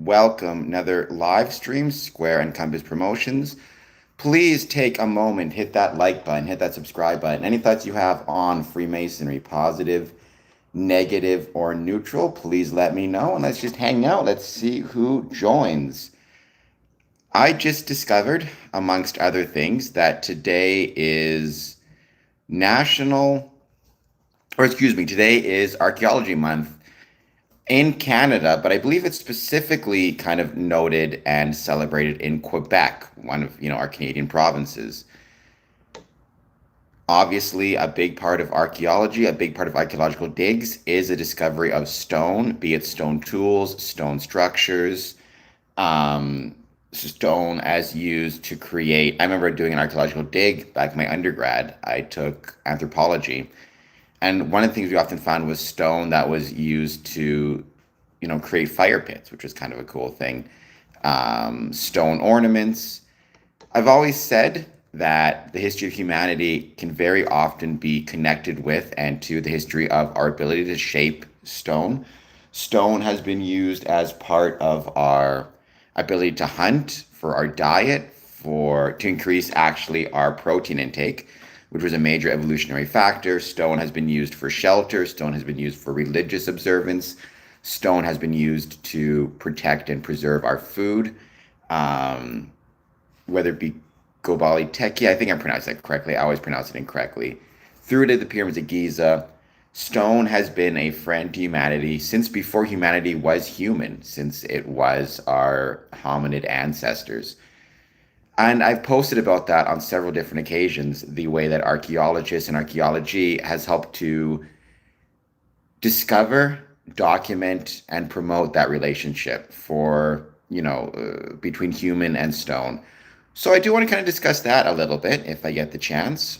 welcome another live stream, Square and Compass Promotions. Please take a moment, hit that like button, hit that subscribe button. Any thoughts you have on Freemasonry, positive, negative, or neutral, please let me know and let's just hang out. Let's see who joins. I just discovered, amongst other things, that today is National, or excuse me, today is Archaeology Month in Canada, but I believe it's specifically kind of noted and celebrated in Quebec, one of, our Canadian provinces. Obviously, a big part of archaeology, a big part of archaeological digs is a discovery of stone, be it stone tools, stone structures, stone as used to create. I remember doing an archaeological dig back in my undergrad. I took anthropology. And one of the things we often found was stone that was used to, create fire pits, which was kind of a cool thing. Stone ornaments. I've always said that the history of humanity can very often be connected with and to the history of our ability to shape stone. Stone has been used as part of our ability to hunt, for our diet, to increase actually our protein intake, which was a major evolutionary factor. Stone has been used for shelter. Stone has been used for religious observance. Stone has been used to protect and preserve our food, whether it be Gobali Teki, I think I pronounced that correctly. I always pronounce it incorrectly. Through to the pyramids of Giza, stone has been a friend to humanity since before humanity was human, since it was our hominid ancestors. And I've posted about that on several different occasions, the way that archaeologists and archaeology has helped to discover, document, and promote that relationship between human and stone. So I do want to kind of discuss that a little bit if I get the chance.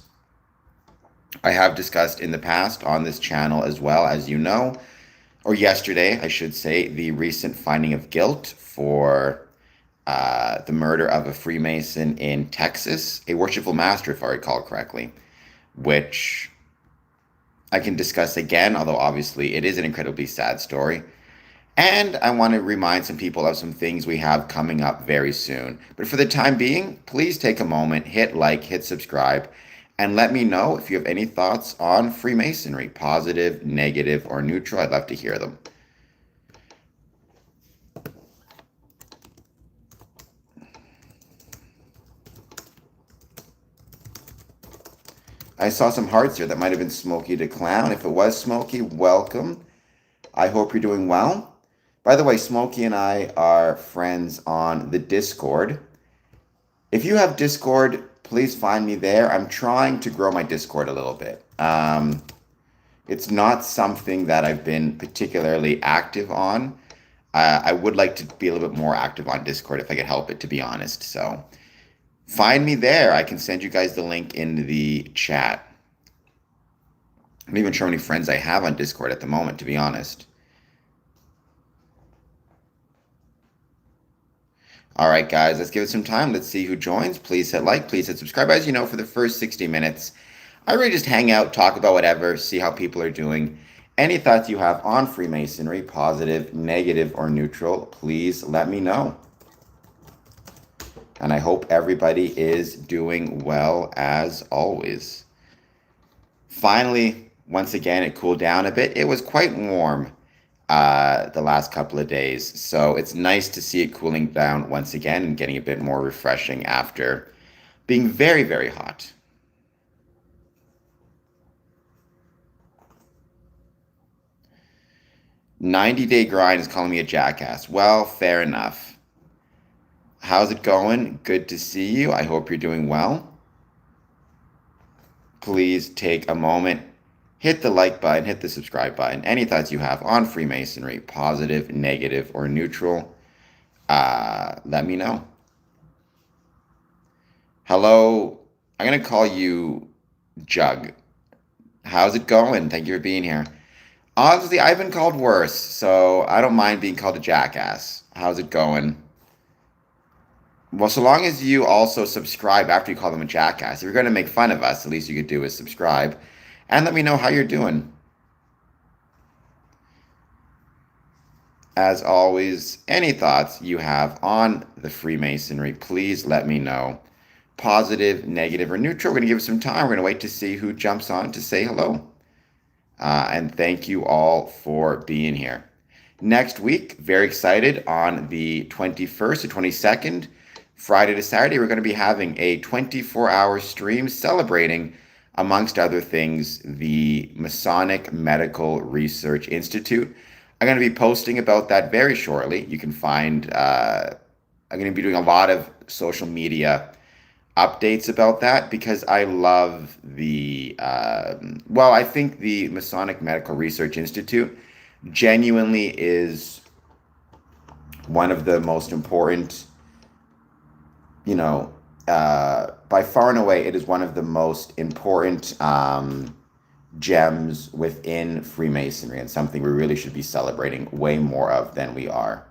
I have discussed in the past on this channel as well, as you know, or yesterday, I should say, the recent finding of guilt for the murder of a Freemason in Texas, a worshipful master, if I recall correctly, which I can discuss again, although obviously it is an incredibly sad story. And I want to remind some people of some things we have coming up very soon. But for the time being, please take a moment, hit like, hit subscribe, and let me know if you have any thoughts on Freemasonry, positive, negative, or neutral. I'd love to hear them. I saw some hearts here. That might have been Smokey the Clown. If it was Smokey, welcome. I hope you're doing well. By the way, Smokey and I are friends on the Discord. If you have Discord, please find me there. I'm trying to grow my Discord a little bit. It's not something that I've been particularly active on. I would like to be a little bit more active on Discord if I could help it, to be honest. So find me there. I can send you guys the link in the chat. I'm not even sure how many friends I have on Discord at the moment, to be honest. All right, guys, let's give it some time. Let's see who joins. Please hit like, please hit subscribe. As you know, for the first 60 minutes, I really just hang out, talk about whatever, see how people are doing. Any thoughts you have on Freemasonry, positive, negative, or neutral, please let me know. And I hope everybody is doing well as always. Finally, once again, it cooled down a bit. It was quite warm the last couple of days. So it's nice to see it cooling down once again and getting a bit more refreshing after being very, very hot. "90-day grind" is calling me a jackass. Well, fair enough. How's it going? Good to see you. I hope you're doing well. Please take a moment, hit the like button, hit the subscribe button. Any thoughts you have on Freemasonry, positive, negative, or neutral, let me know. Hello, I'm going to call you Jug. How's it going? Thank you for being here. Honestly, I've been called worse, so I don't mind being called a jackass. How's it going? Well, so long as you also subscribe after you call them a jackass. If you're going to make fun of us, the least you could do is subscribe. And let me know how you're doing. As always, any thoughts you have on the Freemasonry, please let me know. Positive, negative, or neutral. We're going to give it some time. We're going to wait to see who jumps on to say hello. And thank you all for being here. Next week, very excited, on the 21st to 22nd, Friday to Saturday, we're going to be having a 24-hour stream celebrating, amongst other things, the Masonic Medical Research Institute. I'm going to be posting about that very shortly. You can find, I'm going to be doing a lot of social media updates about that because I love I think the Masonic Medical Research Institute genuinely is one of the most important, by far and away, it is one of the most important gems within Freemasonry, and something we really should be celebrating way more of than we are.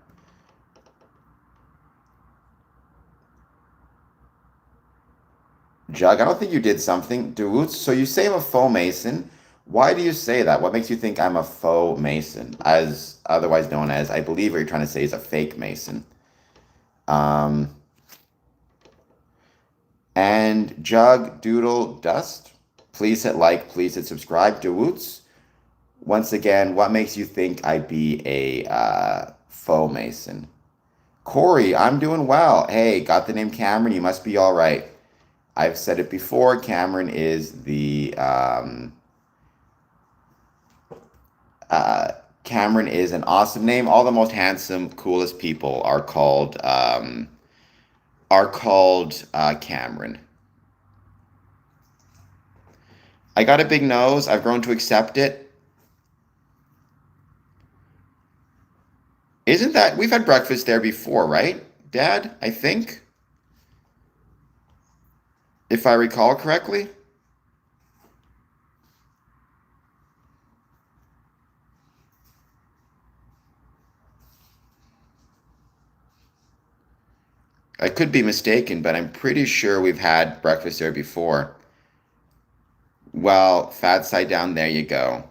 Jug, I don't think you did something. Dude, so you say I'm a faux Mason. Why do you say that? What makes you think I'm a faux Mason, as otherwise known as, I believe what you're trying to say is a fake Mason? Um, and Jug, Doodle, Dust, please hit like, please hit subscribe. Dewoots, once again, what makes you think I'd be a faux Mason? Corey, I'm doing well. Hey, got the name Cameron, you must be all right. I've said it before, Cameron is Cameron is an awesome name. All the most handsome, coolest people are called Cameron. I got a big nose. I've grown to accept it. Isn't that, we've had breakfast there before, right, Dad? I think, if I recall correctly. I could be mistaken, but I'm pretty sure we've had breakfast there before. Well, fat side down, there you go.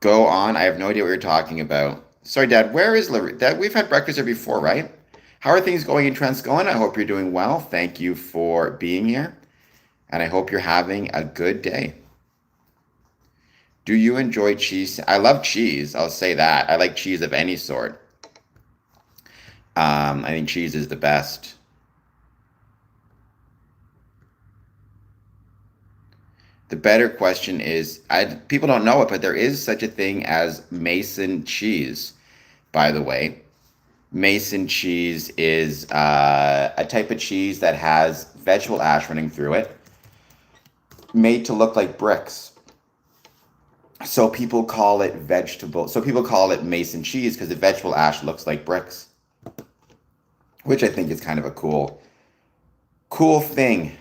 Go on. I have no idea what you're talking about. Sorry, Dad. Where is Larry? Dad, we've had breakfast there before, right? How are things going in Transcona? I hope you're doing well. Thank you for being here, and I hope you're having a good day. Do you enjoy cheese? I love cheese. I'll say that. I like cheese of any sort. I think cheese is the best. The better question is, people don't know it, but there is such a thing as Mason cheese, by the way. Mason cheese is a type of cheese that has vegetable ash running through it, made to look like bricks. So people call it Mason cheese because the vegetable ash looks like bricks, which I think is kind of a cool thing.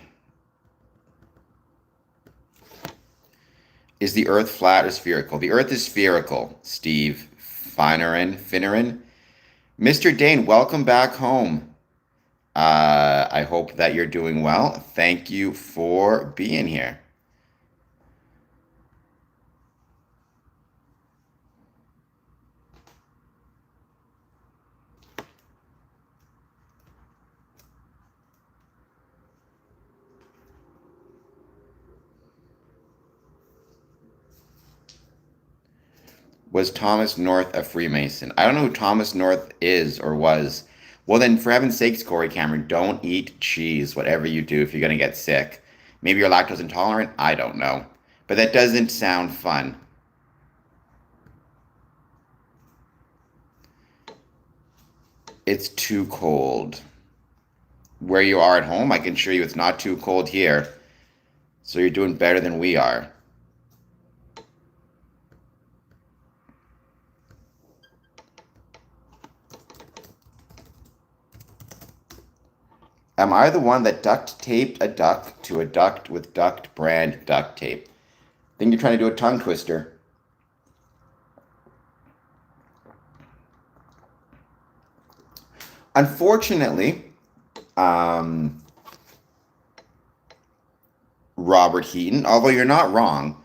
Is the Earth flat or spherical? The Earth is spherical, Steve Finneran. Mr. Dane, welcome back home. I hope that you're doing well. Thank you for being here. Was Thomas North a Freemason? I don't know who Thomas North is or was. Well, then, for heaven's sakes, Corey Cameron, don't eat cheese, whatever you do, if you're going to get sick. Maybe you're lactose intolerant. I don't know. But that doesn't sound fun. It's too cold. Where you are at home, I can assure you it's not too cold here. So you're doing better than we are. Am I the one that duct taped a duck to a duct with duct brand duct tape? I think you're trying to do a tongue twister. Unfortunately, Robert Heaton, although you're not wrong,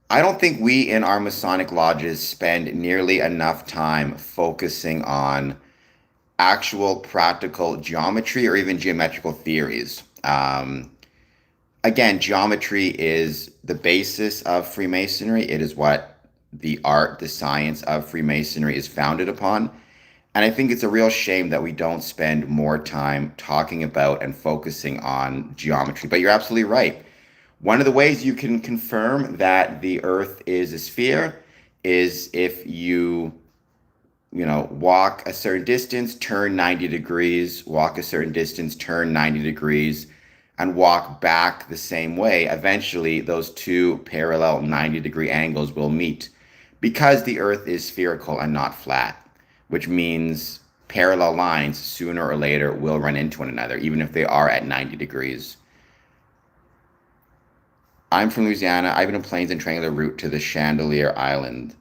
I don't think we in our Masonic lodges spend nearly enough time focusing on actual practical geometry or even geometrical theories. Again, geometry is the basis of Freemasonry. It is what the art, the science of Freemasonry is founded upon. And I think it's a real shame that we don't spend more time talking about and focusing on geometry. But you're absolutely right. One of the ways you can confirm that the Earth is a sphere is if walk a certain distance, turn 90 degrees, walk a certain distance, turn 90 degrees, and walk back the same way. Eventually, those two parallel 90-degree angles will meet because the Earth is spherical and not flat, which means parallel lines sooner or later will run into one another, even if they are at 90 degrees. I'm from Louisiana. I've been in planes and triangular route to the Chandelier Island.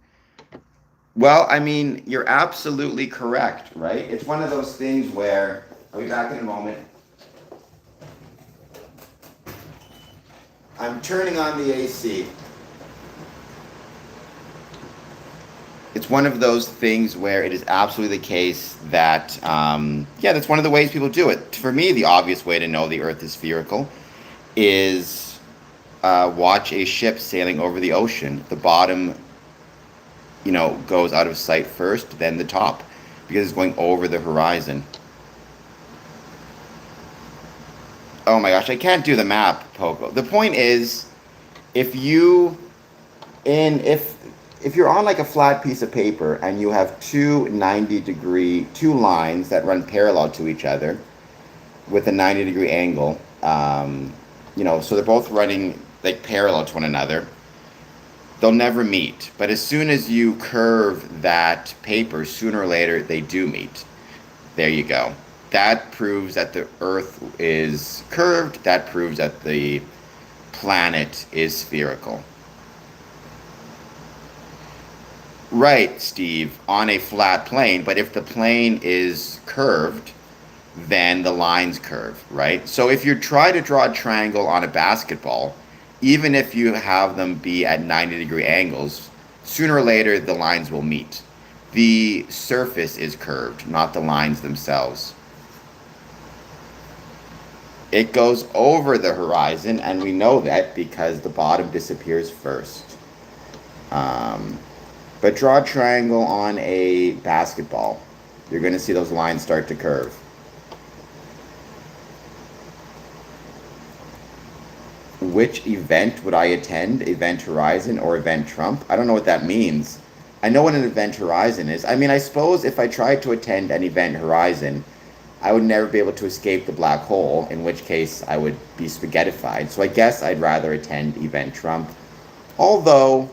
Well, I mean, you're absolutely correct, right? It's one of those things where, I'll be back in a moment. I'm turning on the AC. It's one of those things where it is absolutely the case that, that's one of the ways people do it. For me, the obvious way to know the Earth is spherical is watch a ship sailing over the ocean. The bottom, goes out of sight first, then the top, because it's going over the horizon. Oh my gosh, I can't do the map, Poco. The point is, if you if you're on like a flat piece of paper and you have two lines that run parallel to each other with a 90-degree angle, so they're both running like parallel to one another, they'll never meet. But as soon as you curve that paper, sooner or later they do meet. There you go. That proves that the Earth is curved. That proves that the planet is spherical. Right, Steve, on a flat plane, but if the plane is curved, then the lines curve, right? So if you try to draw a triangle on a basketball, even if you have them be at 90-degree angles, sooner or later the lines will meet. The surface is curved, not the lines themselves. It goes over the horizon, and we know that because the bottom disappears first. But draw a triangle on a basketball. You're going to see those lines start to curve. Which event would I attend? Event Horizon or Event Trump? I don't know what that means. I know what an Event Horizon is. I mean, I suppose if I tried to attend an Event Horizon, I would never be able to escape the black hole, in which case I would be spaghettified. So I guess I'd rather attend Event Trump. Although,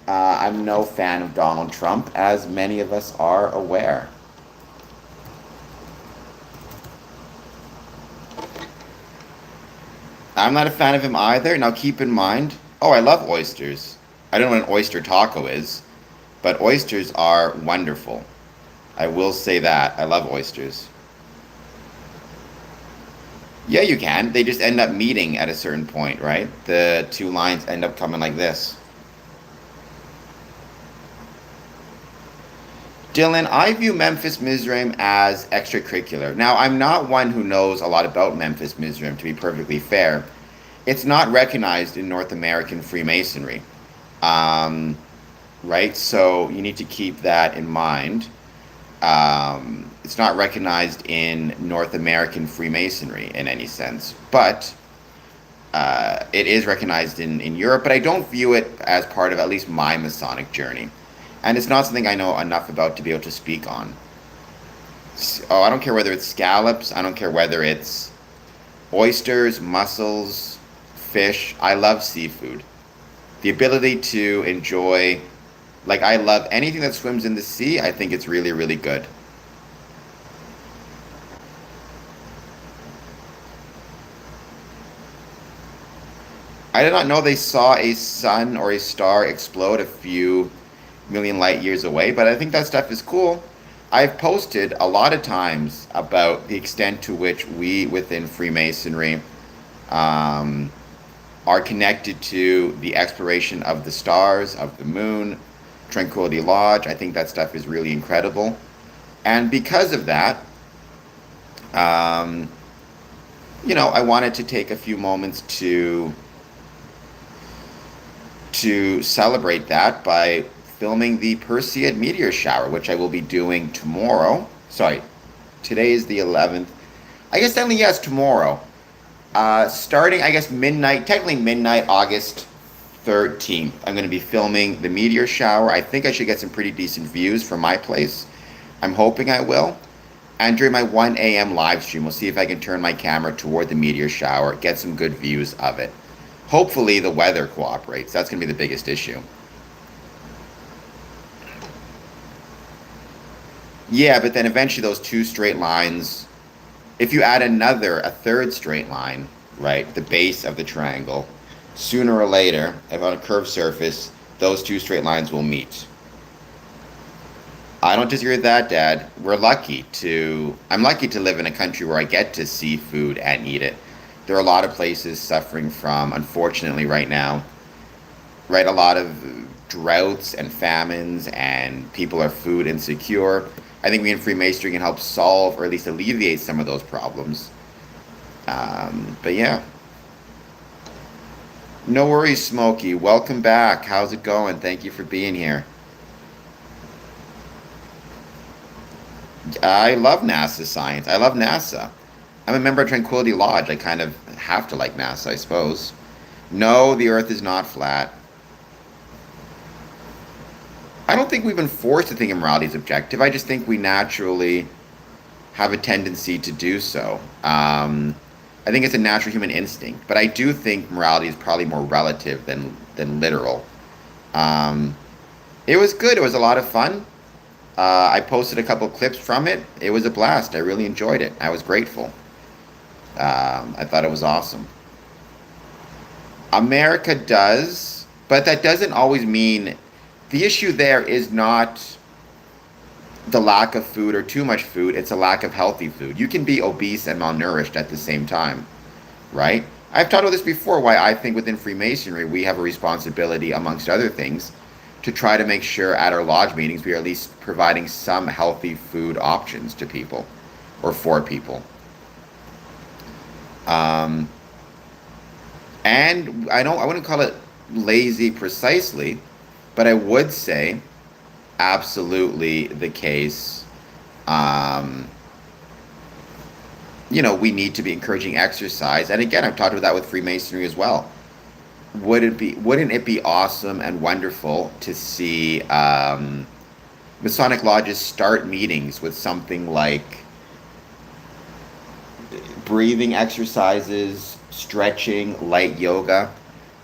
I'm no fan of Donald Trump, as many of us are aware. I'm not a fan of him either. Now keep in mind, I love oysters. I don't know what an oyster taco is, but oysters are wonderful. I will say that. I love oysters. Yeah, you can. They just end up meeting at a certain point, right? The two lines end up coming like this. Dylan, I view Memphis Mizraim as extracurricular. Now, I'm not one who knows a lot about Memphis Mizraim, to be perfectly fair. It's not recognized in North American Freemasonry, right? So you need to keep that in mind. It's not recognized in North American Freemasonry in any sense, but it is recognized in Europe, but I don't view it as part of at least my Masonic journey. And it's not something I know enough about to be able to speak on. I don't care whether it's scallops. I don't care whether it's oysters, mussels, fish. I love seafood. The ability to enjoy, I love anything that swims in the sea. I think it's really, really good. I did not know they saw a sun or a star explode a few million light years away, but I think that stuff is cool. I've posted a lot of times about the extent to which we within Freemasonry are connected to the exploration of the stars, of the moon, Tranquility Lodge. I think that stuff is really incredible. And because of that, um, I wanted to take a few moments to celebrate that by filming the Perseid meteor shower, which I will be doing tomorrow. Sorry, today is the 11th. I guess technically, yes, tomorrow. Starting, I guess, midnight, technically midnight, August 13th. I'm going to be filming the meteor shower. I think I should get some pretty decent views from my place. I'm hoping I will. And during my 1 a.m. live stream, we'll see if I can turn my camera toward the meteor shower, get some good views of it. Hopefully the weather cooperates. That's going to be the biggest issue. Yeah, but then eventually those two straight lines, if you add a third straight line, right, the base of the triangle, sooner or later, if on a curved surface, those two straight lines will meet. I don't disagree with that, Dad. I'm lucky to live in a country where I get to see food and eat it. There are a lot of places suffering from, unfortunately, right now, right, a lot of droughts and famines, and people are food insecure. I think we in Freemasonry can help solve or at least alleviate some of those problems. But yeah, no worries, Smokey. Welcome back. How's it going? Thank you for being here. I love NASA science. I love NASA. I'm a member of Tranquility Lodge. I kind of have to like NASA, I suppose. No, the Earth is not flat. I don't think we've been forced to think immorality is objective. I just think we naturally have a tendency to do so. I think it's a natural human instinct, but I do think morality is probably more relative than literal. Um, it was good. It was a lot of fun. I posted a couple clips from it. It was a blast. I really enjoyed it. I was grateful. I thought it was awesome. America does, but that doesn't always mean the issue there is not the lack of food or too much food, it's a lack of healthy food. You can be obese and malnourished at the same time, right? I've talked about this before, why I think within Freemasonry we have a responsibility, amongst other things, to try to make sure at our lodge meetings we are at least providing some healthy food options to people or for people. Um, and I wouldn't call it lazy precisely, but I would say absolutely the case. Um, we need to be encouraging exercise. And again, I've talked about that with Freemasonry as well. Wouldn't it be awesome and wonderful to see Masonic lodges start meetings with something like breathing exercises, stretching, light yoga?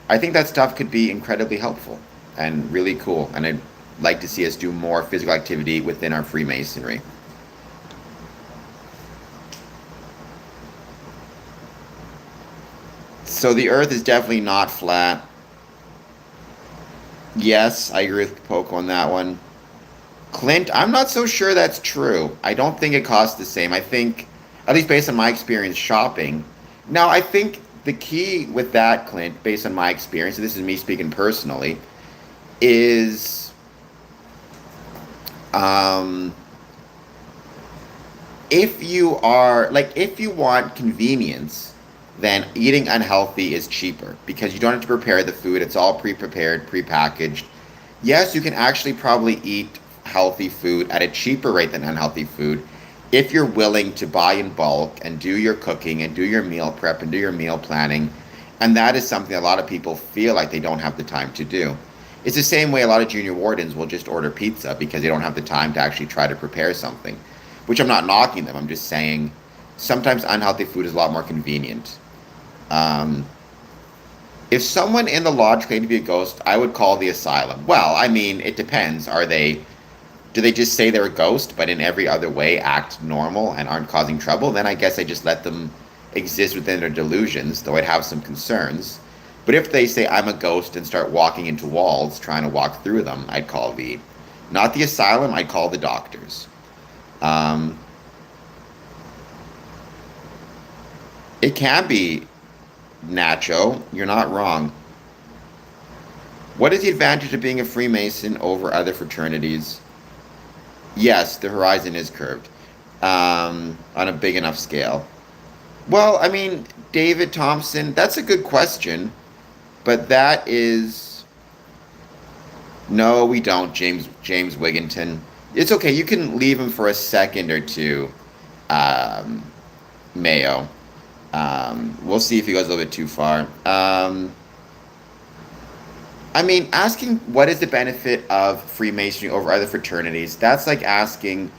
I think that stuff could be incredibly helpful and really cool. And I'd like to see us do more physical activity within our Freemasonry. So the Earth is definitely not flat. Yes, I agree with Poco on that one. Clint, I'm not so sure that's true. I don't think it costs the same. I think, at least based on my experience shopping. Now, I think the key with that, Clint, based on my experience, and this is me speaking personally, is um, if you want convenience, then eating unhealthy is cheaper because you don't have to prepare the food. It's all pre-prepared, pre-packaged. Yes, you can actually probably eat healthy food at a cheaper rate than unhealthy food if you're willing to buy in bulk and do your cooking and do your meal prep and do your meal planning. And that is something a lot of people feel like they don't have the time to do. It's the same way a lot of junior wardens will just order pizza because they don't have the time to actually try to prepare something, which I'm not knocking them. I'm just saying sometimes unhealthy food is a lot more convenient. Um, if someone in the lodge claimed to be a ghost, I would call the asylum. Well, I mean, it depends. Do they just say they're a ghost, but in every other way act normal and aren't causing trouble? Then I guess I just let them exist within their delusions, though I'd have some concerns. But if they say I'm a ghost and start walking into walls, trying to walk through them, I'd call not the asylum, I'd call the doctors. Um, it can be Nacho, you're not wrong. What is the advantage of being a Freemason over other fraternities? Yes, the horizon is curved on a big enough scale. Well, I mean, David Thompson, that's a good question, but that is no, we don't, James Wigginton. It's okay. You can leave him for a second or two, um, Mayo. We'll see if he goes a little bit too far. I mean, asking what is the benefit of Freemasonry over other fraternities, that's like asking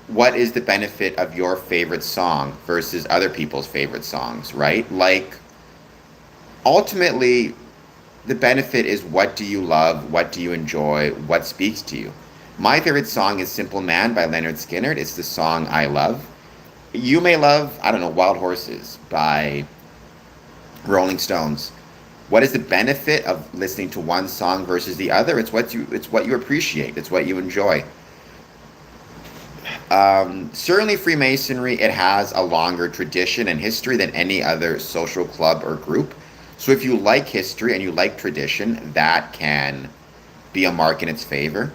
what is the benefit of your favorite song versus other people's favorite songs, right? Like, ultimately, the benefit is what do you love, what do you enjoy, what speaks to you. My favorite song is Simple Man by Leonard Skinner. It's the song I love. You may love, I don't know, Wild Horses by Rolling Stones. What is the benefit of listening to one song versus the other? It's what you appreciate. It's what you enjoy. Certainly, Freemasonry, it has a longer tradition and history than any other social club or group. So if you like history and you like tradition, that can be a mark in its favor.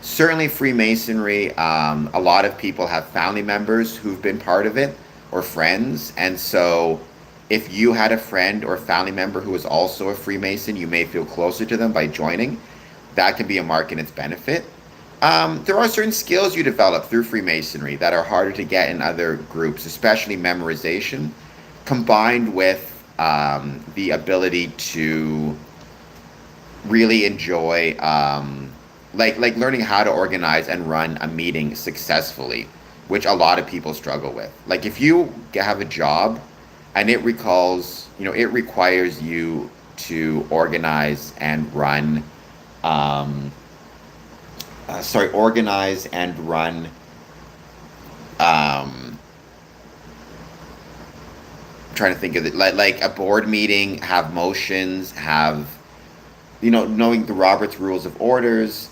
Certainly, Freemasonry, a lot of people have family members who've been part of it or friends. And so if you had a friend or family member who was also a Freemason, you may feel closer to them by joining. That can be a mark in its benefit. There are certain skills you develop through Freemasonry that are harder to get in other groups, especially memorization, combined with the ability to really enjoy, like learning how to organize and run a meeting successfully, which a lot of people struggle with. Like if you have a job and it requires you to organize and run organize and run I'm trying to think of it like a board meeting, have motions, have knowing the Robert's rules of orders,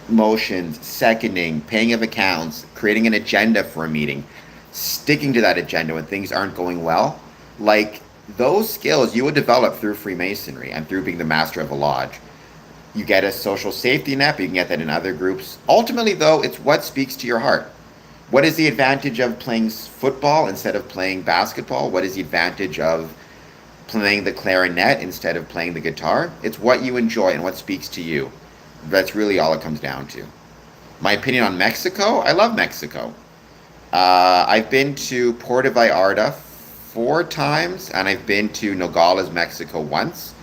motions, seconding, paying of accounts, creating an agenda for a meeting, sticking to that agenda when things aren't going well. Like those skills you would develop through Freemasonry and through being the master of a lodge. You get a social safety net, but you can get that in other groups. Ultimately, though, it's what speaks to your heart. What is the advantage of playing football instead of playing basketball? What is the advantage of playing the clarinet instead of playing the guitar? It's what you enjoy and what speaks to you. That's really all it comes down to. My opinion on Mexico, I love Mexico. I've been to Puerto Vallarta 4 times, and I've been to Nogales, Mexico once.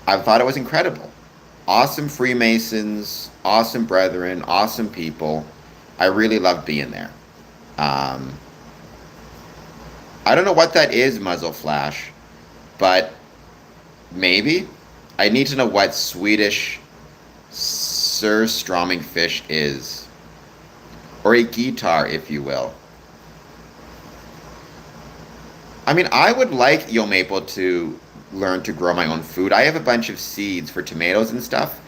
I thought it was incredible. Awesome Freemasons, awesome brethren, awesome people. I really loved being there. Um, I don't know what that is, Muzzle Flash, but maybe. I need to know what Swedish surströmming fish is, or a guitar, if you will. I mean, I would like Yo Maple to learn to grow my own food. I have a bunch of seeds for tomatoes and stuff,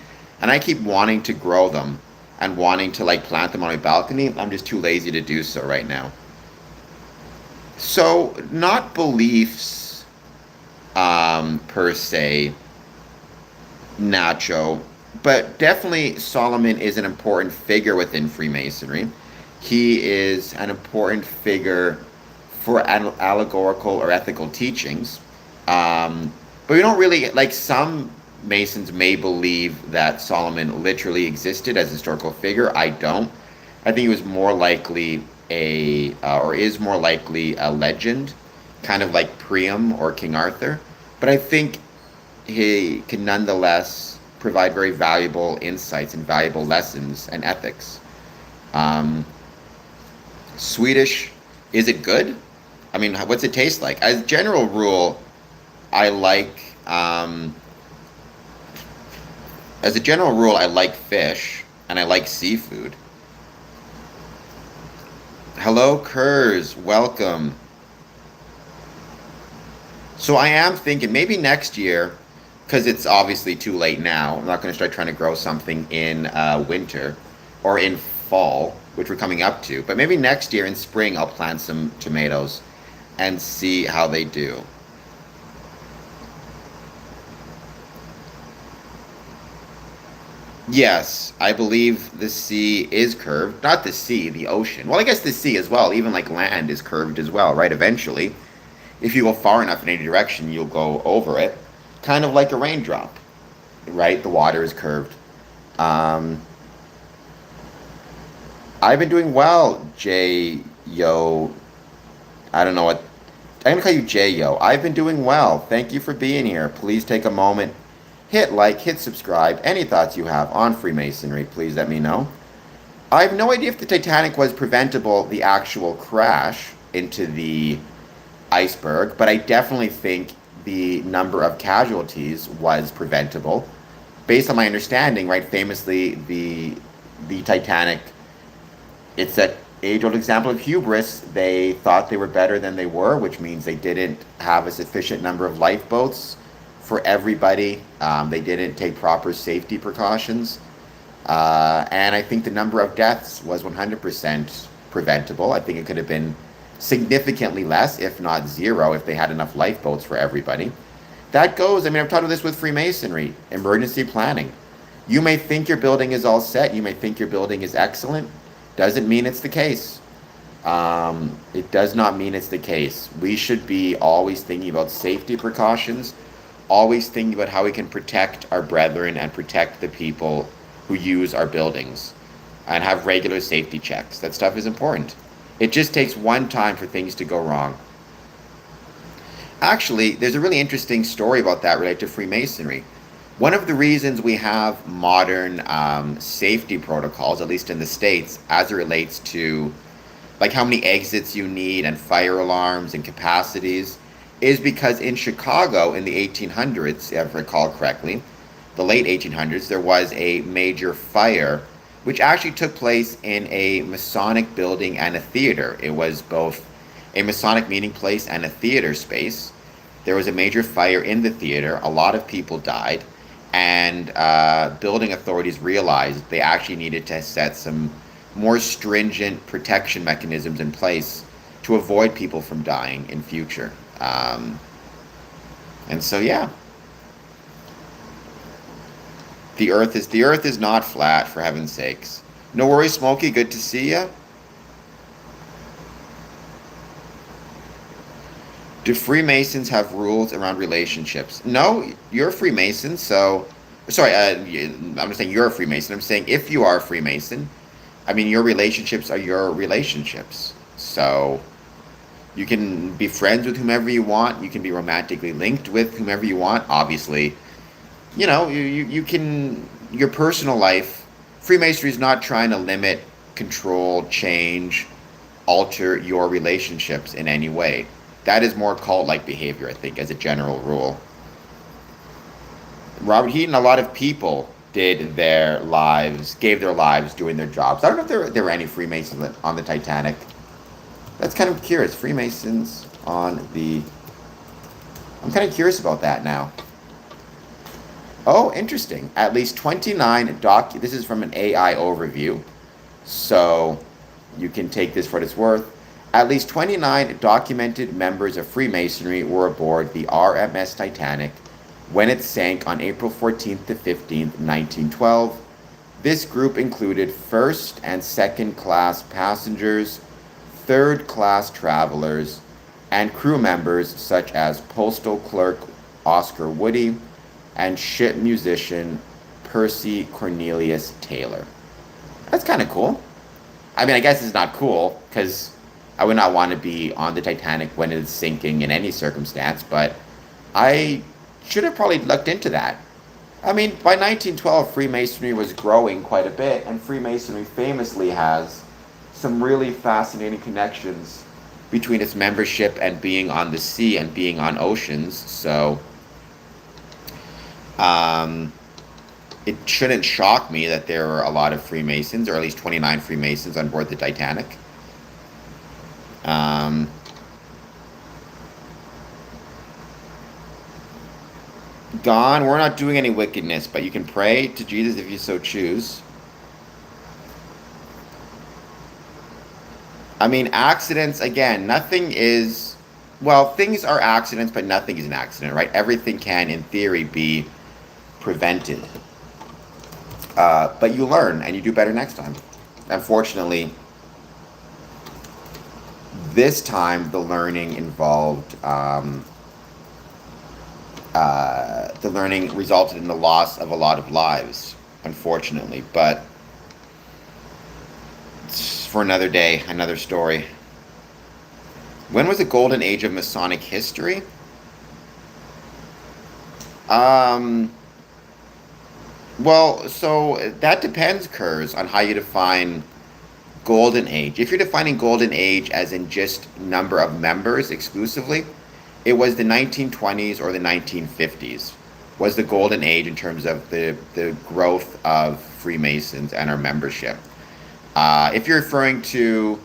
and I keep wanting to grow them and wanting to like plant them on my balcony. I'm just too lazy to do so right now. So, not beliefs per se, Nacho, but definitely Solomon is an important figure within Freemasonry. He is an important figure for allegorical or ethical teachings. But we don't really, like some Masons may believe that Solomon literally existed as a historical figure. I don't. I think he was more likely or is more likely a legend, kind of like Priam or King Arthur. But I think he can nonetheless provide very valuable insights and valuable lessons and ethics. Um, Swedish, is it good? I mean, what's it taste like? As a general rule, I like, as a general rule, I like fish and I like seafood. Hello, Kurz. Welcome. So I am thinking maybe next year, because it's obviously too late now. I'm not going to start trying to grow something in winter or in fall, which we're coming up to. But maybe next year in spring, I'll plant some tomatoes and see how they do. Yes, I believe the sea is curved. Not the sea, the ocean. Well, I guess the sea as well. Even like land is curved as well, right? Eventually, if you go far enough in any direction, you'll go over it. Kind of like a raindrop, right? The water is curved. Um, I've been doing well, J Yo. I don't know what. I'm gonna call you J Yo. I've been doing well. Thank you for being here. Please take a moment, hit like, hit subscribe. Any thoughts you have on Freemasonry, please let me know. I have no idea if the Titanic was preventable, the actual crash into the iceberg, but I definitely think the number of casualties was preventable. Based on my understanding, right, famously the Titanic, it's that age-old example of hubris. They thought they were better than they were, which means they didn't have a sufficient number of lifeboats for everybody. They didn't take proper safety precautions. And I think the number of deaths was 100% preventable. I think it could have been significantly less, if not zero, if they had enough lifeboats for everybody. That goes, I mean, I've talked about this with Freemasonry, emergency planning. You may think your building is all set, you may think your building is excellent. Doesn't mean it's the case. It does not mean it's the case. We should be always thinking about safety precautions, always thinking about how we can protect our brethren and protect the people who use our buildings and have regular safety checks. That stuff is important. It just takes one time for things to go wrong. Actually, there's a really interesting story about that related to Freemasonry. One of the reasons we have modern safety protocols, at least in the States, as it relates to like how many exits you need and fire alarms and capacities, is because in Chicago in the 1800s, if I recall correctly, the late 1800s, there was a major fire which actually took place in a Masonic building and a theater. It was both a Masonic meeting place and a theater space. There was a major fire in the theater. A lot of people died. And building authorities realized they actually needed to set some more stringent protection mechanisms in place to avoid people from dying in future. And so, yeah, the earth is not flat, for heaven's sakes. No worries, Smokey. Good to see ya. Do Freemasons have rules around relationships? No, you're a Freemason, so sorry. I'm not saying you're a Freemason. I'm saying if you are a Freemason, I mean your relationships are your relationships. So you can be friends with whomever you want. You can be romantically linked with whomever you want. Obviously, you can your personal life. Freemasonry is not trying to limit, control, change, alter your relationships in any way. That is more cult-like behavior, I think, as a general rule. Robert Heaton, a lot of people gave their lives doing their jobs. I don't know if there were any Freemasons on the Titanic. That's kind of curious. Freemasons on the... I'm kind of curious about that now. Oh, interesting. At least 29 This is from an AI overview, so you can take this for what it's worth. At least 29 documented members of Freemasonry were aboard the RMS Titanic when it sank on April 14th to 15th, 1912. This group included first and second class passengers, third class travelers, and crew members such as postal clerk Oscar Woody and ship musician Percy Cornelius Taylor. That's kind of cool. I mean, I guess it's not cool because I would not want to be on the Titanic when it is sinking in any circumstance, but I should have probably looked into that. I mean, by 1912, Freemasonry was growing quite a bit, and Freemasonry famously has some really fascinating connections between its membership and being on the sea and being on oceans, so it shouldn't shock me that there were a lot of Freemasons, or at least 29 Freemasons on board the Titanic. Gone, we're not doing any wickedness, but you can pray to Jesus if you so choose. I mean, accidents, again, nothing is... Well, things are accidents, but nothing is an accident, right? Everything can, in theory, be prevented. But you learn and you do better next time. Unfortunately, this time the learning involved the learning resulted in the loss of a lot of lives, unfortunately. But it's for another day, another story. When was the golden age of Masonic history? Um, well, so that depends, Kurz, on how you define golden age. If you're defining golden age as in just number of members exclusively, it was the 1920s or the 1950s was the golden age in terms of the growth of Freemasons and our membership. If you're referring to,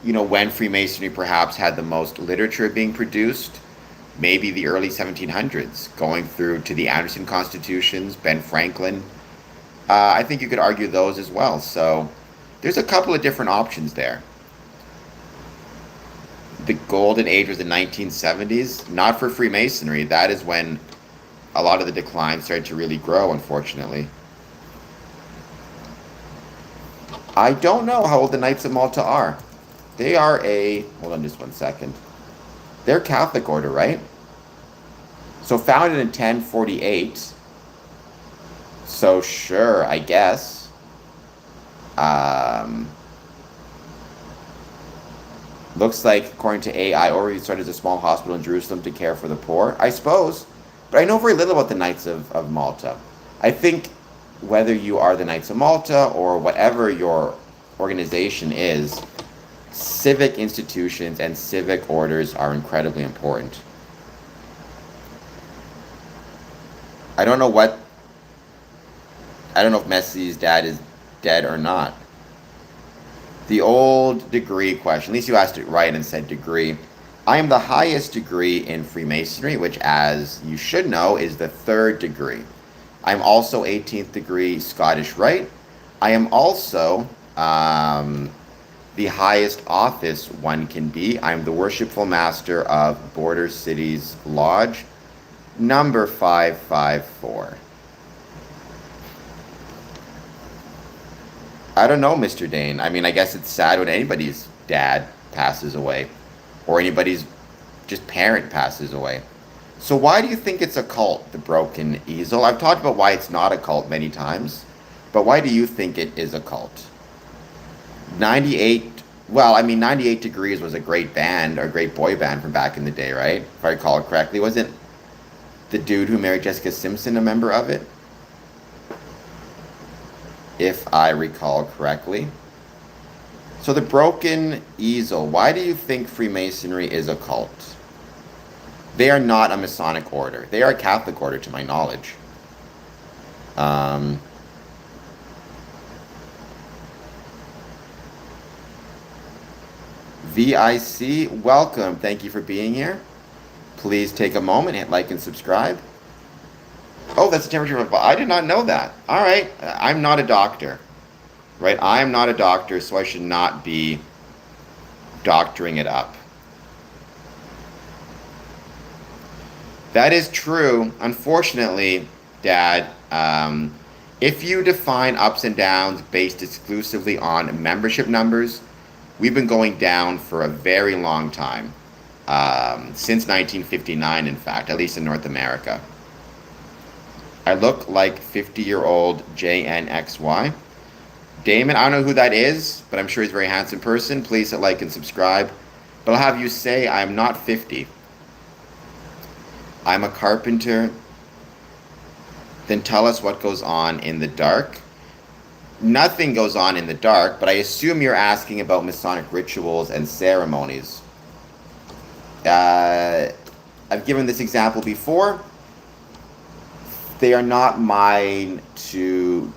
when Freemasonry perhaps had the most literature being produced, maybe the early 1700s, going through to the Anderson Constitutions, Ben Franklin. I think you could argue those as well. So there's a couple of different options there. The golden age was the 1970s, not for Freemasonry. That is when a lot of the decline started to really grow, unfortunately. I don't know how old the Knights of Malta are. They are hold on just one second. They're Catholic order, right? So founded in 1048. So sure, I guess. Looks like, according to AI, already started as a small hospital in Jerusalem to care for the poor. I suppose. But I know very little about the Knights of Malta. I think whether you are the Knights of Malta or whatever your organization is, civic institutions and civic orders are incredibly important. I don't know if Messi's dad is dead or not. The old degree question, at least you asked it right and said degree. I am the highest degree in Freemasonry, which, as you should know, is the 3rd degree. I'm also 18th degree Scottish Rite. I am also the highest office one can be. I'm the Worshipful Master of Border Cities Lodge, number 554. I don't know, Mr. Dane. I mean, I guess it's sad when anybody's dad passes away or anybody's just parent passes away. So why do you think it's a cult, the Broken Easel? I've talked about why it's not a cult many times, but why do you think it is a cult? 98 Degrees was a great band, or a great boy band from back in the day, right? If I recall it correctly. Wasn't the dude who married Jessica Simpson a member of it? If I recall correctly. So the Broken Easel, why do you think Freemasonry is a cult? They are not a Masonic order. They are a Catholic order, to my knowledge. VIC, welcome. Thank you for being here. Please take a moment, hit like and subscribe. Oh, that's the temperature of a body. I did not know that. All right. I'm not a doctor, right? I am not a doctor, so I should not be doctoring it up. That is true. Unfortunately, Dad, if you define ups and downs based exclusively on membership numbers, we've been going down for a very long time. Since 1959, in fact, at least in North America. I look like 50-year-old JNXY. Damon, I don't know who that is, but I'm sure he's a very handsome person. Please hit like and subscribe. But I'll have you say I'm not 50. I'm a carpenter. Then tell us what goes on in the dark. Nothing goes on in the dark, but I assume you're asking about Masonic rituals and ceremonies. I've given this example before. They are not mine to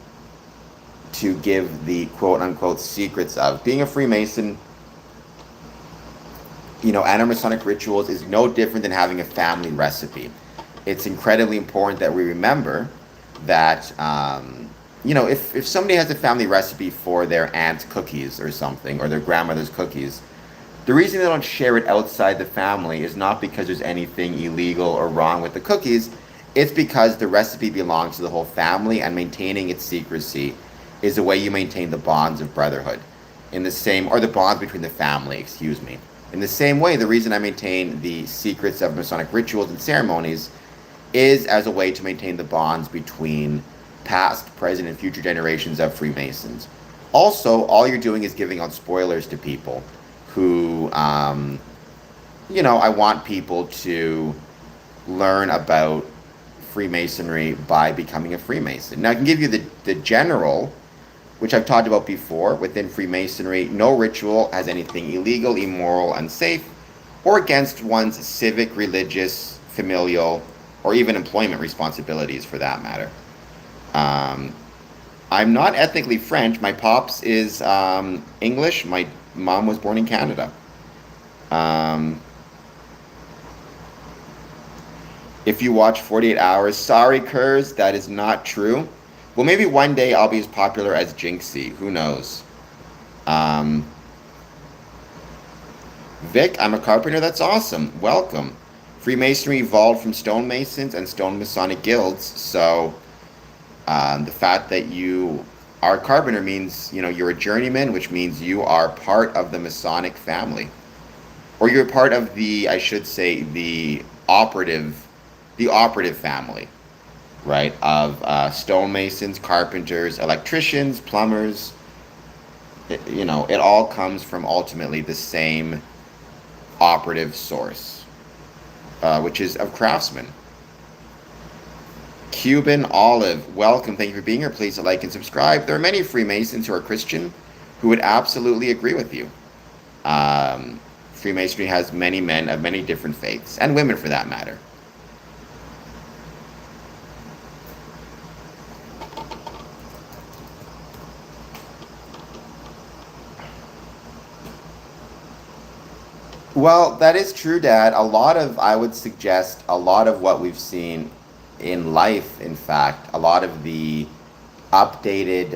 give the quote-unquote secrets of. Being a Freemason, and our Masonic rituals is no different than having a family recipe. It's incredibly important that we remember that, if somebody has a family recipe for their aunt's cookies or something, or their grandmother's cookies, the reason they don't share it outside the family is not because there's anything illegal or wrong with the cookies. It's because the recipe belongs to the whole family, and maintaining its secrecy is the way you maintain the bonds of brotherhood. In the same, or the bonds between the family, excuse me. In the same way, the reason I maintain the secrets of Masonic rituals and ceremonies is as a way to maintain the bonds between past, present, and future generations of Freemasons. Also, all you're doing is giving out spoilers to people who, I want people to learn about Freemasonry by becoming a Freemason. Now, I can give you the general, which I've talked about before. Within Freemasonry, no ritual has anything illegal, immoral, unsafe, or against one's civic, religious, familial, or even employment responsibilities for that matter. I'm not ethnically French. My pops is English. My mom was born in Canada. Um, if you watch 48 Hours, sorry, Kurz, that is not true. Well, maybe one day I'll be as popular as Jinxie. Who knows? Um, Vic, I'm a carpenter. That's awesome. Welcome. Freemasonry evolved from stonemasons and stone Masonic guilds. So the fact that you are a carpenter means, you're a journeyman, which means you are part of the Masonic family. Or you're part of the, I should say, the operative family, right? Of stonemasons, carpenters, electricians, plumbers. It all comes from ultimately the same operative source, which is of craftsmen. Cuban Olive, welcome. Thank you for being here. Please like and subscribe. There are many Freemasons who are Christian who would absolutely agree with you. Freemasonry has many men of many different faiths, and women for that matter. Well, that is true, Dad. I would suggest, a lot of what we've seen in life, in fact, updated,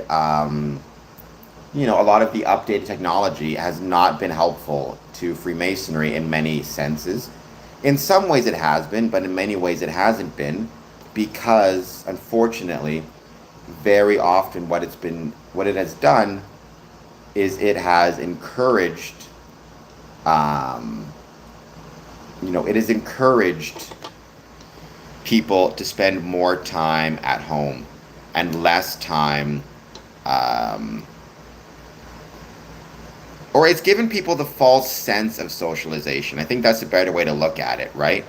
a lot of the updated technology has not been helpful to Freemasonry in many senses. In some ways it has been, but in many ways it hasn't been, because unfortunately, very often what it has done is it has encouraged, it has encouraged people to spend more time at home and less time, or it's given people the false sense of socialization. I think that's a better way to look at it, right?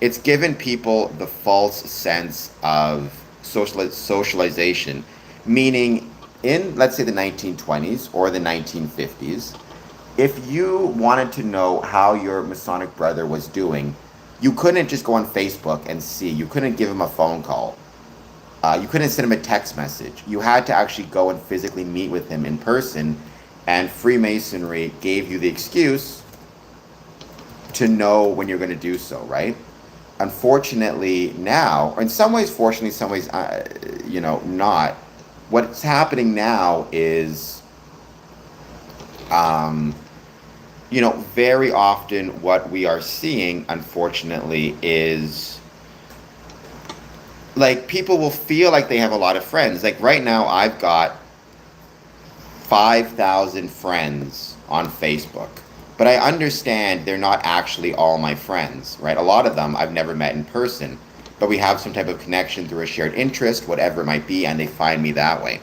It's given people the false sense of socialization, meaning in, let's say, the 1920s or the 1950s, if you wanted to know how your Masonic brother was doing, you couldn't just go on Facebook and see. You couldn't give him a phone call. You couldn't send him a text message. You had to actually go and physically meet with him in person, and Freemasonry gave you the excuse to know when you're going to do so, right? Unfortunately now, or in some ways fortunately, in some ways, not. What's happening now is, very often what we are seeing, unfortunately, is like people will feel like they have a lot of friends. Like right now, I've got 5,000 friends on Facebook, but I understand they're not actually all my friends, right? A lot of them I've never met in person, but we have some type of connection through a shared interest, whatever it might be, and they find me that way.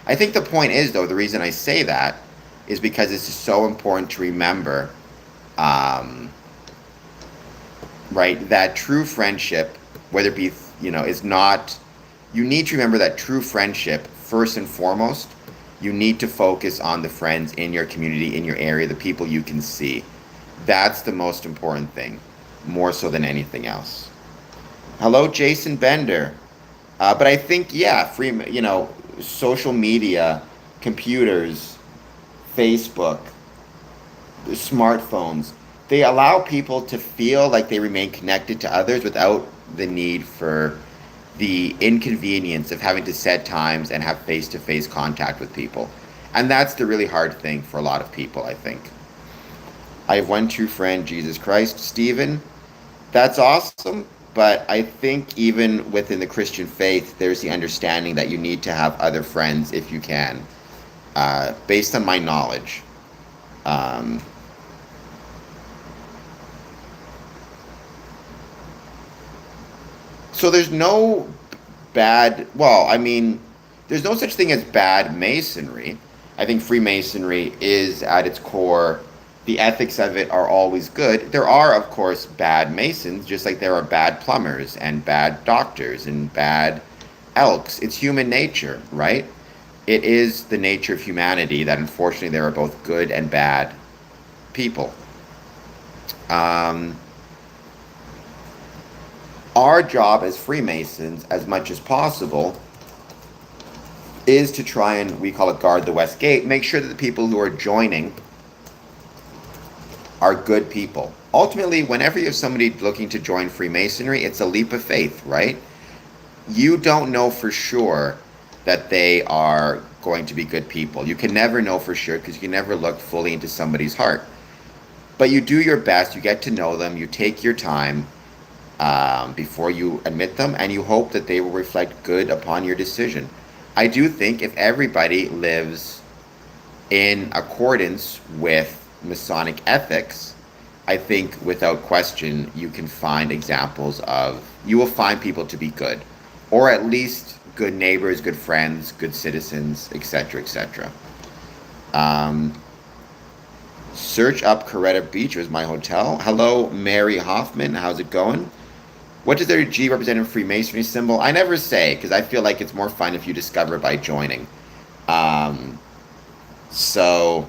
I think the point is, though, the reason I say that is because it's so important to remember, right, that true friendship, whether it be, is not, you need to remember that true friendship, first and foremost, you need to focus on the friends in your community, in your area, the people you can see. That's the most important thing, more so than anything else. Hello, Jason Bender. But I think, yeah, social media, computers, Facebook, smartphones, they allow people to feel like they remain connected to others without the need for the inconvenience of having to set times and have face-to-face contact with people. And that's the really hard thing for a lot of people, I think. I have one true friend, Jesus Christ. Stephen, that's awesome. But I think even within the Christian faith, there's the understanding that you need to have other friends if you can, based on my knowledge. Um, so there's no bad, well, I mean, there's no such thing as bad masonry. I think Freemasonry is at its core, the ethics of it are always good. There are, of course, bad masons, just like there are bad plumbers and bad doctors and bad elks. It's human nature, right? It is the nature of humanity that unfortunately there are both good and bad people. Um, our job as Freemasons, as much as possible, is to try and, we call it guard the West Gate, make sure that the people who are joining are good people. Ultimately, whenever you have somebody looking to join Freemasonry, it's a leap of faith, right? You don't know for sure that they are going to be good people. You can never know for sure because you can never look fully into somebody's heart. But you do your best, you get to know them, you take your time before you admit them, and you hope that they will reflect good upon your decision. I do think if everybody lives in accordance with Masonic ethics, I think without question you can find examples of, you will find people to be good, or at least good neighbors, good friends, good citizens, etc., etc. Search up Coretta Beach was my hotel. Hello, Mary Hoffman. How's it going? What does their G represent in Freemasonry symbol? I never say, because I feel like it's more fun if you discover by joining. So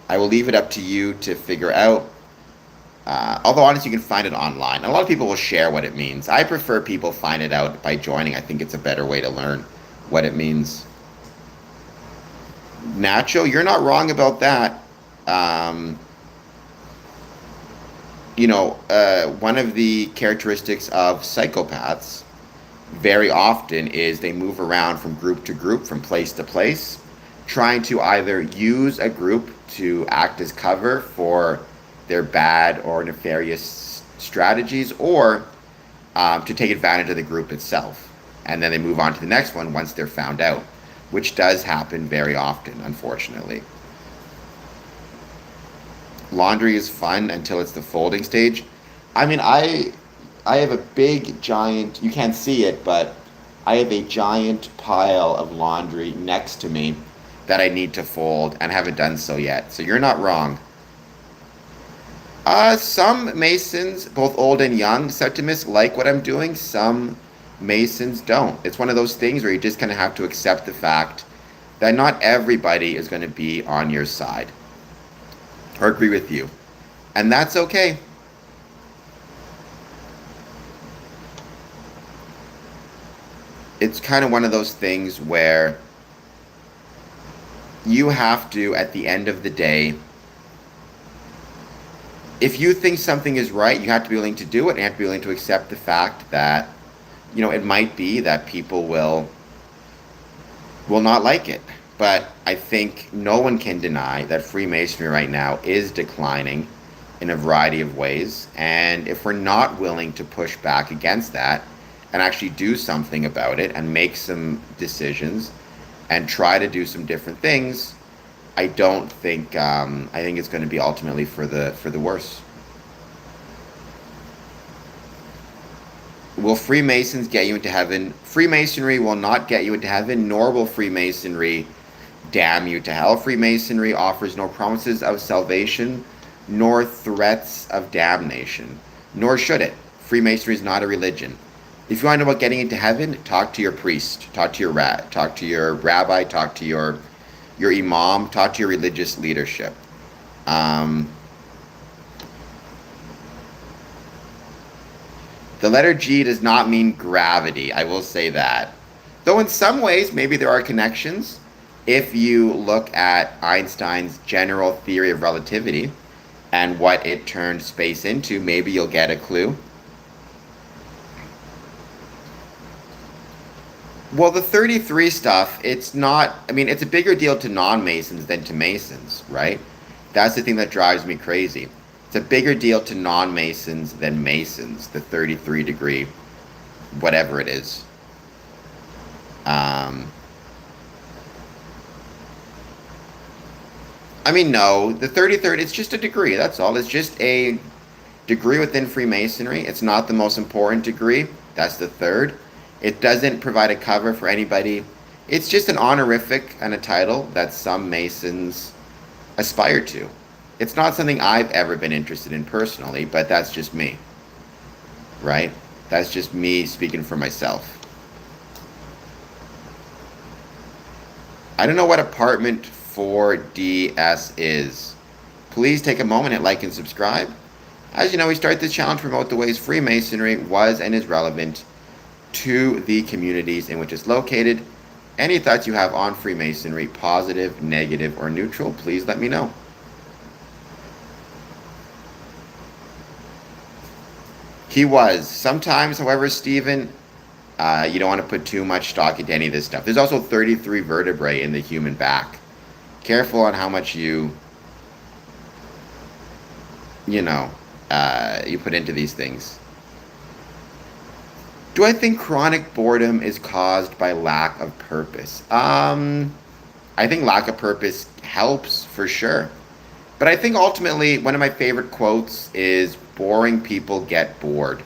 I will leave it up to you to figure out. Although honestly, you can find it online. A lot of people will share what it means. I prefer people find it out by joining. I think it's a better way to learn what it means. Nacho, you're not wrong about that. One of the characteristics of psychopaths very often is they move around from group to group, from place to place, trying to either use a group to act as cover for their bad or nefarious strategies, or to take advantage of the group itself. And then they move on to the next one once they're found out, which does happen very often, unfortunately. Laundry is fun until it's the folding stage. I mean, I have a big, giant, you can't see it, but I have a giant pile of laundry next to me that I need to fold and haven't done so yet. So you're not wrong. Some Masons, both old and young, Septimists, like what I'm doing. Some Masons don't. It's one of those things where you just kind of have to accept the fact that not everybody is going to be on your side or agree with you. And that's okay. It's kind of one of those things where you have to, at the end of the day, if you think something is right, you have to be willing to do it, and you have to be willing to accept the fact that, it might be that people will not like it. But I think no one can deny that Freemasonry right now is declining in a variety of ways. And if we're not willing to push back against that and actually do something about it and make some decisions and try to do some different things, I don't think I think it's going to be ultimately for the worse. Will Freemasons get you into heaven? Freemasonry will not get you into heaven, nor will Freemasonry damn you to hell. Freemasonry offers no promises of salvation, nor threats of damnation, nor should it. Freemasonry is not a religion. If you want to know about getting into heaven, talk to your priest, talk to your rabbi, talk to your imam, talk to your religious leadership. The letter G does not mean gravity, I will say that. Though in some ways, maybe there are connections. If you look at Einstein's general theory of relativity and what it turned space into, maybe you'll get a clue. Well, the 33 stuff, it's a bigger deal to non-Masons than to Masons, right? That's the thing that drives me crazy. It's a bigger deal to non-Masons than Masons, the 33 degree, whatever it is. Um, I mean, no, the 33rd, it's just a degree. That's all. It's just a degree within Freemasonry. It's not the most important degree. That's the third. It doesn't provide a cover for anybody. It's just an honorific and a title that some Masons aspire to. It's not something I've ever been interested in personally, but that's just me, right? That's just me speaking for myself. I don't know what apartment 4DS is. Please take a moment and like and subscribe. As you know, we start this challenge to promote the ways Freemasonry was and is relevant to the communities in which it's located. Any thoughts you have on Freemasonry, positive, negative, or neutral, please let me know. He was. Sometimes, however, Stephen, you don't want to put too much stock into any of this stuff. There's also 33 vertebrae in the human back. Careful on how much you put into these things. Do I think chronic boredom is caused by lack of purpose? I think lack of purpose helps for sure. But I think ultimately one of my favorite quotes is boring people get bored.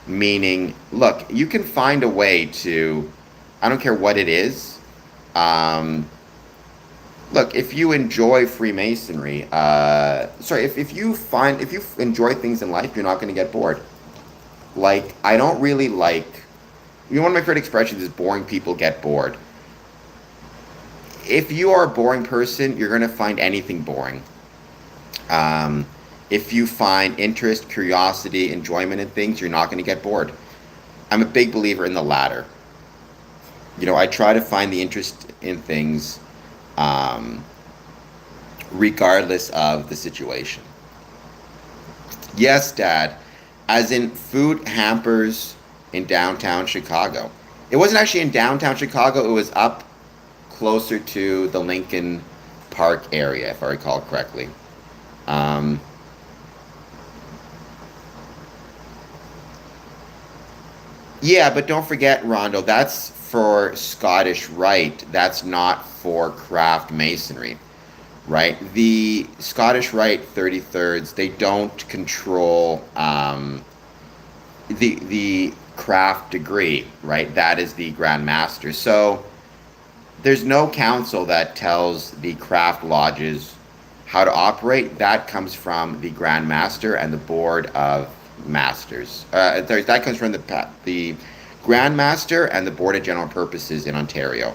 Meaning, look, you can find a way to, I don't care what it is. Look, if you enjoy Freemasonry, if you enjoy things in life, you're not going to get bored. Like, I don't really like, one of my favorite expressions is boring people get bored. If you are a boring person, you're going to find anything boring. If you find interest, curiosity, enjoyment in things, you're not going to get bored. I'm a big believer in the latter. I try to find the interest in things regardless of the situation. Yes, Dad. As in food hampers in downtown Chicago. It wasn't actually in downtown Chicago. It was up closer to the Lincoln Park area, if I recall correctly. Yeah, but don't forget, Rondo, that's for Scottish Rite. That's not for craft masonry, right? The Scottish Rite 33rds, they don't control the craft degree, right? That is the Grand Master. So there's no council that tells the craft lodges how to operate. That comes from the Grand Master and the Board of Masters. That comes from the Grand Master and the Board of General Purposes in Ontario.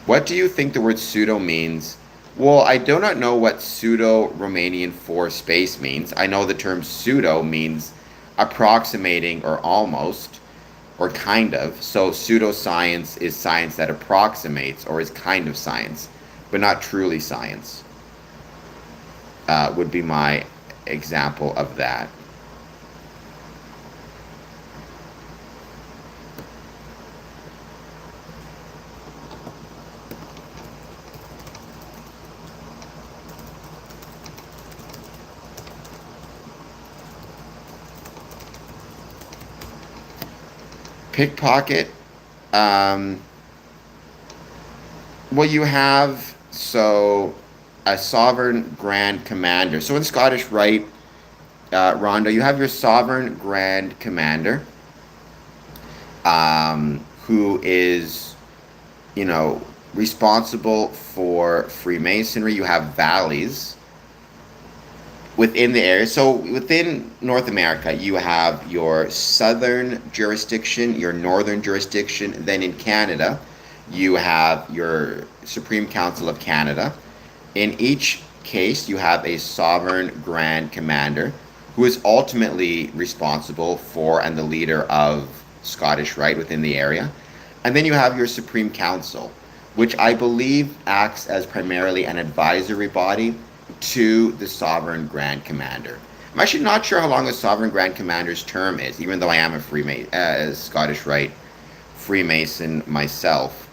What do you think the word pseudo means? Well, I do not know what pseudo-Romanian for space means. I know the term pseudo means approximating or almost or kind of. So pseudoscience is science that approximates or is kind of science, but not truly science. Would be my example of that. Pickpocket. Well, you have a sovereign grand commander. So in Scottish Rite, Rondo, you have your sovereign grand commander, who is, responsible for Freemasonry. You have valleys within the area. So within North America, you have your southern jurisdiction, your northern jurisdiction. Then in Canada, you have your Supreme Council of Canada. In each case, you have a sovereign grand commander who is ultimately responsible for and the leader of Scottish Rite within the area. And then you have your Supreme Council, which I believe acts as primarily an advisory body to the sovereign grand commander. I'm actually not sure how long a sovereign grand commander's term is, even though I am a Scottish Rite Freemason myself.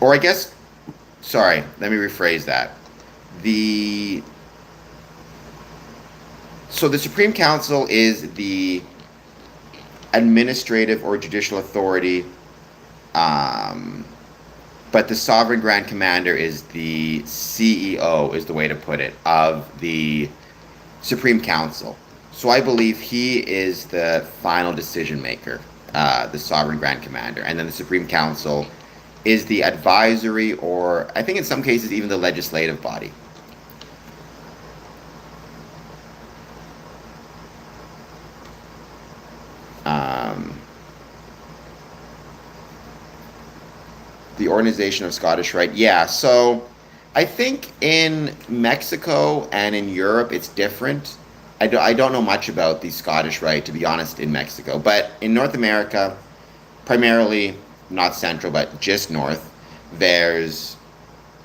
Or I guess Sorry, let me rephrase that. The So the Supreme Council is the administrative or judicial authority, um, but the Sovereign Grand Commander is the CEO, is the way to put it, of the Supreme Council. So I believe he is the final decision maker, the Sovereign Grand Commander, and then the Supreme Council is the advisory, or I think in some cases even the legislative body. Um, the Organization of Scottish Rite, yeah. So I think in Mexico and in Europe it's different. I don't know much about the Scottish Rite, to be honest, in Mexico, but in North America, primarily not central, but just north, there's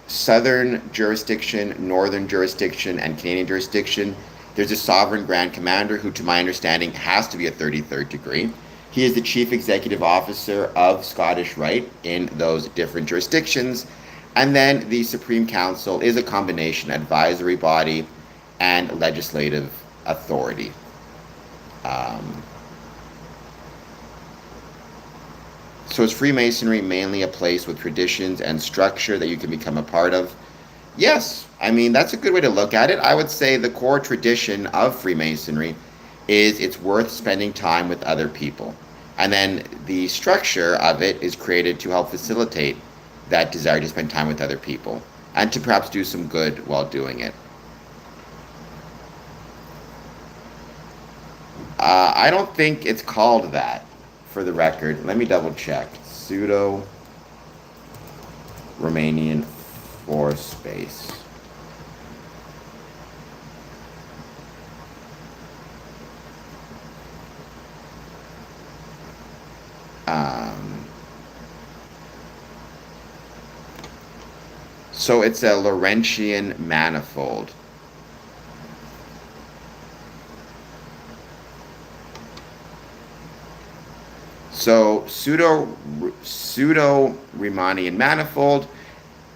southern jurisdiction, northern jurisdiction, and Canadian jurisdiction. There's a sovereign grand commander who, to my understanding, has to be a 33rd degree. He is the chief executive officer of Scottish Rite in those different jurisdictions. And then the Supreme Council is a combination advisory body and legislative authority. Um, so is Freemasonry mainly a place with traditions and structure that you can become a part of? Yes, I mean, that's a good way to look at it. I would say the core tradition of Freemasonry is it's worth spending time with other people. And then the structure of it is created to help facilitate that desire to spend time with other people and to perhaps do some good while doing it. I don't think it's called that, for the record. Let me double check. Pseudo Romanian Force Space. Um, so it's a Laurentian manifold. So pseudo Riemannian manifold.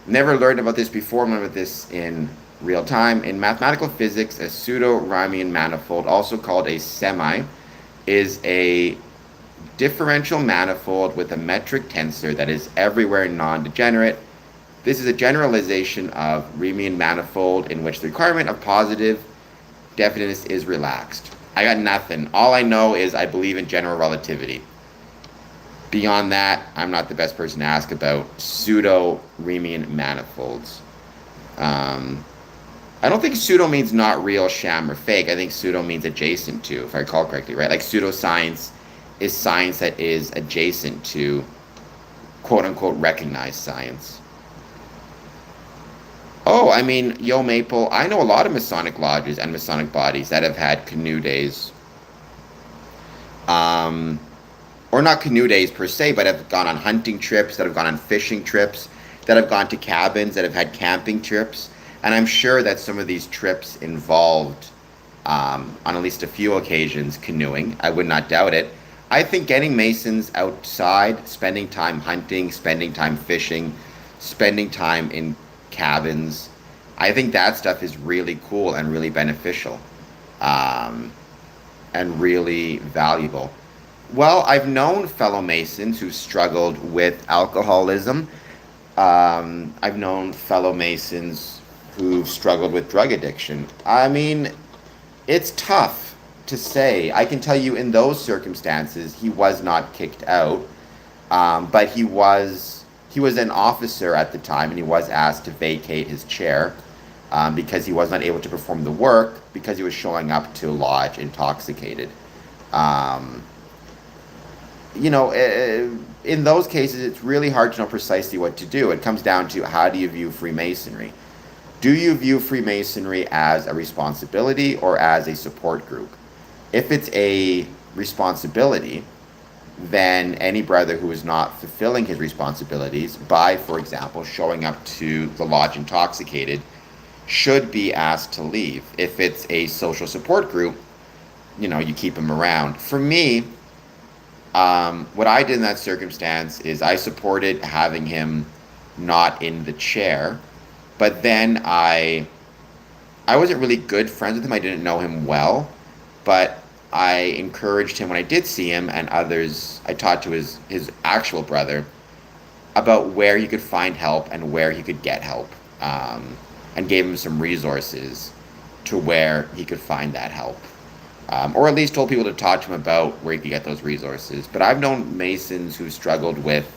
Never learned about this before. I'm learning about this in real time. In mathematical physics, a pseudo Riemannian manifold, also called a semi, is a differential manifold with a metric tensor that is everywhere non-degenerate. This is a generalization of Riemann manifold in which the requirement of positive definiteness is relaxed. I got nothing. All I know is I believe in general relativity. Beyond that, I'm not the best person to ask about pseudo Riemann manifolds. Um, I don't think pseudo means not real, sham, or fake. I think pseudo means adjacent to, if I recall correctly, right? Like pseudoscience is science that is adjacent to quote unquote recognized science. Oh, I mean, Yo Maple, I know a lot of Masonic lodges and Masonic bodies that have had canoe days. Um, or not canoe days per se, but have gone on hunting trips, that have gone on fishing trips, that have gone to cabins, that have had camping trips. And I'm sure that some of these trips involved, on at least a few occasions, canoeing. I would not doubt it. I think getting Masons outside, spending time hunting, spending time fishing, spending time in cabins, I think that stuff is really cool and really beneficial, um, and really valuable. Well, I've known fellow Masons who struggled with alcoholism. I've known fellow Masons who struggled with drug addiction. I mean, it's tough to say. I can tell you in those circumstances, he was not kicked out, but he was an officer at the time, and he was asked to vacate his chair because he was not able to perform the work because he was showing up to lodge intoxicated. Um, in those cases, it's really hard to know precisely what to do. It comes down to how do you view Freemasonry? Do you view Freemasonry as a responsibility or as a support group? If it's a responsibility, then any brother who is not fulfilling his responsibilities by, for example, showing up to the lodge intoxicated should be asked to leave. If it's a social support group, you keep him around. For me, what I did in that circumstance is I supported having him not in the chair. But then I wasn't really good friends with him. I didn't know him well, but I encouraged him when I did see him and others. I talked to his actual brother about where he could find help and where he could get help, and gave him some resources to where he could find that help, or at least told people to talk to him about where he could get those resources. But I've known Masons who struggled with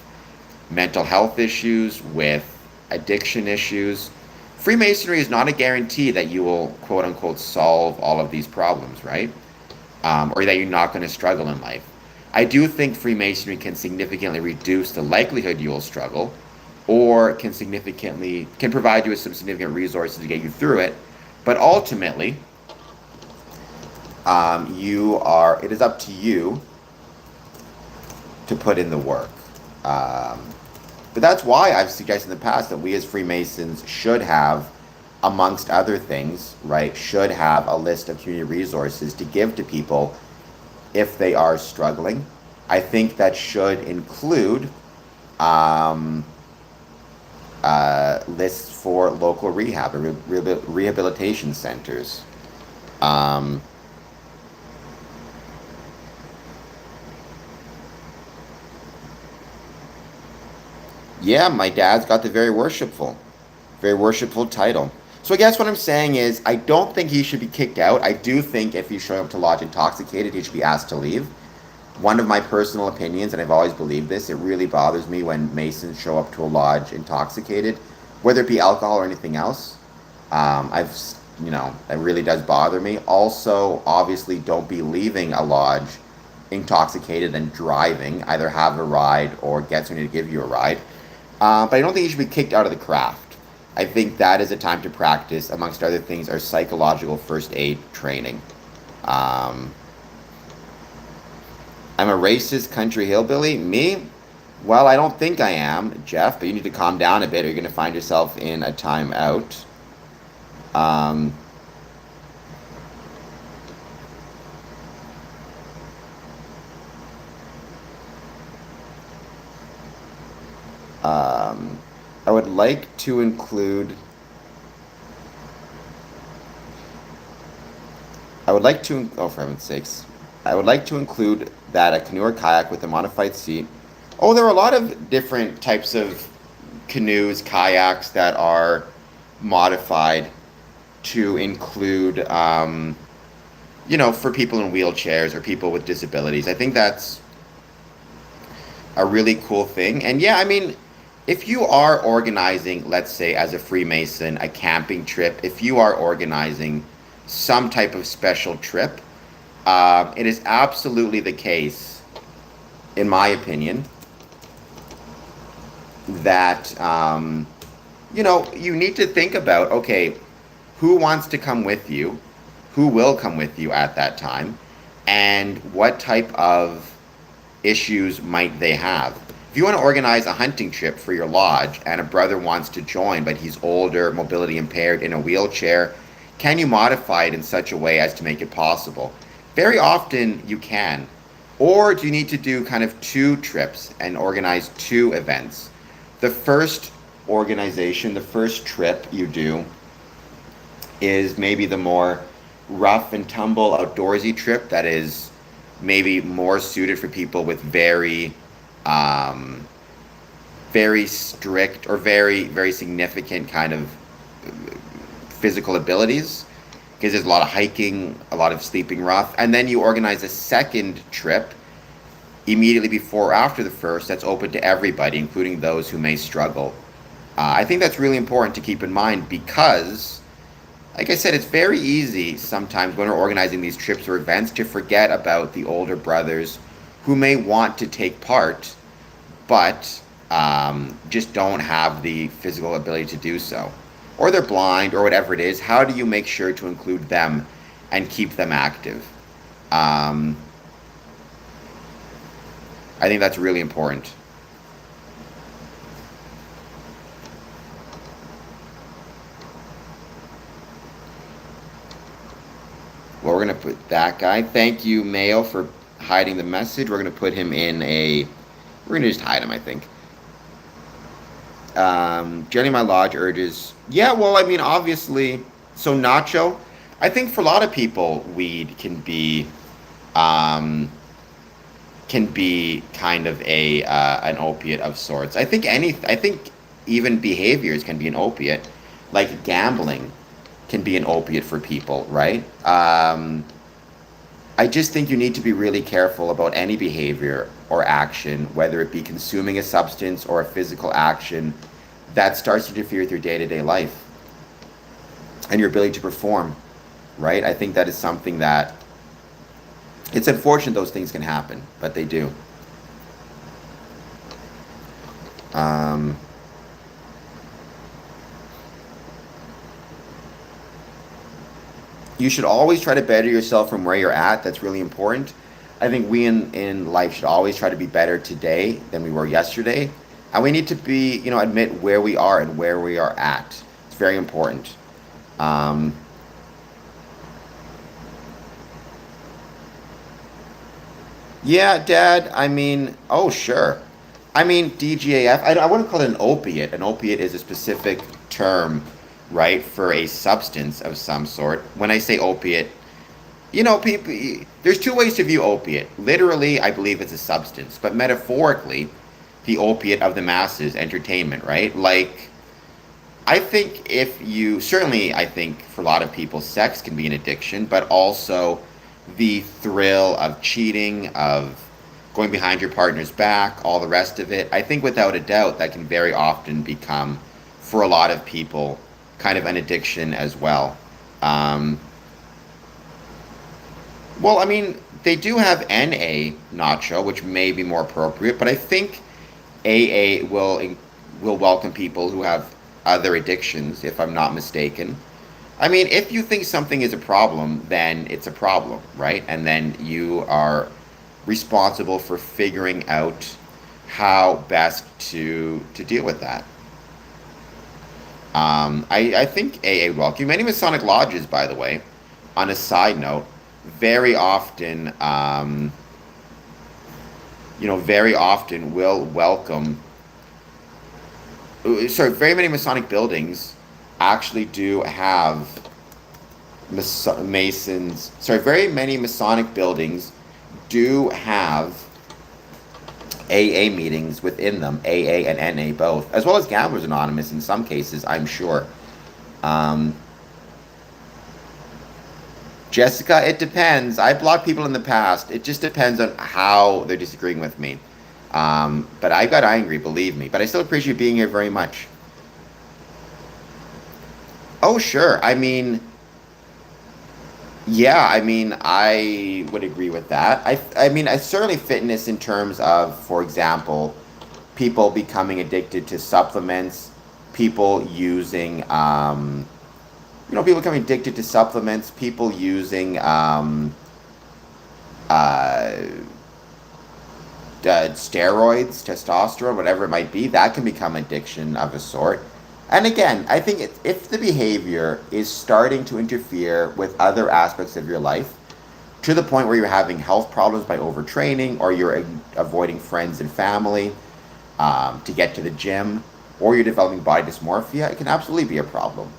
mental health issues, with addiction issues. Freemasonry is not a guarantee that you will, quote unquote, solve all of these problems, right? Or that you're not going to struggle in life. I do think Freemasonry can significantly reduce the likelihood you will struggle, or can provide you with some significant resources to get you through it. But ultimately, it is up to you to put in the work. But that's why I've suggested in the past that we as Freemasons should have, amongst other things, right, should have a list of community resources to give to people if they are struggling. I think that should include lists for local rehab or rehabilitation centers. Yeah, my dad's got the very worshipful title. So I guess what I'm saying is, I don't think he should be kicked out. I do think if he's showing up to lodge intoxicated, he should be asked to leave. One of my personal opinions, and I've always believed this, it really bothers me when Masons show up to a lodge intoxicated, whether it be alcohol or anything else. That really does bother me. Also, obviously, don't be leaving a lodge intoxicated and driving. Either have a ride or get somebody to give you a ride. But I don't think you should be kicked out of the craft. I think that is a time to practice, amongst other things, our psychological first aid training. I'm a racist country hillbilly. Me? Well, I don't think I am, Jeff, but you need to calm down a bit or you're going to find yourself in a timeout. I would like to include... oh, for heaven's sakes. I would like to include that a canoe or kayak with a modified seat. Oh, there are a lot of different types of canoes, kayaks that are modified to include, for people in wheelchairs or people with disabilities. I think that's a really cool thing. And yeah, I mean, if you are organizing, let's say as a Freemason, a camping trip, if you are organizing some type of special trip, it is absolutely the case, in my opinion, that, you need to think about, okay, who wants to come with you, who will come with you at that time, and what type of issues might they have. If you want to organize a hunting trip for your lodge and a brother wants to join, but he's older, mobility impaired, in a wheelchair, can you modify it in such a way as to make it possible? Very often you can. Or do you need to do kind of two trips and organize two events? The first trip you do is maybe the more rough and tumble outdoorsy trip that is maybe more suited for people with very strict or very, very significant kind of physical abilities, because there's a lot of hiking, a lot of sleeping rough. And then you organize a second trip immediately before or after the first that's open to everybody, including those who may struggle. I think that's really important to keep in mind because, like I said, it's very easy sometimes when we're organizing these trips or events to forget about the older brothers who may want to take part, but just don't have the physical ability to do so. Or they're blind or whatever it is. How do you make sure to include them and keep them active? I think that's really important. Well, we're going to put that guy. Thank you, Mayo, for hiding the message. We're going to put him in we're going to just hide him, I think. Generally, my lodge urges. Yeah, well, I mean, obviously, so nacho. I think for a lot of people, weed um, can be kind of a an opiate of sorts. I think even behaviors can be an opiate, like gambling can be an opiate for people, right? I just think you need to be really careful about any behavior or action, whether it be consuming a substance or a physical action that starts to interfere with your day to day life and your ability to perform, right? I think that is something that it's unfortunate those things can happen, but they do. Um, you should always try to better yourself from where you're at. That's really important. I think we in life should always try to be better today than we were yesterday. And we need to be, admit where we are and where we are at. It's very important. Um, yeah, Dad, I mean, oh, sure. I mean, DGAF, I wouldn't call it an opiate. An opiate is a specific term, right, for a substance of some sort. When I say opiate, people, there's two ways to view opiate. Literally, I believe it's a substance, but metaphorically, the opiate of the masses, entertainment, right? Like, I think certainly, I think for a lot of people, sex can be an addiction, but also the thrill of cheating, of going behind your partner's back, all the rest of it. I think without a doubt, that can very often become, for a lot of people, kind of an addiction as well. Um, Well, I mean, they do have NA nacho, which may be more appropriate, but I think AA will welcome people who have other addictions, if I'm not mistaken. I mean, if you think something is a problem, then it's a problem, right? And then you are responsible for figuring out how best to deal with that. I think AA welcome many Masonic lodges, by the way. On a side note, very often, very often will welcome. Sorry, very many Masonic buildings actually do have Masons. Sorry, very many Masonic buildings do have AA meetings within them, AA and NA both, as well as Gamblers Anonymous in some cases, I'm sure. Um, Jessica, it depends. I blocked people in the past. It just depends on how they're disagreeing with me. But I got angry, believe me. But I still appreciate you being here very much. Oh, sure. I mean, yeah, I mean, I would agree with that. I mean, I certainly fitness in terms of, for example, people becoming addicted to supplements, people using, people becoming addicted to supplements, people using uh, steroids, testosterone, whatever it might be, that can become addiction of a sort. And again, I think if the behavior is starting to interfere with other aspects of your life to the point where you're having health problems by overtraining or you're avoiding friends and family to get to the gym or you're developing body dysmorphia, it can absolutely be a problem.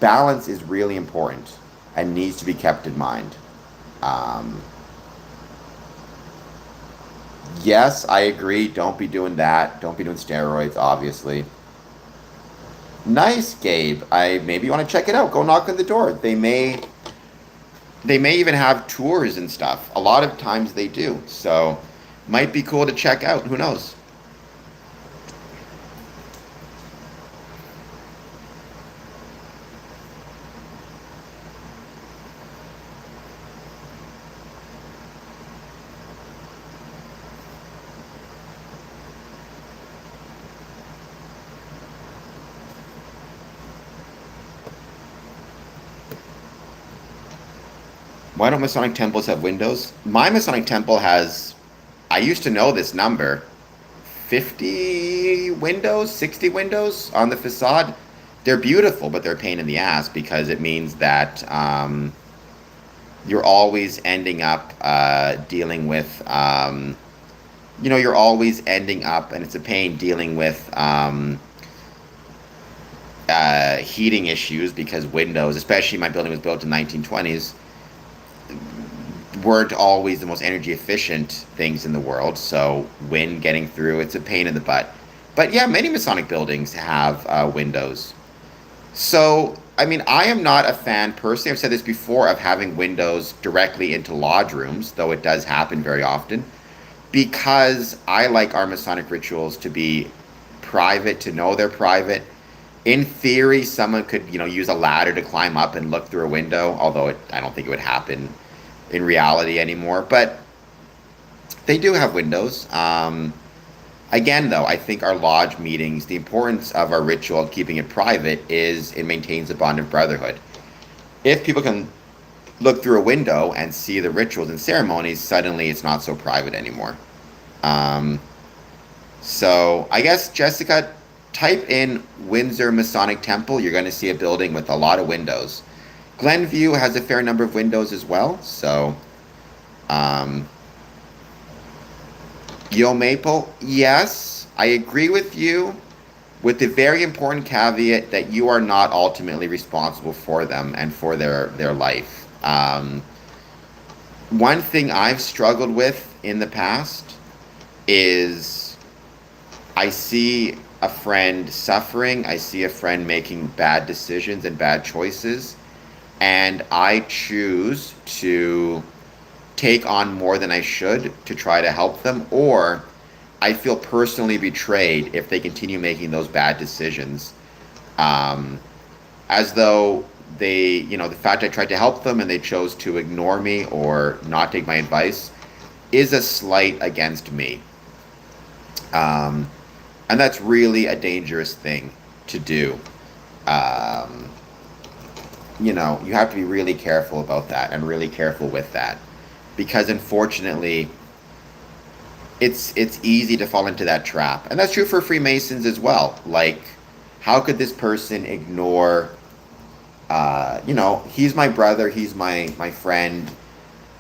Balance is really important and needs to be kept in mind. Um, yes, I agree. Don't be doing that. Don't be doing steroids, obviously. Nice, Gabe. I maybe you want to check it out. Go knock on the door. They may even have tours and stuff. A lot of times they do. So might be cool to check out. Who knows? Why don't Masonic temples have windows? My Masonic temple has, I used to know this number, 50 windows, 60 windows on the facade. They're beautiful, but they're a pain in the ass because it means that you're always ending up dealing with, you're always ending up, and it's a pain dealing with heating issues because windows, especially my building was built in 1920s, weren't always the most energy efficient things in the world. So wind getting through, it's a pain in the butt. But yeah, many Masonic buildings have windows. So, I mean, I am not a fan personally. I've said this before of having windows directly into lodge rooms, though it does happen very often, because I like our Masonic rituals to be private, to know they're private. In theory, someone could, use a ladder to climb up and look through a window, although I don't think it would happen in reality anymore. But they do have windows. Again, though, I think our lodge meetings, the importance of our ritual of keeping it private is it maintains a bond of brotherhood. If people can look through a window and see the rituals and ceremonies, suddenly it's not so private anymore. So I guess, Jessica, type in Windsor Masonic Temple. You're going to see a building with a lot of windows. Glenview has a fair number of windows as well. So, Yo Maple, yes, I agree with you, with the very important caveat that you are not ultimately responsible for them and for their life. One thing I've struggled with in the past is I see a friend suffering, I see a friend making bad decisions and bad choices, and I choose to take on more than I should to try to help them, or I feel personally betrayed if they continue making those bad decisions. As though the fact I tried to help them and they chose to ignore me or not take my advice is a slight against me. And that's really a dangerous thing to do. You have to be really careful about that and really careful with that. Because unfortunately, it's easy to fall into that trap. And that's true for Freemasons as well. Like, how could this person ignore, he's my brother, he's my friend,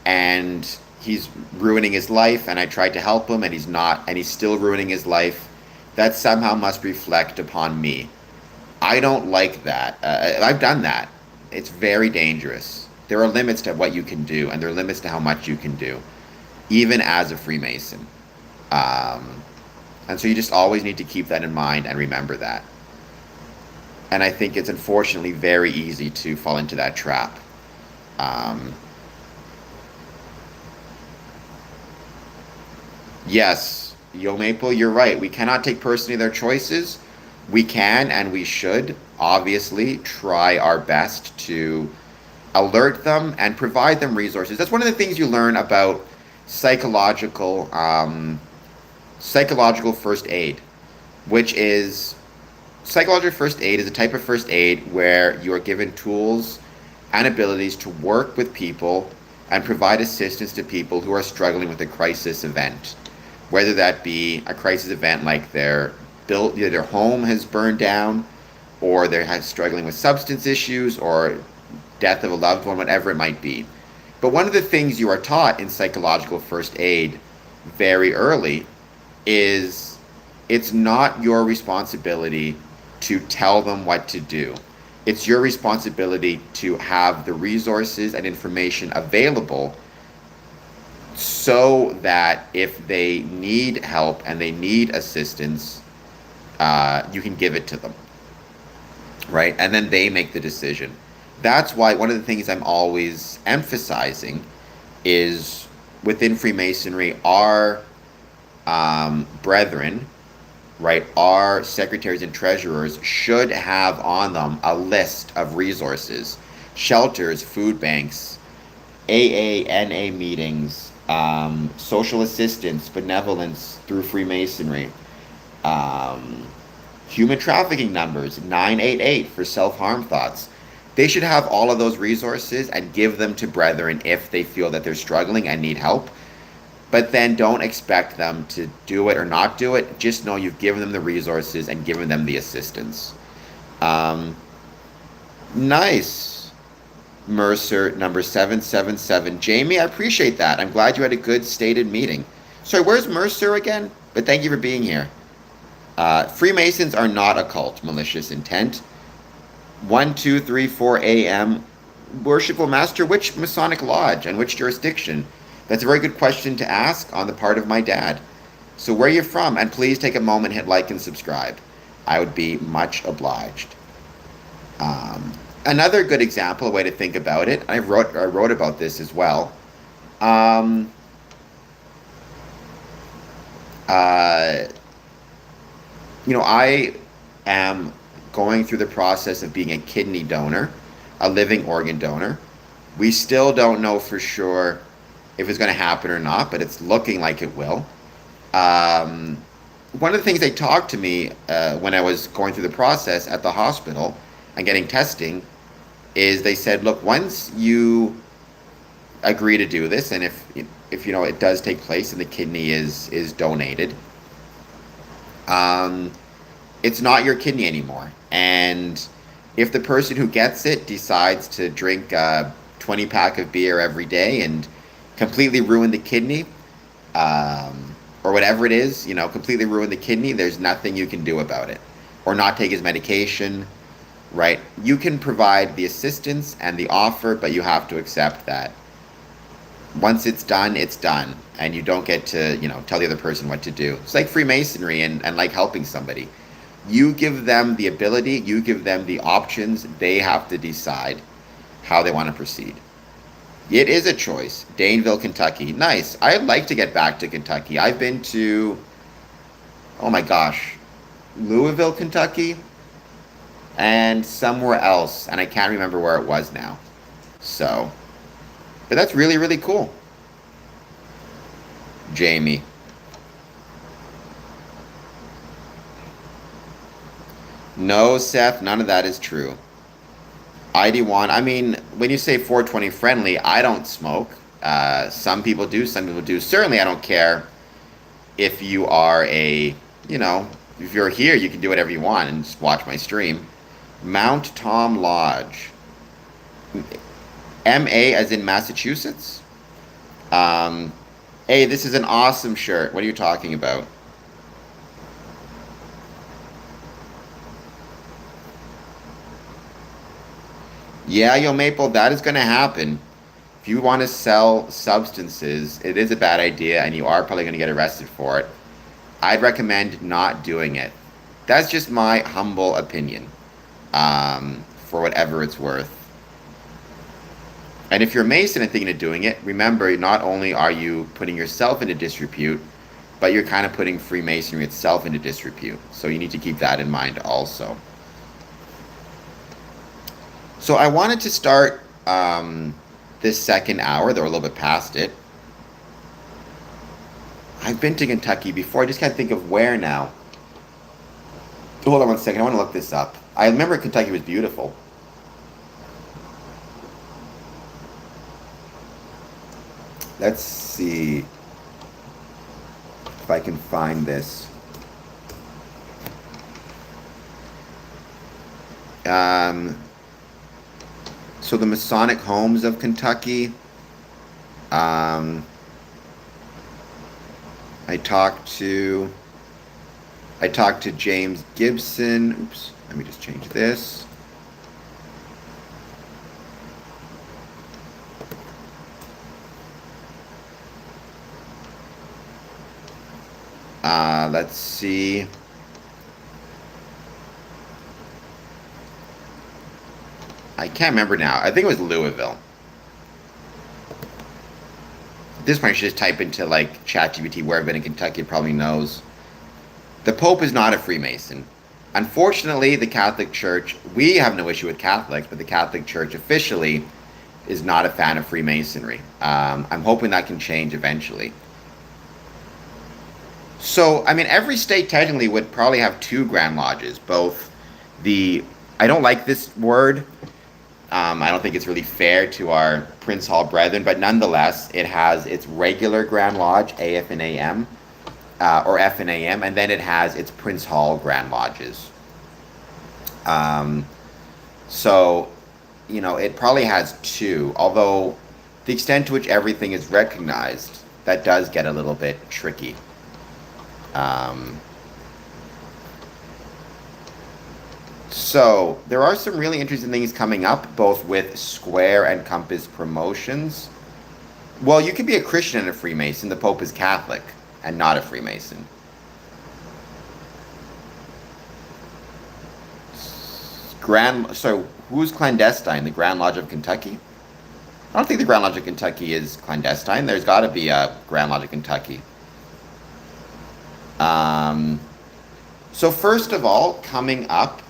and he's ruining his life, and I tried to help him, and he's not, and he's still ruining his life. That somehow must reflect upon me. I don't like that. I've done that. It's very dangerous. There are limits to what you can do, and there are limits to how much you can do, even as a Freemason. And so you just always need to keep that in mind and remember that. And I think it's unfortunately very easy to fall into that trap. Yes, Yo Maple, you're right. We cannot take personally their choices. We can and we should, obviously, try our best to alert them and provide them resources. That's one of the things you learn about psychological first aid, which is psychological first aid is a type of first aid where you are given tools and abilities to work with people and provide assistance to people who are struggling with a crisis event, whether that be a crisis event like their home has burned down, or they're struggling with substance issues, or death of a loved one, whatever it might be. But one of the things you are taught in psychological first aid very early is it's not your responsibility to tell them what to do. It's your responsibility to have the resources and information available so that if they need help and they need assistance, you can give it to them, right? And then they make the decision. That's why one of the things I'm always emphasizing is within Freemasonry, our brethren, right, our secretaries and treasurers should have on them a list of resources, shelters, food banks, AA, NA meetings, social assistance, benevolence through Freemasonry, human trafficking numbers, 988 for self-harm thoughts. They should have all of those resources and give them to brethren if they feel that they're struggling and need help. But then don't expect them to do it or not do it. Just know you've given them the resources and given them the assistance. Nice. Mercer, number 777. Jamie, I appreciate that. I'm glad you had a good stated meeting. Sorry, where's Mercer again? But thank you for being here. Freemasons are not a cult, malicious intent. 1, 2, 3, 4 a.m. Worshipful Master, which Masonic lodge and which jurisdiction? That's a very good question to ask on the part of my dad. So where are you from? And please take a moment, hit like and subscribe. I would be much obliged. Um, Another good example, a way to think about it, I wrote about this as well. Um, uh, I am going through the process of being a kidney donor, a living organ donor. We still don't know for sure if it's going to happen or not, but it's looking like it will. Um, One of the things they talked to me when I was going through the process at the hospital and getting testing is they said, look, once you agree to do this, and if it does take place and the kidney is donated, um, it's not your kidney anymore. And if the person who gets it decides to drink a 20 pack of beer every day and completely ruin the kidney, or whatever it is, completely ruin the kidney, there's nothing you can do about it. Or not take his medication, right? You can provide the assistance and the offer, but you have to accept that once it's done, it's done. And you don't get to, tell the other person what to do. It's like Freemasonry and like helping somebody. You give them the ability, you give them the options, they have to decide how they want to proceed. It is a choice. Daneville, Kentucky. Nice. I'd like to get back to Kentucky. I've been to, oh my gosh, Louisville, Kentucky, and somewhere else, and I can't remember where it was now. So, but that's really, really cool. Jamie. No, Seth, none of that is true. ID1, I mean, when you say 420 friendly, I don't smoke. Some people do, some people do. Certainly, I don't care if you are if you're here, you can do whatever you want and just watch my stream. Mount Tom Lodge. MA as in Massachusetts? Hey, this is an awesome shirt. What are you talking about? Yeah, Yo Maple, that is going to happen. If you want to sell substances, it is a bad idea and you are probably going to get arrested for it. I'd recommend not doing it. That's just my humble opinion, for whatever it's worth. And if you're a Mason and thinking of doing it, remember, not only are you putting yourself into disrepute, but you're kind of putting Freemasonry itself into disrepute. So you need to keep that in mind also. So I wanted to start this second hour, though we're a little bit past it. I've been to Kentucky before. I just can't think of where now. Hold on one second. I want to look this up. I remember Kentucky was beautiful. Let's see if I can find this. So the Masonic homes of Kentucky. I talked to James Gibson. Oops, let me just change this. Let's see. I can't remember now. I think it was Louisville. At this point, I should just type into like ChatGPT where I've been in Kentucky. It probably knows. The Pope is not a Freemason. Unfortunately, the Catholic Church, we have no issue with Catholics, but the Catholic Church officially is not a fan of Freemasonry. I'm hoping that can change eventually. So, I mean, every state technically would probably have two Grand Lodges. I don't like this word. I don't think it's really fair to our Prince Hall brethren, but nonetheless, it has its regular Grand Lodge, AF and AM, or F and AM, and then it has its Prince Hall Grand Lodges. So, it probably has two, although the extent to which everything is recognized, that does get a little bit tricky. So there are some really interesting things coming up, both with Square and Compass promotions. Well, you can be a Christian and a Freemason. The Pope is Catholic and not a Freemason. So who's clandestine? The Grand Lodge of Kentucky? I don't think the Grand Lodge of Kentucky is clandestine. There's got to be a Grand Lodge of Kentucky. Um, so first of all, coming up,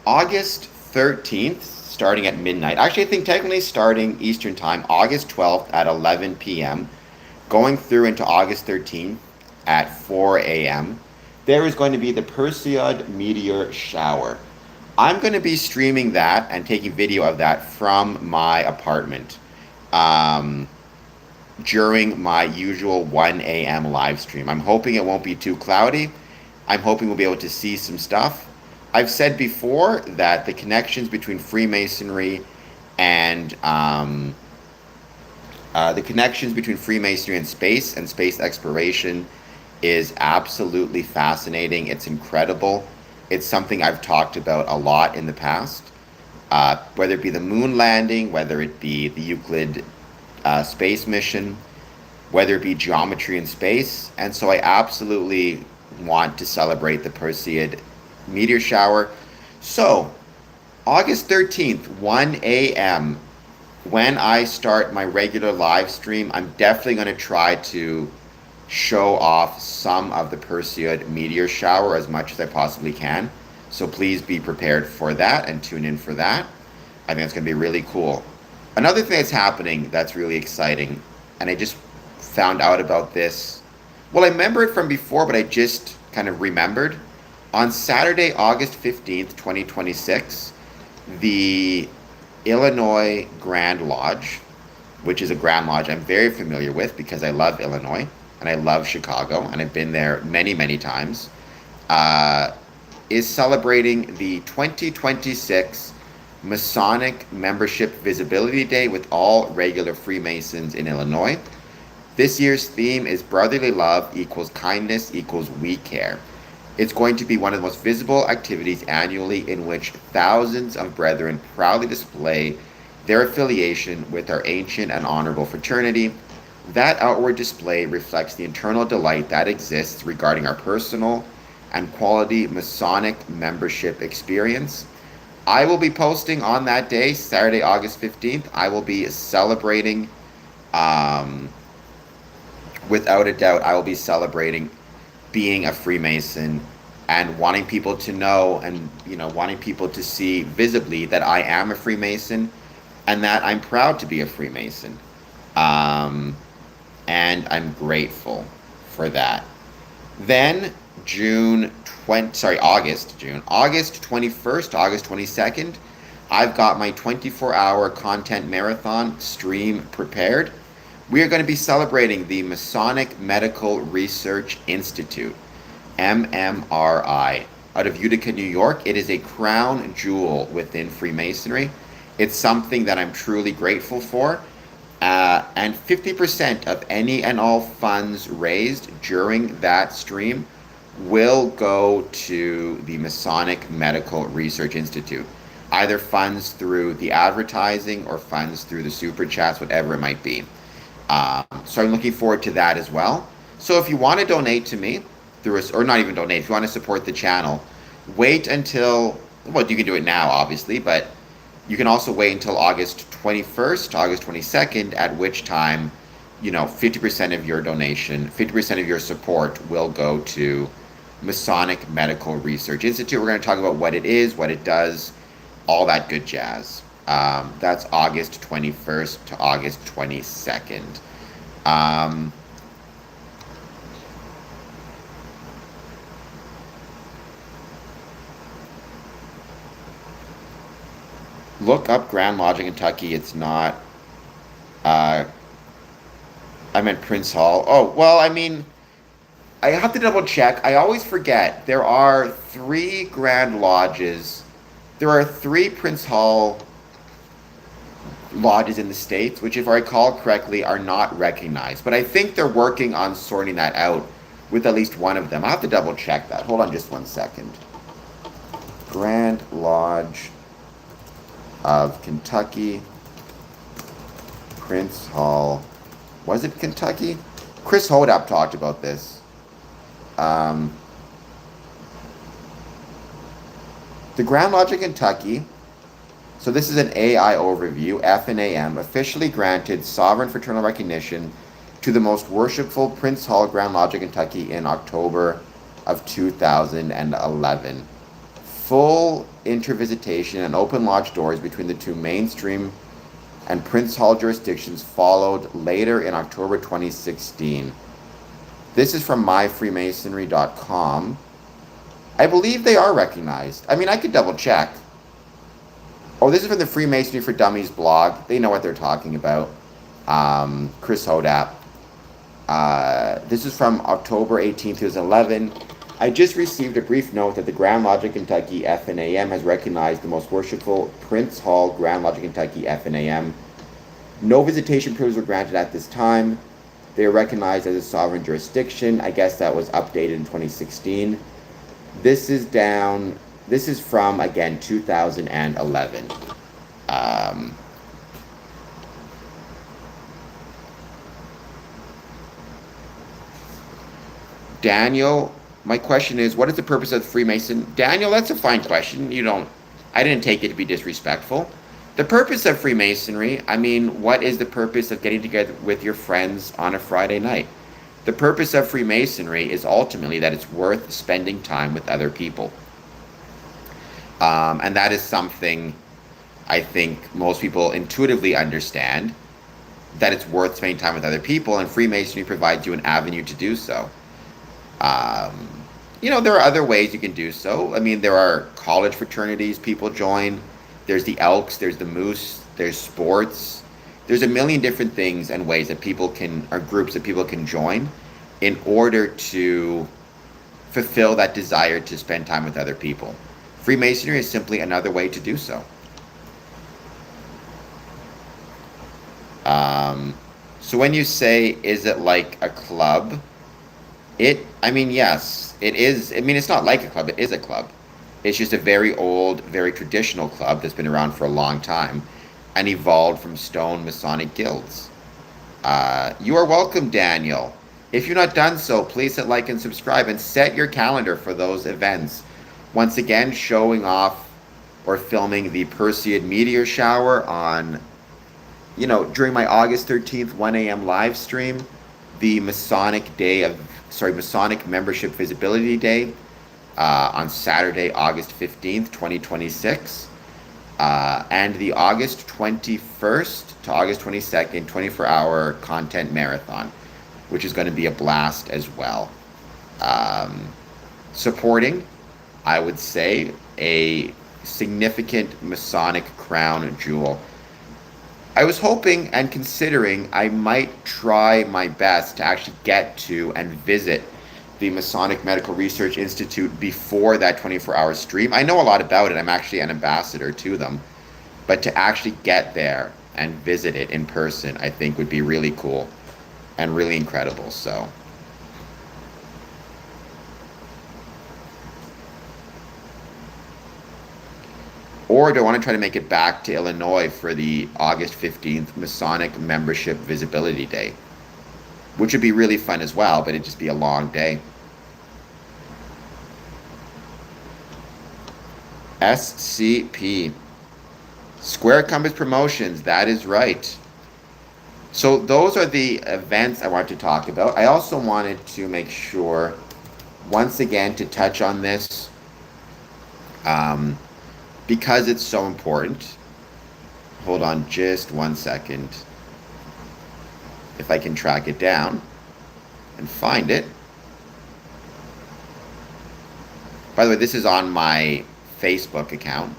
August 13th, starting at midnight. Actually, I think technically starting Eastern Time, August 12th at 11 p.m., going through into August 13th at 4 a.m., there is going to be the Perseid meteor shower. I'm going to be streaming that and taking video of that from my apartment um, during my usual 1 a.m. live stream. I'm hoping it won't be too cloudy. I'm hoping we'll be able to see some stuff. I've said before that the connections between Freemasonry and space and space exploration is absolutely fascinating. It's incredible. It's something I've talked about a lot in the past, whether it be the moon landing, whether it be the Euclid space mission, whether it be geometry in space. And so I absolutely want to celebrate the Perseid meteor shower. So August 13th, 1 a.m., when I start my regular live stream, I'm definitely going to try to show off some of the Perseid meteor shower as much as I possibly can. So please be prepared for that and tune in for that. I think it's going to be really cool. Another thing that's happening that's really exciting, and I just found out about this. Well, I remember it from before, but I just kind of remembered. On Saturday, August 15th, 2026, the Illinois Grand Lodge, which is a Grand Lodge I'm very familiar with because I love Illinois and I love Chicago and I've been there many, many times, is celebrating the 2026 Masonic Membership Visibility Day with all regular Freemasons in Illinois. This year's theme is Brotherly Love equals Kindness equals We Care. It's going to be one of the most visible activities annually in which thousands of brethren proudly display their affiliation with our ancient and honorable fraternity. That outward display reflects the internal delight that exists regarding our personal and quality Masonic membership experience. I will be posting on that day, Saturday, August 15th. I will be celebrating, without a doubt, I will be celebrating being a Freemason and wanting people to know and wanting people to see visibly that I am a Freemason and that I'm proud to be a Freemason, and I'm grateful for that. Then August 21st, August 22nd, I've got my 24-hour content marathon stream prepared. We are going to be celebrating the Masonic Medical Research Institute, MMRI, out of Utica, New York. It is a crown jewel within Freemasonry. It's something that I'm truly grateful for. And 50% of any and all funds raised during that stream will go to the Masonic Medical Research Institute. Either funds through the advertising or funds through the super chats, whatever it might be. So I'm looking forward to that as well. So if you want to donate to me through or not even donate, if you want to support the channel, wait until, well, you can do it now, obviously, but you can also wait until August 21st, August 22nd, at which time, 50% of your donation, 50% of your support will go to Masonic Medical Research Institute. We're going to talk about what it is, what it does, all that good jazz. That's August 21st to August 22nd. Look up Grand Lodge in Kentucky. It's not. I meant Prince Hall. Oh, well, I mean, I have to double check. I always forget. There are 3 Grand Lodges. There are 3 Prince Hall lodges in the States, which, if I recall correctly, are not recognized. But I think they're working on sorting that out with at least one of them. I'll have to double check that. Hold on just one second. Grand Lodge of Kentucky, Prince Hall. Was it Kentucky? Chris Hodap talked about this. The Grand Lodge of Kentucky. So this is an AI overview. FNAM officially granted sovereign fraternal recognition to the most worshipful Prince Hall Grand Lodge of Kentucky in October of 2011. Full intervisitation and open lodge doors between the two mainstream and Prince Hall jurisdictions followed later in October 2016. This is from myfreemasonry.com. I believe they are recognized. I mean, I could double check. Oh, this is from the Freemasonry for Dummies blog. They know what they're talking about. Chris Hodap. This is from October 18, 2011. I just received a brief note that the Grand Lodge of Kentucky FNAM has recognized the most worshipful Prince Hall Grand Lodge of Kentucky FNAM. No visitation privileges were granted at this time. They are recognized as a sovereign jurisdiction. I guess that was updated in 2016. This is from, again, 2011. Daniel, my question is, what is the purpose of the Freemason? Daniel, that's a fine question. I didn't take it to be disrespectful. The purpose of Freemasonry, I mean, what is the purpose of getting together with your friends on a Friday night? The purpose of Freemasonry is ultimately that it's worth spending time with other people. And that is something I think most people intuitively understand, that it's worth spending time with other people, and Freemasonry provides you an avenue to do so. There are other ways you can do so. I mean, there are college fraternities people join. There's the Elks, there's the Moose, there's sports. There's a million different things and ways that groups that people can join in order to fulfill that desire to spend time with other people. Freemasonry is simply another way to do so. So when you say, is it like a club? Yes, it is. I mean, it's not like a club, it is a club. It's just a very old, very traditional club that's been around for a long time and evolved from stone Masonic guilds. You are welcome, Daniel. If you're not done so, please hit like and subscribe and set your calendar for those events. Once again, showing off or filming the Perseid meteor shower on, during my August 13th, 1 a.m. live stream, the Masonic Membership Visibility Day on Saturday, August 15th, 2026, and the August 21st to August 22nd 24-hour content marathon, which is going to be a blast as well. Supporting, I would say, a significant Masonic crown jewel. I was hoping and considering I might try my best to actually get to and visit the Masonic Medical Research Institute before that 24-hour stream. I know a lot about it. I'm actually an ambassador to them. But to actually get there and visit it in person, I think would be really cool and really incredible. So, or do I want to try to make it back to Illinois for the August 15th Masonic Membership Visibility Day, which would be really fun as well, but it'd just be a long day. SCP. Square Compass Promotions, that is right. So those are the events I wanted to talk about. I also wanted to make sure, once again, to touch on this, because it's so important. Hold on just 1 second. If I can track it down and find it. By the way, this is on my Facebook account.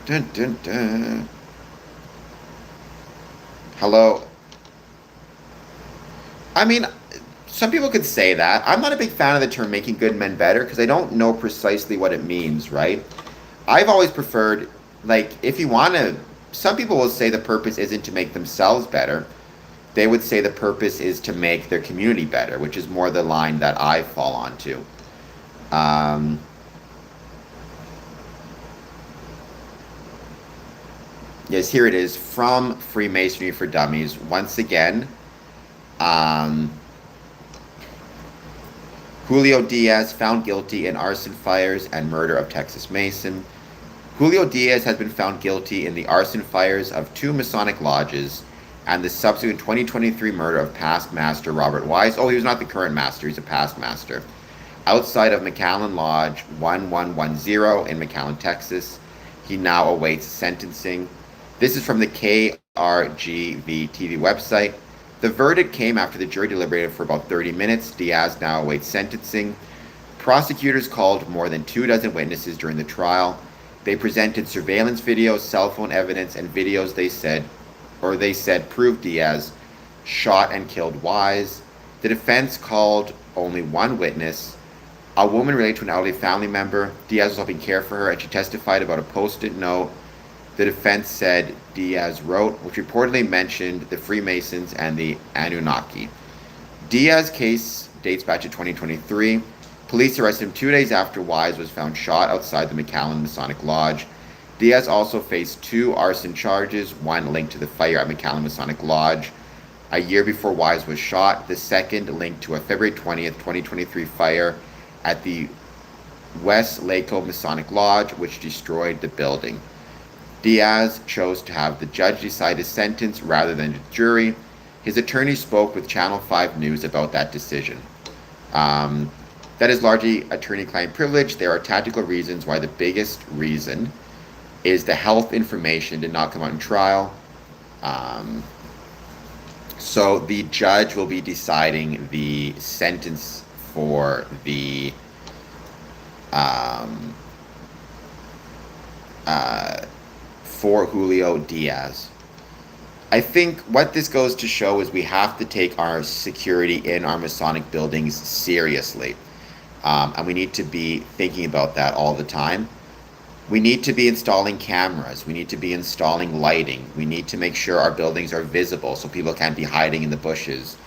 Dun, dun, dun. Hello. I mean, some people could say that. I'm not a big fan of the term making good men better because I don't know precisely what it means, right? I've always preferred, if you want to, some people will say the purpose isn't to make themselves better. they would say the purpose is to make their community better, which is more the line that I fall onto. Um, yes, here it is from Freemasonry for Dummies. Once again, um, Julio Diaz found guilty in arson, fires, and murder of Texas Mason. Julio Diaz has been found guilty in the arson fires of 2 Masonic lodges and the subsequent 2023 murder of past master Robert Wise. Oh, he was not the current master, he's a past master. Outside of McAllen Lodge 1110 in McAllen, Texas. He now awaits sentencing. This is from the KRGV TV website. The verdict came after the jury deliberated for about 30 minutes. Diaz now awaits sentencing. Prosecutors called more than 24 witnesses during the trial. They presented surveillance videos, cell phone evidence, and videos they said proved Diaz shot and killed Wise. The defense called only one witness, a woman related to an elderly family member. Diaz was helping care for her, and she testified about a post-it note the defense said Diaz wrote, which reportedly mentioned the Freemasons and the Anunnaki. Diaz's case dates back to 2023. Police arrested him 2 days after Wise was found shot outside the McAllen Masonic Lodge. Diaz also faced 2 arson charges, one linked to the fire at McAllen Masonic Lodge a year before Wise was shot, the second linked to a February 20th, 2023 fire at the West Laco Masonic Lodge, which destroyed the building. Diaz chose to have the judge decide his sentence rather than the jury. His attorney spoke with Channel 5 News about that decision. That is largely attorney-client privilege. There are tactical reasons why the biggest reason is the health information did not come out in trial. So the judge will be deciding the sentence for the for Julio Diaz. I think what this goes to show is we have to take our security in our Masonic buildings seriously. And we need to be thinking about that all the time. We need to be installing cameras. We need to be installing lighting. We need to make sure our buildings are visible so people can't be hiding in the bushes.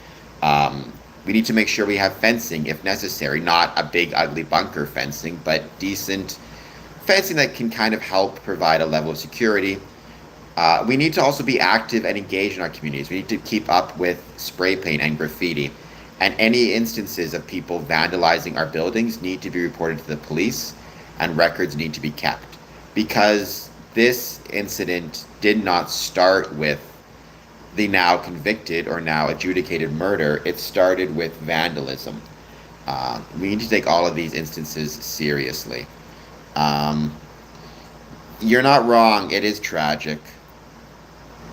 We need to make sure we have fencing if necessary, not a big ugly bunker fencing, but decent fencing that can kind of help provide a level of security. We need to also be active and engaged in our communities. We need to keep up with spray paint and graffiti. And any instances of people vandalizing our buildings need to be reported to the police, and records need to be kept. Because this incident did not start with the now convicted or now adjudicated murder. It started with vandalism. We need to take all of these instances seriously. You're not wrong. It is tragic.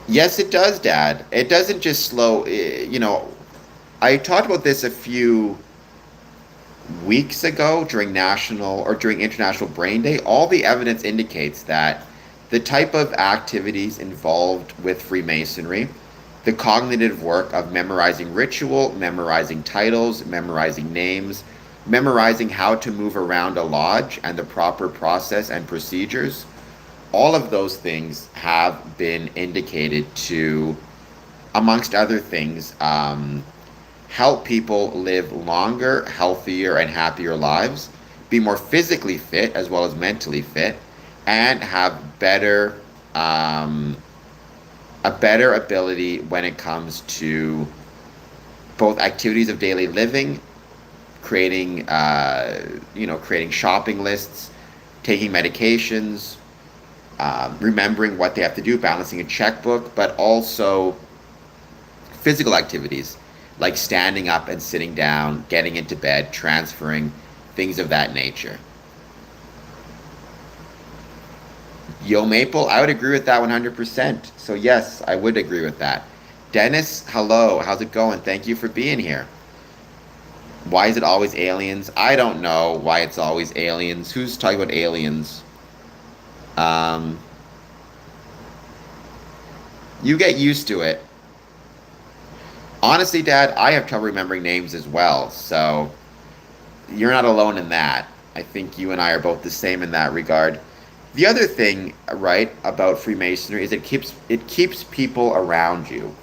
Yes, it does, Dad. It doesn't just slow, I talked about this a few weeks ago during International Brain Day. All the evidence indicates that the type of activities involved with Freemasonry, the cognitive work of memorizing ritual, memorizing titles, memorizing names, memorizing how to move around a lodge and the proper process and procedures, all of those things have been indicated to, amongst other things, help people live longer, healthier, and happier lives, be more physically fit as well as mentally fit, and have a better ability when it comes to both activities of daily living, creating shopping lists, taking medications, remembering what they have to do, balancing a checkbook, but also physical activities like standing up and sitting down, getting into bed, transferring, things of that nature. Yo Maple, I would agree with that 100%. So yes, I would agree with that. Dennis, hello, how's it going? Thank you for being here. Why is it always aliens? I don't know why it's always aliens. Who's talking about aliens? You get used to it. Honestly, Dad, I have trouble remembering names as well, so you're not alone in that. I think you and I are both the same in that regard. The other thing, right, about Freemasonry is it keeps people around you.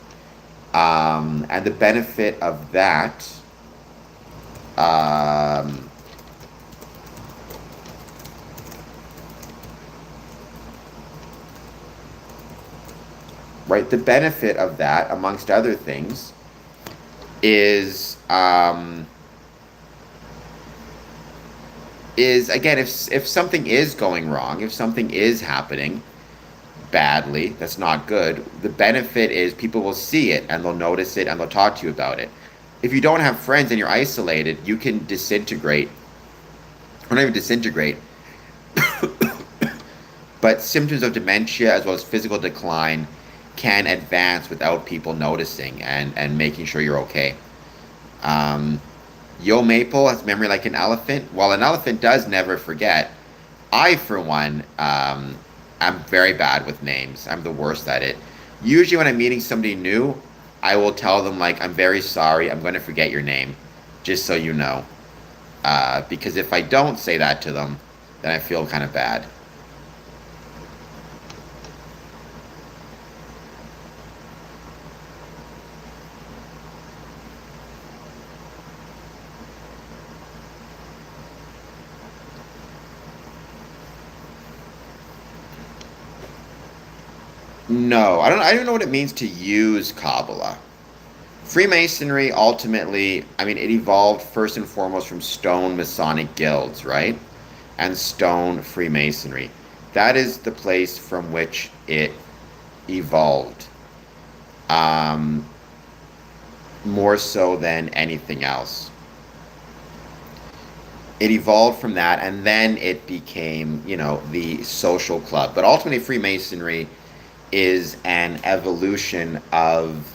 And the benefit of that, um, right? The benefit of that, amongst other things, is again, if something is going wrong, if something is happening badly, that's not good. The benefit is people will see it and they'll notice it and they'll talk to you about it. If you don't have friends and you're isolated, you can disintegrate, or not even disintegrate, but symptoms of dementia as well as physical decline can advance without people noticing and making sure you're okay. Um, Yo Maple has memory like an elephant. While an elephant does never forget, I, for one, I'm very bad with names. I'm the worst at it. Usually, when I'm meeting somebody new, I will tell them, like, I'm very sorry, I'm going to forget your name, just so you know. Because if I don't say that to them, then I feel kind of bad. No, I don't know what it means to use Kabbalah. Freemasonry ultimately, I mean, it evolved first and foremost from stone Masonic guilds, right? And stone Freemasonry. That is the place from which it evolved, um, more so than anything else. It evolved from that, and then it became, the social club. But ultimately, Freemasonry is an evolution of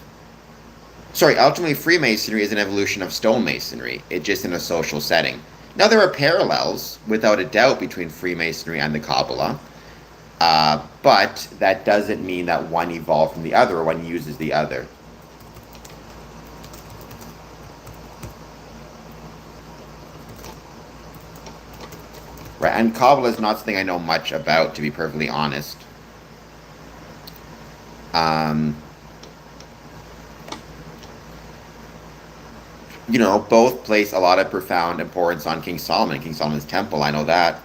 ultimately Freemasonry is an evolution of stonemasonry. It just in a social setting. Now there are parallels, without a doubt, between Freemasonry and the Kabbalah, but that doesn't mean that one evolved from the other or one uses the other. Right, and Kabbalah is not something I know much about, to be perfectly honest. Um, both place a lot of profound importance on King Solomon, King Solomon's temple. I know that.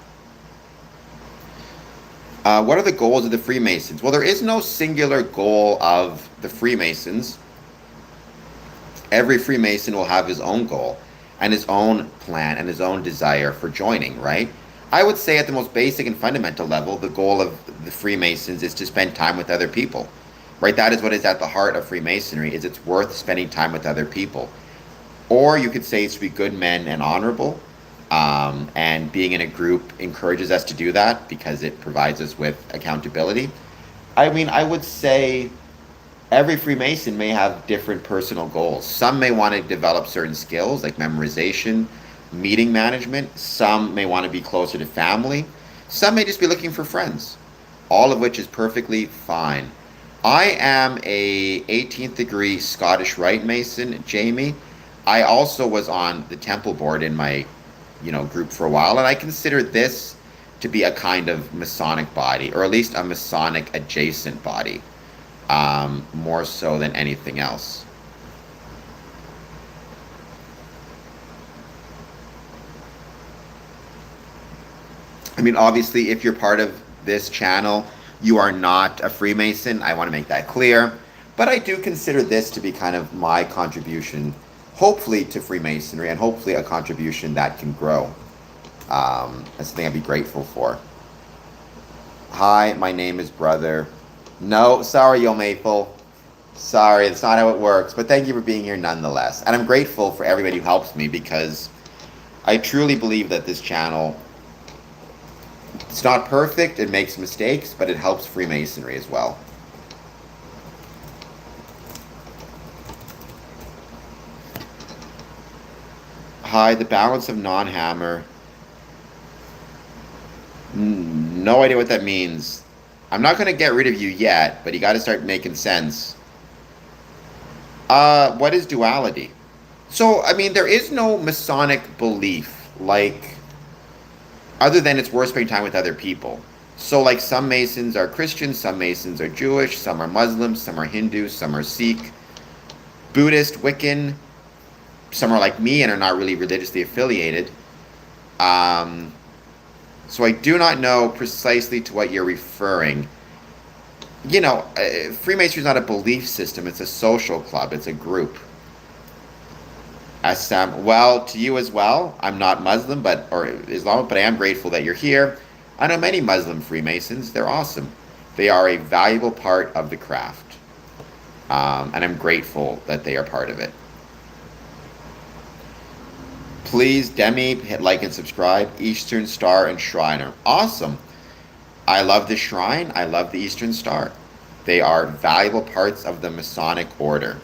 What are the goals of the Freemasons? Well, there is no singular goal of the Freemasons. Every Freemason will have his own goal and his own plan and his own desire for joining, right? I would say at the most basic and fundamental level, the goal of the Freemasons is to spend time with other people, right? That is what is at the heart of Freemasonry, is it's worth spending time with other people. Or you could say it's to be good men and honorable. And being in a group encourages us to do that because it provides us with accountability. I mean, I would say every Freemason may have different personal goals. Some may want to develop certain skills like memorization, meeting management. Some may want to be closer to family. Some may just be looking for friends, all of which is perfectly fine. I am a 18th degree Scottish Rite Mason, Jamie. I also was on the temple board in my, group for a while, and I consider this to be a kind of Masonic body, or at least a Masonic adjacent body, more so than anything else. I mean, obviously, if you're part of this channel, you are not a Freemason. I want to make that clear. But I do consider this to be kind of my contribution, hopefully, to Freemasonry, and hopefully a contribution that can grow. That's something I'd be grateful for. Hi, my name is Brother. No, sorry, Yo Maple. Sorry, that's not how it works. But thank you for being here nonetheless. And I'm grateful for everybody who helps me, because I truly believe that this channel, it's not perfect, it makes mistakes, but it helps Freemasonry as well. Hi, the balance of non-hammer. No idea what that means. I'm not going to get rid of you yet, but you got to start making sense. What is duality? So, I mean, there is no Masonic belief, like, other than it's worth spending time with other people. So, like, some Masons are Christians, some Masons are Jewish, some are Muslims, some are Hindus, some are Sikh. Buddhist, Wiccan, some are like me and are not really religiously affiliated. Um, so I do not know precisely to what you're referring. Freemasonry is not a belief system, it's a social club, it's a group. Assam, well, to you as well. I'm not Muslim, or Islamic, but I am grateful that you're here. I know many Muslim Freemasons. They're awesome. They are a valuable part of the craft, and I'm grateful that they are part of it. Please, Demi, hit like and subscribe. Eastern Star and Shriner. Awesome. I love the Shrine. I love the Eastern Star. They are valuable parts of the Masonic Order.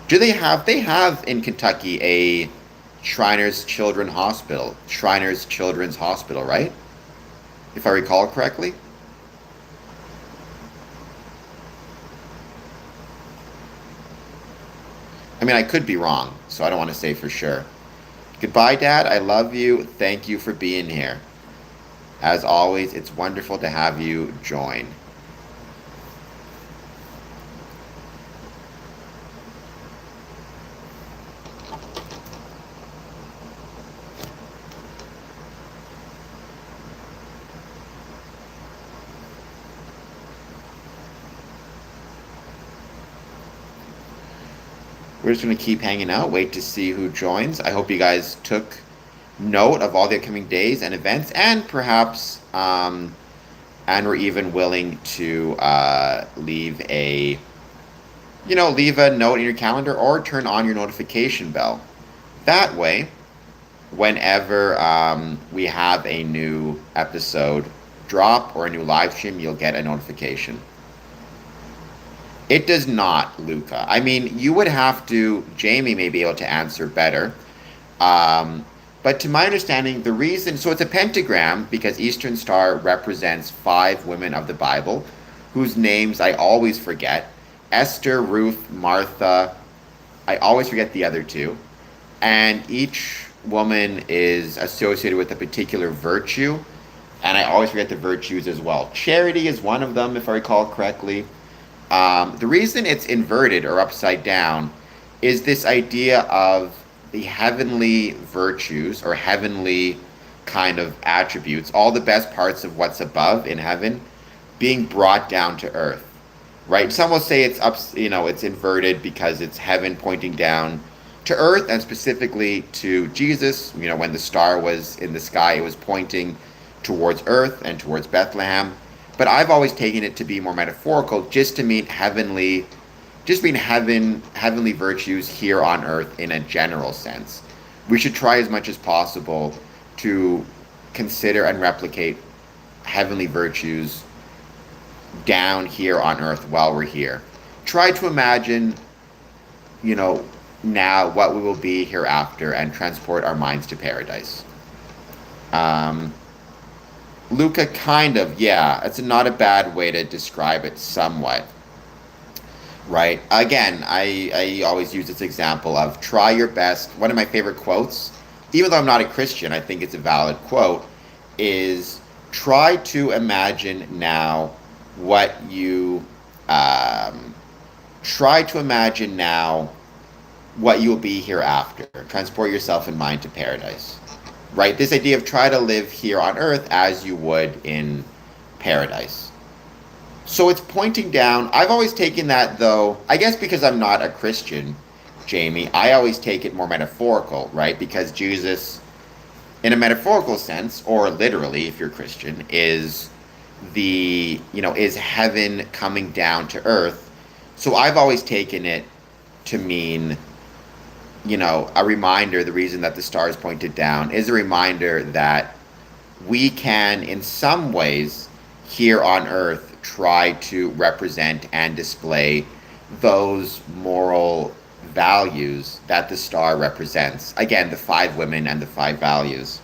They have in Kentucky a Shriners Children's Hospital, right? If I recall correctly. I mean, I could be wrong, so I don't want to say for sure. Goodbye, Dad. I love you. Thank you for being here. As always, it's wonderful to have you join. We're just going to keep hanging out, wait to see who joins. I hope you guys took note of all the upcoming days and events, and perhaps, and we're even willing to leave a note in your calendar or turn on your notification bell. That way, whenever we have a new episode drop or a new live stream, you'll get a notification. It does not, Luca. I mean, you would have to, Jamie may be able to answer better. But to my understanding, the reason, so it's a pentagram because Eastern Star represents 5 women of the Bible, whose names I always forget. Esther, Ruth, Martha, I always forget the other 2. And each woman is associated with a particular virtue, and I always forget the virtues as well. Charity is one of them, if I recall correctly. The reason it's inverted or upside down is this idea of the heavenly virtues or heavenly kind of attributes, all the best parts of what's above in heaven, being brought down to earth, right? Some will say it's it's inverted because it's heaven pointing down to earth, and specifically to Jesus. When the star was in the sky, it was pointing towards earth and towards Bethlehem. But I've always taken it to be more metaphorical, just to mean heavenly virtues here on earth in a general sense. We should try as much as possible to consider and replicate heavenly virtues down here on earth while we're here. Try to imagine, now what we will be hereafter and transport our minds to paradise. Luca, kind of, yeah. It's not a bad way to describe it somewhat. Right? Again, I always use this example of try your best. One of my favorite quotes, even though I'm not a Christian, I think it's a valid quote, is try to imagine now what you, try to imagine now what you will be hereafter. Transport yourself in mind to paradise. Right? This idea of try to live here on earth as you would in paradise. So it's pointing down. I've always taken that, though, I guess because I'm not a Christian, Jamie, I always take it more metaphorical, right? Because Jesus, in a metaphorical sense, or literally, if you're Christian, is is heaven coming down to earth. So I've always taken it to mean, a reminder. The reason that the star is pointed down is a reminder that we can, in some ways, here on earth, try to represent and display those moral values that the star represents. Again, the 5 women and the 5 values.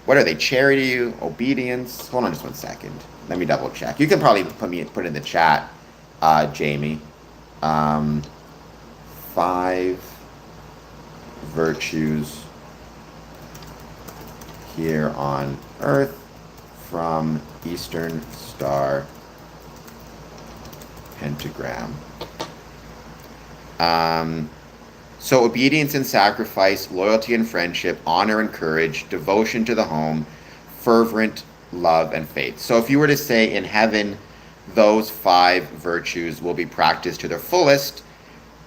What are they? Charity, obedience. Hold on just one second. Let me double check. You can probably put it in the chat, Jamie. 5 virtues here on earth from Eastern Star pentagram. Um, so obedience and sacrifice, loyalty and friendship, honor and courage, devotion to the home, fervent love and faith. So if you were to say in heaven, those five virtues will be practiced to their fullest,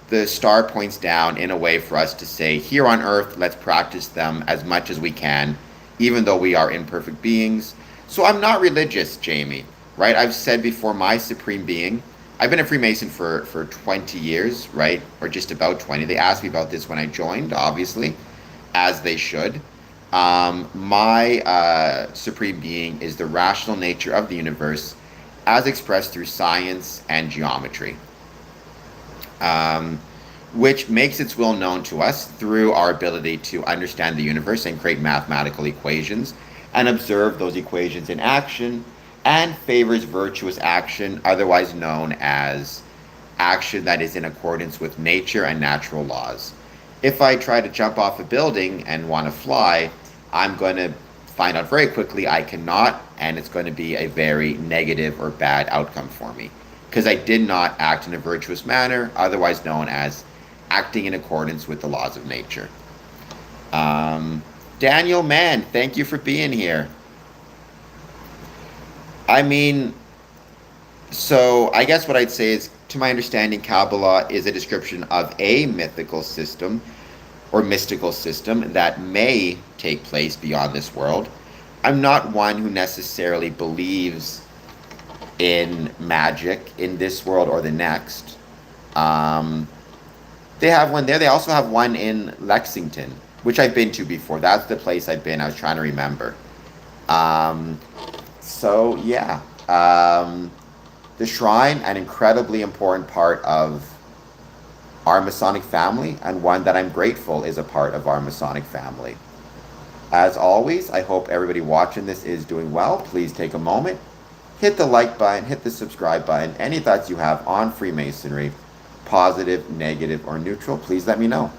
the star points down in a way for us to say, here on earth, let's practice them as much as we can, even though we are imperfect beings. So I'm not religious, Jamie, right? I've said before, my supreme being, I've been a Freemason for 20 years, right? Or just about 20. They asked me about this when I joined, obviously, as they should. My supreme being is the rational nature of the universe as expressed through science and geometry, um, which makes its will known to us through our ability to understand the universe and create mathematical equations and observe those equations in action, and favors virtuous action, otherwise known as action that is in accordance with nature and natural laws. If I try to jump off a building and want to fly, I'm going to find out very quickly I cannot, and it's going to be a very negative or bad outcome for me because I did not act in a virtuous manner, otherwise known as acting in accordance with the laws of nature. Daniel, man, thank you for being here. I mean, so I guess what I'd say is, to my understanding, Kabbalah is a description of a mythical system or mystical system that may take place beyond this world. I'm not one who necessarily believes in magic in this world or the next. Um, they have one there. They also have one in Lexington, which I've been to before. That's the place I've been. I was trying to remember. Um, so, yeah. The shrine, an incredibly important part of our Masonic family, and one that I'm grateful is a part of our Masonic family. As always, I hope everybody watching this is doing well. Please take a moment, hit the like button, hit the subscribe button. Any thoughts you have on Freemasonry, positive, negative, or neutral, please let me know.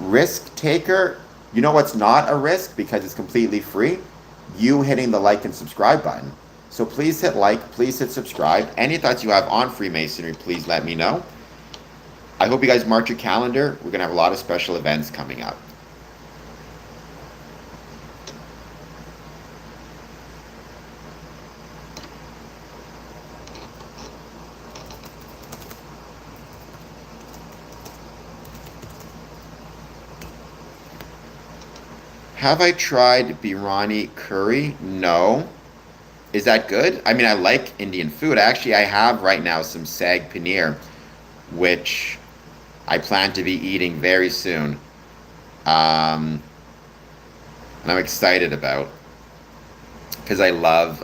Risk taker, you know what's not a risk because it's completely free? You hitting the like and subscribe button. So please hit like, please hit subscribe. Any thoughts you have on Freemasonry, please let me know. I hope you guys mark your calendar. We're going to have a lot of special events coming up. Have I tried biryani curry? No. Is that good? I mean, I like Indian food. Actually, I have right now some sag paneer, which I plan to be eating very soon. And I'm excited about because I love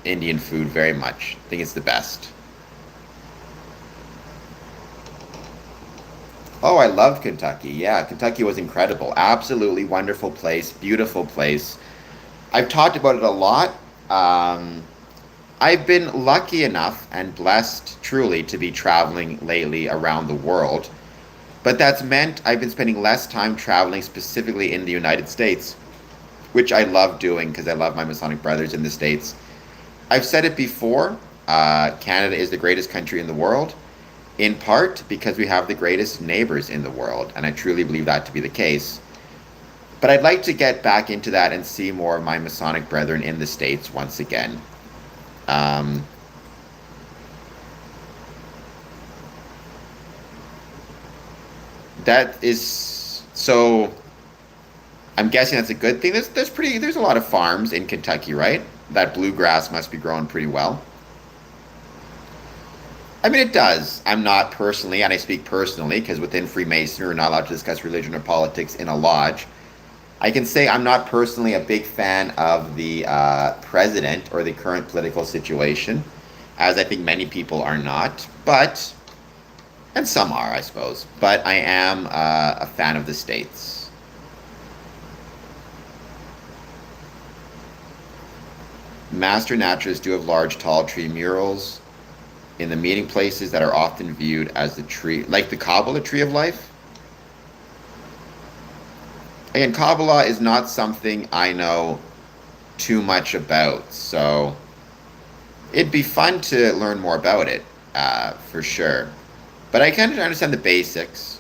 Indian food very much. I think it's the best. Oh, I love Kentucky. Yeah, Kentucky was incredible. Absolutely wonderful place, beautiful place. I've talked about it a lot. Um, I've been lucky enough and blessed truly to be traveling lately around the world, but that's meant I've been spending less time traveling specifically in the United States, which I love doing because I love my Masonic brothers in the States. I've said it before, Canada is the greatest country in the world, in part because we have the greatest neighbors in the world, and I truly believe that to be the case. But I'd like to get back into that and see more of my Masonic brethren in the States once again. Um, that is so. I'm guessing that's a good thing. There's a lot of farms in Kentucky, right? That bluegrass must be growing pretty well. I mean, it does. I'm not personally, and I speak personally because within Freemasonry, we're not allowed to discuss religion or politics in a lodge. I can say I'm not personally a big fan of the president or the current political situation, as I think many people are not, but, and some are, I suppose, but I am a fan of the states. Master naturalists do have large tall tree murals in the meeting places that are often viewed as the tree, like the Kabbalah tree of life. Again, Kabbalah is not something I know too much about, so it'd be fun to learn more about it, for sure. But I kind of understand the basics.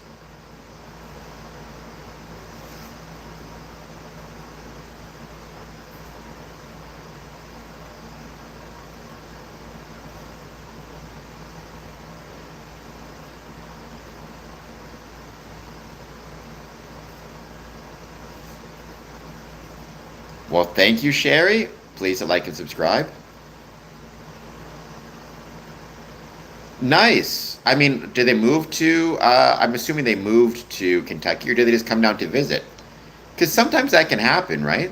Well, thank you, Sherry. Please hit like and subscribe. Nice. I mean, did they move to, I'm assuming they moved to Kentucky, or did they just come down to visit? Because sometimes that can happen, right?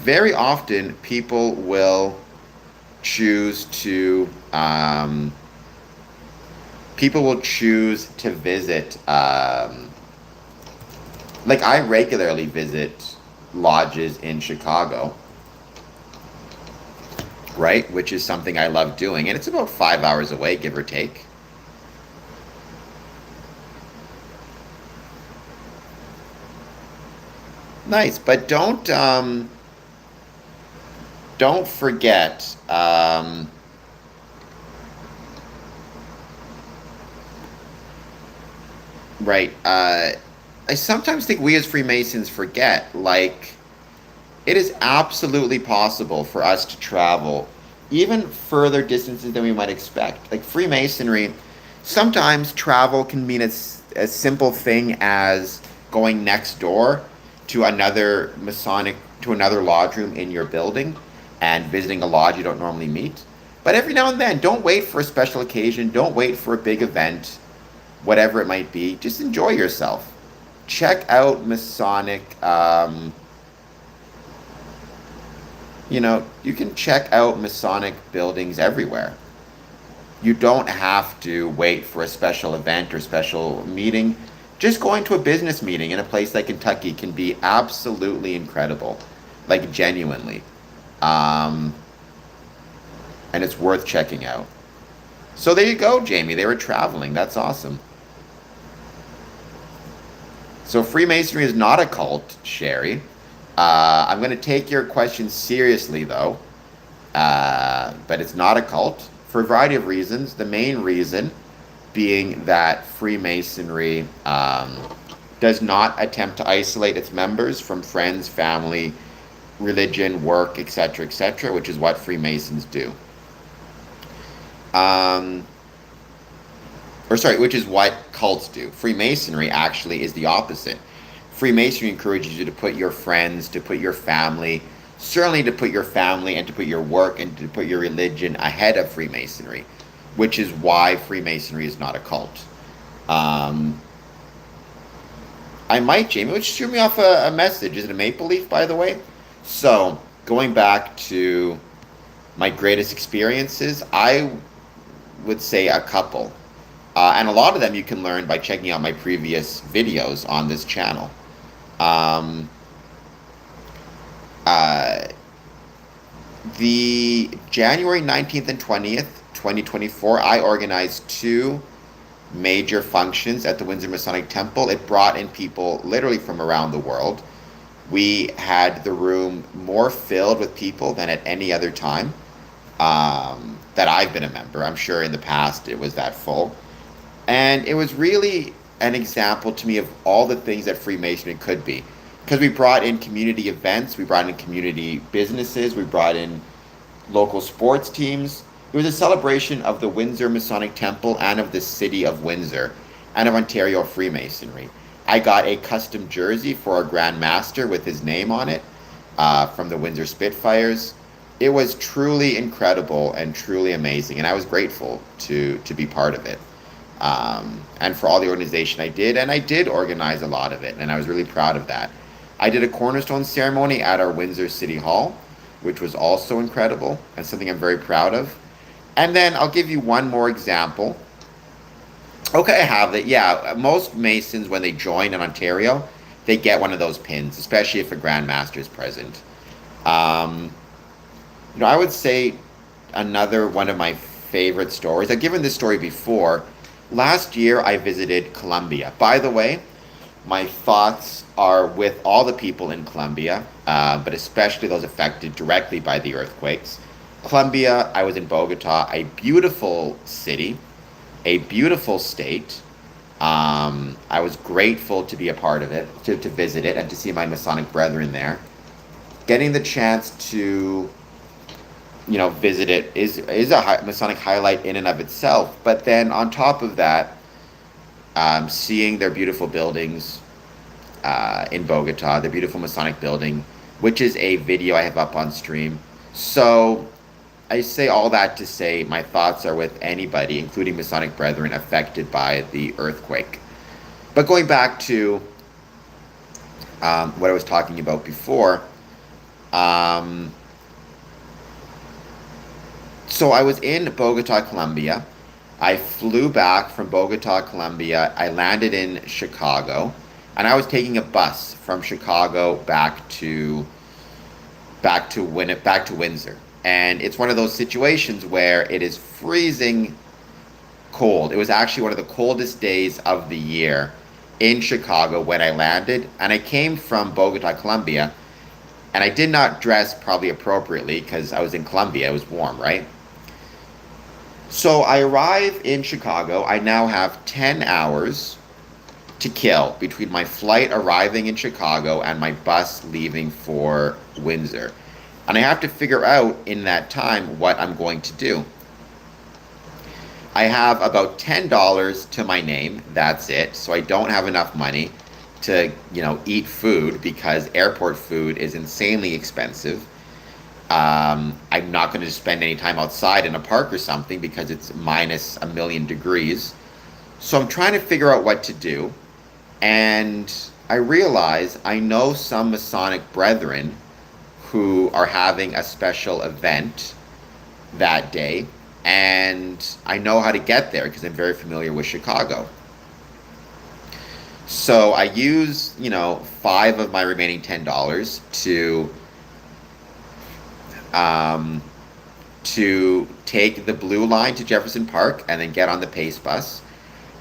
Very often people will choose to, people will choose to visit, like I regularly visit lodges in Chicago, right? Which is something I love doing. And it's about 5 hours away, give or take. Nice, but don't forget, right, I sometimes think we as Freemasons forget, like, it is absolutely possible for us to travel even further distances than we might expect. Like Freemasonry, sometimes travel can mean a simple thing as going next door to another lodge room in your building and visiting a lodge you don't normally meet. But every now and then, don't wait for a special occasion, don't wait for a big event, whatever it might be. Just enjoy yourself. Check out Masonic. You can check out Masonic buildings everywhere. You don't have to wait for a special event or special meeting. Just going to a business meeting in a place like Kentucky can be absolutely incredible, like genuinely. Um, and it's worth checking out. So there you go, Jamie. They were traveling. That's awesome. So Freemasonry is not a cult, Sherry. I'm going to take your question seriously, though. But it's not a cult for a variety of reasons. The main reason being that Freemasonry does not attempt to isolate its members from friends, family, religion, work, etc., which is what Freemasons do. Um, or sorry, which is what cults do. Freemasonry actually is the opposite. Freemasonry encourages you to put your friends, to put your family, certainly to put your family and to put your work and to put your religion ahead of Freemasonry, which is why Freemasonry is not a cult. Um, I might, Jamie, would you shoot me off a message? Is it a maple leaf, by the way? So, going back to my greatest experiences, I would say a couple. And a lot of them you can learn by checking out my previous videos on this channel. Um, uh, the January 19th and 20th, 2024, I organized two major functions at the Windsor Masonic Temple. It brought in people literally from around the world. We had the room more filled with people than at any other time that I've been a member. I'm sure in the past it was that full. And it was really an example to me of all the things that Freemasonry could be. Because we brought in community events, we brought in community businesses, we brought in local sports teams. It was a celebration of the Windsor Masonic Temple and of the city of Windsor and of Ontario Freemasonry. I got a custom jersey for our Grand Master with his name on it from the Windsor Spitfires. It was truly incredible and truly amazing, and I was grateful to be part of it. And for all the organization I did, and I did organize a lot of it, and I was really proud of that. I did a cornerstone ceremony at our Windsor City Hall, which was also incredible and something I'm very proud of. And then I'll give you one more example. Okay, I have it. Yeah, most Masons, when they join in Ontario, they get one of those pins, especially if a Grand Master is present. Um, I would say another one of my favorite stories. I've given this story before. Last year, I visited Colombia. By the way, My thoughts are with all the people in Colombia, but especially those affected directly by the earthquakes. Colombia, I was in Bogota, a beautiful city, a beautiful state. I was grateful to be a part of it, to visit it, and to see my Masonic brethren there. Getting the chance to, visit it is a Masonic highlight in and of itself. But then on top of that, seeing their beautiful buildings in Bogota, the beautiful Masonic building, which is a video I have up on stream. So I say all that to say my thoughts are with anybody, including Masonic brethren, affected by the earthquake. But going back to what I was talking about before, so I was in Bogota, Colombia. I flew back from Bogota, Colombia. I landed in Chicago, and I was taking a bus from Chicago back to Windsor. And it's one of those situations where it is freezing cold. It was actually one of the coldest days of the year in Chicago when I landed, and I came from Bogota, Colombia, and I did not dress probably appropriately because I was in Colombia. It was warm, right? So I arrive in Chicago. I now have 10 hours to kill between my flight arriving in Chicago and my bus leaving for Windsor. And I have to figure out in that time what I'm going to do. I have about $10 to my name. That's it. So I don't have enough money to, eat food because airport food is insanely expensive. I'm not going to spend any time outside in a park or something because it's minus a million degrees. So I'm trying to figure out what to do. And I realize I know some Masonic brethren who are having a special event that day. And I know how to get there because I'm very familiar with Chicago. So I use, $5 of my remaining $10 to take the blue line to Jefferson Park and then get on the Pace bus.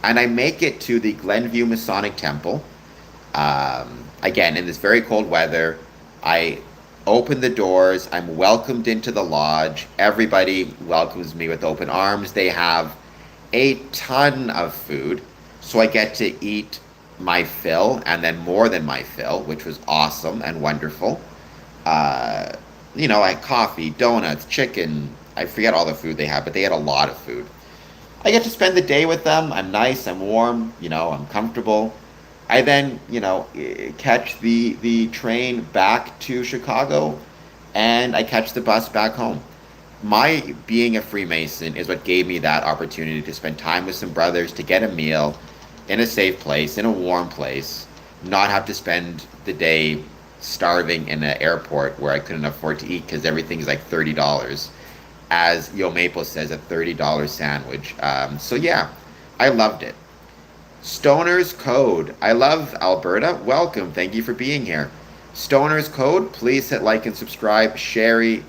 And I make it to the Glenview Masonic Temple. Again, in this very cold weather, I open the doors. I'm welcomed into the lodge. Everybody welcomes me with open arms. They have a ton of food. So I get to eat my fill and then more than my fill, which was awesome and wonderful. I had coffee, donuts, chicken. I forget all the food they had, but they had a lot of food. I get to spend the day with them. I'm nice, I'm warm, I'm comfortable. I then, catch the train back to Chicago, and I catch the bus back home. My being a Freemason is what gave me that opportunity to spend time with some brothers, to get a meal in a safe place, in a warm place, not have to spend the day starving in an airport where I couldn't afford to eat because everything's like $30. As Yo Maple says, a $30 sandwich. So yeah, I loved it. Stoner's Code. I love Alberta. Welcome. Thank you for being here. Stoner's Code. Please hit like and subscribe. Sherry,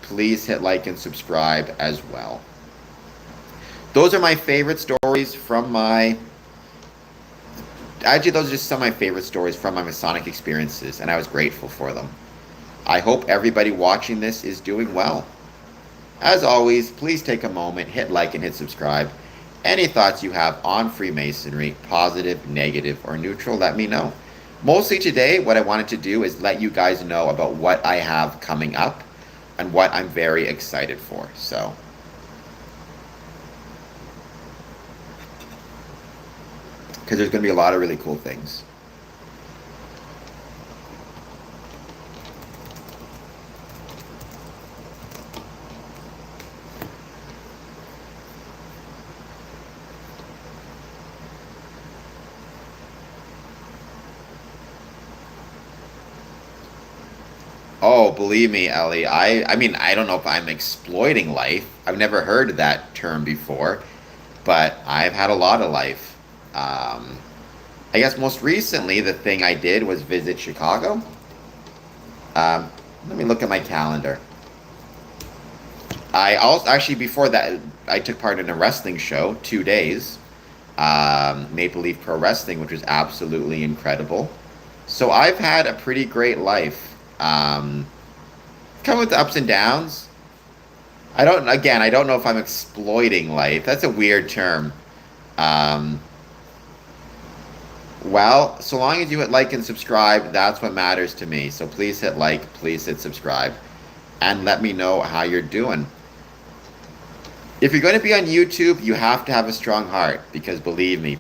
please hit like and subscribe as well. Those are my favorite stories from my... Actually, those are just some of my favorite stories from my Masonic experiences, and I was grateful for them. I hope everybody watching this is doing well. As always, please take a moment, hit like and hit subscribe. Any thoughts you have on Freemasonry, positive, negative, or neutral, let me know. Mostly today, what I wanted to do is let you guys know about what I have coming up and what I'm very excited for. So, because there's going to be a lot of really cool things. Oh, believe me, Ellie, I mean, I don't know if I'm exploiting life. I've never heard that term before, but I've had a lot of life. I guess most recently, the thing I did was visit Chicago. Let me look at my calendar. I also, actually, before that, I took part in a wrestling show, 2 days. Maple Leaf Pro Wrestling, which was absolutely incredible. So I've had a pretty great life. Come with the ups and downs. I don't know if I'm exploiting life. That's a weird term. Um, well, so long as you hit like and subscribe, that's what matters to me. So please hit like, please hit subscribe, and let me know how you're doing. If you're going to be on YouTube, you have to have a strong heart because believe me,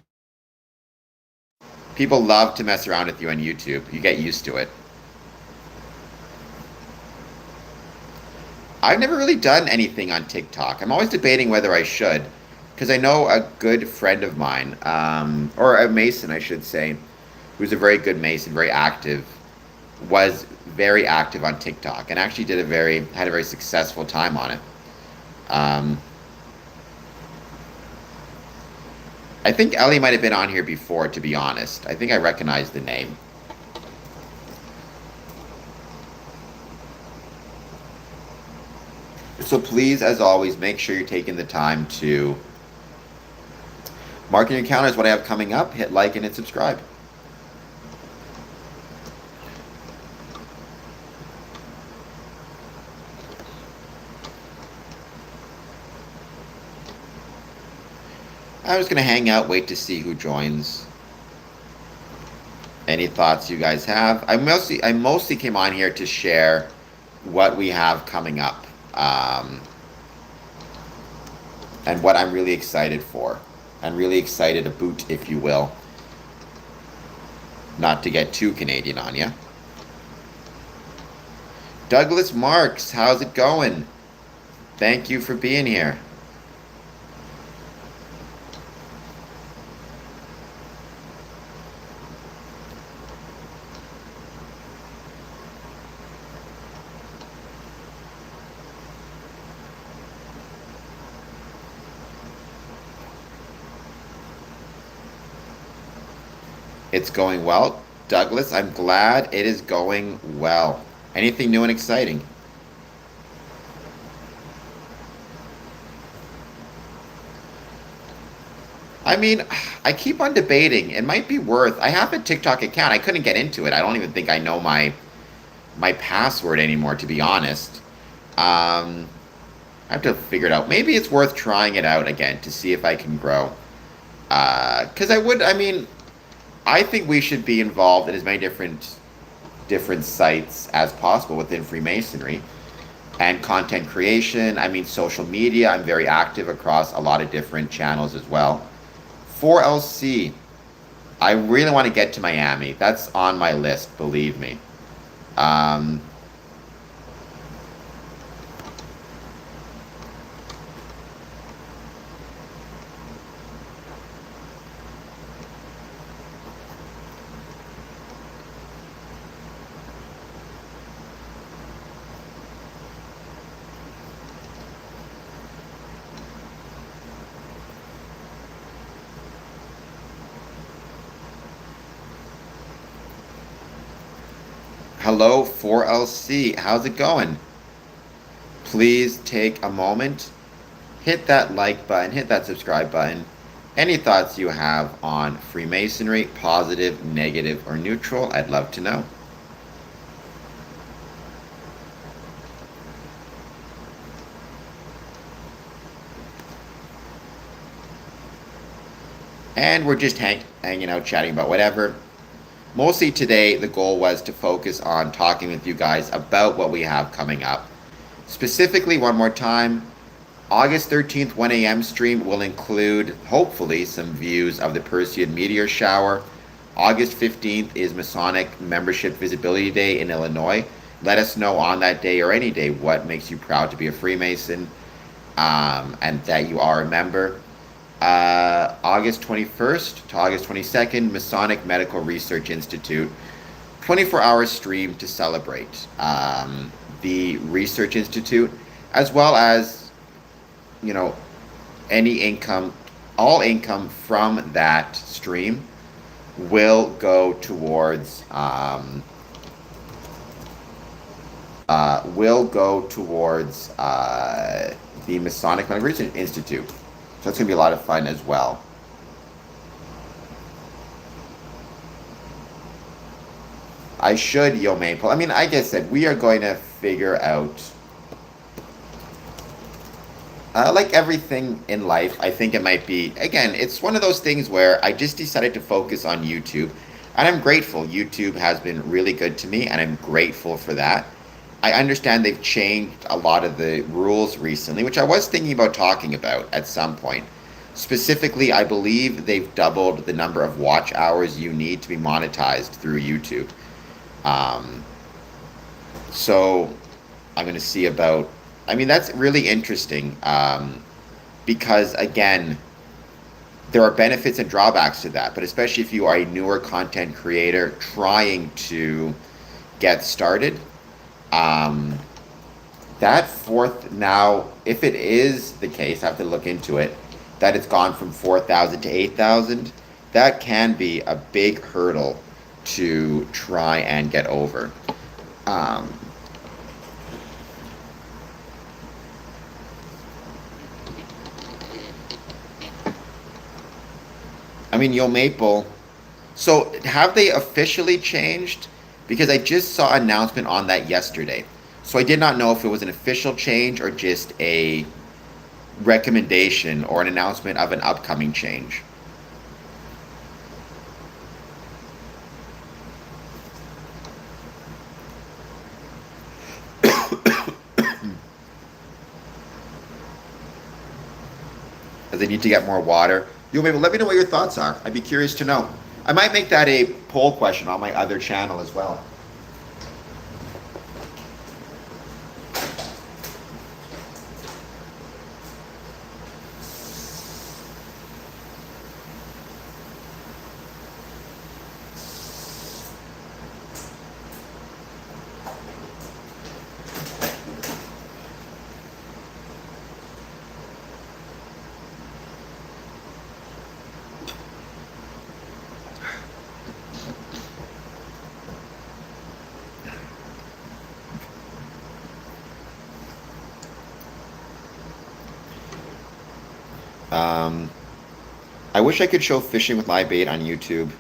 people love to mess around with you on YouTube. You get used to it. I've never really done anything on TikTok. I'm always debating whether I should, because I know a good friend of mine, or a Mason, I should say, who's a very good Mason, very active, was very active on TikTok and actually had a very successful time on it. Um, I think Ellie might have been on here before, to be honest. I think I recognize the name. So please, as always, make sure you're taking the time to mark in your calendars what I have coming up, hit like and hit subscribe. I'm just gonna hang out, wait to see who joins. Any thoughts you guys have? I mostly came on here to share what we have coming up, and what I'm really excited for. I'm really excited about, if you will. Not to get too Canadian on you. Douglas Marks, how's it going? Thank you for being here. It's going well. Douglas, I'm glad it is going well. Anything new and exciting? I mean, I keep on debating. It might be worth. I have a TikTok account. I couldn't get into it. I don't even think I know my password anymore, to be honest. I have to figure it out. Maybe it's worth trying it out again to see if I can grow. Because I mean, I think we should be involved in as many different sites as possible within Freemasonry and content creation. I mean, social media. I'm very active across a lot of different channels as well. 4LC. I really want to get to Miami. That's on my list, believe me. Um, Hello, 4LC. How's it going? Please take a moment, hit that like button, hit that subscribe button. Any thoughts you have on Freemasonry, positive, negative, or neutral, I'd love to know. And we're just hanging out, chatting about whatever. Mostly today, the goal was to focus on talking with you guys about what we have coming up. Specifically, one more time, August 13th, 1 a.m. stream will include, hopefully, some views of the Perseid meteor shower. August 15th is Masonic Membership Visibility Day in Illinois. Let us know on that day or any day what makes you proud to be a Freemason, and that you are a member. August 21st to August 22nd, Masonic Medical Research Institute, 24-hour stream to celebrate the Research Institute, as well as, any income, all income from that stream will go towards the Masonic Medical Research Institute. So it's going to be a lot of fun as well. I should, Yo Maple. I mean, like I said, we are going to figure out, like everything in life, I think it might be, again, it's one of those things where I just decided to focus on YouTube. And I'm grateful. YouTube has been really good to me, and I'm grateful for that. I understand they've changed a lot of the rules recently, which I was thinking about talking about at some point. Specifically, I believe they've doubled the number of watch hours you need to be monetized through YouTube. Um, so I'm going to see about. I mean, that's really interesting because, again, there are benefits and drawbacks to that. But especially if you are a newer content creator trying to get started, um, that fourth now, if it is the case, I have to look into it, that it's gone from 4,000 to 8,000, that can be a big hurdle to try and get over. Um, I mean, Yo Maple. So have they officially changed? Because I just saw an announcement on that yesterday. So I did not know if it was an official change or just a recommendation or an announcement of an upcoming change. As they need to get more water. Yo Maple, let me know what your thoughts are. I'd be curious to know. I might make that a poll question on my other channel as well. Um, I wish I could show fishing with live bait on YouTube.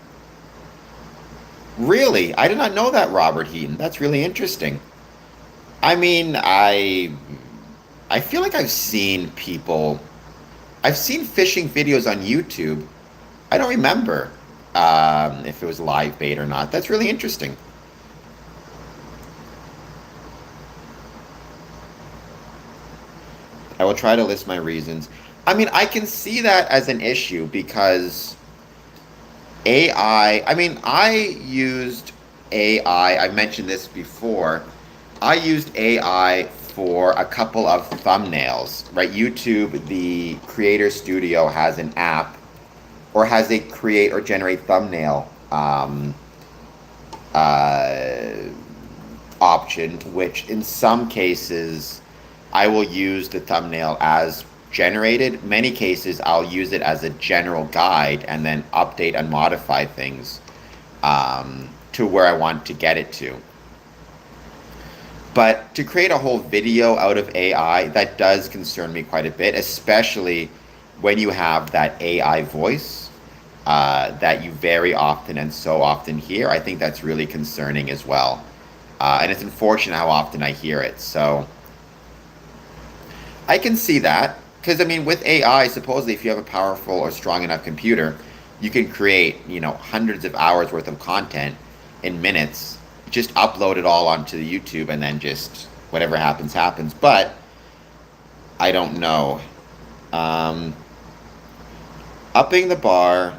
Really? I did not know that, Robert Heaton. That's really interesting. I mean, I feel like I've seen fishing videos on YouTube. I don't remember if it was live bait or not. That's really interesting. I will try to list my reasons. I mean, I can see that as an issue because AI, I mean, I used AI, I mentioned this before. I used AI for a couple of thumbnails, right? YouTube, the Creator Studio has an app or has a create or generate thumbnail uh, option, which in some cases I will use the thumbnail as generated. Many cases I'll use it as a general guide and then update and modify things to where I want to get it to. But to create a whole video out of AI, that does concern me quite a bit, especially when you have that AI voice that you very often and so often hear. I think that's really concerning as well. And it's unfortunate how often I hear it. So I can see that. Because, I mean, with AI, supposedly if you have a powerful or strong enough computer, you can create, hundreds of hours worth of content in minutes, just upload it all onto the YouTube and then just whatever happens, happens. But I don't know. Um, Upping the bar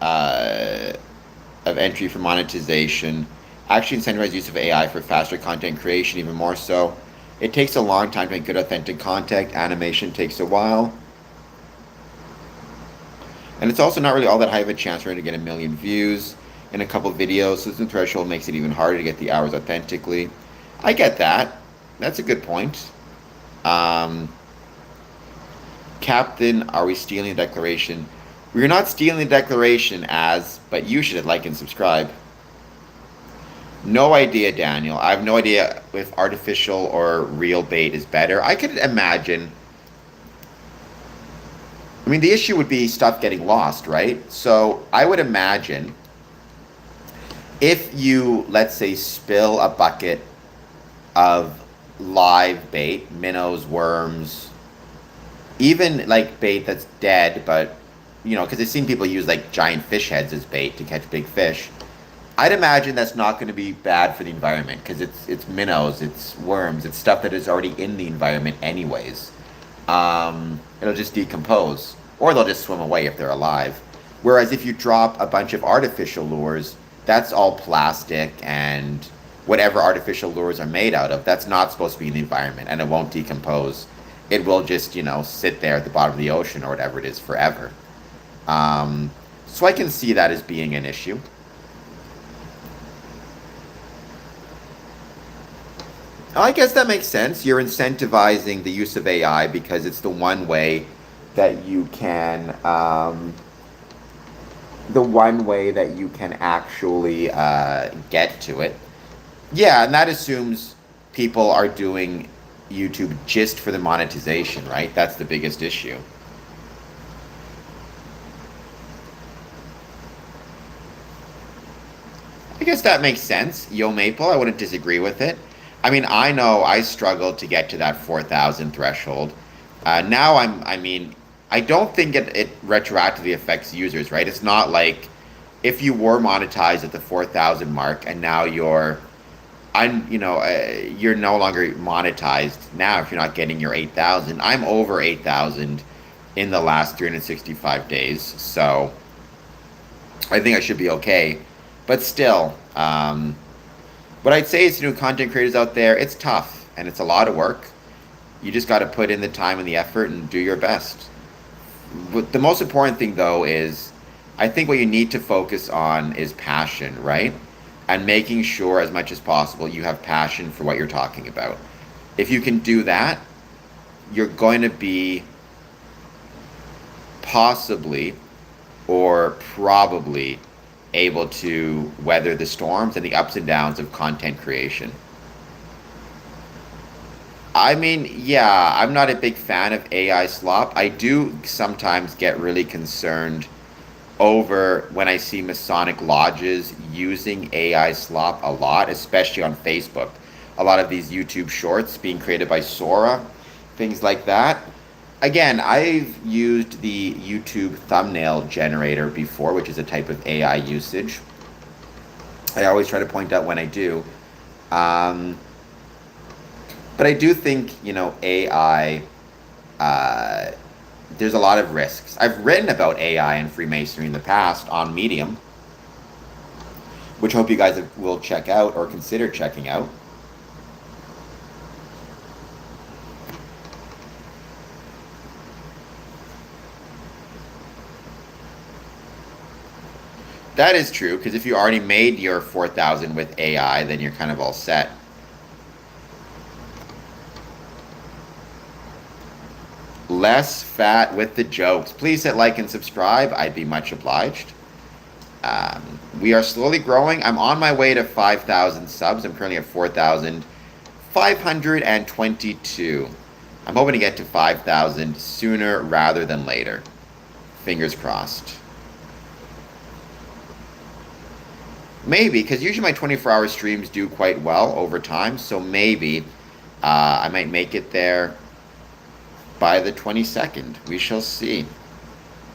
uh, of entry for monetization actually incentivize use of AI for faster content creation, even more so. It takes a long time to make good, authentic content. Animation takes a while. And it's also not really all that high of a chance for it to get 1 million views in a couple of videos. So the threshold makes it even harder to get the hours authentically. I get that. That's a good point. Um, Captain, are we stealing the declaration? We're not stealing the declaration but you should like and subscribe. No idea, Daniel. I have no idea if artificial or real bait is better. I could imagine. I mean, the issue would be stuff getting lost, right? So I would imagine If you, let's say, spill a bucket of live bait, minnows, worms, even like bait that's dead, but because I've seen people use like giant fish heads as bait to catch big fish. I'd imagine that's not going to be bad for the environment because it's minnows, it's worms, it's stuff that is already in the environment anyways. It'll just decompose, or they'll just swim away if they're alive. Whereas if you drop a bunch of artificial lures, that's all plastic and whatever artificial lures are made out of, that's not supposed to be in the environment and it won't decompose. It will just, sit there at the bottom of the ocean or whatever it is forever. So I can see that as being an issue. I guess that makes sense. You're incentivizing the use of AI because it's the one way that you can, actually get to it. Yeah, and that assumes people are doing YouTube just for the monetization, right? That's the biggest issue. I guess that makes sense. Yo Maple, I wouldn't disagree with it. I mean, I know I struggled to get to that 4,000 threshold. Now I don't think it retroactively affects users, right? It's not like if you were monetized at the 4,000 mark and now you're no longer monetized now if you're not getting your 8,000. I'm over 8,000 in the last 365 days, so I think I should be okay. But still, what I'd say is, content creators out there, it's tough and it's a lot of work. You just got to put in the time and the effort and do your best. But the most important thing, though, is I think what you need to focus on is passion, right? And making sure as much as possible you have passion for what you're talking about. If you can do that, you're going to be possibly or probably able to weather the storms and the ups and downs of content creation. I mean, yeah, I'm not a big fan of AI slop. I do sometimes get really concerned over when I see Masonic lodges using AI slop a lot, especially on Facebook. A lot of these YouTube shorts being created by Sora, things like that. Again, I've used the YouTube thumbnail generator before, which is a type of AI usage. I always try to point out when I do. Um, but I do think, AI, there's a lot of risks. I've written about AI and Freemasonry in the past on Medium, which I hope you guys will check out or consider checking out. That is true, because if you already made your 4,000 with AI, then you're kind of all set. Less fat with the jokes. Please hit like and subscribe. I'd be much obliged. We are slowly growing. I'm on my way to 5,000 subs. I'm currently at 4,522. I'm hoping to get to 5,000 sooner rather than later. Fingers crossed. Maybe, because usually my 24-hour streams do quite well over time, so maybe I might make it there by the 22nd. We shall see.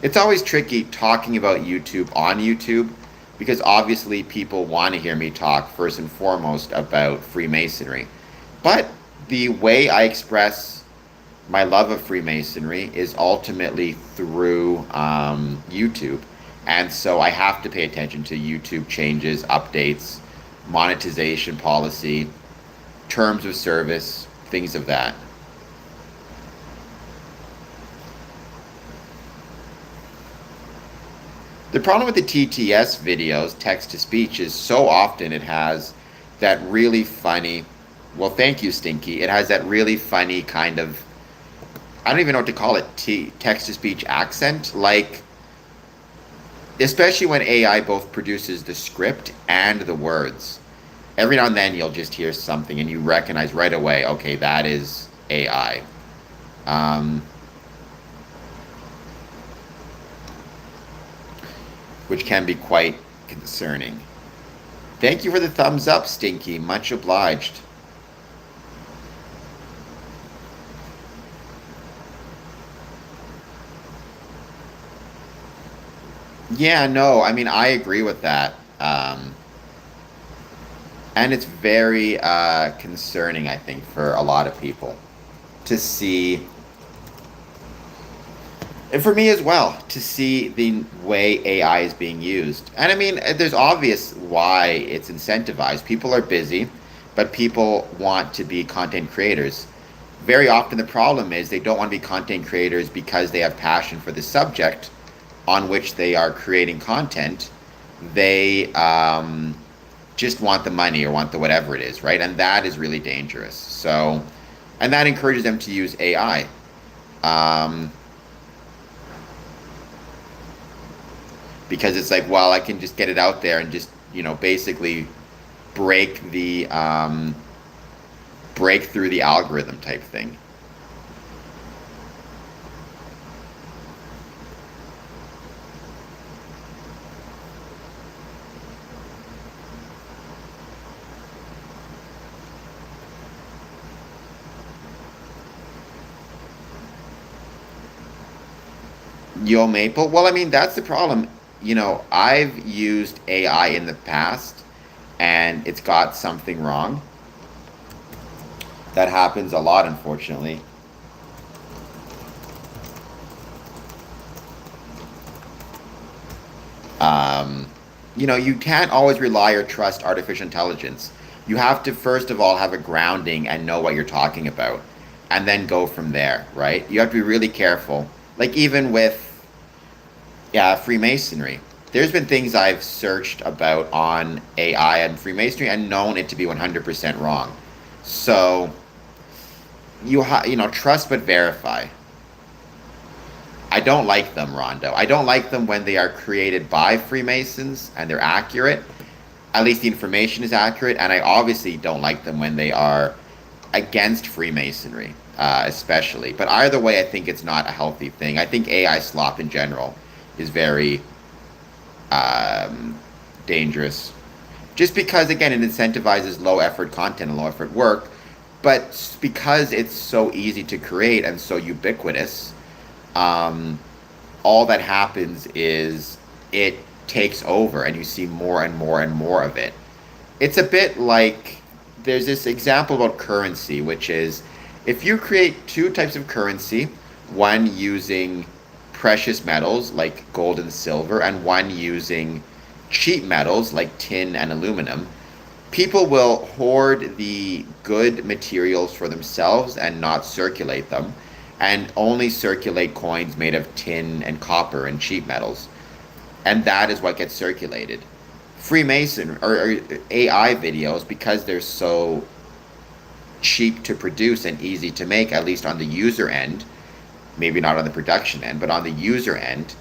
It's always tricky talking about YouTube on YouTube because obviously people want to hear me talk first and foremost about Freemasonry. But the way I express my love of Freemasonry is ultimately through YouTube. And so I have to pay attention to YouTube changes, updates, monetization policy, terms of service, things of that. The problem with the TTS videos, text to speech, is so often it has that really funny, well, thank you, Stinky. It has that really funny kind of, I don't even know what to call it, text to speech accent. Like, especially when AI both produces the script and the words. Every now and then you'll just hear something and you recognize right away, okay, that is AI. Which can be quite concerning. Thank you for the thumbs up, Stinky. Much obliged. Yeah, no, I mean, I agree with that. And it's very concerning, I think, for a lot of people to see, and for me as well, to see the way AI is being used. And I mean, there's obvious why it's incentivized. People are busy, but people want to be content creators. Very often, the problem is they don't want to be content creators because they have passion for the subject on which they are creating content. They just want the money or want the whatever it is, right? And that is really dangerous. So, and that encourages them to use AI. Um, because it's like, well, I can just get it out there and just, basically break the break through the algorithm type thing. Yo Maple. Well, I mean, that's the problem. I've used AI in the past and it's got something wrong. That happens a lot, unfortunately. Um, you can't always rely or trust artificial intelligence. You have to, first of all, have a grounding and know what you're talking about, and then go from there, right? You have to be really careful. Like, even with, yeah, Freemasonry. There's been things I've searched about on AI and Freemasonry and known it to be 100% wrong. So, trust but verify. I don't like them, Rondo. I don't like them when they are created by Freemasons and they're accurate. At least the information is accurate. And I obviously don't like them when they are against Freemasonry, especially. But either way, I think it's not a healthy thing. I think AI slop in general is very dangerous. Just because, again, it incentivizes low effort content and low effort work. But because it's so easy to create and so ubiquitous, um, all that happens is it takes over and you see more and more and more of it. It's a bit like there's this example about currency, which is if you create two types of currency, one using precious metals like gold and silver, and one using cheap metals like tin and aluminum, people will hoard the good materials for themselves and not circulate them, and only circulate coins made of tin and copper and cheap metals. And that is what gets circulated. Freemason or AI videos, because they're so cheap to produce and easy to make, at least on the user end, maybe not on the production end, but on the user end,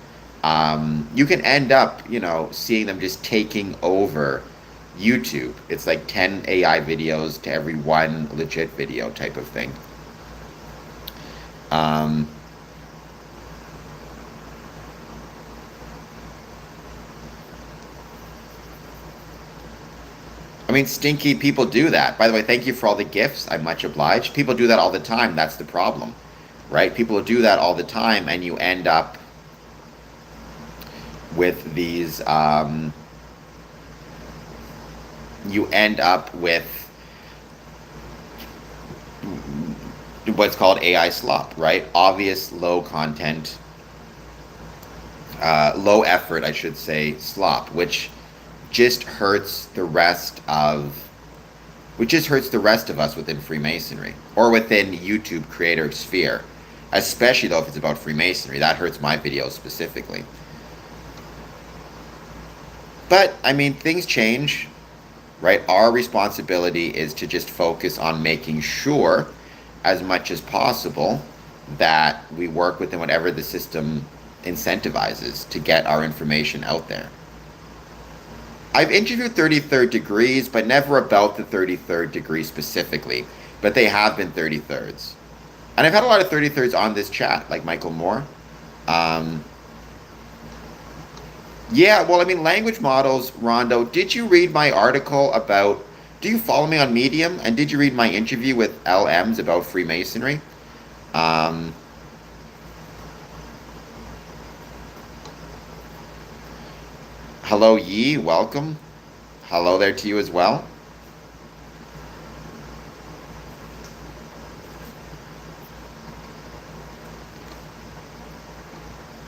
you can end up, seeing them just taking over YouTube. It's like 10 AI videos to every one legit video type of thing. Um, I mean, stinky people do that. By the way, thank you for all the gifts. I'm much obliged. People do that all the time. That's the problem, right? People do that all the time, and you end up with these. You end up with what's called AI slop, right? Obvious, low content, low effort, I should say, slop, just hurts the rest of which just hurts the rest of us within Freemasonry or within YouTube creator sphere, especially though if it's about Freemasonry. That hurts my videos specifically. But I mean, things change, right? Our responsibility is to just focus on making sure, as much as possible, that we work within whatever the system incentivizes to get our information out there. I've interviewed 33rd degrees, but never about the 33rd degree specifically. But they have been 33rds. And I've had a lot of 33rds on this chat, like Michael Moore. Um, Yeah, well, I mean, language models, Rondo, did you read my article about, do you follow me on Medium? And did you read my interview with LMs about Freemasonry? Um, Hello, Yi, welcome. Hello there to you as well.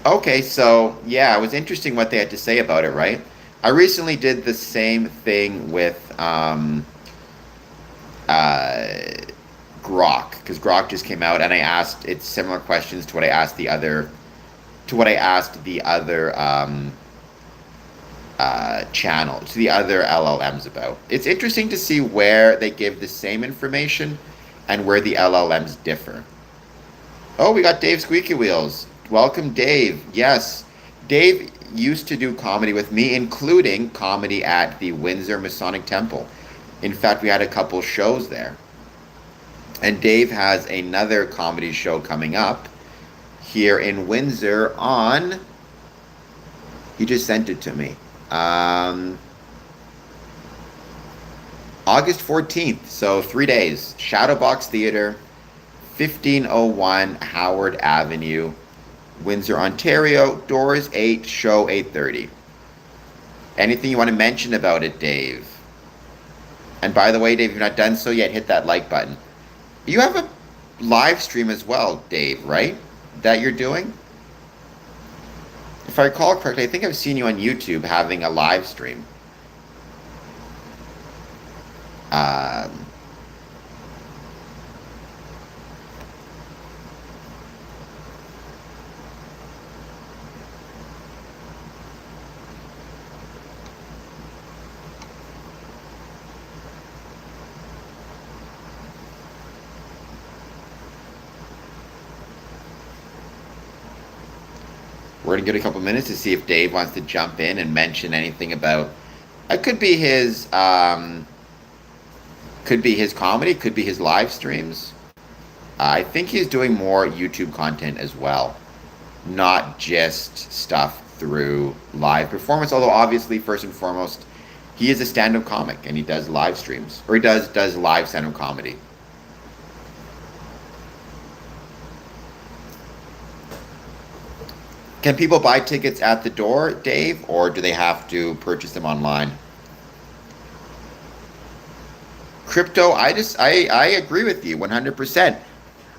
Okay, so yeah, it was interesting what they had to say about it, right? I recently did the same thing with uh, Grok because Grok just came out, and I asked it similar questions to what I asked the other channel to the other LLMs about. It's interesting to see where they give the same information and where the LLMs differ. Oh, we got Dave Squeaky Wheels. Welcome, Dave. Yes, Dave used to do comedy with me, including comedy at the Windsor Masonic Temple. In fact, we had a couple shows there. And Dave has another comedy show coming up here in Windsor on. He just sent it to me. Um, August 14th, so 3 days. Shadowbox Theatre, 1501 Howard Avenue, Windsor, Ontario. Doors 8, show 8:30. Anything you want to mention about it, Dave? And by the way, Dave, if you've not done so yet, hit that like button. You have a live stream as well, Dave, right? That you're doing? If I recall correctly, I think I've seen you on YouTube having a live stream. Um, we're gonna give it a couple minutes to see if Dave wants to jump in and mention anything about. It could be his comedy, could be his live streams. I think he's doing more YouTube content as well, not just stuff through live performance. Although obviously, first and foremost, he is a stand-up comic and he does live streams or he does live stand-up comedy. Can people buy tickets at the door, Dave, or do they have to purchase them online? Crypto, I agree with you 100%.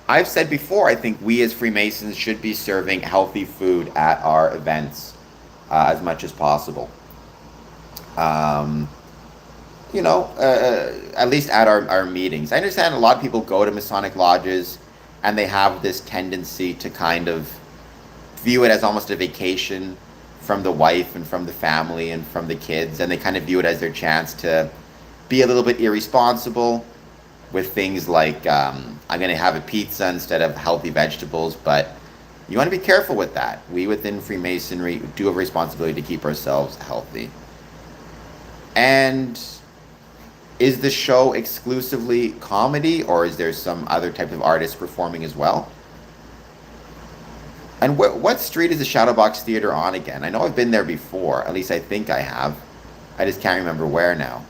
I've said before, I think we as Freemasons should be serving healthy food at our events as much as possible. Um, at least at our meetings. I understand a lot of people go to Masonic lodges and they have this tendency to kind of view it as almost a vacation from the wife and from the family and from the kids, and they kind of view it as their chance to be a little bit irresponsible with things like I'm going to have a pizza instead of healthy vegetables. But you want to be careful with that. We within Freemasonry do have a responsibility to keep ourselves healthy. And is the show exclusively comedy, or is there some other type of artist performing as well? And what street is the Shadowbox Theater on again? I know I've been there before. At least I think I have. I just can't remember where now.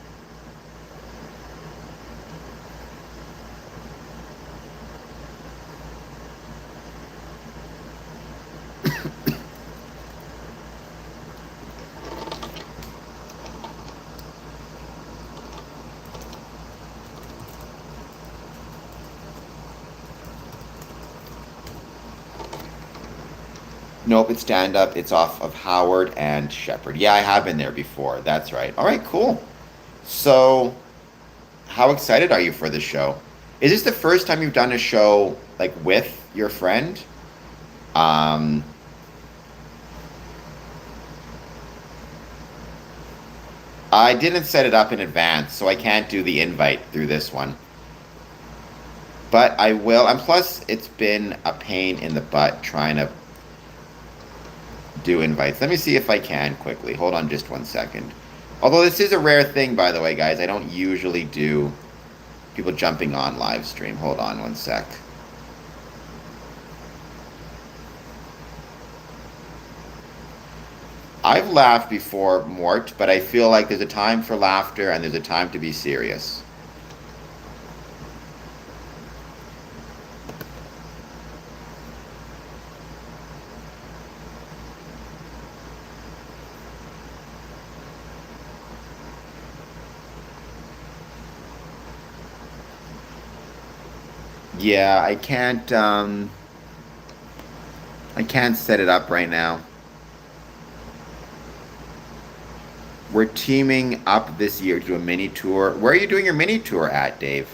Nope, it's stand up. It's off of Howard and Shepherd. Yeah, I have been there before. That's right. All right, cool. So, how excited are you for this show? Is this the first time you've done a show like with your friend? Um, I didn't set it up in advance, so I can't do the invite through this one. But I will. And plus, it's been a pain in the butt trying to do invites. Let me see if I can quickly. Hold on just 1 second. Although this is a rare thing, by the way, guys. I don't usually do people jumping on live stream. Hold on 1 sec. I've laughed before, Mort, but I feel like there's a time for laughter and there's a time to be serious. Yeah, I can't set it up right now. We're teaming up this year to do a mini tour. Where are you doing your mini tour at, Dave?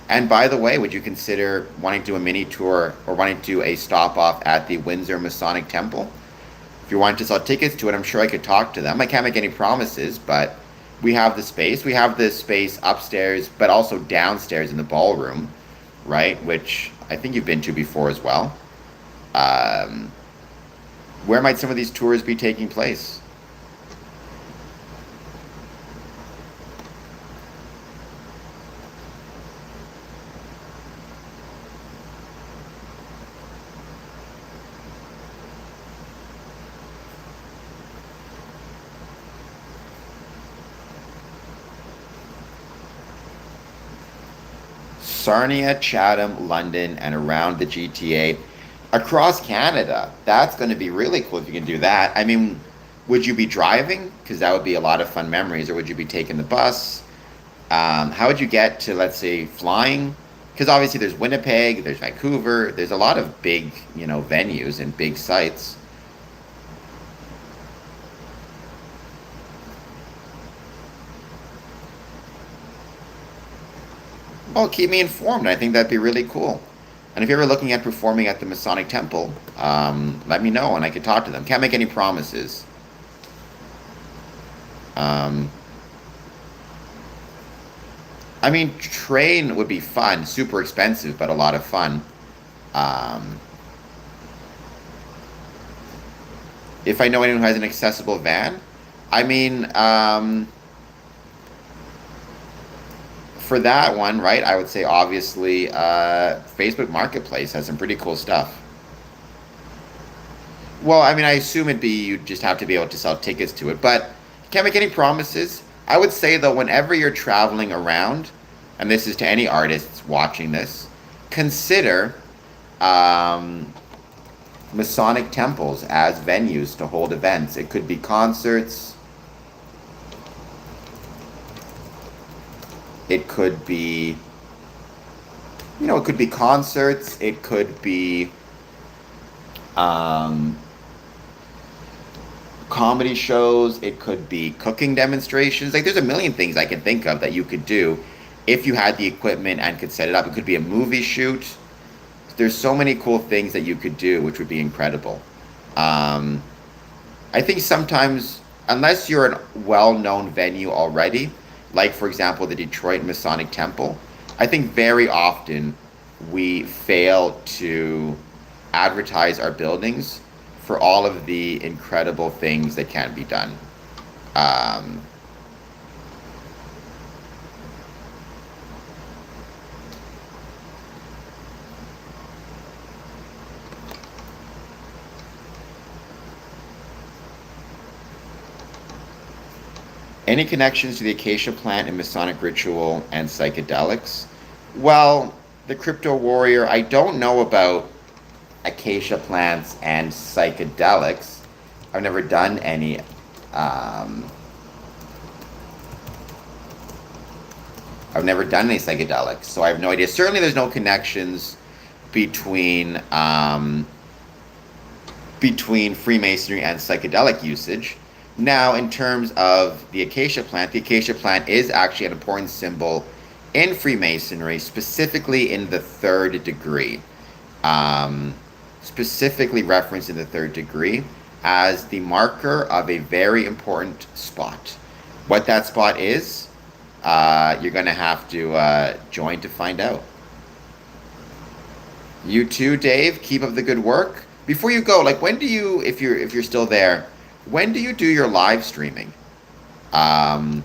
And by the way, would you consider wanting to do a mini tour or wanting to do a stop off at the Windsor Masonic Temple? If you wanted to sell tickets to it, I'm sure I could talk to them. I can't make any promises, but we have the space. We have the space upstairs, but also downstairs in the ballroom, right? Which I think you've been to before as well. Um, where might some of these tours be taking place? Sarnia, Chatham, London, and around the GTA. Across Canada, that's going to be really cool if you can do that. I mean, would you be driving? Because that would be a lot of fun memories. Or would you be taking the bus? How would you get to, let's say, flying? Because obviously there's Winnipeg, there's Vancouver, there's a lot of big, venues and big sites. Well, keep me informed. I think that'd be really cool. And if you're ever looking at performing at the Masonic Temple, let me know and I could talk to them. Can't make any promises. Um, I mean, train would be fun, super expensive, but a lot of fun. Um, if I know anyone who has an accessible van, I mean, for that one, right, I would say obviously Facebook Marketplace has some pretty cool stuff. Well, I mean, I assume it'd be you just have to be able to sell tickets to it, but can't make any promises. I would say though, whenever you're traveling around, and this is to any artists watching this, consider um, Masonic temples as venues to hold events. It could be concerts. It could be, it could be concerts. It could be um, comedy shows. It could be cooking demonstrations. Like, there's a million things I can think of that you could do if you had the equipment and could set it up. It could be a movie shoot. There's so many cool things that you could do, which would be incredible. Um, I think sometimes, unless you're a well-known venue already, like for example the Detroit Masonic Temple, I think very often we fail to advertise our buildings for all of the incredible things that can be done. Um, any connections to the acacia plant and Masonic ritual and psychedelics? Well, the crypto warrior, I don't know about acacia plants and psychedelics. I've never done any. Um, I've never done any psychedelics, so I have no idea. Certainly, there's no connections between between Freemasonry and psychedelic usage. Now, in terms of the acacia plant is actually an important symbol in Freemasonry, specifically in the third degree. Um, Specifically referenced in the third degree as the marker of a very important spot. What that spot is, you're going to have to join to find out. You too, Dave. Keep up the good work. Before you go, like when do you, if you're still there, when do you do your live streaming? Um,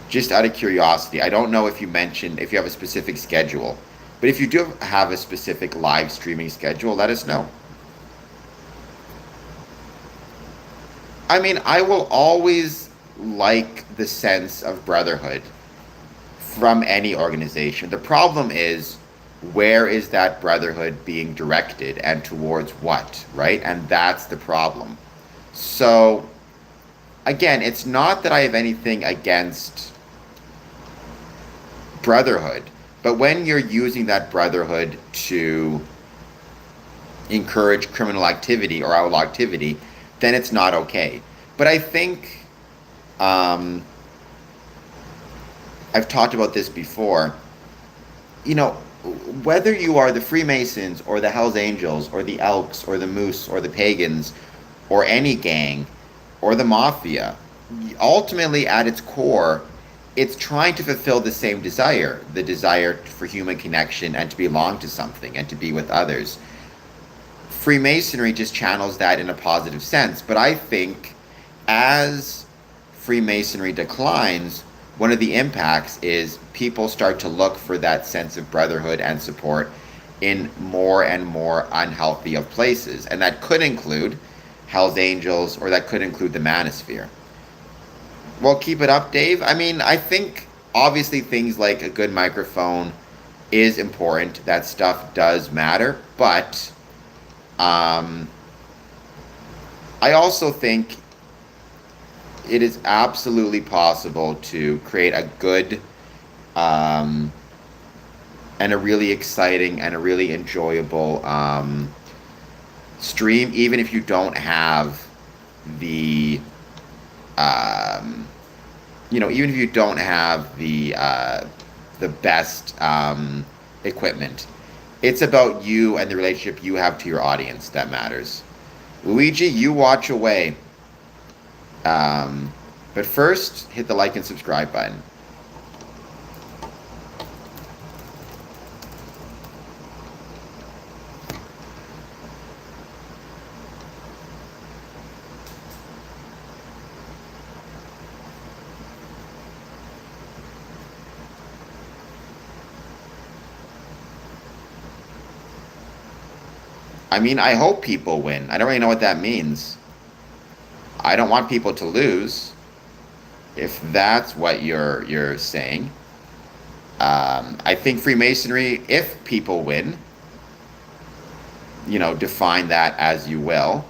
just out of curiosity, I don't know if you mentioned if you have a specific schedule, but if you do have a specific live streaming schedule, let us know. I mean, I will always like the sense of brotherhood from any organization. The problem is, where is that brotherhood being directed and towards what, right? And that's the problem. So, again, it's not that I have anything against brotherhood, but when you're using that brotherhood to encourage criminal activity or outlaw activity, then it's not okay. But I think I've talked about this before. You know, whether you are the Freemasons or the Hells Angels or the Elks or the Moose or the Pagans or any gang or the Mafia, ultimately at its core, it's trying to fulfill the same desire, the desire for human connection and to belong to something and to be with others. Freemasonry just channels that in a positive sense. But I think as Freemasonry declines, one of the impacts is people start to look for that sense of brotherhood and support in more and more unhealthy of places. And that could include Hell's Angels, or that could include the Manosphere. Well, keep it up, Dave. I mean, I think obviously things like a good microphone is important. That stuff does matter. But I also think it is absolutely possible to create a good and a really exciting and a really enjoyable stream, even if you don't have the even if you don't have the best equipment. It's about you and the relationship you have to your audience that matters. Luigi, you watch away. But first, hit the like and subscribe button. I mean, I hope people win. I don't really know what that means. I don't want people to lose, if that's what you're saying. I think Freemasonry, if people win, define that as you will.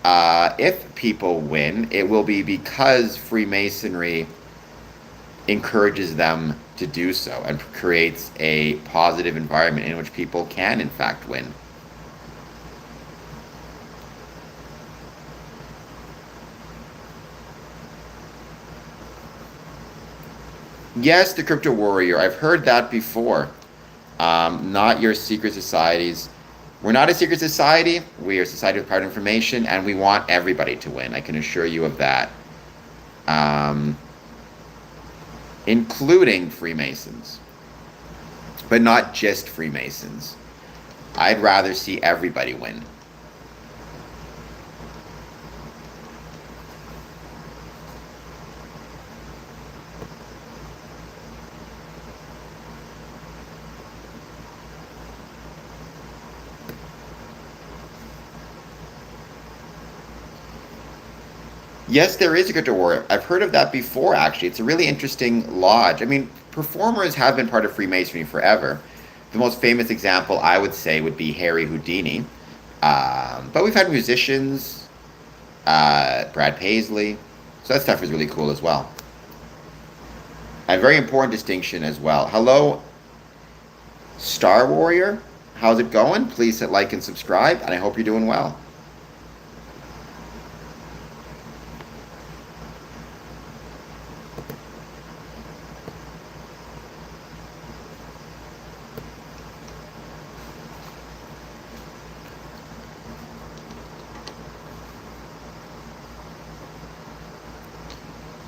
If people win, it will be because Freemasonry encourages them to do so and creates a positive environment in which people can, in fact, win. Yes, the Crypto Warrior. I've heard that before. Not your secret societies. We're not a secret society. We are a society with private information, and we want everybody to win. I can assure you of that. Including Freemasons. But not just Freemasons. I'd rather see everybody win. Yes, there is a Crypto Warrior. I've heard of that before, actually. It's a really interesting lodge. I mean, performers have been part of Freemasonry forever. The most famous example, I would say, would be Harry Houdini. But we've had musicians, Brad Paisley. So that stuff is really cool as well. A very important distinction as well. Hello, Star Warrior. How's it going? Please hit like and subscribe, and I hope you're doing well.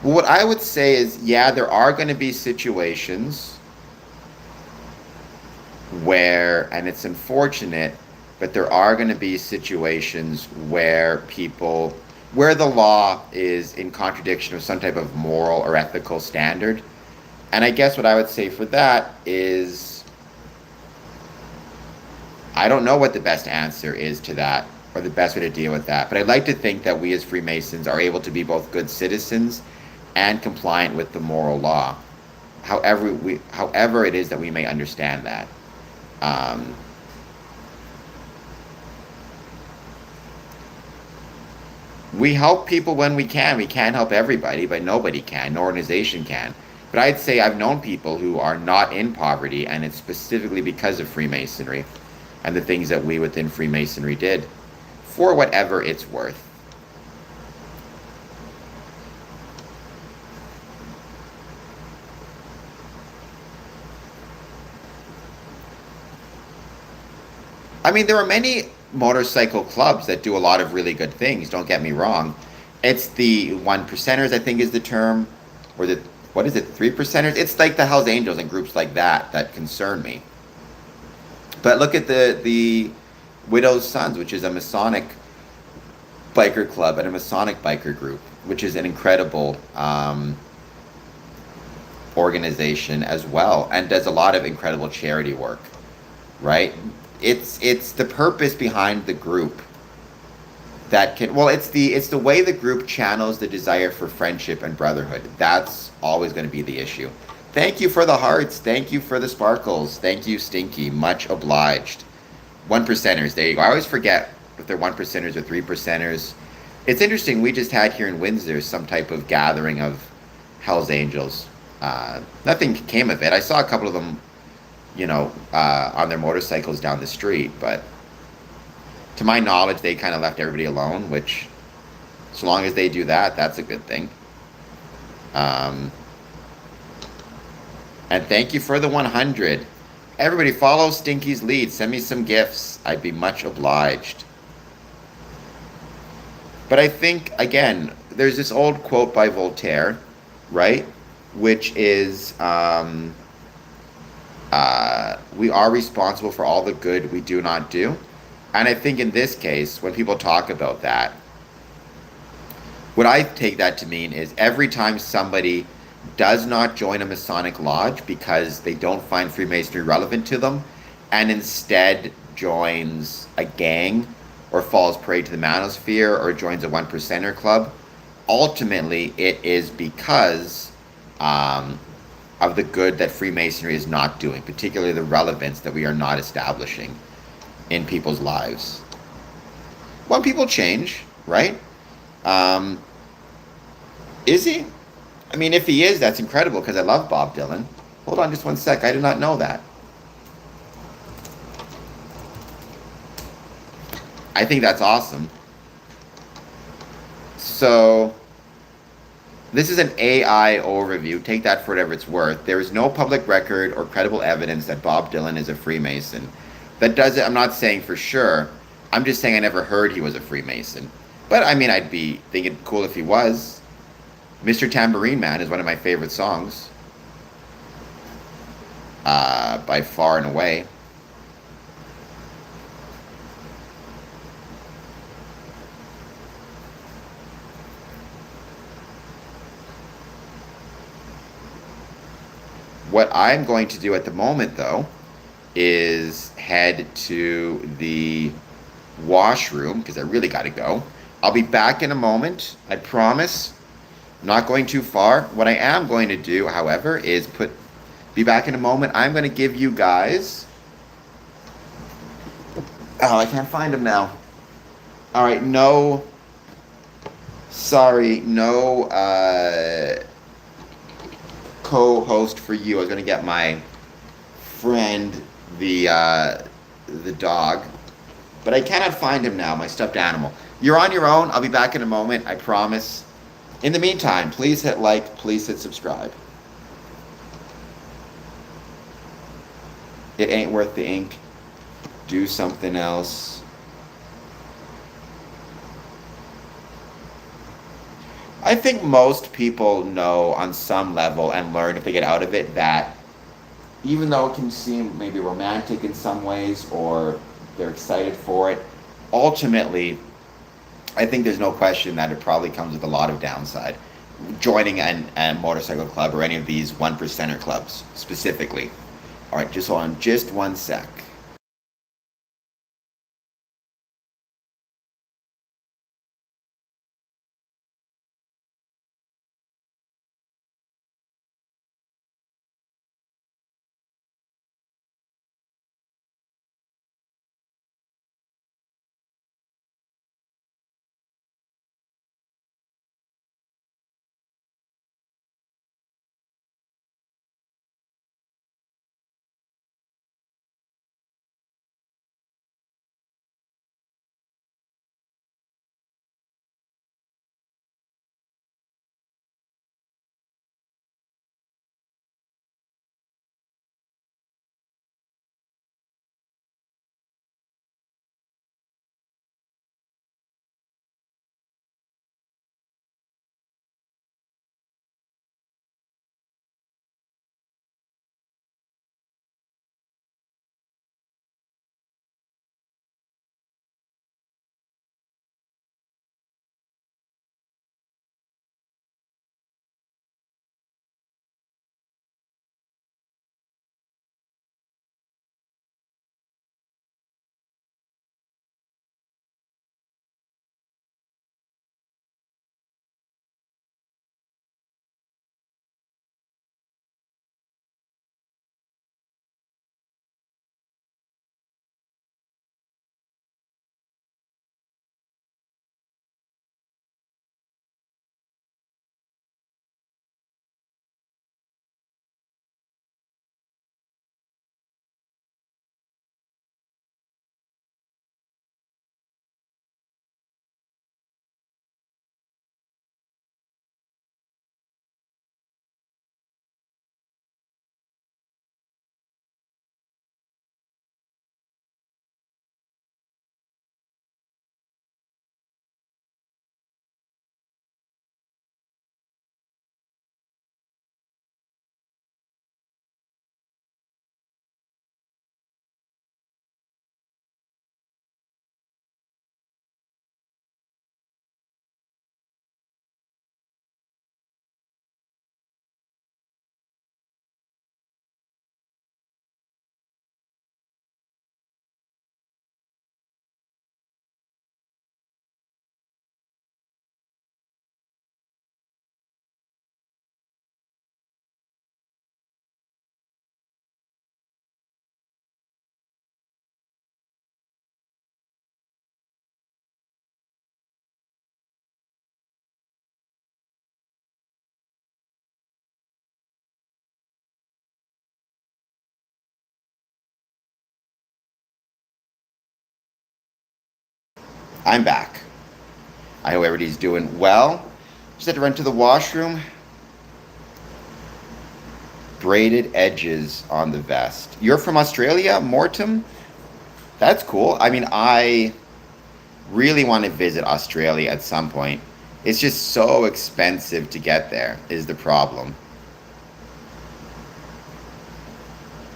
Well, what I would say is, yeah, there are going to be situations where, and it's unfortunate, but there are going to be situations where where the law is in contradiction of some type of moral or ethical standard. And I guess what I would say for that is, I don't know what the best answer is to that. or the best way to deal with that. But I'd like to think that we as Freemasons are able to be both good citizens and compliant with the moral law. However it is that we may understand that. Um, we help people when we can. We can't help everybody, but nobody can. No organization can. But I'd say I've known people who are not in poverty, and it's specifically because of Freemasonry and the things that we within Freemasonry did, for whatever it's worth. I mean, there are many motorcycle clubs that do a lot of really good things, don't get me wrong. It's the one percenters, I think is the term, or the, what is it, three percenters? It's like the Hells Angels and groups like that that concern me. But look at the Widow's Sons, which is a Masonic biker club and a Masonic biker group, which is an incredible organization as well, and does a lot of incredible charity work, right? It's the purpose behind the group that can, well, it's the way the group channels the desire for friendship and brotherhood. That's always going to be the issue. Thank you for the hearts. Thank you for the sparkles. Thank you, Stinky. Much obliged. One percenters. There you go. I always forget if they're one percenters or three percenters. It's interesting. We just had here in Windsor some type of gathering of Hell's Angels. Nothing came of it. I saw a couple of them, on their motorcycles down the street, but to my knowledge, they kind of left everybody alone, which, so long as they do that, that's a good thing. And thank you for the 100. Everybody follow Stinky's lead. Send me some gifts. I'd be much obliged. But I think, again, there's this old quote by Voltaire, right? Which is, we are responsible for all the good we do not do. And I think in this case, when people talk about that, what I take that to mean is every time somebody does not join a Masonic lodge because they don't find Freemasonry relevant to them, and instead joins a gang or falls prey to the manosphere or joins a one percenter club, ultimately it is because of the good that Freemasonry is not doing, particularly the relevance that we are not establishing in people's lives. When people change, right? Is he? I mean, if he is, that's incredible because I love Bob Dylan. Hold on just one sec. I did not know that. I think that's awesome. So, this is an AI overview. Take that for whatever it's worth. There is no public record or credible evidence that Bob Dylan is a Freemason. That doesn't, I'm not saying for sure. I'm just saying I never heard he was a Freemason. But I mean, I'd be thinking cool if he was. Mr. Tambourine Man is one of my favorite songs. By far and away. What I'm going to do at the moment, though, is head to the washroom because I really got to go. I'll be back in a moment, I promise. I'm not going too far. What I am going to do, however, is be back in a moment. I'm going to give you guys... Oh, I can't find him now. All right, no... Sorry, no co-host for you. I was going to get my friend, the dog. But I cannot find him now, my stuffed animal. You're on your own. I'll be back in a moment, I promise. In the meantime, please hit like, please hit subscribe. It ain't worth the ink. Do something else. I think most people know on some level and learn if they get out of it that even though it can seem maybe romantic in some ways or they're excited for it, ultimately, I think there's no question that it probably comes with a lot of downside. Joining a motorcycle club or any of these one percenter clubs specifically. All right, just hold on just one sec. I'm back. I hope everybody's doing well. Just had to run to the washroom. Braided edges on the vest. You're from Australia, Mortem? That's cool. I mean, I really want to visit Australia at some point. It's just so expensive to get there, is the problem.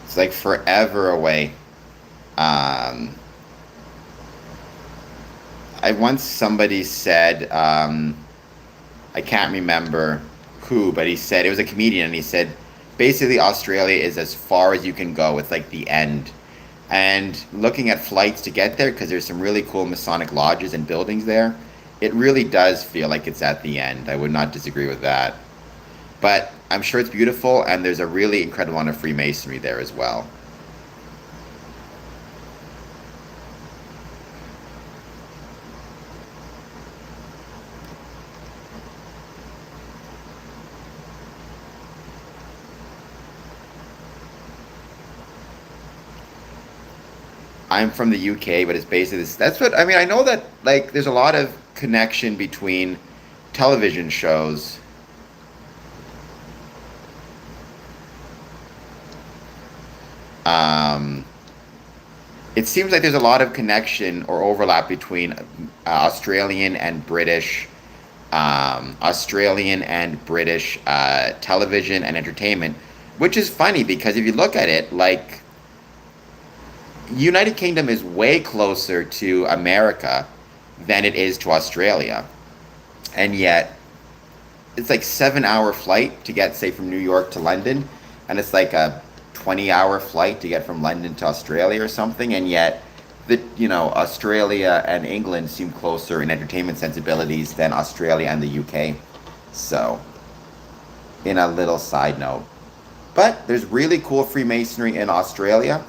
It's like forever away. Um, I once somebody said, I can't remember who, but he said it was a comedian, and he said basically Australia is as far as you can go. It's like the end. And looking at flights to get there, because there's some really cool Masonic lodges and buildings there, it really does feel like it's at the end. I would not disagree with that. But I'm sure it's beautiful, and there's a really incredible amount of Freemasonry there as well. I'm from the UK, but it's basically this. That's what I mean. I know that like there's a lot of connection between television shows. Um, it seems like there's a lot of connection or overlap between Australian and British, television and entertainment, which is funny because if you look at it, like United Kingdom is way closer to America than it is to Australia, and yet it's like 7 hour flight to get, say, from New York to London, and it's like a 20 hour flight to get from London to Australia or something, and yet Australia and England seem closer in entertainment sensibilities than Australia and the UK. So, in a little side note. But there's really cool Freemasonry in Australia.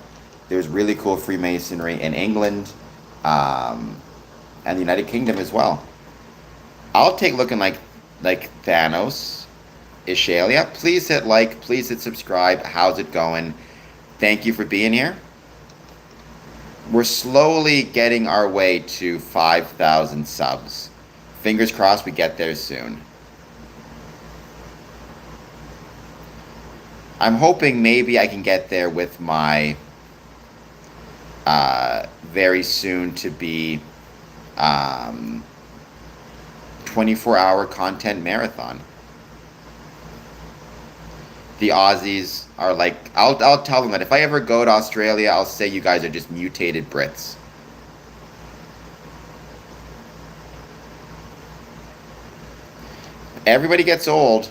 There's really cool Freemasonry in England, and the United Kingdom as well. I'll take looking like Thanos, Ishalia. Please hit like, please hit subscribe. How's it going? Thank you for being here. We're slowly getting our way to 5,000 subs. Fingers crossed we get there soon. I'm hoping maybe I can get there with my very soon to be 24-hour content marathon. The Aussies are like, I'll tell them that if I ever go to Australia, I'll say you guys are just mutated Brits. Everybody gets old.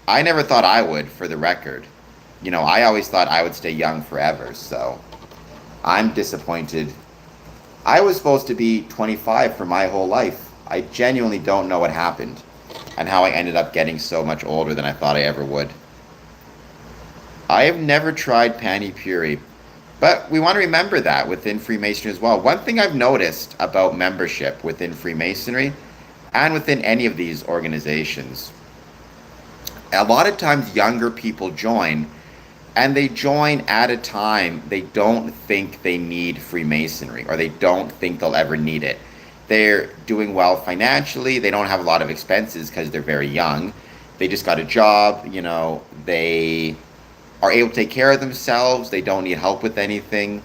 I never thought I would, for the record. I always thought I would stay young forever, so I'm disappointed. I was supposed to be 25 for my whole life. I genuinely don't know what happened and how I ended up getting so much older than I thought I ever would. I have never tried Pani Puri, but we want to remember that within Freemasonry as well. One thing I've noticed about membership within Freemasonry and within any of these organizations, a lot of times younger people join, and they join at a time they don't think they need Freemasonry, or they don't think they'll ever need it. They're doing well financially, they don't have a lot of expenses because they're very young. They just got a job, they are able to take care of themselves, they don't need help with anything.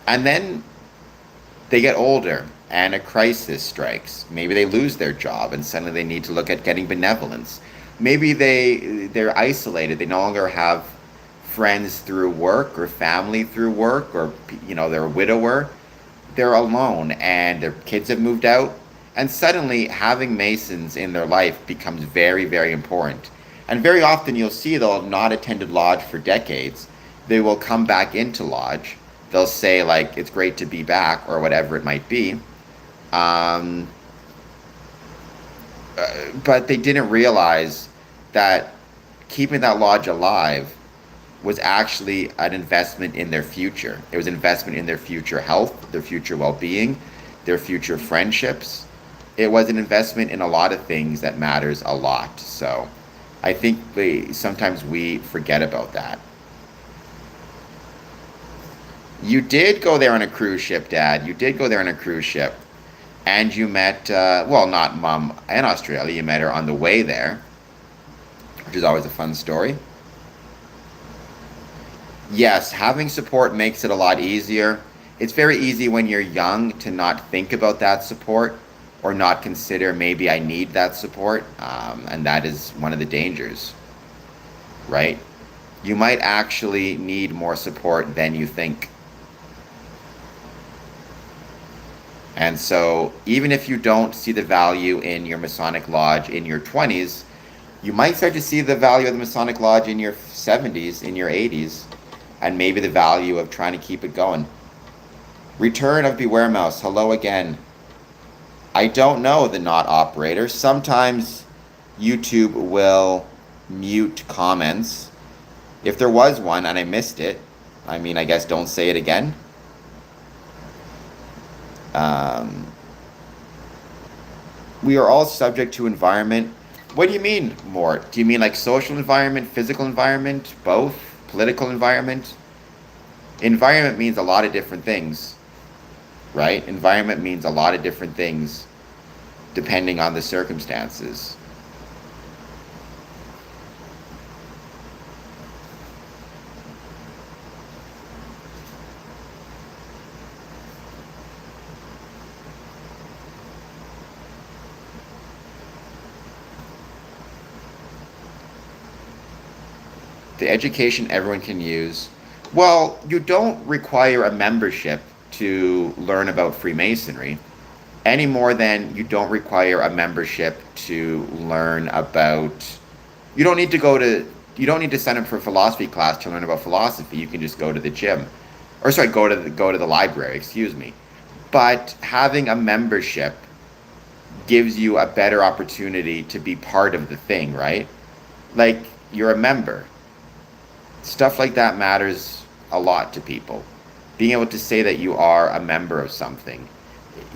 And then they get older and a crisis strikes. Maybe they lose their job and suddenly they need to look at getting benevolence. Maybe they're isolated, they no longer have friends through work or family through work, or they're a widower. They're alone and their kids have moved out, and suddenly having Masons in their life becomes very, very important. And very often you'll see they'll have not attended lodge for decades. They will come back into lodge. They'll say like, it's great to be back, or whatever it might be. But they didn't realize that keeping that lodge alive was actually an investment in their future. It was an investment in their future health, their future well-being, their future friendships. It was an investment in a lot of things that matters a lot. So I think sometimes we forget about that. You did go there on a cruise ship, Dad. You did go there on a cruise ship. And you met, well, not mom in Australia, you met her on the way there, which is always a fun story. Yes, having support makes it a lot easier. It's very easy when you're young to not think about that support or not consider maybe I need that support. And that is one of the dangers, right? You might actually need more support than you think. And so, even if you don't see the value in your Masonic Lodge in your 20s, you might start to see the value of the Masonic Lodge in your 70s, in your 80s, and maybe the value of trying to keep it going. Return of Beware Mouse. Hello again. I don't know the not operator. Sometimes YouTube will mute comments. If there was one and I missed it, I mean, I guess don't say it again. We are all subject to environment. What do you mean, Mort? Do you mean like social environment, physical environment, both? Political environment? Environment means a lot of different things, right? Environment means a lot of different things depending on the circumstances. The education everyone can use. Well, you don't require a membership to learn about Freemasonry any more than you don't require a membership to learn about. You don't need to go to. You don't need to sign up for a philosophy class to learn about philosophy. You can just go to the gym, or sorry, go to the library. Excuse me. But having a membership gives you a better opportunity to be part of the thing, right? Like you're a member. Stuff like that matters a lot to people. Being able to say that you are a member of something,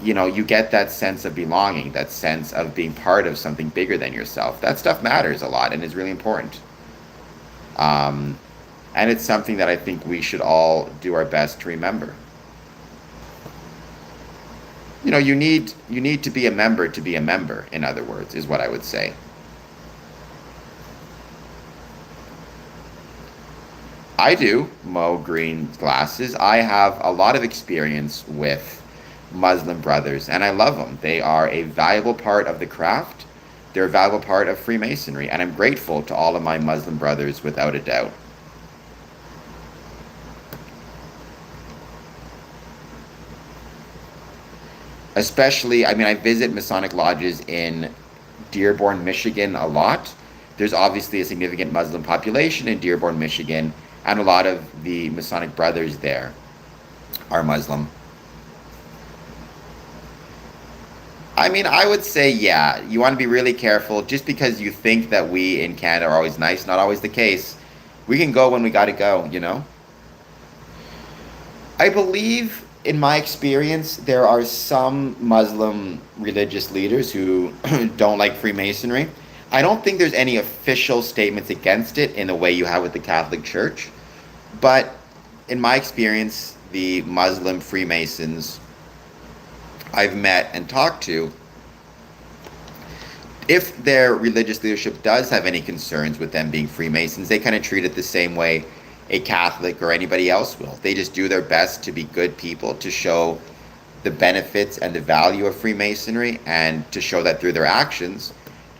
you get that sense of belonging, that sense of being part of something bigger than yourself. That stuff matters a lot and is really important. And it's something that I think we should all do our best to remember. You need to be a member to be a member, in other words, is what I would say. I do, Mo Green Glasses. I have a lot of experience with Muslim brothers, and I love them. They are a valuable part of the craft. They're a valuable part of Freemasonry, and I'm grateful to all of my Muslim brothers without a doubt. Especially, I mean, I visit Masonic lodges in Dearborn, Michigan a lot. There's obviously a significant Muslim population in Dearborn, Michigan, and a lot of the Masonic brothers there are Muslim. I mean, I would say, yeah, you want to be really careful. Just because you think that we in Canada are always nice, not always the case. We can go when we got to go. I believe, in my experience, there are some Muslim religious leaders who don't like Freemasonry. I don't think there's any official statements against it in the way you have with the Catholic Church. But in my experience, the Muslim Freemasons I've met and talked to, if their religious leadership does have any concerns with them being Freemasons, they kind of treat it the same way a Catholic or anybody else will. They just do their best to be good people, to show the benefits and the value of Freemasonry, and to show that through their actions,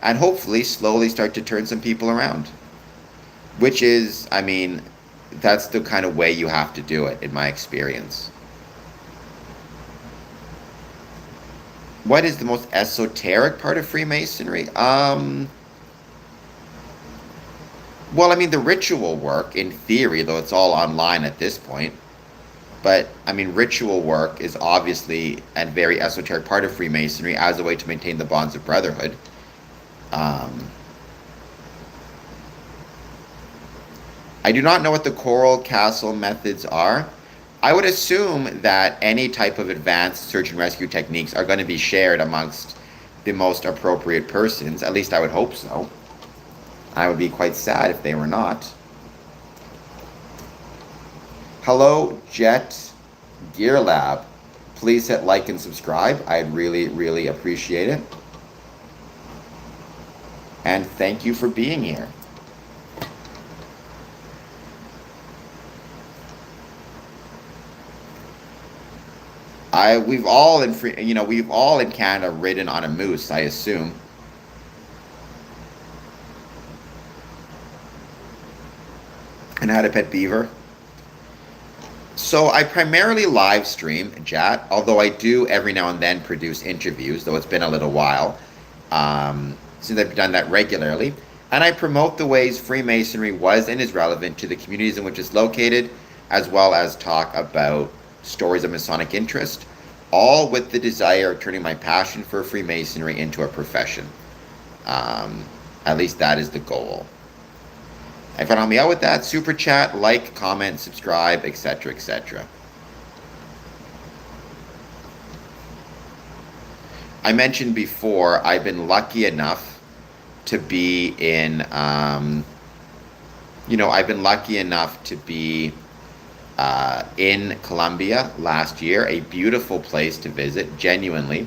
and hopefully slowly start to turn some people around. Which is, I mean, that's the kind of way you have to do it, in my experience. What is the most esoteric part of Freemasonry? Well, I mean, the ritual work, in theory, though it's all online at this point, but I mean, ritual work is obviously a very esoteric part of Freemasonry as a way to maintain the bonds of brotherhood. Um, I do not know what the Coral Castle methods are. I would assume that any type of advanced search and rescue techniques are going to be shared amongst the most appropriate persons. At least I would hope so. I would be quite sad if they were not. Hello, Jet Gear Lab. Please hit like and subscribe. I'd really, really appreciate it. And thank you for being here. We've all in Canada ridden on a moose, I assume. And had a pet beaver. So I primarily live stream chat, although I do every now and then produce interviews, though it's been a little while since I've done that regularly. And I promote the ways Freemasonry was and is relevant to the communities in which it's located, as well as talk about stories of Masonic interest, all with the desire of turning my passion for Freemasonry into a profession. At least that is the goal. If you want to help me out with that, super chat, like, comment, subscribe, etc., etc. I mentioned before, I've been lucky enough to be in, in Colombia last year, a beautiful place to visit, genuinely.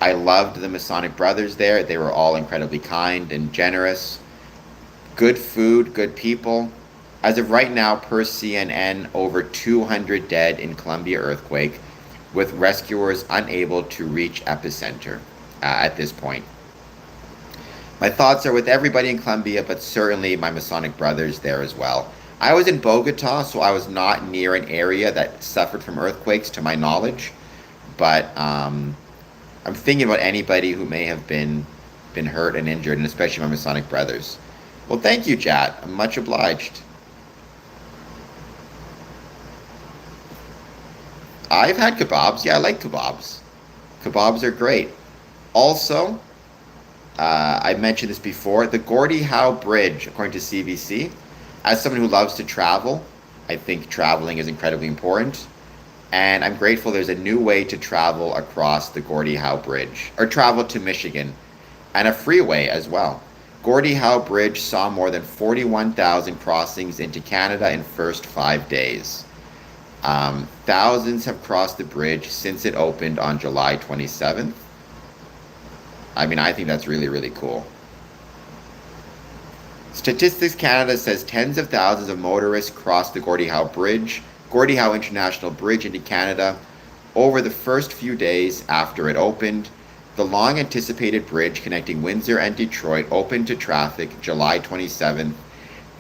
I loved the Masonic brothers there. They were all incredibly kind and generous. Good food, good people. As of right now, per CNN, over 200 dead in Colombia earthquake, with rescuers unable to reach epicenter at this point. My thoughts are with everybody in Colombia, but certainly my Masonic brothers there as well. I was in Bogota, so I was not near an area that suffered from earthquakes, to my knowledge. But I'm thinking about anybody who may have been hurt and injured, and especially my Masonic brothers. Well, thank you, Jat. I'm much obliged. I've had kebabs. Yeah, I like kebabs. Kebabs are great. Also, I mentioned this before, the Gordie Howe Bridge, according to CBC. As someone who loves to travel, I think traveling is incredibly important. And I'm grateful there's a new way to travel across the Gordie Howe Bridge, or travel to Michigan, and a freeway as well. Gordie Howe Bridge saw more than 41,000 crossings into Canada in first 5 days. Thousands have crossed the bridge since it opened on July 27th. I mean, I think that's really, really cool. Statistics Canada says tens of thousands of motorists crossed the Gordie Howe International Bridge into Canada over the first few days after it opened. The long-anticipated bridge connecting Windsor and Detroit opened to traffic July 27th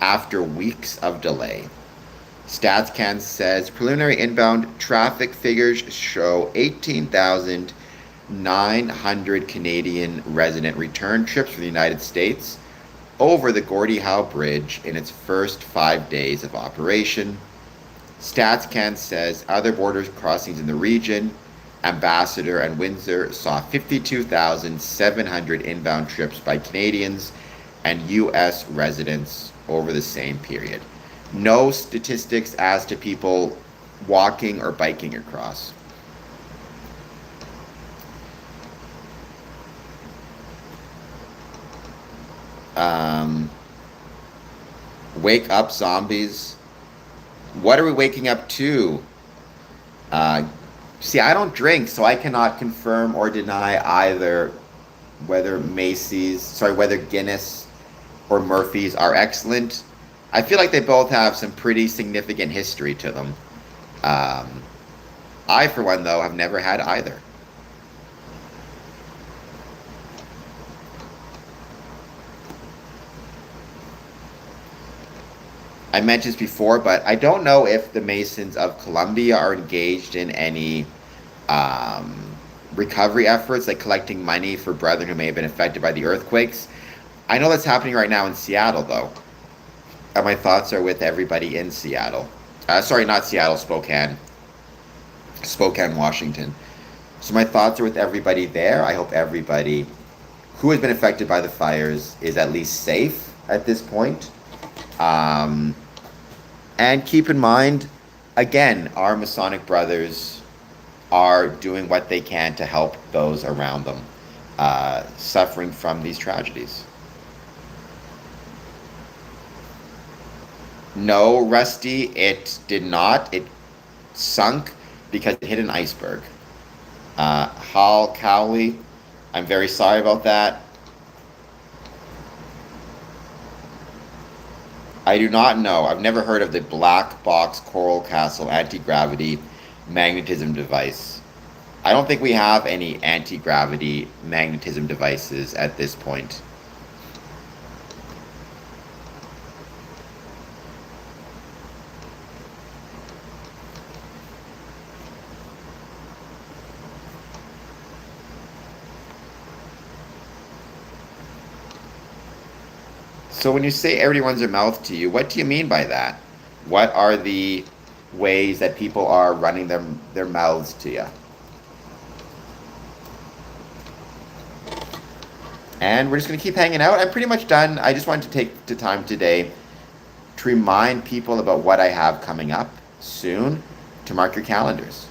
after weeks of delay. StatsCan says preliminary inbound traffic figures show 18,900 Canadian resident return trips from the United States over the Gordie Howe Bridge in its first 5 days of operation. StatsCan says other border crossings in the region, Ambassador and Windsor, saw 52,700 inbound trips by Canadians and U.S. residents over the same period. No statistics as to people walking or biking across. Wake up, zombies. What are we waking up to? See, I don't drink, so I cannot confirm or deny either whether Guinness or Murphy's are excellent. I feel like they both have some pretty significant history to them. I, for one, though, have never had either. I mentioned this before, but I don't know if the Masons of Colombia are engaged in any recovery efforts, like collecting money for brethren who may have been affected by the earthquakes. I know that's happening right now in Seattle, though. And my thoughts are with everybody in Seattle. Sorry, not Seattle, Spokane. Spokane, Washington. So my thoughts are with everybody there. I hope everybody who has been affected by the fires is at least safe at this point. And keep in mind, again, our Masonic brothers are doing what they can to help those around them suffering from these tragedies. No, Rusty, it did not. sunk because it hit an iceberg. Hal Cowley, I'm very sorry about that. I do not know. I've never heard of the black box coral castle anti-gravity magnetism device. I don't think we have any anti-gravity magnetism devices at this point. So when you say everybody runs their mouth to you, what do you mean by that? What are the ways that people are running their mouths to you? And we're just going to keep hanging out. I'm pretty much done. I just wanted to take the time today to remind people about what I have coming up soon, to mark your calendars.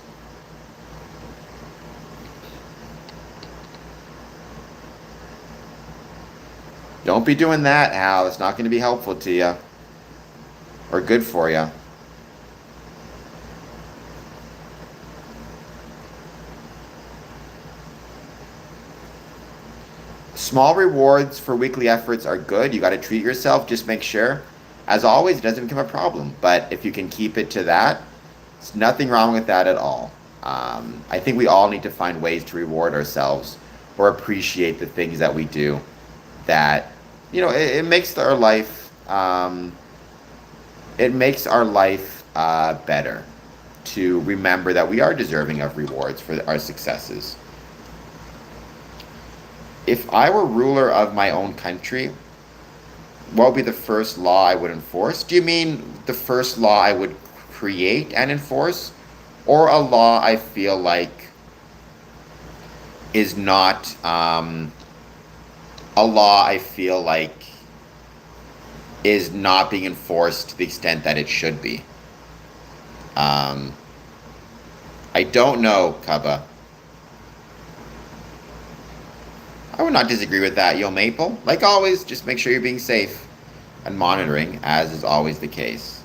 Don't be doing that, Hal. It's not going to be helpful to you or good for you. Small rewards for weekly efforts are good. You got to treat yourself. Just make sure, as always, it doesn't become a problem. But if you can keep it to that, there's nothing wrong with that at all. I think we all need to find ways to reward ourselves or appreciate the things that we do. That, it makes our life. It makes our life better to remember that we are deserving of rewards for our successes. If I were ruler of my own country, what would be the first law I would enforce? Do you mean the first law I would create and enforce? Or a law I feel like is not a law I feel like is not being enforced to the extent that it should be? I don't know, Kaba. I would not disagree with that, Yo Maple. Like always, just make sure you're being safe and monitoring, as is always the case.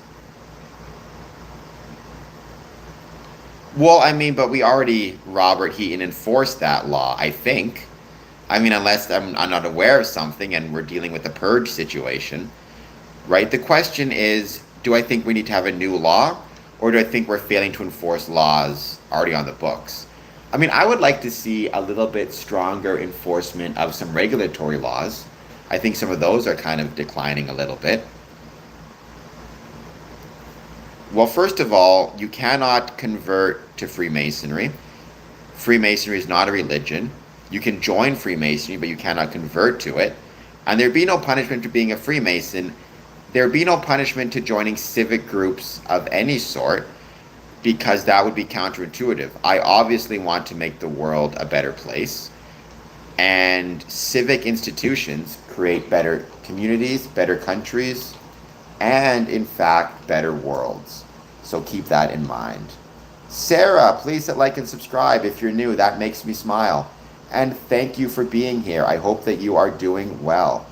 Well, but we already, Robert Heaton, enforced that law, I think. Unless I'm not aware of something and we're dealing with a purge situation, right? The question is, do I think we need to have a new law, or do I think we're failing to enforce laws already on the books? I would like to see a little bit stronger enforcement of some regulatory laws. I think some of those are kind of declining a little bit. Well, first of all, you cannot convert to Freemasonry. Freemasonry is not a religion. You can join Freemasonry, but you cannot convert to it. And there'd be no punishment for being a Freemason. There'd be no punishment to joining civic groups of any sort, because that would be counterintuitive. I obviously want to make the world a better place. And civic institutions create better communities, better countries, and in fact, better worlds. So keep that in mind. Sarah, please hit like and subscribe if you're new. That makes me smile. And thank you for being here. I hope that you are doing well.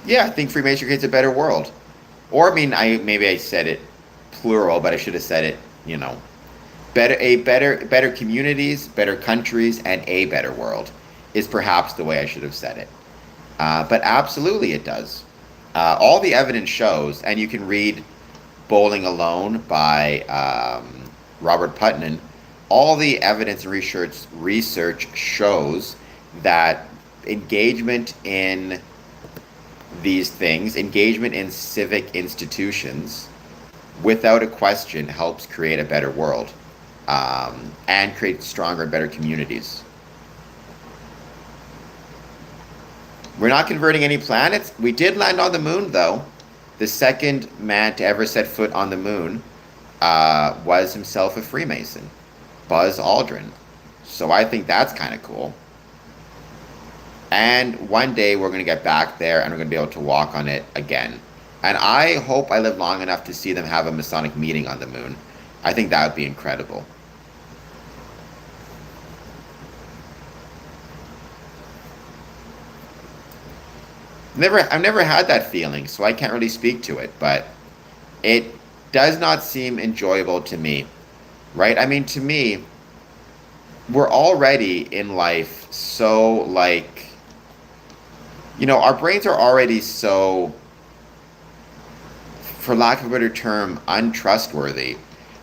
Yeah, I think Freemasonry creates a better world. Or maybe I said it plural, but I should have said it, better communities, better countries, and a better world is perhaps the way I should have said it. But absolutely it does. All the evidence shows, and you can read Bowling Alone by Robert Putnam. All the evidence and research shows that engagement in these things, engagement in civic institutions, without a question, helps create a better world, and create stronger and better communities. We're not converting any planets. We did land on the moon, though. The second man to ever set foot on the moon was himself a Freemason, Buzz Aldrin. So I think that's kind of cool. And one day we're going to get back there and we're going to be able to walk on it again. And I hope I live long enough to see them have a Masonic meeting on the moon. I think that would be incredible. I've never had that feeling, so I can't really speak to it, but it does not seem enjoyable to me, right? I mean, to me, we're already in life so like, our brains are already so, for lack of a better term, untrustworthy.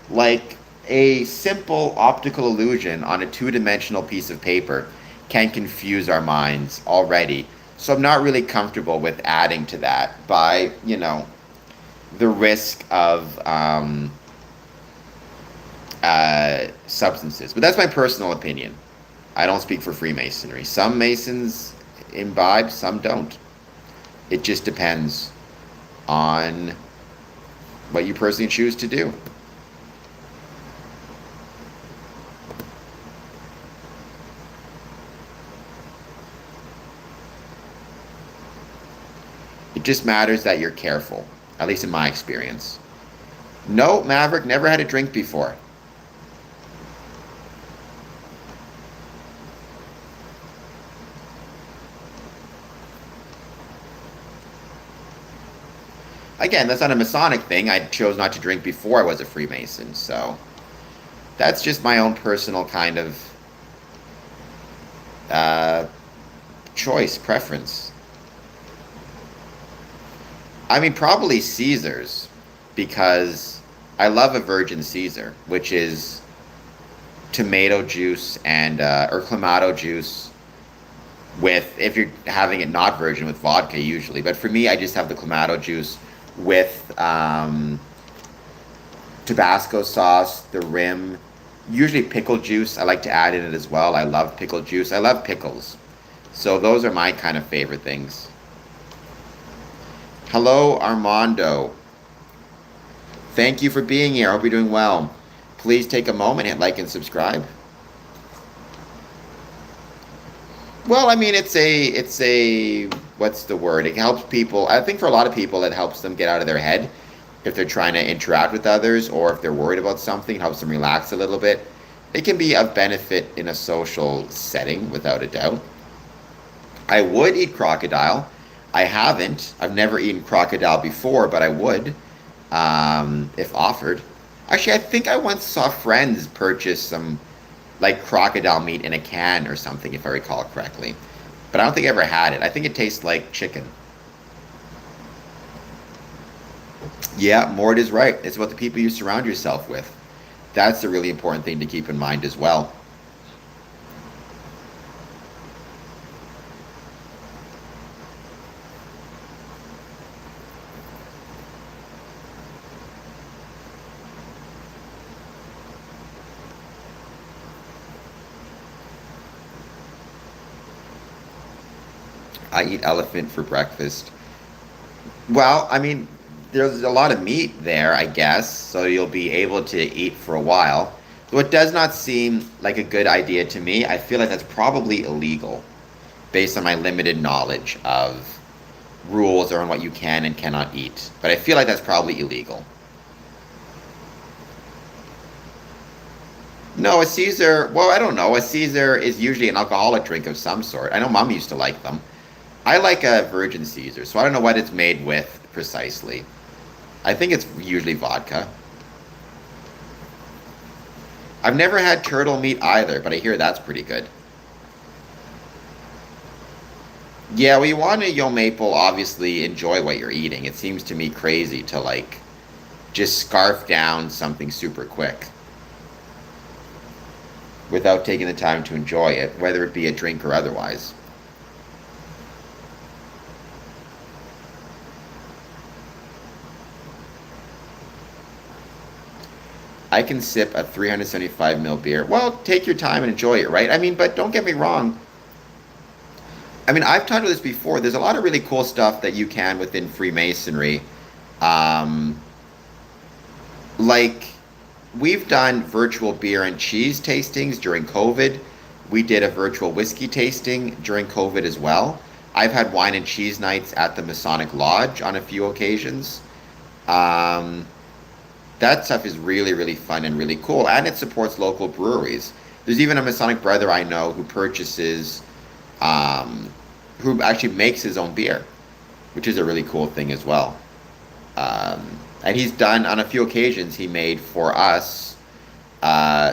Like a simple optical illusion on a two-dimensional piece of paper can confuse our minds already. So I'm not really comfortable with adding to that by, the risk of substances. But that's my personal opinion. I don't speak for Freemasonry. Some Masons imbibe, some don't. It just depends on what you personally choose to do. It just matters that you're careful, at least in my experience. No, Maverick never had a drink before. Again, that's not a Masonic thing. I chose not to drink before I was a Freemason, so that's just my own personal kind of uh, choice, preference. I mean, probably Caesar's, because I love a virgin Caesar, which is tomato juice and or clamato juice with, if you're having it not virgin, with vodka usually. But for me, I just have the clamato juice with Tabasco sauce, the rim, usually pickle juice. I like to add in it as well. I love pickle juice. I love pickles. So those are my kind of favorite things. Hello, Armando. Thank you for being here. I hope you're doing well. Please take a moment, hit like and subscribe. Well, I mean, it's a, what's the word? It helps people. I think for a lot of people, it helps them get out of their head if they're trying to interact with others, or if they're worried about something. It helps them relax a little bit. It can be of benefit in a social setting, without a doubt. I would eat crocodile. I haven't. I've never eaten crocodile before, but I would, if offered. Actually, I think I once saw friends purchase some like crocodile meat in a can or something, if I recall correctly. But I don't think I ever had it. I think it tastes like chicken. Yeah, Mort is right. It's about the people you surround yourself with. That's the really important thing to keep in mind as well. I eat elephant for breakfast. Well, I mean, there's a lot of meat there, I guess, so you'll be able to eat for a while. So it does not seem like a good idea to me. I feel like that's probably illegal based on my limited knowledge of rules around what you can and cannot eat. But I feel like that's probably illegal. No, a Caesar, well, I don't know. A Caesar is usually an alcoholic drink of some sort. I know Mom used to like them. I like a virgin Caesar, so I don't know what it's made with precisely. I think it's usually vodka. I've never had turtle meat either, but I hear that's pretty good. Yeah, well, you want to, maple, obviously enjoy what you're eating. It seems to me crazy to, like, just scarf down something super quick without taking the time to enjoy it, whether it be a drink or otherwise. I can sip a 375 ml beer. Well, take your time and enjoy it, right? I mean, but don't get me wrong. I mean, I've talked about this before. There's a lot of really cool stuff that you can within Freemasonry. Um, like, we've done virtual beer and cheese tastings during COVID. We did a virtual whiskey tasting during COVID as well. I've had wine and cheese nights at the Masonic Lodge on a few occasions. Um, that stuff is really, really fun and really cool, and it supports local breweries. There's even a Masonic brother I know who purchases, um, who actually makes his own beer, which is a really cool thing as well. Um, and he's done on a few occasions. He made for us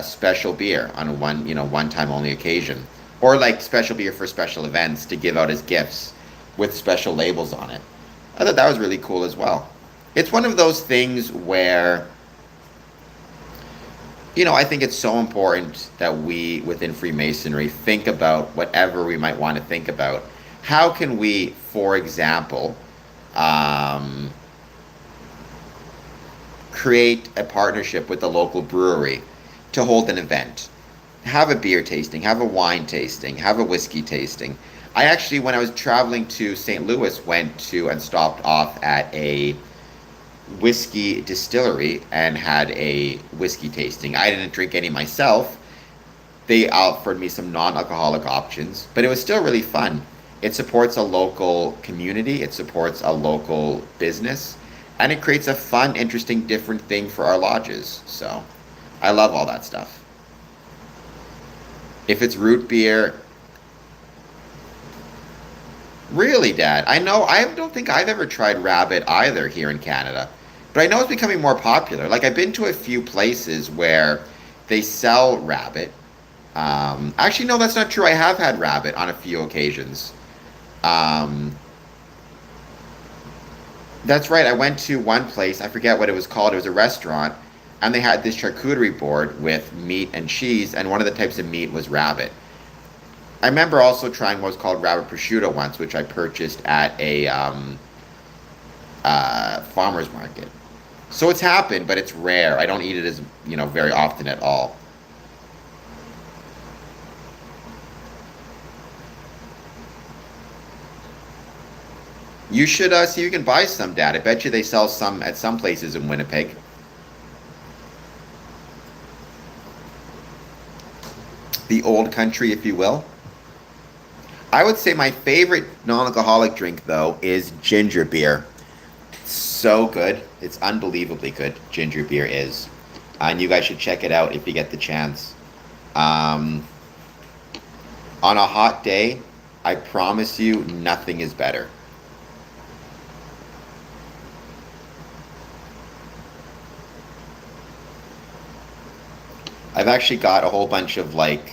special beer on a one time only occasion, or like special beer for special events to give out as gifts with special labels on it. I thought that was really cool as well. It's one of those things where, I think it's so important that we within Freemasonry think about whatever we might want to think about. How can we, for example, um, create a partnership with the local brewery to hold an event? Have a beer tasting, have a wine tasting, have a whiskey tasting. I actually, when I was traveling to St. Louis, went to and stopped off at a whiskey distillery and had a whiskey tasting. I didn't drink any myself. They offered me some non-alcoholic options, but it was still really fun. It supports a local community, it supports a local business, and it creates a fun, interesting, different thing for our lodges. So I love all that stuff. If it's root beer, really, Dad? I know, I don't think I've ever tried rabbit either here in Canada, but I know it's becoming more popular. Like, I've been to a few places where they sell rabbit. Actually, no, that's not true. I have had rabbit on a few occasions. Um, that's right. I went to one place. I forget what it was called. It was a restaurant, and they had this charcuterie board with meat and cheese, and one of the types of meat was rabbit. I remember also trying what was called rabbit prosciutto once, which I purchased at a farmer's market. So it's happened, but it's rare. I don't eat it as, very often at all. You should see if you can buy some, Dad. I bet you they sell some at some places in Winnipeg. The old country, if you will. I would say my favorite non-alcoholic drink, though, is ginger beer. So good. It's unbelievably good. Ginger beer is. And you guys should check it out if you get the chance. Um, on a hot day, I promise you, nothing is better. I've actually got a whole bunch of like,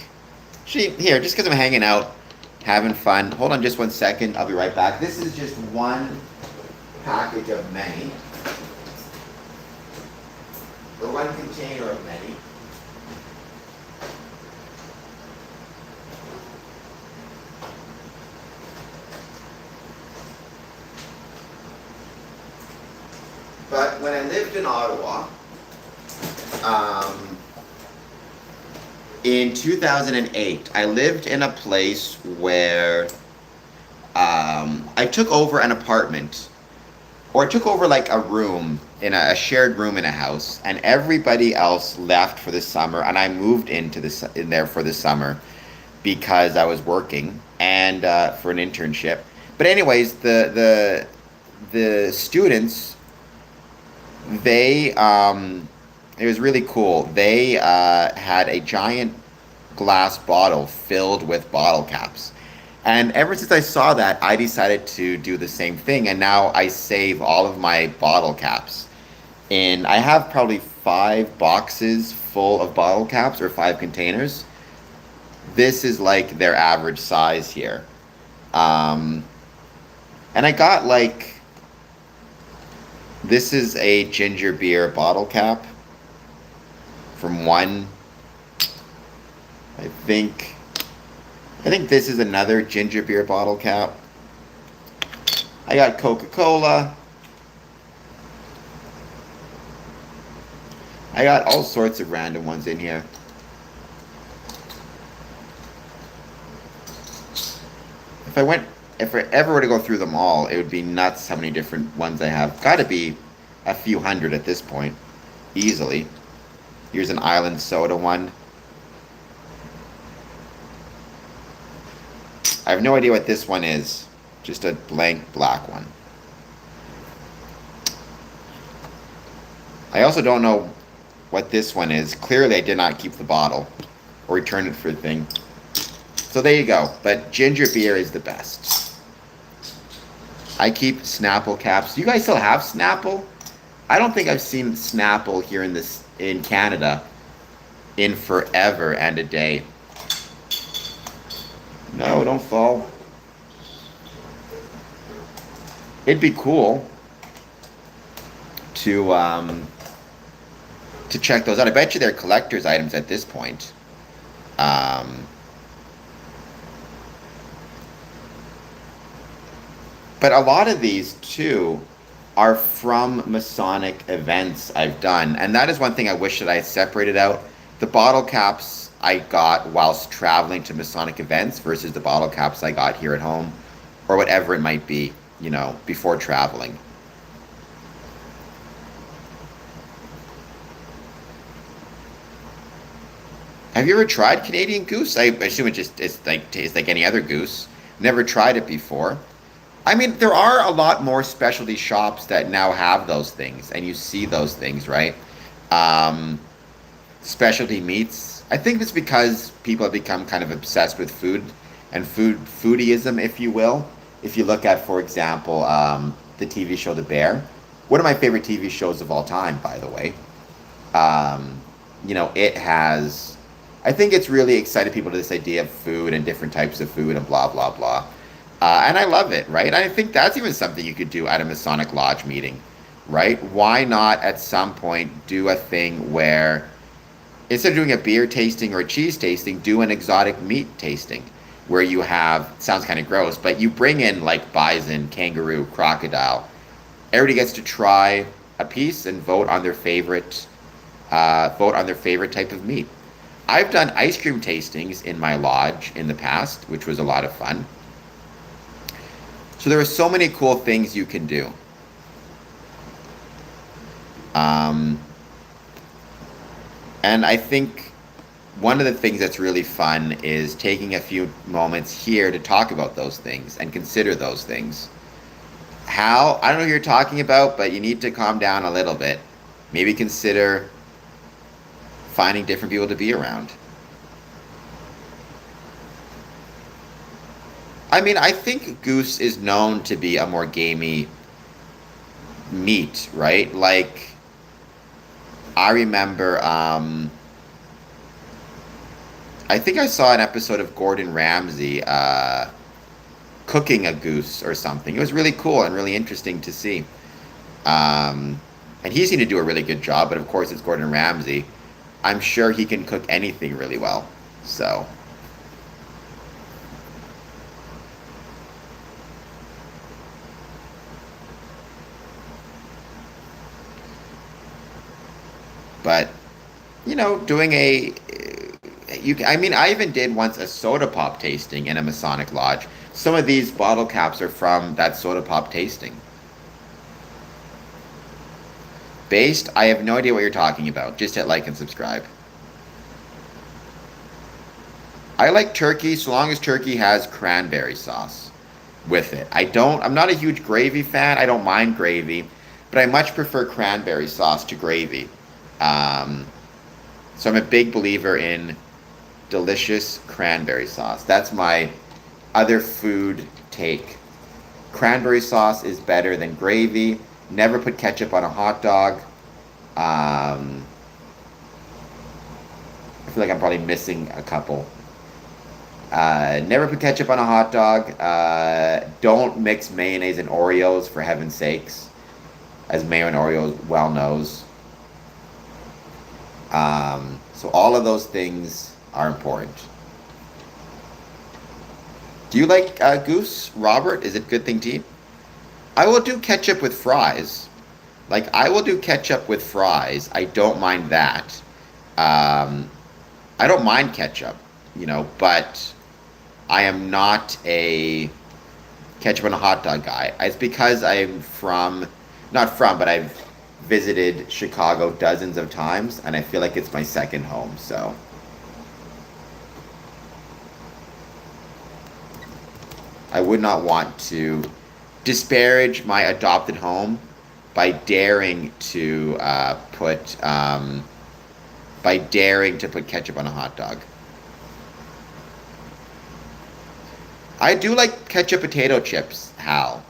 here, just because I'm hanging out, having fun. Hold on just one second. I'll be right back. This is just one package of many, or one container of many. But when I lived in Ottawa, um, in 2008, I lived in a place where I took over an apartment, or I took over like a room in a shared room in a house, and everybody else left for the summer, and I moved in there for the summer because I was working and for an internship. But anyways, the students, they it was really cool. They had a giant glass bottle filled with bottle caps. And ever since I saw that, I decided to do the same thing. And now I save all of my bottle caps. And I have probably 5 boxes full of bottle caps, or 5 containers. This is like their average size here. Um, and I got like, this is a ginger beer bottle cap from one. I think this is another ginger beer bottle cap. I got Coca-Cola. I got all sorts of random ones in here. If I ever were to go through them all, it would be nuts how many different ones I have. Got to be a few hundred at this point, easily. Here's an Island Soda one. I have no idea what this one is. Just a blank black one. I also don't know what this one is. Clearly, I did not keep the bottle or return it for the thing. So there you go. But ginger beer is the best. I keep Snapple caps. Do you guys still have Snapple? I don't think I've seen Snapple here in Canada in forever and a day. No, don't fall. It'd be cool to check those out. I bet you they're collector's items at this point. Um, but a lot of these too are from Masonic events I've done, and that is one thing I wish that I had separated out. The bottle caps I got whilst traveling to Masonic events versus the bottle caps I got here at home, or whatever it might be, before traveling. Have you ever tried Canadian goose? I assume it's like any other goose. Never tried it before. I mean, there are a lot more specialty shops that now have those things, and you see those things, right? Um, Specialty meats. I think it's because people have become kind of obsessed with food and foodieism, if you will. If you look at, for example, the TV show The Bear, one of my favorite TV shows of all time, by the way. It has. I think it's really excited people to this idea of food and different types of food and blah blah blah. And I love it, right? I think that's even something you could do at a Masonic Lodge meeting, right? Why not at some point do a thing where instead of doing a beer tasting or a cheese tasting, do an exotic meat tasting where you have, sounds kind of gross, but you bring in like bison, kangaroo, crocodile. Everybody gets to try a piece and vote on their favorite type of meat. I've done ice cream tastings in my lodge in the past, which was a lot of fun. So there are so many cool things you can do. Um, and I think one of the things that's really fun is taking a few moments here to talk about those things and consider those things. How, I don't know who you're talking about, but you need to calm down a little bit. Maybe consider finding different people to be around. I mean, I think goose is known to be a more gamey meat, right? Like, I remember, I think I saw an episode of Gordon Ramsay cooking a goose or something. It was really cool and really interesting to see. And he seemed to do a really good job, but of course it's Gordon Ramsay. I'm sure he can cook anything really well. So, but doing I mean, I even did once a soda pop tasting in a Masonic lodge. Some of these bottle caps are from that soda pop tasting. Based, I have no idea what you're talking about. Just hit like and subscribe. I like turkey so long as turkey has cranberry sauce with it. I'm not a huge gravy fan. I don't mind gravy, but I much prefer cranberry sauce to gravy. Um, so I'm a big believer in delicious cranberry sauce. That's my other food take. Cranberry sauce is better than gravy. Never put ketchup on a hot dog. I feel like I'm probably missing a couple. Never put ketchup on a hot dog. Don't mix mayonnaise and Oreos, for heaven's sakes, as mayo and Oreos well knows. So all of those things are important. Do you like goose, Robert? Is it a good thing to eat? I will do ketchup with fries. Like, I will do ketchup with fries. I don't mind that. Um, I don't mind ketchup, but I am not a ketchup on a hot dog guy. It's because not from, but I've visited Chicago dozens of times, and I feel like it's my second home, so. I would not want to disparage my adopted home by daring to put ketchup on a hot dog. I do like ketchup potato chips, Hal.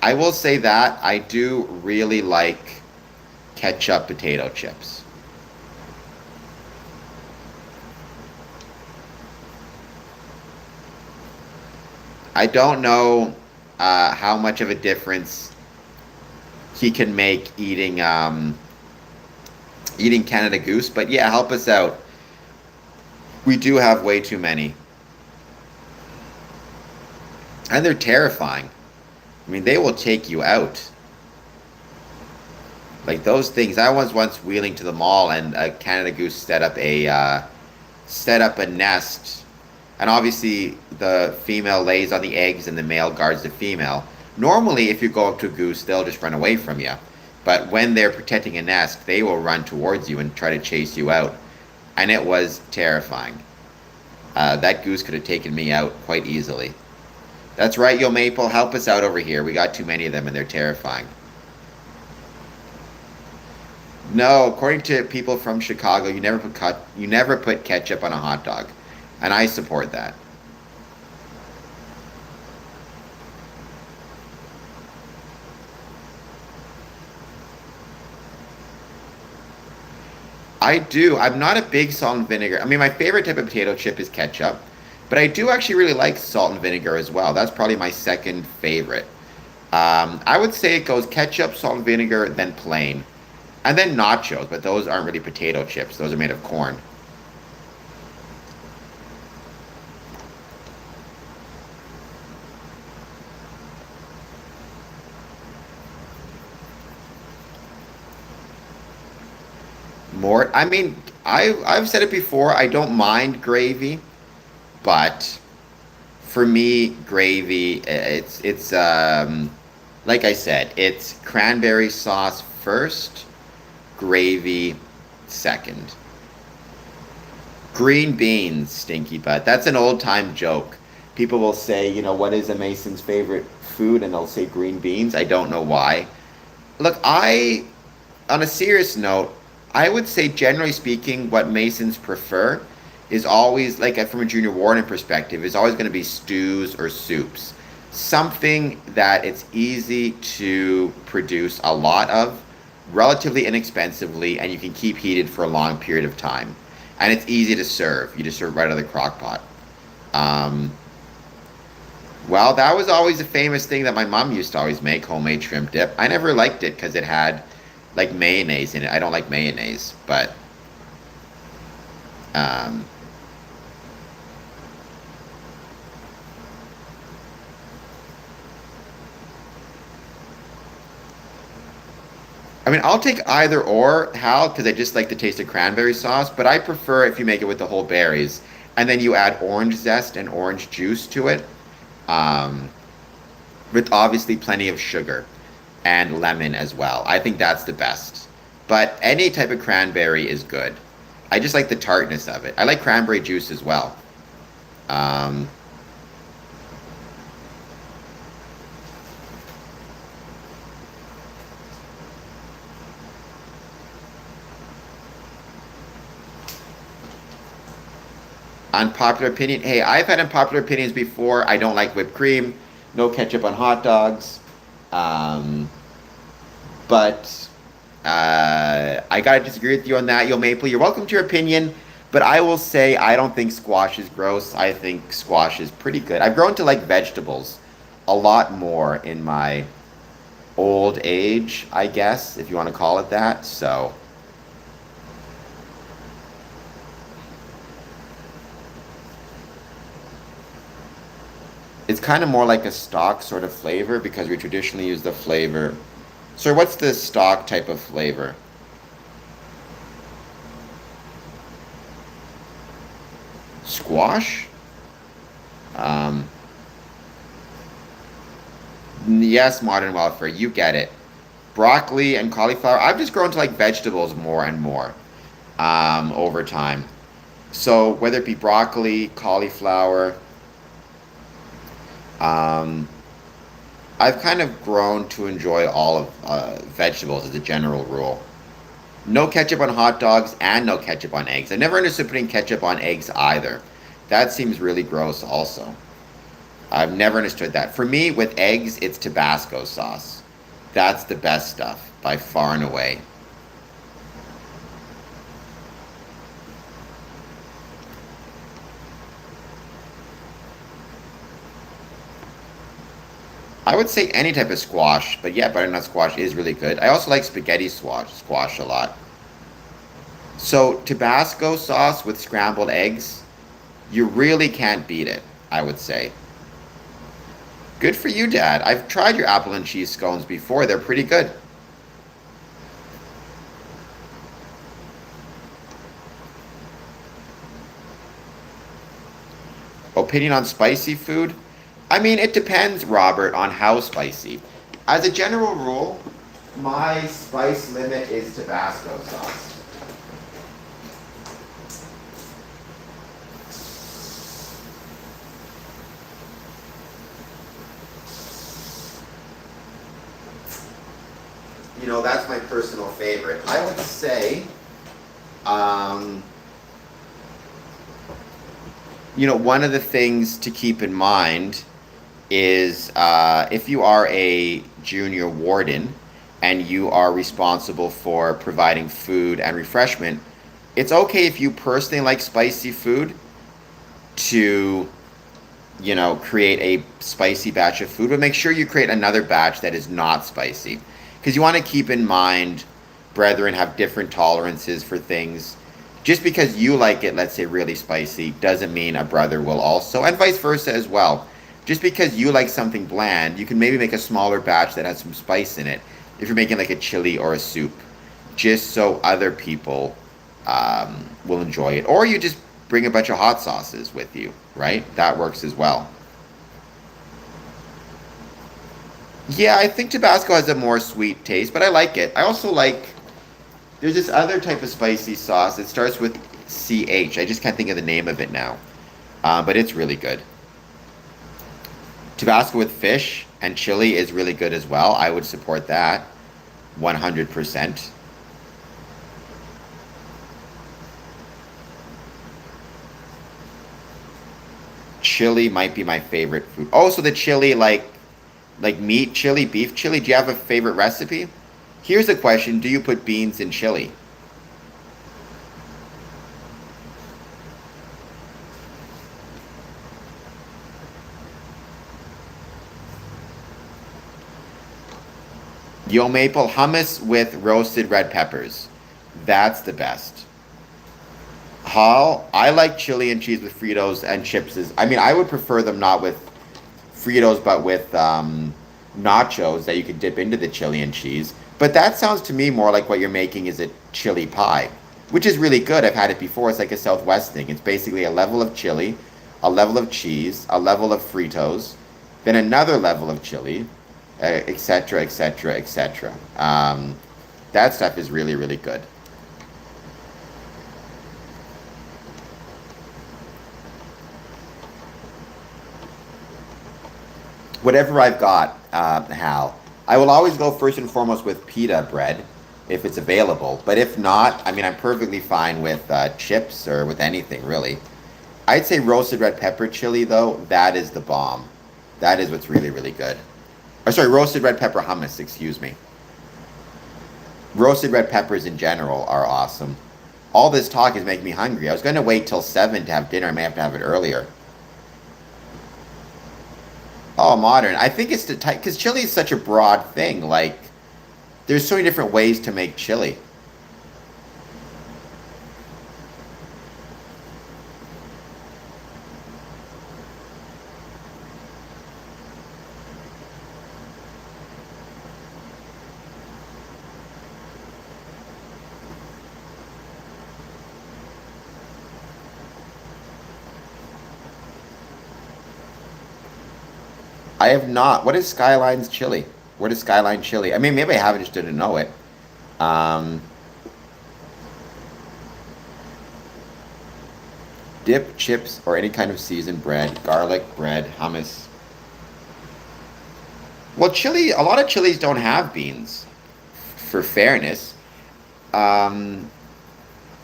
I will say that I do really like ketchup potato chips. I don't know how much of a difference he can make eating Canada Goose, but yeah, help us out. We do have way too many, and they're terrifying. I mean, they will take you out. Like those things. I was once wheeling to the mall, and a Canada Goose set up a nest, and obviously the female lays on the eggs, and the male guards the female. Normally, if you go up to a goose, they'll just run away from you. But when they're protecting a nest, they will run towards you and try to chase you out. And it was terrifying. That goose could have taken me out quite easily. That's right, Yo Maple, help us out over here. We got too many of them and they're terrifying. No, according to people from Chicago, you never put ketchup on a hot dog. And I support that. I do. I'm not a big salt and vinegar. I mean, my favorite type of potato chip is ketchup, but I do actually really like salt and vinegar as well. That's probably my second favorite. I would say it goes ketchup, salt and vinegar, then plain, and then nachos. But those aren't really potato chips. Those are made of corn. More. I mean, I've said it before. I don't mind gravy, but for me, gravy, it's like I said, it's cranberry sauce first, gravy second. Green beans, stinky butt. That's an old time joke. People will say, what is a Mason's favorite food? And they'll say green beans. I don't know why. Look, on a serious note, I would say generally speaking, what Masons prefer is always, like from a junior warden perspective, is always going to be stews or soups. Something that it's easy to produce a lot of, relatively inexpensively, and you can keep heated for a long period of time. And it's easy to serve. You just serve right out of the crock pot. Um, well, that was always a famous thing that my mom used to always make, homemade shrimp dip. I never liked it because it had like mayonnaise in it. I don't like mayonnaise, but um, I mean, I'll take either or, Hal, because I just like the taste of cranberry sauce, but I prefer if you make it with the whole berries, and then you add orange zest and orange juice to it, um, with obviously plenty of sugar and lemon as well. I think that's the best. But any type of cranberry is good. I just like the tartness of it. I like cranberry juice as well. Um, Unpopular opinion. Hey, I've had unpopular opinions before. I don't like whipped cream. No ketchup on hot dogs. Um, but I gotta disagree with you on that, Yo Maple. You're welcome to your opinion, but I will say I don't think squash is gross. I think squash is pretty good. I've grown to like vegetables a lot more in my old age, I guess, if you want to call it that. So it's kind of more like a stock sort of flavor because we traditionally use the flavor. So what's the stock type of flavor? Squash? Um, yes, modern welfare, you get it. Broccoli and cauliflower. I've just grown to like vegetables more and more over time. So whether it be broccoli, cauliflower, um, I've kind of grown to enjoy all of vegetables as a general rule. No ketchup on hot dogs and no ketchup on eggs. I never understood putting ketchup on eggs either. That seems really gross also. I've never understood that. For me, with eggs, it's Tabasco sauce. That's the best stuff by far and away. I would say any type of squash, but yeah, butternut squash is really good. I also like spaghetti squash a lot. So Tabasco sauce with scrambled eggs, you really can't beat it, I would say. Good for you, Dad. I've tried your apple and cheese scones before. They're pretty good. Opinion on spicy food? I mean, it depends, Robert, on how spicy. As a general rule, my spice limit is Tabasco sauce. You know, that's my personal favorite. I would say, um, one of the things to keep in mind is if you are a junior warden and you are responsible for providing food and refreshment, it's okay if you personally like spicy food to, create a spicy batch of food, but make sure you create another batch that is not spicy. Because you want to keep in mind, brethren have different tolerances for things. Just because you like it, let's say, really spicy, doesn't mean a brother will also, and vice versa as well. Just because you like something bland, you can maybe make a smaller batch that has some spice in it. If you're making like a chili or a soup, just so other people will enjoy it. Or you just bring a bunch of hot sauces with you, right? That works as well. Yeah, I think Tabasco has a more sweet taste, but I like it. I also like, there's this other type of spicy sauce. It starts with CH. I just can't think of the name of it now. But it's really good. Tabasco with fish and chili is really good as well. I would support that 100%. Chili might be my favorite food. Oh, so the chili like meat chili, beef chili. Do you have a favorite recipe? Here's the question: do you put beans in chili? Yo maple hummus with roasted red peppers. That's the best. Hall, I like chili and cheese with Fritos and chips. I mean, I would prefer them not with Fritos, but with nachos that you could dip into the chili and cheese. But that sounds to me more like what you're making is a chili pie, which is really good. I've had it before. It's like a Southwest thing. It's basically a level of chili, a level of cheese, a level of Fritos, then another level of chili, etc., etc., etc. That stuff is really, really good. Whatever I've got, Hal. I will always go first and foremost with pita bread if it's available. But if not, I mean, I'm perfectly fine with chips or with anything really. I'd say roasted red pepper chili though. That is the bomb. That is what's really really good. Or sorry, roasted red pepper hummus. Excuse me. Roasted red peppers in general are awesome. All this talk is making me hungry. I was going to wait till 7 to have dinner. I may have to have it earlier. Oh, modern. I think it's the type because chili is such a broad thing. Like, there's so many different ways to make chili. I have not. What is Skyline's chili? What is Skyline chili? I mean, maybe I haven't just didn't know it. Um, Dip, chips, or any kind of seasoned bread, garlic, bread, hummus. Well, chili, a lot of chilies don't have beans, for fairness. Um,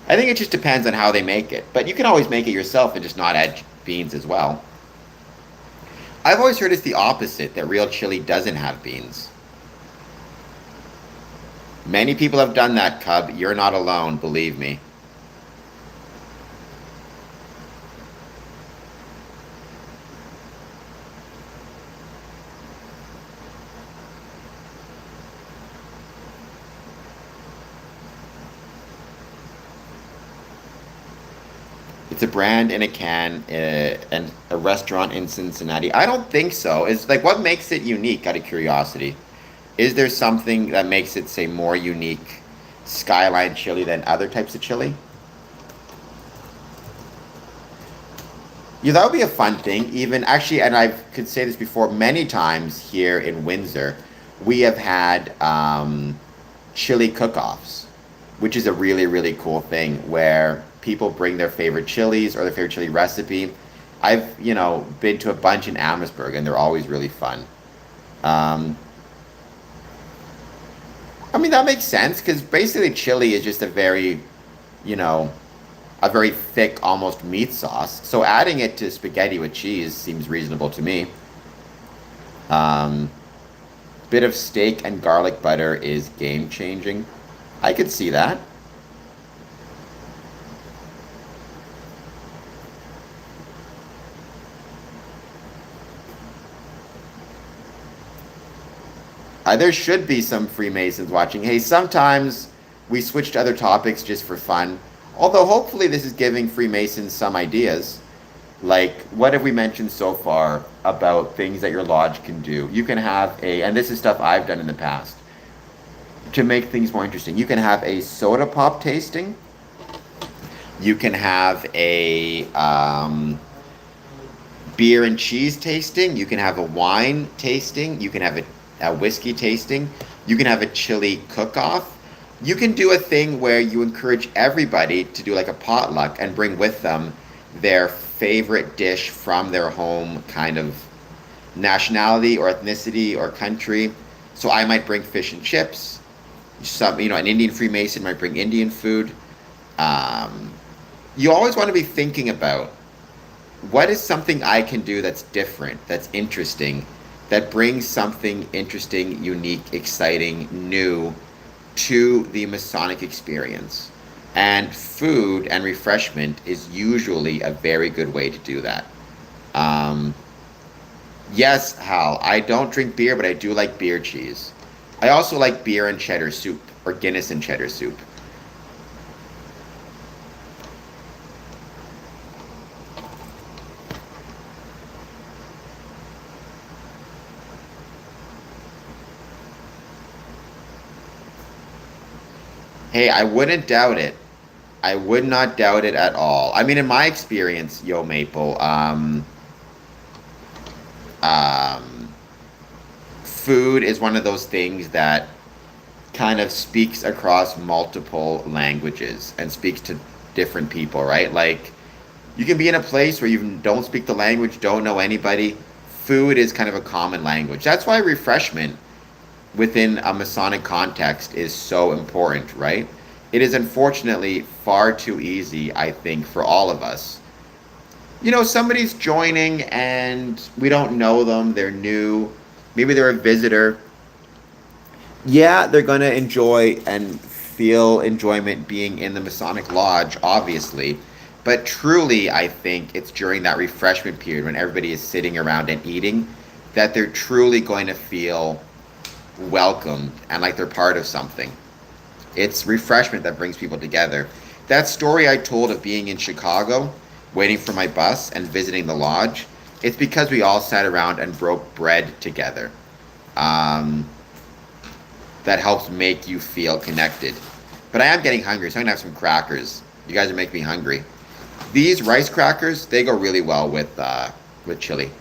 I think it just depends on how they make it. But you can always make it yourself and just not add beans as well. I've always heard it's the opposite, that real chili doesn't have beans. Many people have done that, Cub. You're not alone, believe me. It's a brand in a can, and a restaurant in Cincinnati. I don't think so. It's like, what makes it unique, out of curiosity? Is there something that makes it, say, more unique skyline chili than other types of chili? Yeah, that would be a fun thing. Even actually, and I could say this before, many times here in Windsor, we have had chili cook-offs, which is a really, really cool thing where people bring their favorite chilies or their favorite chili recipe. I've, been to a bunch in Amherstburg, and they're always really fun. Um, I mean, that makes sense because basically chili is just you know, a very thick, almost meat sauce. So adding it to spaghetti with cheese seems reasonable to me. Um, Bit of steak and garlic butter is game changing. I could see that. There should be some Freemasons watching. Hey, sometimes we switch to other topics just for fun. Although hopefully this is giving Freemasons some ideas. Like, what have we mentioned so far about things that your lodge can do? You can have and this is stuff I've done in the past to make things more interesting. You can have a soda pop tasting. You can have a beer and cheese tasting. You can have a wine tasting. You can have a whiskey tasting. You can have a chili cook-off. You can do a thing where you encourage everybody to do like a potluck and bring with them their favorite dish from their home kind of nationality or ethnicity or country. So I might bring fish and chips. An Indian Freemason might bring Indian food. Um, you always want to be thinking about, what is something I can do that's different, that's interesting, that brings something interesting, unique, exciting, new to the Masonic experience. And food and refreshment is usually a very good way to do that. Um, yes, Hal, I don't drink beer, but I do like beer cheese. I also like beer and cheddar soup, or Guinness and cheddar soup. Hey, I wouldn't doubt it. I would not doubt it at all. I mean, in my experience, Yo Maple, um, food is one of those things that kind of speaks across multiple languages and speaks to different people, right? Like, you can be in a place where you don't speak the language, don't know anybody. Food is kind of a common language. That's why refreshment within a Masonic context is so important, right? It is unfortunately far too easy, I think, for all of us. Somebody's joining and we don't know them, they're new, maybe they're a visitor. Yeah, they're going to enjoy and feel enjoyment being in the Masonic Lodge, obviously. But truly, I think it's during that refreshment period when everybody is sitting around and eating that they're truly going to feel welcomed and like they're part of something. It's refreshment that brings people together. That story I told of being in Chicago, waiting for my bus and visiting the lodge, it's because we all sat around and broke bread together. Um, that helps make you feel connected. But I am getting hungry, so I'm gonna have some crackers. You guys are making me hungry. These rice crackers, they go really well with chili.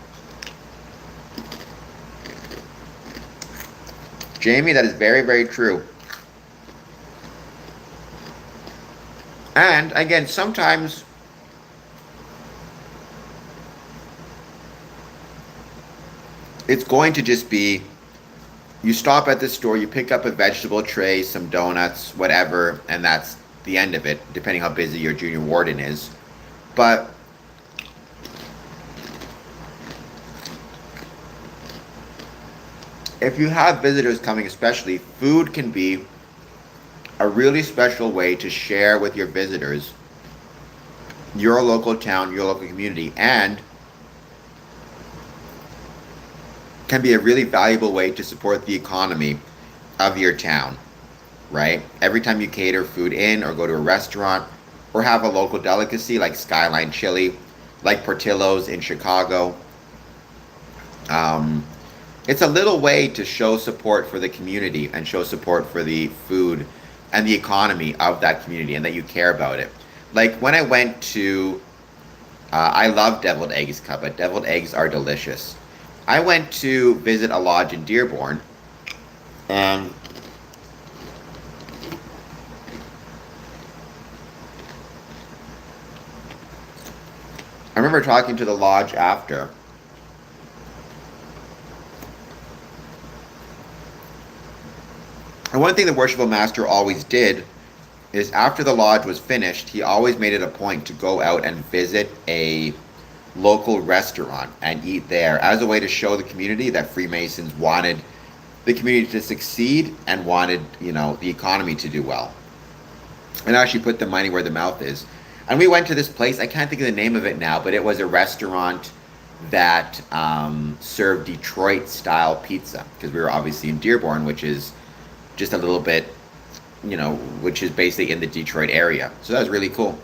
Jamie, that is very, very true. And again, sometimes it's going to just be You stop at the store, you pick up a vegetable tray, some donuts, whatever, and that's the end of it, depending how busy your junior warden is. But if you have visitors coming, especially, food can be a really special way to share with your visitors your local town, your local community, and can be a really valuable way to support the economy of your town, right? Every time you cater food in or go to a restaurant or have a local delicacy like Skyline Chili, like Portillo's in Chicago, um, it's a little way to show support for the community and show support for the food and the economy of that community and that you care about it. Like when I went to, I love deviled eggs, but deviled eggs are delicious. I went to visit a lodge in Dearborn, and I remember talking to the lodge after. And one thing the worshipful master always did is after the lodge was finished, he always made it a point to go out and visit a local restaurant and eat there as a way to show the community that Freemasons wanted the community to succeed and wanted, the economy to do well. And actually put the money where the mouth is. And we went to this place, I can't think of the name of it now, but it was a restaurant that served Detroit style pizza, because we were obviously in Dearborn, which is just a little bit, which is basically in the Detroit area. So that was really cool.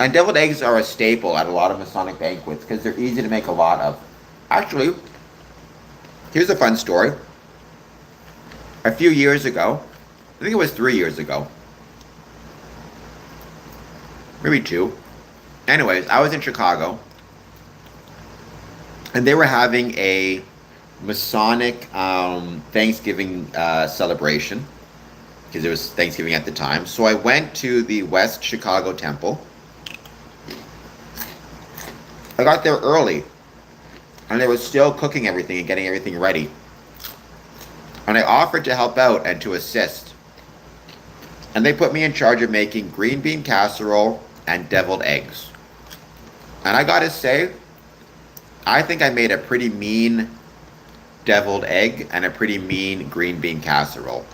And deviled eggs are a staple at a lot of Masonic banquets because they're easy to make a lot of. Actually, here's a fun story. A few years ago, I think it was 3 years ago, maybe 2. Anyways, I was in Chicago, and they were having a Masonic Thanksgiving celebration because it was Thanksgiving at the time. So I went to the West Chicago Temple. I got there early, and they were still cooking everything and getting everything ready. And I offered to help out and to assist. And they put me in charge of making green bean casserole and deviled eggs. And I gotta say, I think I made a pretty mean deviled egg and a pretty mean green bean casserole.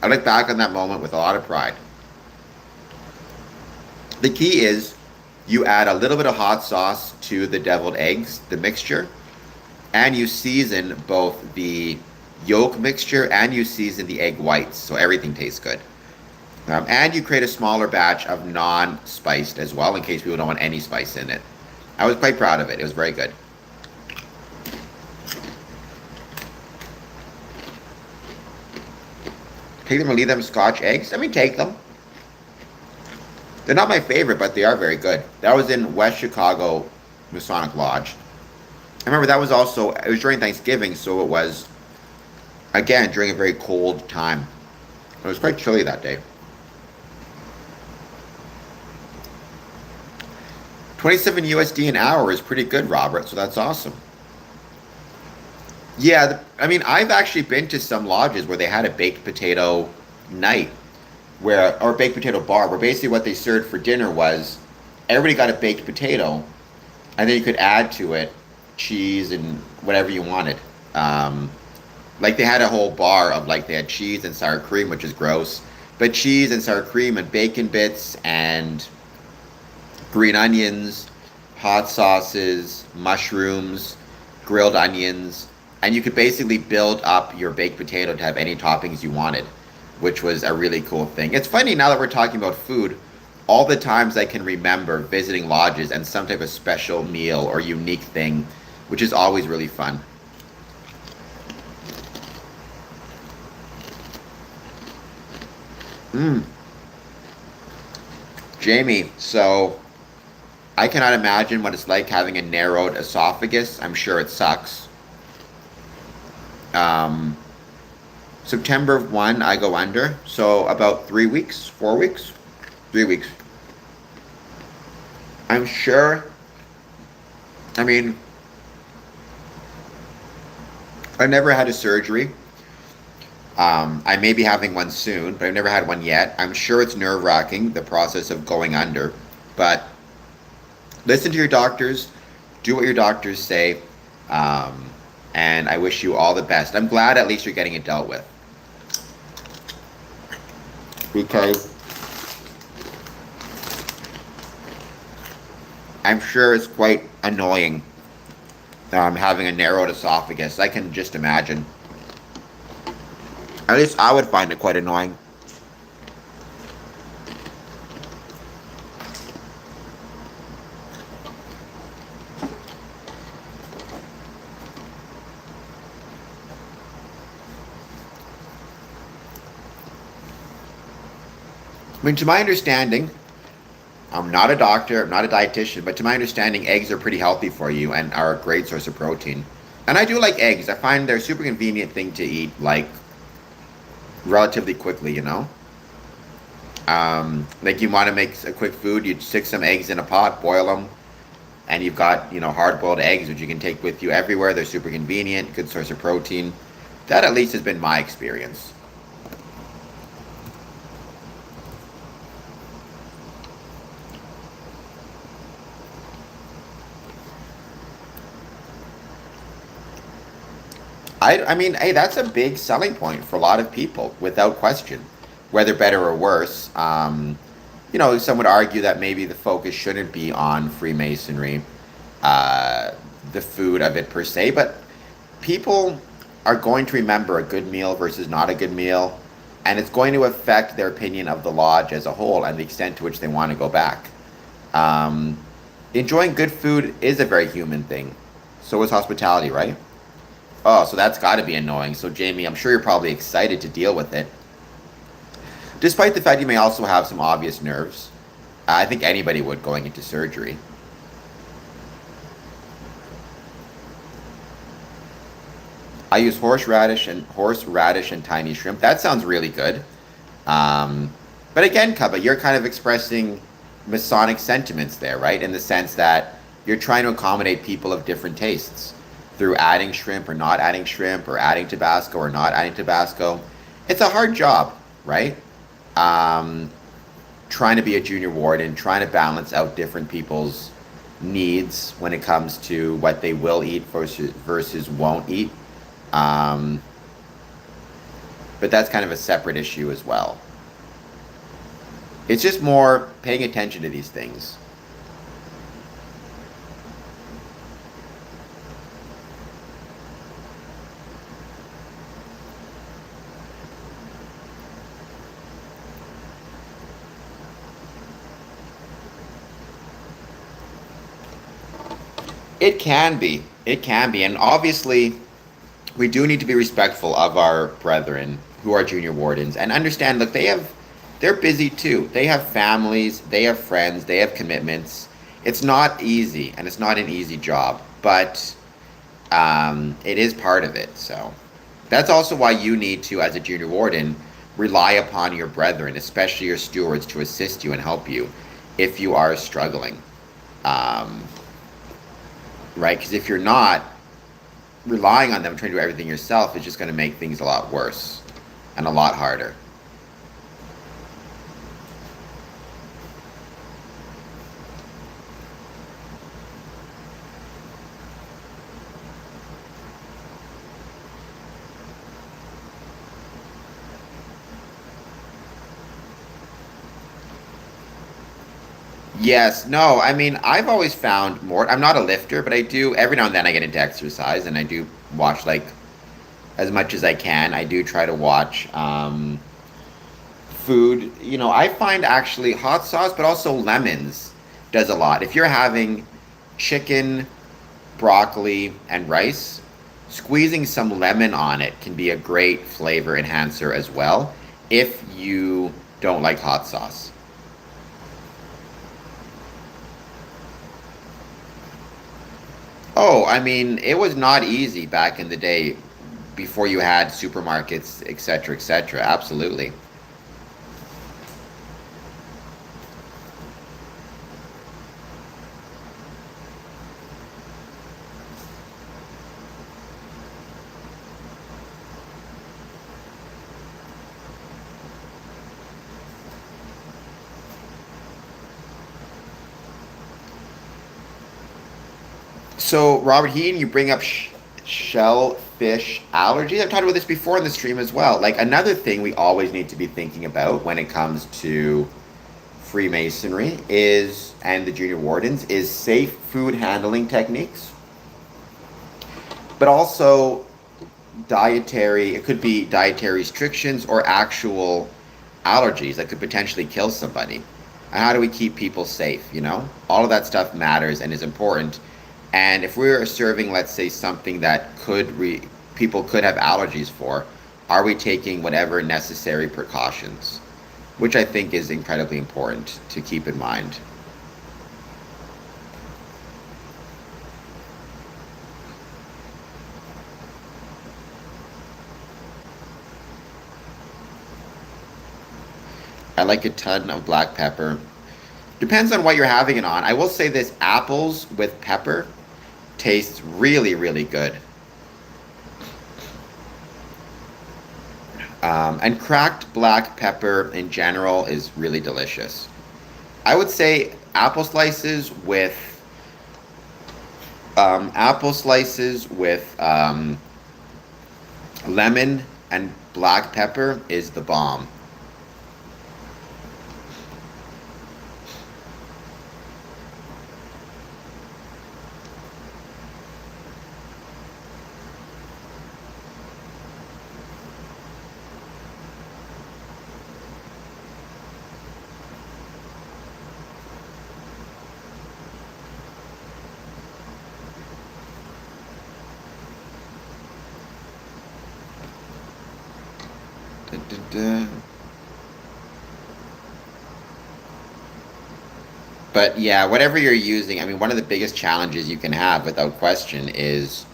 I look back on that moment with a lot of pride. The key is you add a little bit of hot sauce to the deviled eggs, the mixture, and you season both the yolk mixture and you season the egg whites, so everything tastes good. And you create a smaller batch of non-spiced as well, in case people don't want any spice in it. I was quite proud of it. It was very good. Take them or leave them Scotch eggs? I mean, take them. They're not my favorite, but they are very good. That was in West Chicago Masonic Lodge. I remember that was also, it was during Thanksgiving, so it was, again, during a very cold time. It was quite chilly that day. 27 USD an hour is pretty good, Robert, so that's awesome. Yeah, I've actually been to some lodges where they had a baked potato night, or baked potato bar, where basically what they served for dinner was everybody got a baked potato, and then you could add to it cheese and whatever you wanted. Like they had a whole bar of they had cheese and sour cream, which is gross, but cheese and sour cream and bacon bits and green onions, hot sauces, mushrooms, grilled onions, and you could basically build up your baked potato to have any toppings you wanted, which was a really cool thing. It's funny now that we're talking about food, all the times I can remember visiting lodges and some type of special meal or unique thing, which is always really fun. Jamie, so I cannot imagine what it's like having a narrowed esophagus. I'm sure it sucks. September 1, I go under, so about 3 weeks, 4 weeks, 3 weeks. I'm sure I mean, I never had a surgery. I may be having one soon, but I've never had one yet. I'm sure it's nerve wracking, the process of going under. But listen to your doctors, do what your doctors say, um, and I wish you all the best. I'm glad at least you're getting it dealt with because I'm sure it's quite annoying having a narrowed esophagus. I can just imagine. At least I would find it quite annoying. I mean, to my understanding, I'm not a doctor, I'm not a dietitian, but to my understanding, eggs are pretty healthy for you and are a great source of protein. And I do like eggs. I find they're a super convenient thing to eat, like relatively quickly, you know? Like you want to make a quick food, you stick some eggs in a pot, boil them, and you've got, hard boiled eggs, which you can take with you everywhere. They're super convenient, good source of protein. That at least has been my experience. I mean, hey, that's a big selling point for a lot of people, without question. Whether better or worse, some would argue that maybe the focus shouldn't be on Freemasonry, uh, the food of it per se, but people are going to remember a good meal versus not a good meal, and it's going to affect their opinion of the lodge as a whole and the extent to which they want to go back. Um, Enjoying good food is a very human thing. So is hospitality, right? Oh, so that's got to be annoying. So, Jamie, I'm sure you're probably excited to deal with it, despite the fact you may also have some obvious nerves. I think anybody would going into surgery. I use horseradish and tiny shrimp. That sounds really good. Um, but again, Kaba, you're kind of expressing Masonic sentiments there, right? In the sense that you're trying to accommodate people of different tastes through adding shrimp or not adding shrimp, or adding Tabasco or not adding Tabasco. It's a hard job, right? Um, Trying to be a junior warden, trying to balance out different people's needs when it comes to what they will eat versus won't eat. Um, but that's kind of a separate issue as well. It's just more paying attention to these things. It can be. It can be. And obviously, we do need to be respectful of our brethren who are junior wardens and understand, look, they're busy too. They have families, they have friends, they have commitments. It's not easy, and it's not an easy job, but it is part of it. So that's also why you need to, as a junior warden, rely upon your brethren, especially your stewards, to assist you and help you if you are struggling. Um, right? Because if you're not relying on them, trying to do everything yourself, it's just going to make things a lot worse and a lot harder. Yes, no, I mean, I've always found more. I'm not a lifter, but I do every now and then I get into exercise and I do watch like as much as I can. I do try to watch food. I find actually hot sauce, but also lemons does a lot. If you're having chicken, broccoli, and rice, squeezing some lemon on it can be a great flavor enhancer as well if you don't like hot sauce. Oh, I mean, it was not easy back in the day before you had supermarkets, et cetera, et cetera. Absolutely. So, Robert Heaton, you bring up shellfish allergies. I've talked about this before in the stream as well. Like another thing we always need to be thinking about when it comes to Freemasonry is, and the junior wardens, is safe food handling techniques, but also dietary, it could be dietary restrictions or actual allergies that could potentially kill somebody. And how do we keep people safe, you know? All of that stuff matters and is important. And if we're serving, let's say, something that people could have allergies for, are we taking whatever necessary precautions? Which I think is incredibly important to keep in mind. I like a ton of black pepper. Depends on what you're having it on. I will say this, apples with pepper tastes really, really good. And cracked black pepper in general is really delicious. I would say apple slices with lemon and black pepper is the bomb. Da, da, da. But yeah, whatever you're using, I mean, one of the biggest challenges you can have, without question, is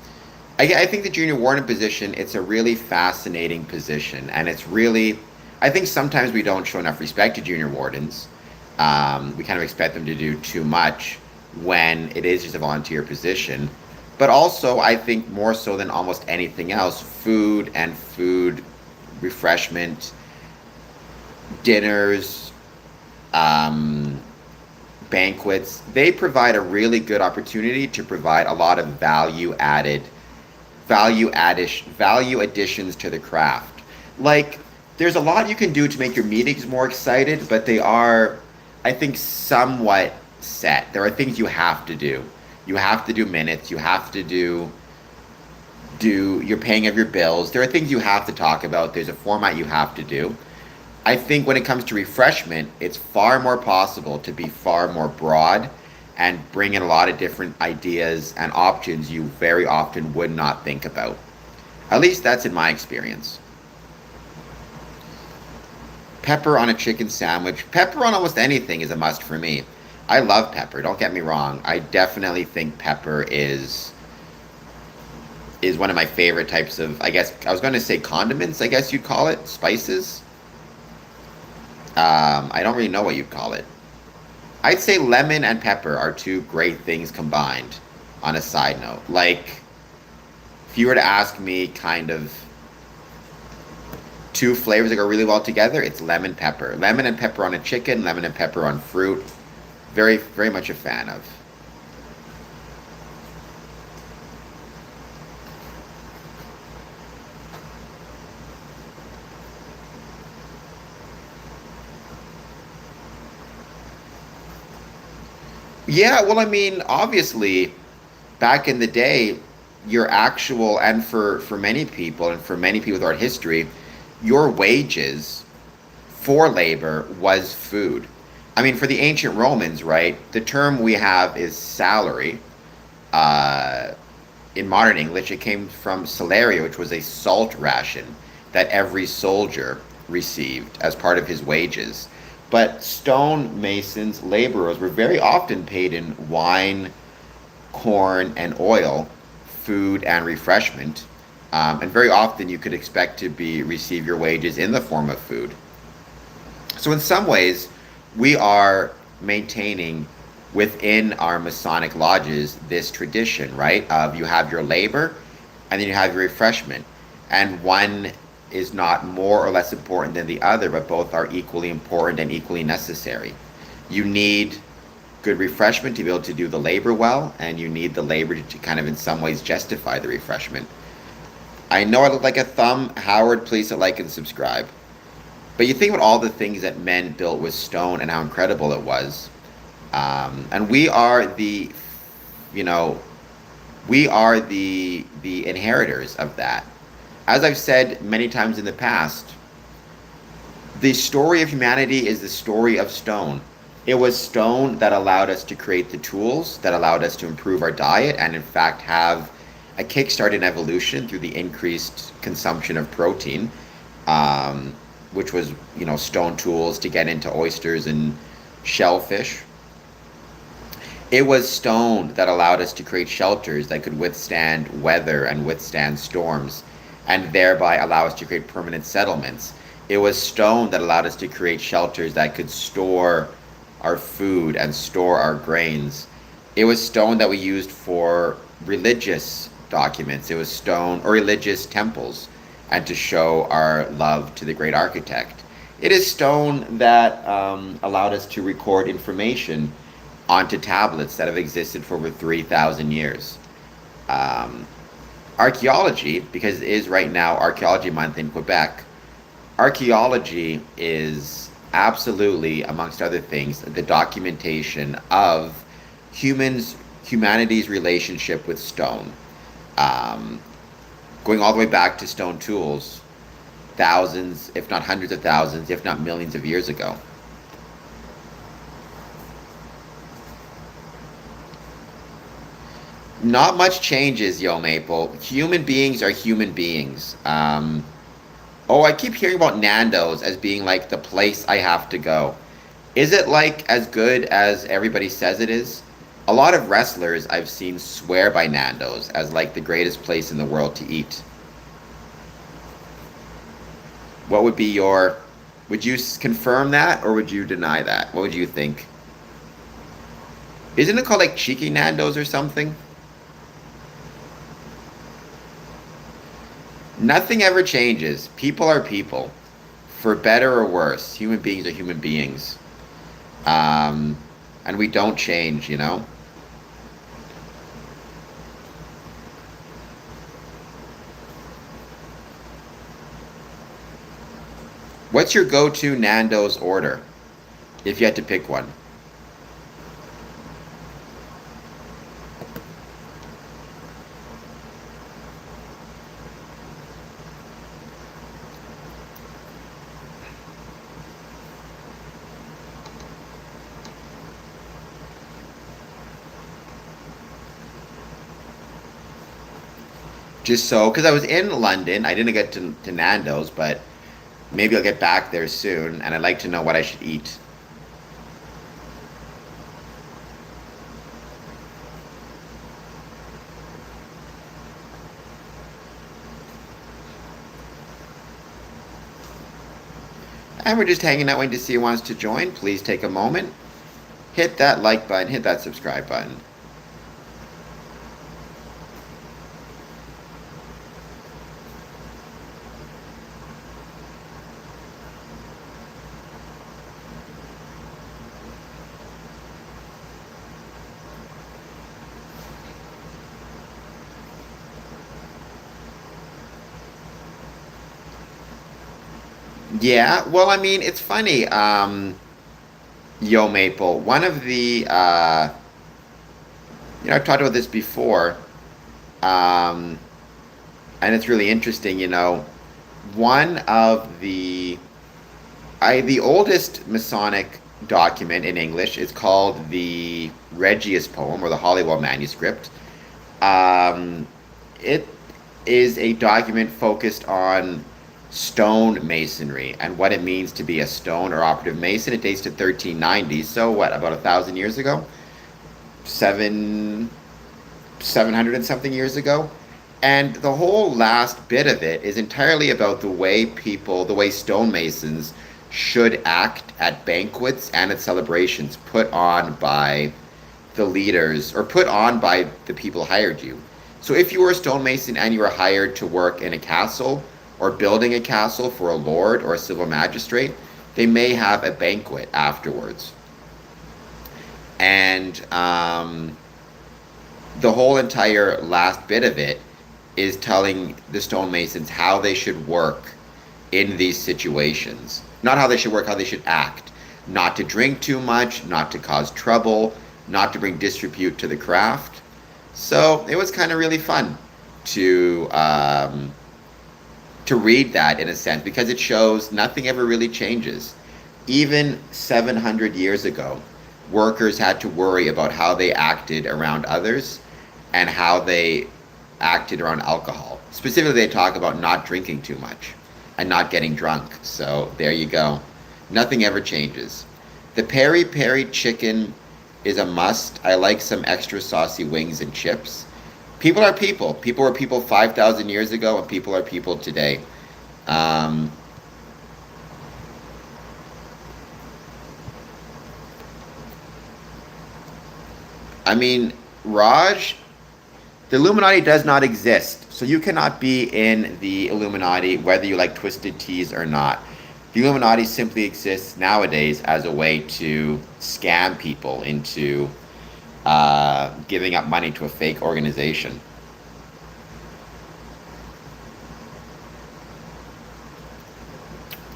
I think the junior warden position, it's a really fascinating position. And it's really, I think sometimes we don't show enough respect to junior wardens. We kind of expect them to do too much when it is just a volunteer position. But also, I think more so than almost anything else, food refreshment, dinners, um, banquets, they provide a really good opportunity to provide a lot of value additions to the craft. Like there's a lot you can do to make your meetings more excited, but they are, I think, somewhat set. There are things you have to do. You have to do minutes, you have to do your paying of your bills. There are things you have to talk about. There's a format you have to do. I think when it comes to refreshment, it's far more possible to be far more broad and bring in a lot of different ideas and options you very often would not think about. At least that's in my experience. Pepper on a chicken sandwich. Pepper on almost anything is a must for me. I love pepper, don't get me wrong. I definitely think pepper is one of my favorite types of, I guess I was going to say condiments, I guess you'd call it, spices. I don't really know what you'd call it. I'd say lemon and pepper are two great things combined. On a side note, like if you were to ask me kind of two flavors that go really well together, it's lemon pepper. Lemon and pepper on a chicken, lemon and pepper on fruit. Very, very much a fan of. Yeah, well, I mean, obviously, back in the day, your actual, and for many people, and for many people throughout history, your wages for labor was food. I mean, for the ancient Romans, right, the term we have is salary. Uh, in modern English, it came from salario, which was a salt ration that every soldier received as part of his wages. But stonemasons, laborers, were very often paid in wine, corn, and oil, food and refreshment. And very often you could expect to be receive your wages in the form of food. So in some ways, we are maintaining within our Masonic lodges this tradition, right? Of you have your labor and then you have your refreshment. And one is not more or less important than the other, but both are equally important and equally necessary. You need good refreshment to be able to do the labor well, and you need the labor to kind of in some ways justify the refreshment. I know I look like a thumb. Howard, please hit like and subscribe. But you think about all the things that men built with stone and how incredible it was. And we are you know, we are the inheritors of that. As I've said many times in the past, the story of humanity is the story of stone. It was stone that allowed us to create the tools, that allowed us to improve our diet, and in fact have a kickstart in evolution through the increased consumption of protein, which was, stone tools to get into oysters and shellfish. It was stone that allowed us to create shelters that could withstand weather and withstand storms, and thereby allow us to create permanent settlements. It was stone that allowed us to create shelters that could store our food and store our grains. It was stone that we used for religious documents. It was stone or religious temples, and to show our love to the great architect. It is stone that allowed us to record information onto tablets that have existed for over 3,000 years. Archaeology, because it is right now Archaeology Month in Quebec, archaeology is absolutely, amongst other things, the documentation of humanity's relationship with stone. Going all the way back to stone tools, thousands, if not hundreds of thousands, if not millions of years ago. Not much changes, Yo Maple. Human beings are human beings. I keep hearing about Nando's as being like the place I have to go. Is it like as good as everybody says it is? A lot of wrestlers I've seen swear by Nando's as like the greatest place in the world to eat. What would be would you confirm that or would you deny that? What would you think? Isn't it called like Cheeky Nando's or something? Nothing ever changes. People are people, for better or worse. Human beings are human beings. And we don't change. What's your go-to Nando's order, if you had to pick one? Just so, because I was in London, I didn't get to Nando's, but maybe I'll get back there soon, and I'd like to know what I should eat. And we're just hanging out waiting to see who wants to join. Please take a moment, hit that like button, hit that subscribe button. Yeah, well, I mean, it's funny, Yo Maple. One of I've talked about this before, um, and it's really interesting. One of the oldest Masonic document in English is called the Regius Poem or the Holywell Manuscript. It is a document focused on stone masonry and what it means to be a stone or operative mason. It dates to 1390, so what, about 1,000 years ago? 700 and something years ago. And the whole last bit of it is entirely about the way stonemasons should act at banquets and at celebrations put on by the leaders or put on by the people who hired you. So if you were a stonemason and you were hired to work in a castle or building a castle for a lord or a civil magistrate, they may have a banquet afterwards. And the whole entire last bit of it is telling the stonemasons how they should work in these situations. Not how they should work, how they should act. Not to drink too much, not to cause trouble, not to bring disrepute to the craft. So it was kind of really fun to read that in a sense because it shows nothing ever really changes. Even 700 years ago, workers had to worry about how they acted around others and how they acted around alcohol. Specifically, they talk about not drinking too much and not getting drunk. So there you go. Nothing ever changes. The peri peri chicken is a must. I like some extra saucy wings and chips. People are people. People were people 5,000 years ago, and people are people today. Um, I mean, Raj, the Illuminati does not exist. So you cannot be in the Illuminati whether you like twisted teas or not. The Illuminati simply exists nowadays as a way to scam people into giving up money to a fake organization.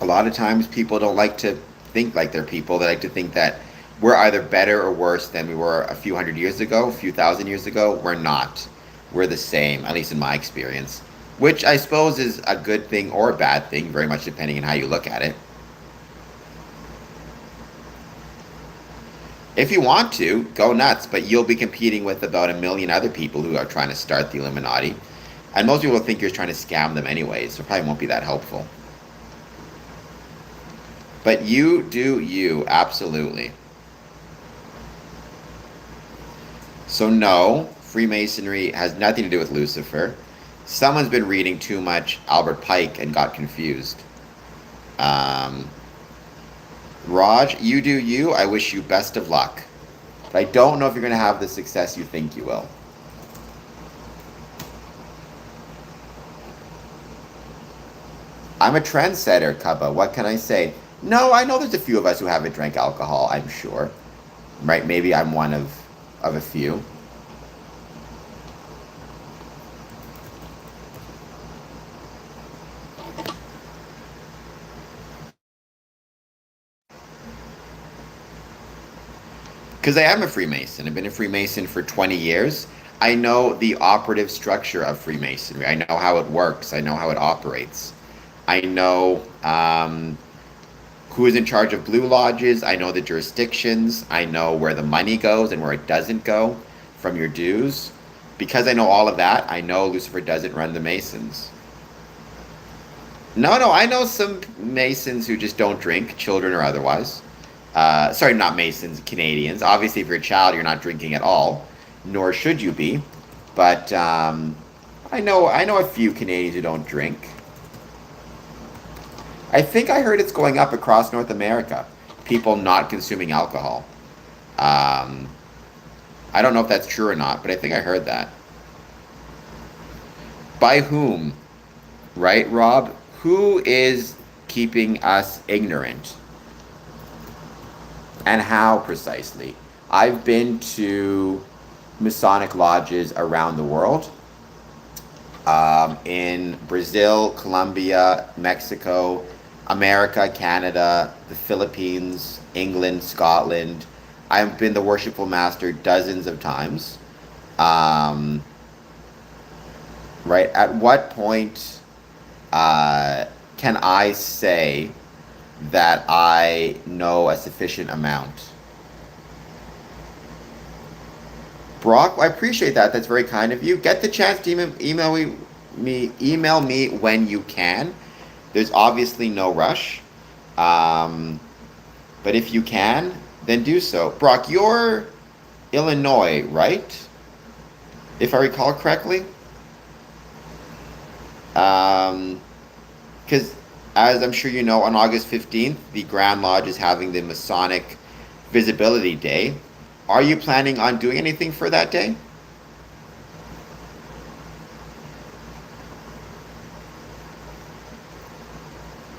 A lot of times people don't like to think like they're people. They like to think that we're either better or worse than we were a few hundred years ago, a few thousand years ago. We're not. We're the same, at least in my experience. Which I suppose is a good thing or a bad thing, very much depending on how you look at it. If you want to, go nuts, but you'll be competing with about a million other people who are trying to start the Illuminati. And most people will think you're trying to scam them anyways, so it probably won't be that helpful. But you do you, absolutely. So no, Freemasonry has nothing to do with Lucifer. Someone's been reading too much Albert Pike and got confused. Um, Raj, you do you. I wish you best of luck. But I don't know if you're going to have the success you think you will. I'm a trendsetter, Cubba. What can I say? No, I know there's a few of us who haven't drank alcohol, I'm sure. Right? Maybe I'm one of a few. Because I am a Freemason. I've been a Freemason for 20 years. I know the operative structure of Freemasonry. I know how it works. I know how it operates. I know who is in charge of Blue Lodges. I know the jurisdictions. I know where the money goes and where it doesn't go from your dues. Because I know all of that, I know Lucifer doesn't run the Masons. No, I know some Masons who just don't drink, children or otherwise. Sorry, not Masons, Canadians. Obviously, if you're a child, you're not drinking at all, nor should you be. But I know a few Canadians who don't drink. I think I heard it's going up across North America. People not consuming alcohol. Um, I don't know if that's true or not, but I think I heard that. By whom? Right, Rob? Who is keeping us ignorant? And how precisely? I've been to Masonic lodges around the world. In Brazil, Colombia, Mexico, America, Canada, the Philippines, England, Scotland. I've been the worshipful master dozens of times. Um, right? At what point can I say that I know a sufficient amount? Brock, I appreciate that. That's very kind of you. Get the chance to email me when you can. There's obviously no rush. Um, but if you can, then do so. Brock, you're Illinois, right? If I recall correctly. Because as I'm sure you know, on August 15th, the Grand Lodge is having the Masonic Visibility Day. Are you planning on doing anything for that day?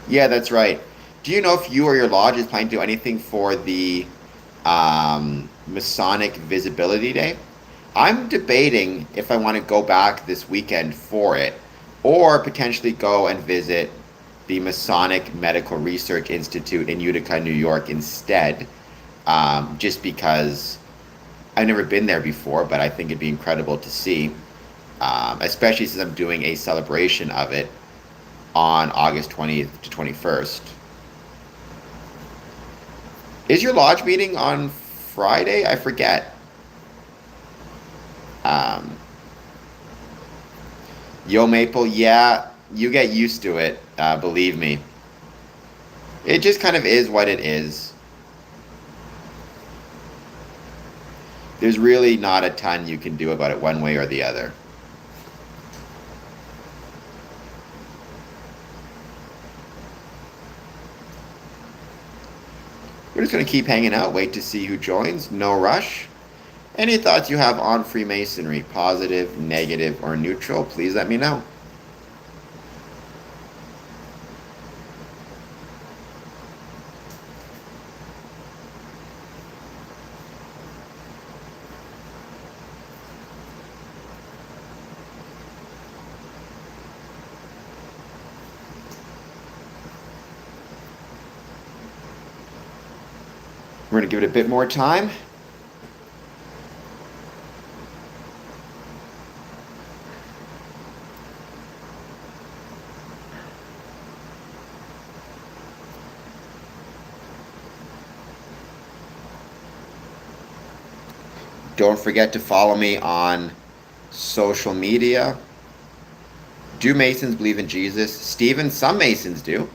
Yeah, that's right. Do you know if you or your lodge is planning to do anything for the Masonic Visibility Day. I'm debating if I want to go back this weekend for it or potentially go and visit the Masonic Medical Research Institute in Utica, New York instead, just because I've never been there before, but I think it'd be incredible to see, especially since I'm doing a celebration of it on August 20th to 21st. Is your lodge meeting on Friday? I forget. Um, Yo Maple, yeah, you get used to it, believe me. It just kind of is what it is. There's really not a ton you can do about it one way or the other. We're just going to keep hanging out, wait to see who joins, no rush. Any thoughts you have on Freemasonry, positive, negative, or neutral, please let me know. We're going to give it a bit more time. Don't forget to follow me on social media. Do Masons believe in Jesus? Stephen, some Masons do.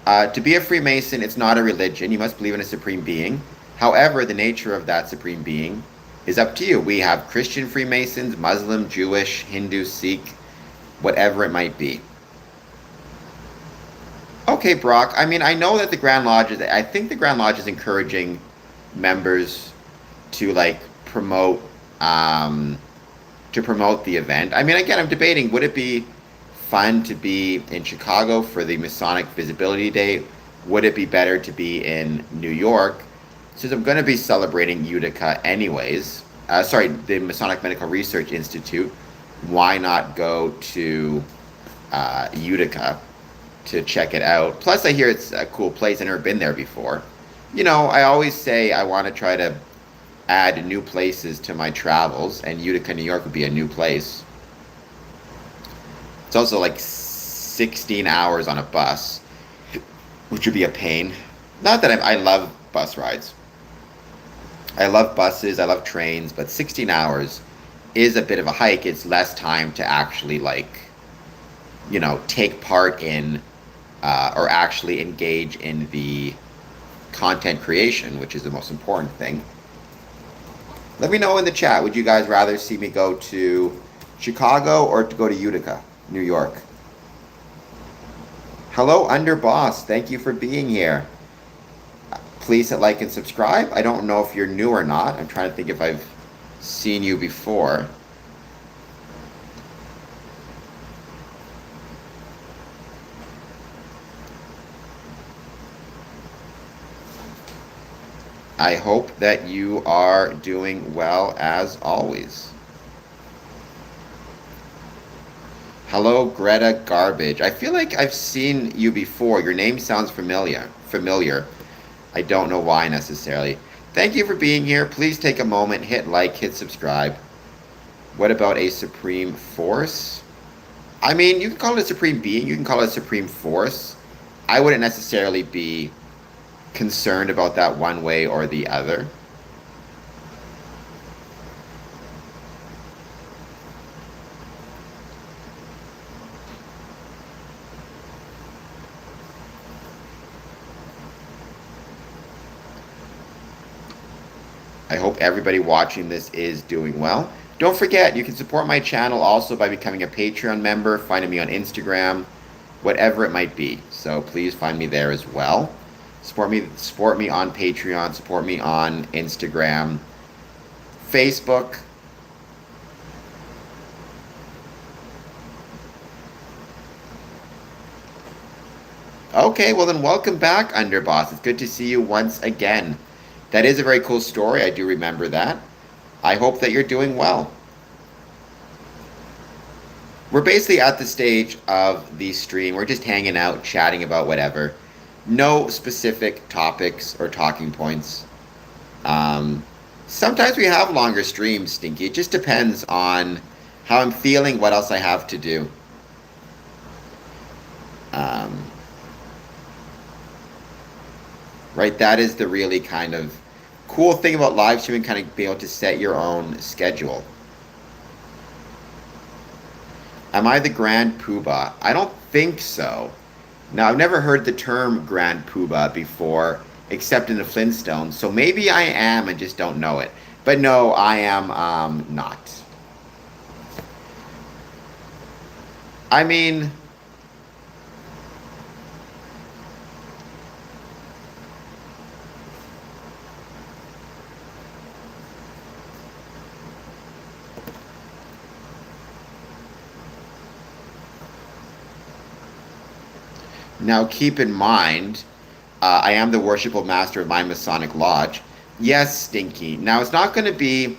To be a Freemason, it's not a religion. You must believe in a supreme being. However, the nature of that supreme being is up to you. We have Christian Freemasons, Muslim, Jewish, Hindu, Sikh, whatever it might be. Okay, Brock. I mean, I know that the Grand Lodge I think the Grand Lodge is encouraging members to like um, promote the event. I mean, again, I'm debating, would it be fun to be in Chicago for the Masonic Visibility Day? Would it be better to be in New York? Since I'm going to be celebrating Utica anyways, the Masonic Medical Research Institute, why not go to Utica to check it out? Plus, I hear it's a cool place. I've never been there before. You know, I always say I want to try to add new places to my travels, and Utica, New York would be a new place. It's also like 16 hours on a bus, which would be a pain. Not that I love bus rides. I love buses, I love trains, but 16 hours is a bit of a hike. It's less time to actually take part in or actually engage in the content creation, which is the most important thing. Let me know in the chat, would you guys rather see me go to Chicago or to go to Utica, New York? Hello, Underboss. Thank you for being here. Please hit like and subscribe. I don't know if you're new or not. I'm trying to think if I've seen you before. I hope that you are doing well as always. Hello, Greta Garbage. I feel like I've seen you before. Your name sounds familiar. I don't know why necessarily. Thank you for being here. Please take a moment, hit like, hit subscribe. What about a supreme force? I mean, you can call it a supreme being. You can call it a supreme force. I wouldn't necessarily be concerned about that one way or the other. I hope everybody watching this is doing well. Don't forget, you can support my channel also by becoming a Patreon member, finding me on Instagram, whatever it might be. So please find me there as well. Support me on Patreon, support me on Instagram, Facebook. Okay, well then welcome back, Underboss. It's good to see you once again. That is a very cool story. I do remember that. I hope that you're doing well. We're basically at the stage of the stream. We're just hanging out, chatting about whatever. No specific topics or talking points. Um, Sometimes we have longer streams, Stinky. It just depends on how I'm feeling, what else I have to do. Um, right? That is the really kind of cool thing about live streaming, kind of being able to set your own schedule. Am I the Grand Poobah? I don't think so. Now, I've never heard the term Grand Poobah before, except in the Flintstones, so maybe I am and just don't know it. But no, I am not. I mean, now keep in mind, I am the worshipful master of my Masonic Lodge. Yes, Stinky. Now, it's not going to be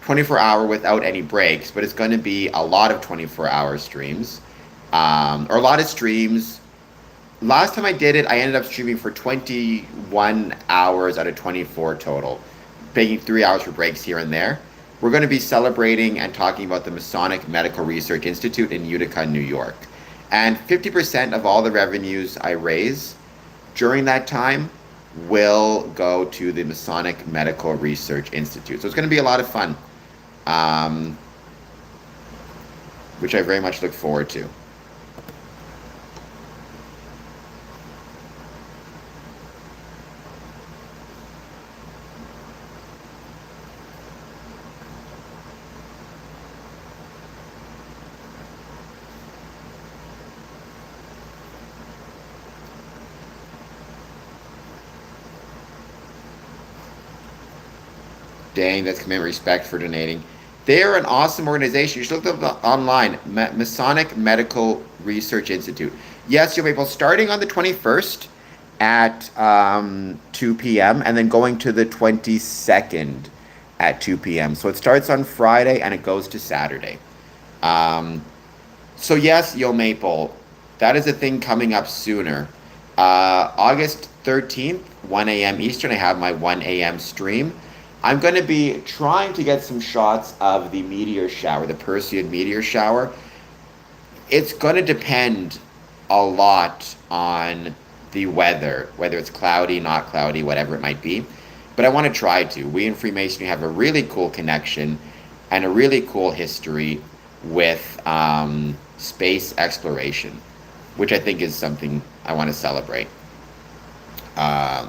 24-hour without any breaks, but it's going to be a lot of 24-hour streams. Or a lot of streams. Last time I did it, I ended up streaming for 21 hours out of 24 total, taking 3 hours for breaks here and there. We're going to be celebrating and talking about the Masonic Medical Research Institute in Utica, New York. And 50% of all the revenues I raise during that time will go to the Masonic Medical Research Institute. So it's going to be a lot of fun, which I very much look forward to. Dang, that's command respect for donating. They're an awesome organization. You should look them up online. Masonic Medical Research Institute. Yes, you'll be able starting on the 21st at 2 p.m. and then going to the 22nd at 2 p.m. So it starts on Friday and it goes to Saturday. So yes, Yo Maple, that is a thing coming up sooner. August 13th, 1 a.m. Eastern, I have my 1 a.m. stream. I'm going to be trying to get some shots of the meteor shower, the Perseid meteor shower. It's going to depend a lot on the weather, whether it's cloudy, not cloudy, whatever it might be. But I want to try to. We in Freemasonry have a really cool connection and a really cool history with space exploration, which I think is something I want to celebrate as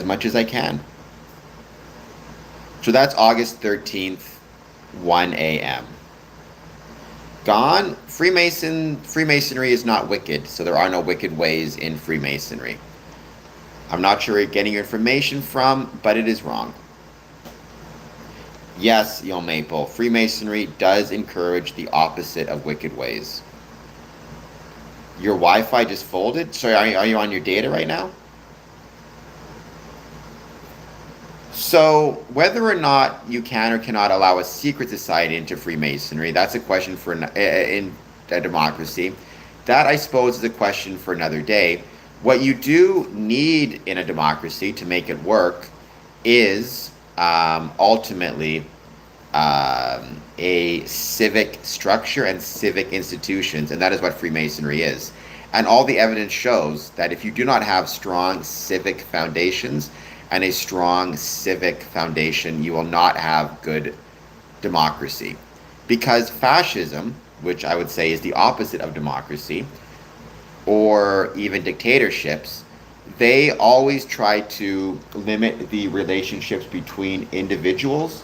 much as I can. So that's August 13th, 1 a.m. Gone. Freemasonry is not wicked, so there are no wicked ways in Freemasonry. I'm not sure where you're getting your information from, but it is wrong. Yes, Yo Maple, Freemasonry does encourage the opposite of wicked ways. Your Wi-Fi just folded? Sorry, are you on your data right now? So, whether or not you can or cannot allow a secret society into Freemasonry, that's a question for in a democracy. That, I suppose, is a question for another day. What you do need in a democracy to make it work is ultimately a civic structure and civic institutions, and that is what Freemasonry is. And all the evidence shows that if you do not have strong civic foundations, and a strong civic foundation, you will not have good democracy. Because fascism, which I would say is the opposite of democracy, or even dictatorships, they always try to limit the relationships between individuals,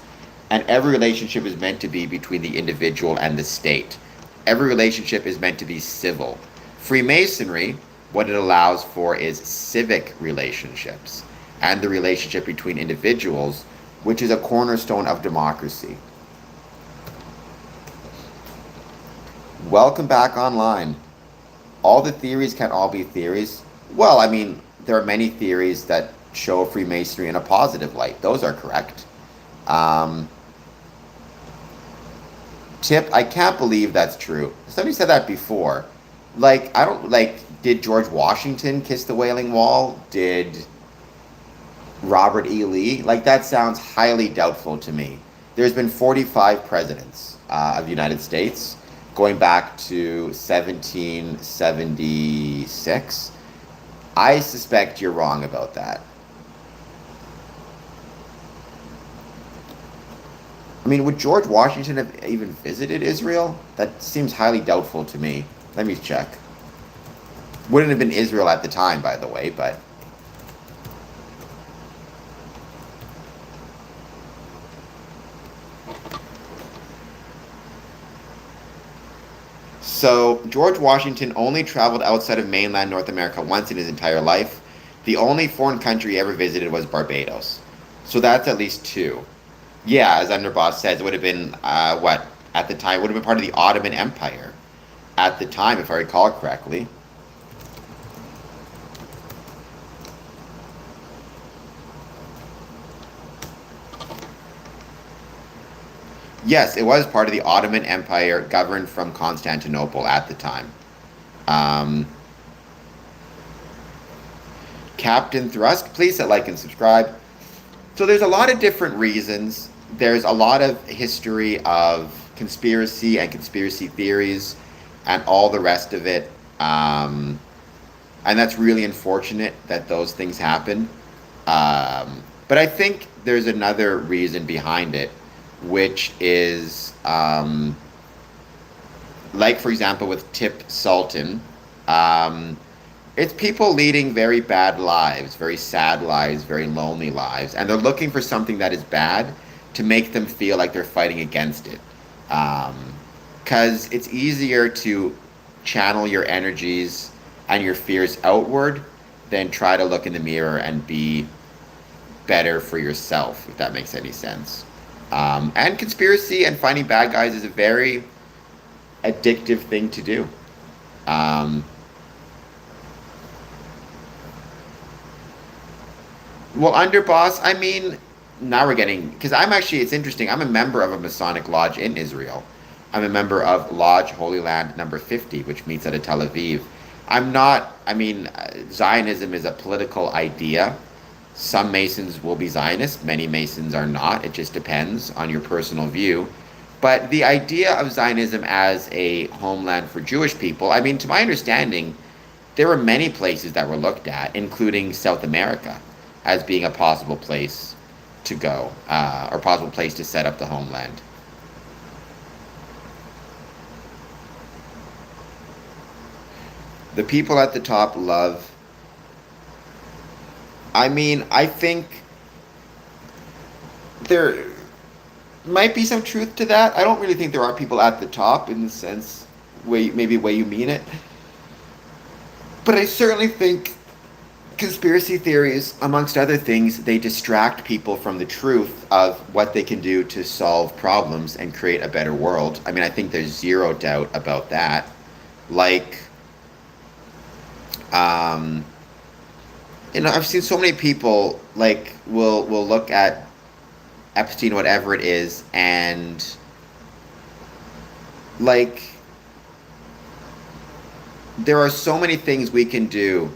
and every relationship is meant to be between the individual and the state. Every relationship is meant to be civil. Freemasonry, what it allows for is civic relationships and the relationship between individuals, which is a cornerstone of democracy. Welcome back online. All the theories can't all be theories. Well, I mean, there are many theories that show Freemasonry in a positive light. Those are correct. Um, Tip, I can't believe that's true. Somebody said that before. Like, I don't, like, did George Washington kiss the Wailing Wall? Did Robert E. Lee? Like, that sounds highly doubtful to me. There's been 45 presidents of the United States going back to 1776. I suspect you're wrong about that. I mean, would George Washington have even visited Israel? That seems highly doubtful to me. Let me check. Wouldn't have been Israel at the time, by the way, but. So, George Washington only traveled outside of mainland North America once in his entire life. The only foreign country he ever visited was Barbados. So that's at least two. Yeah, as Underboss says, it would have been, what, at the time, it would have been part of the Ottoman Empire at the time, if I recall correctly. Yes, it was part of the Ottoman Empire, governed from Constantinople at the time. Um, Captain Thrusk, please hit like and subscribe. So there's a lot of different reasons. There's a lot of history of conspiracy and conspiracy theories and all the rest of it. And that's really unfortunate that those things happen. But I think there's another reason behind it, which is, like, for example, with Tip Sultan, it's people leading very bad lives, very sad lives, very lonely lives, and they're looking for something that is bad to make them feel like they're fighting against it. Because it's easier to channel your energies and your fears outward than try to look in the mirror and be better for yourself, if that makes any sense. And conspiracy and finding bad guys is a very addictive thing to do. Well, underboss, I mean, now we're getting, because I'm actually, it's interesting, I'm a member of a Masonic lodge in Israel. I'm a member of Lodge Holy Land number 50, which meets out of Tel Aviv. I'm not, I mean, Zionism is a political idea. Some Masons will be Zionists, many Masons are not. It just depends on your personal view. But the idea of Zionism as a homeland for Jewish people, I mean, to my understanding, there were many places that were looked at, including South America, as being a possible place to go, or possible place to set up the homeland. The people at the top love. I mean, I think there might be some truth to that. I don't really think there are people at the top in the sense, maybe way you mean it. But I certainly think conspiracy theories, amongst other things, they distract people from the truth of what they can do to solve problems and create a better world. I mean, I think there's zero doubt about that. Like, I've seen so many people, like, will look at Epstein, whatever it is, and, like, there are so many things we can do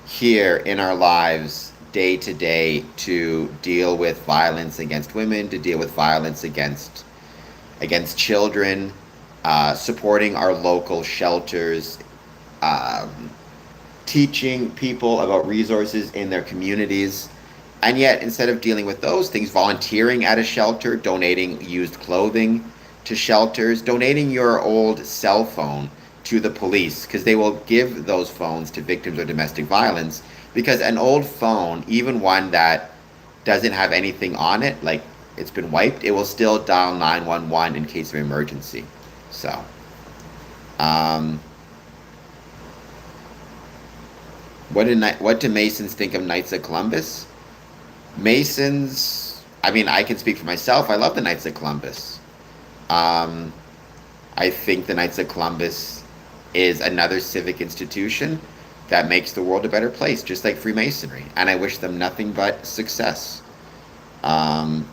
here in our lives day to day to deal with violence against women, to deal with violence against children, supporting our local shelters, teaching people about resources in their communities. And yet, instead of dealing with those things, volunteering at a shelter, donating used clothing to shelters, donating your old cell phone to the police, because they will give those phones to victims of domestic violence, because an old phone, even one that doesn't have anything on it, like it's been wiped, it will still dial 911 in case of emergency. So, what do Masons think of Knights of Columbus? Masons, I mean, I can speak for myself. I love the Knights of Columbus. I think the Knights of Columbus is another civic institution that makes the world a better place, just like Freemasonry. And I wish them nothing but success. Um,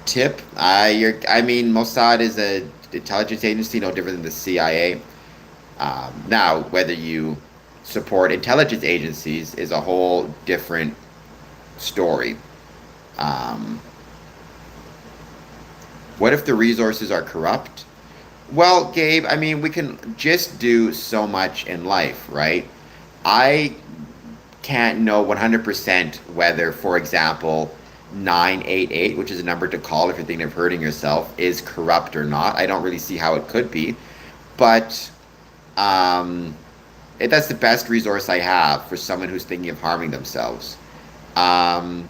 Tip, I mean, Mossad is a intelligence agency, no different than the CIA. Now, whether you support intelligence agencies is a whole different story. Um, what if the resources are corrupt? Well, Gabe, I mean, we can just do so much in life, right? I can't know 100% whether, for example, 988, which is a number to call if you're thinking of hurting yourself, is corrupt or not. I don't really see how it could be. But um, that's the best resource I have for someone who's thinking of harming themselves. Um,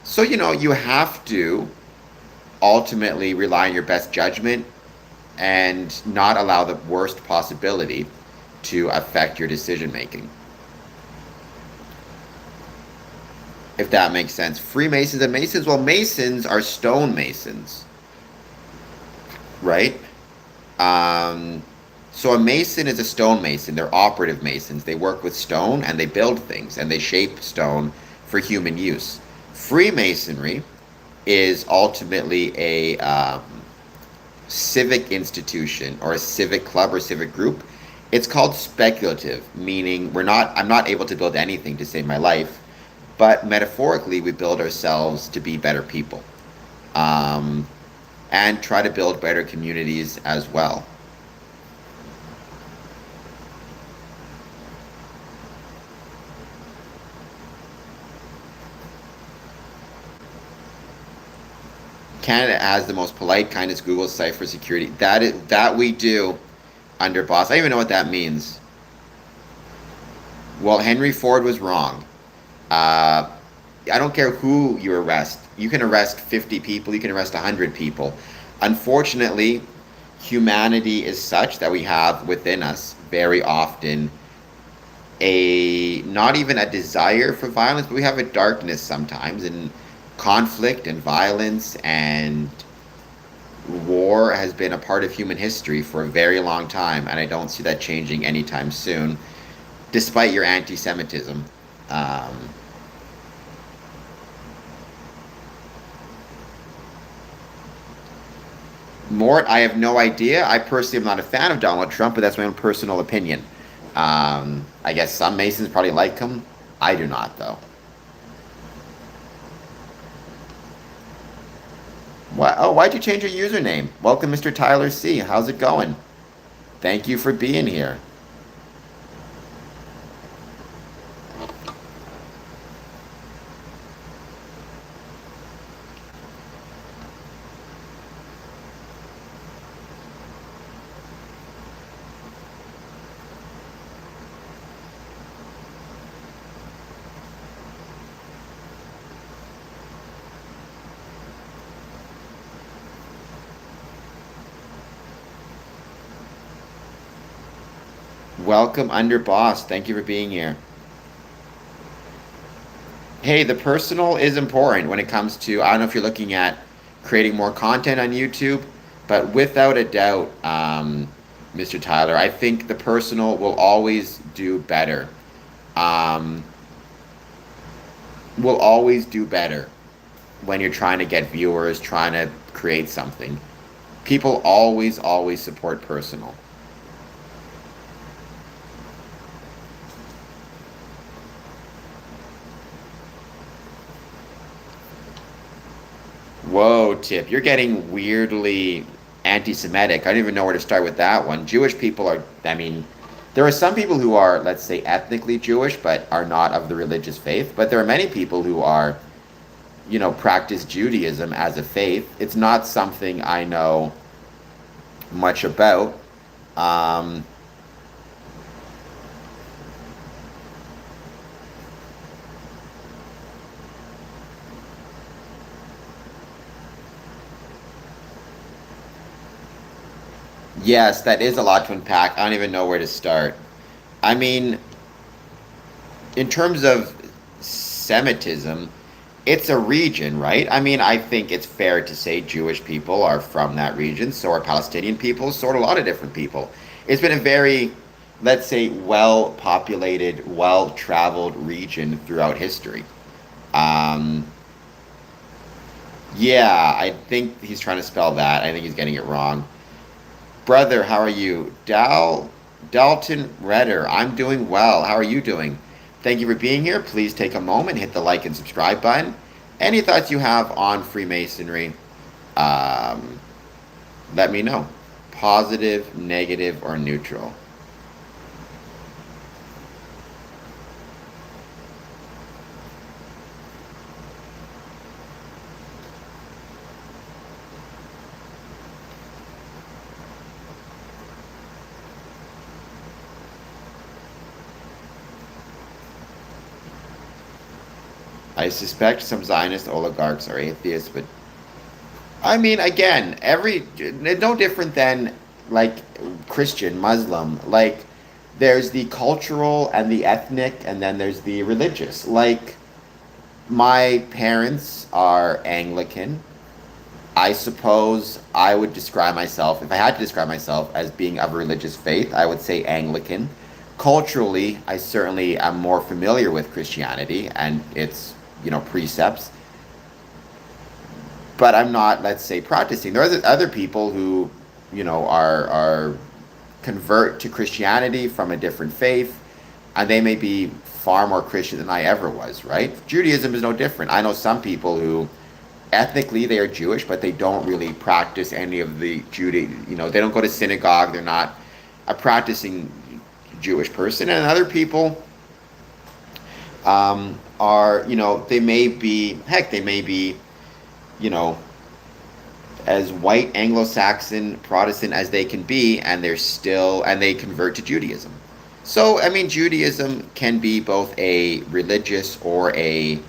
so, you have to ultimately rely on your best judgment and not allow the worst possibility to affect your decision making. If that makes sense. Freemasons and Masons, well, Masons are stonemasons, right? Um, so a Mason is a stonemason. They're operative Masons. They work with stone and they build things and they shape stone for human use. Freemasonry is ultimately a civic institution or a civic club or civic group. It's called speculative, meaning I'm not able to build anything to save my life, but metaphorically we build ourselves to be better people, um, and try to build better communities as well. Canada has the most polite, kindest Google site for security. That we do under boss. I don't even know what that means. Well, Henry Ford was wrong. Uh, I don't care who you arrest. You can arrest 50 people, you can arrest 100 people. Unfortunately, humanity is such that we have within us very often a not even a desire for violence, but we have a darkness sometimes, and conflict and violence and war has been a part of human history for a very long time, and I don't see that changing anytime soon, despite your anti-Semitism. Um, Mort, I have no idea. I personally am not a fan of Donald Trump, but that's my own personal opinion. I guess some Masons probably like him. I do not, though. Why'd you change your username? Welcome, Mr. Tyler C. How's it going? Thank you for being here. Welcome, Under Boss. Thank you for being here. Hey, the personal is important when it comes to, I don't know if you're looking at creating more content on YouTube, but without a doubt, Mr. Tyler, I think the personal will always do better. Um, will always do better when you're trying to get viewers, trying to create something. People always support personal. Whoa, Tip, you're getting weirdly anti-Semitic. I don't even know where to start with that one. Jewish people are, I mean, there are some people who are, let's say, ethnically Jewish, but are not of the religious faith. But there are many people who are, practice Judaism as a faith. It's not something I know much about. Um, yes, that is a lot to unpack. I don't even know where to start. I mean, in terms of Semitism, it's a region, right? I mean, I think it's fair to say Jewish people are from that region, so are Palestinian people, so are a lot of different people. It's been a very let's say, well populated, well traveled region throughout history. Um, yeah, I think he's trying to spell that. I think he's getting it wrong. Brother, how are you? Dalton Redder, I'm doing well. How are you doing? Thank you for being here. Please take a moment, hit the like and subscribe button. Any thoughts you have on Freemasonry, um, let me know. Positive, negative, or neutral. I suspect some Zionist oligarchs are atheists, but I mean, again, no different than like Christian, Muslim. Like, there's the cultural and the ethnic, and then there's the religious. Like, my parents are Anglican. I suppose I would describe myself, if I had to describe myself as being of a religious faith, I would say Anglican. Culturally, I certainly am more familiar with Christianity and its, precepts, but I'm not, let's say, practicing. There are other people who, are convert to Christianity from a different faith, and they may be far more Christian than I ever was, right? Judaism is no different. I know some people who ethnically they are Jewish, but they don't really practice any of the they don't go to synagogue, they're not a practicing Jewish person. And other people are, they may be, heck, they may be, you know, as white Anglo-Saxon Protestant as they can be, and they convert to Judaism. So, I mean, Judaism can be both a religious or a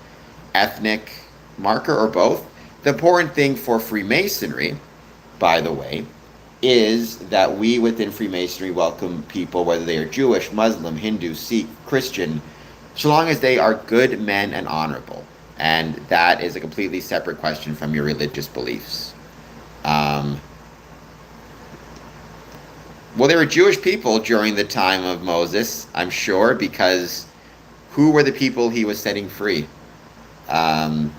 ethnic marker, or both. The important thing for Freemasonry, by the way, is that we within Freemasonry welcome people, whether they are Jewish, Muslim, Hindu, Sikh, Christian, so long as they are good men and honorable. And that is a completely separate question from your religious beliefs. Um, well, there were Jewish people during the time of Moses, I'm sure, because who were the people he was setting free? Um,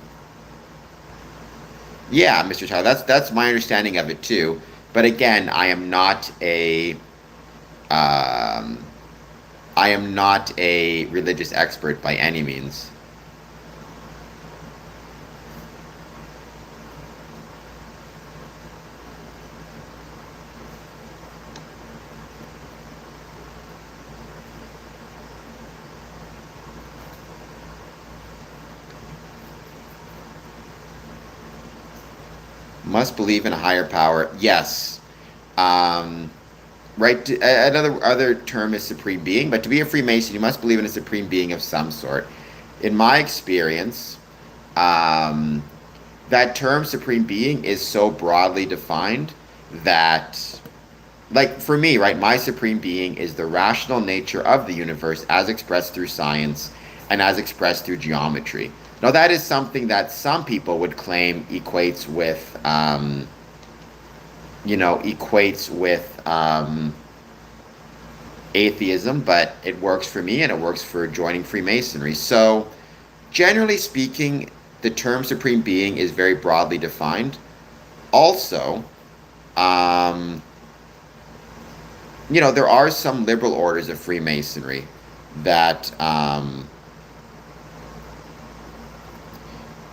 yeah, Mr. Tyler, that's my understanding of it too. But again, um, I am not a religious expert by any means. Must believe in a higher power. Yes. Um, right. Another other term is supreme being, but to be a Freemason, you must believe in a supreme being of some sort. In my experience, um, that term supreme being is so broadly defined that, like, for me, right, my supreme being is the rational nature of the universe as expressed through science and as expressed through geometry. Now, that is something that some people would claim equates with atheism, but it works for me and it works for joining Freemasonry. So, generally speaking, the term supreme being is very broadly defined. Also, um, there are some liberal orders of Freemasonry that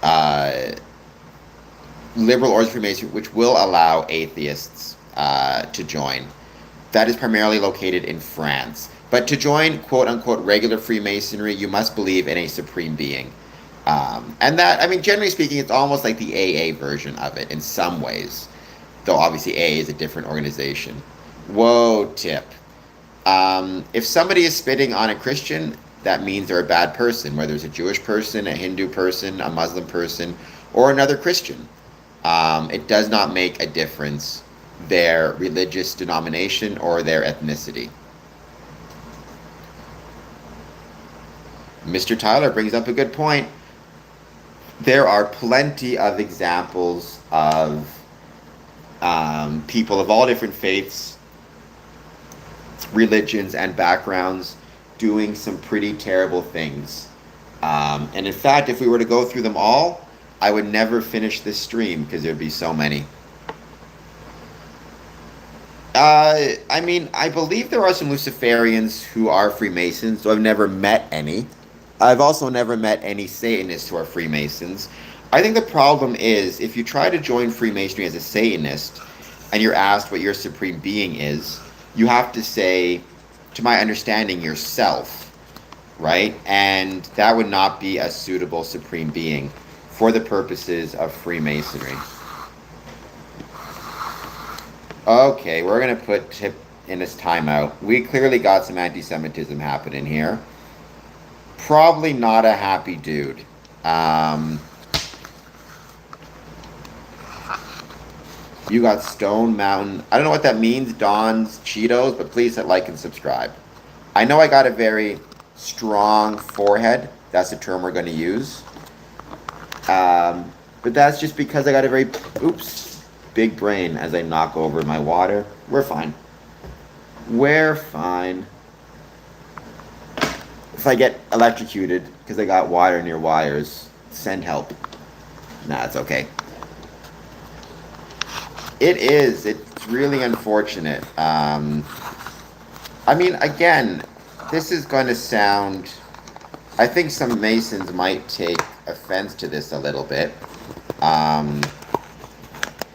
uh, liberal orders of Freemasonry which will allow atheists to join. That is primarily located in France. But to join quote unquote regular Freemasonry, you must believe in a supreme being. And that, I mean, generally speaking, it's almost like the AA version of it in some ways. Though obviously AA is a different organization. Whoa, tip. If somebody is spitting on a Christian, that means they're a bad person, whether it's a Jewish person, a Hindu person, a Muslim person, or another Christian. It does not make a difference their religious denomination or their ethnicity. Mr. Tyler brings up a good point. There are plenty of examples of people of all different faiths religions and backgrounds doing some pretty terrible things. And in fact, if we were to go through them all, I would never finish this stream because there'd be so many. I mean, I believe there are some Luciferians who are Freemasons, though I've never met any. I've also never met any Satanists who are Freemasons. I think the problem is if you try to join Freemasonry as a Satanist and you're asked what your supreme being is, you have to say, to my understanding, yourself, right? And that would not be a suitable supreme being for the purposes of Freemasonry. Okay, we're going to put Tip in this timeout. We clearly got some anti-Semitism happening here. Probably not a happy dude. You got Stone Mountain. I don't know what that means, Don's Cheetos, but please hit like and subscribe. I know I got a very strong forehead. That's the term we're going to use. But that's just because I got a very, big brain as I knock over my water. We're fine. We're fine. If I get electrocuted because I got water near wires, send help. Nah, it's okay. It's really unfortunate. I mean, again, this is going to sound, I think some Masons might take offense to this a little bit.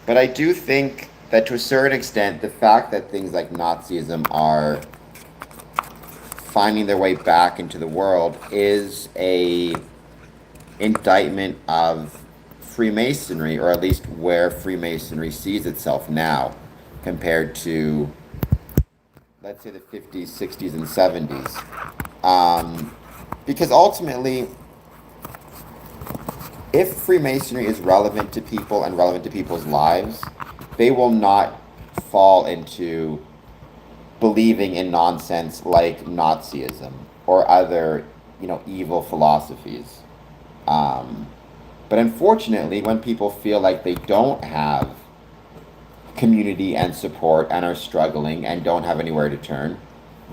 But I do think that to a certain extent, the fact that things like Nazism are finding their way back into the world is a indictment of Freemasonry, or at least where Freemasonry sees itself now, compared to, let's say, the 50s, 60s, and 70s. Because ultimately, if Freemasonry is relevant to people and relevant to people's lives, they will not fall into believing in nonsense like Nazism or other, evil philosophies. But unfortunately, when people feel like they don't have community and support and are struggling and don't have anywhere to turn,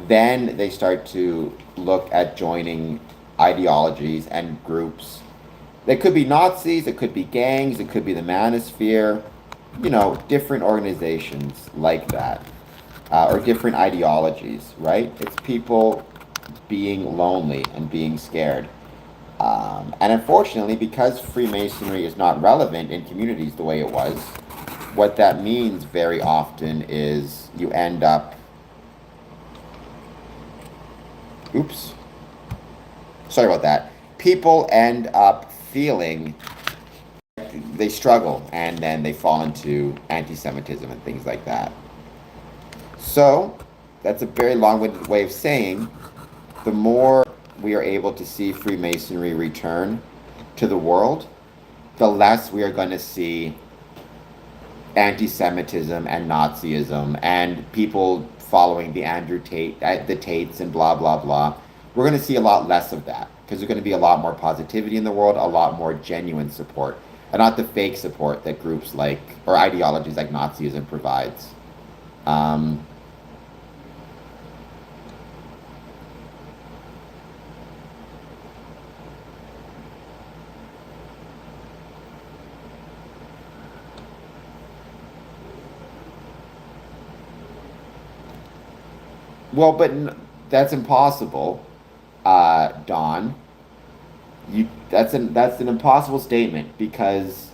then they start to look at joining ideologies and groups. They could be Nazis, it could be gangs, it could be the Manosphere, different organizations like that, or different ideologies, right? It's people being lonely and being scared. And unfortunately, because Freemasonry is not relevant in communities the way it was, what that means very often is you end up, sorry about that, people end up feeling they struggle and then they fall into anti-Semitism and things like that. So that's a very long-winded way of saying the more we are able to see Freemasonry return to the world, the less we are going to see anti-Semitism and Nazism and people following the Tates and blah, blah, blah. We're going to see a lot less of that because there's going to be a lot more positivity in the world, a lot more genuine support, and not the fake support that groups like, or ideologies like Nazism provides. Well, but that's impossible, Don. That's an impossible statement because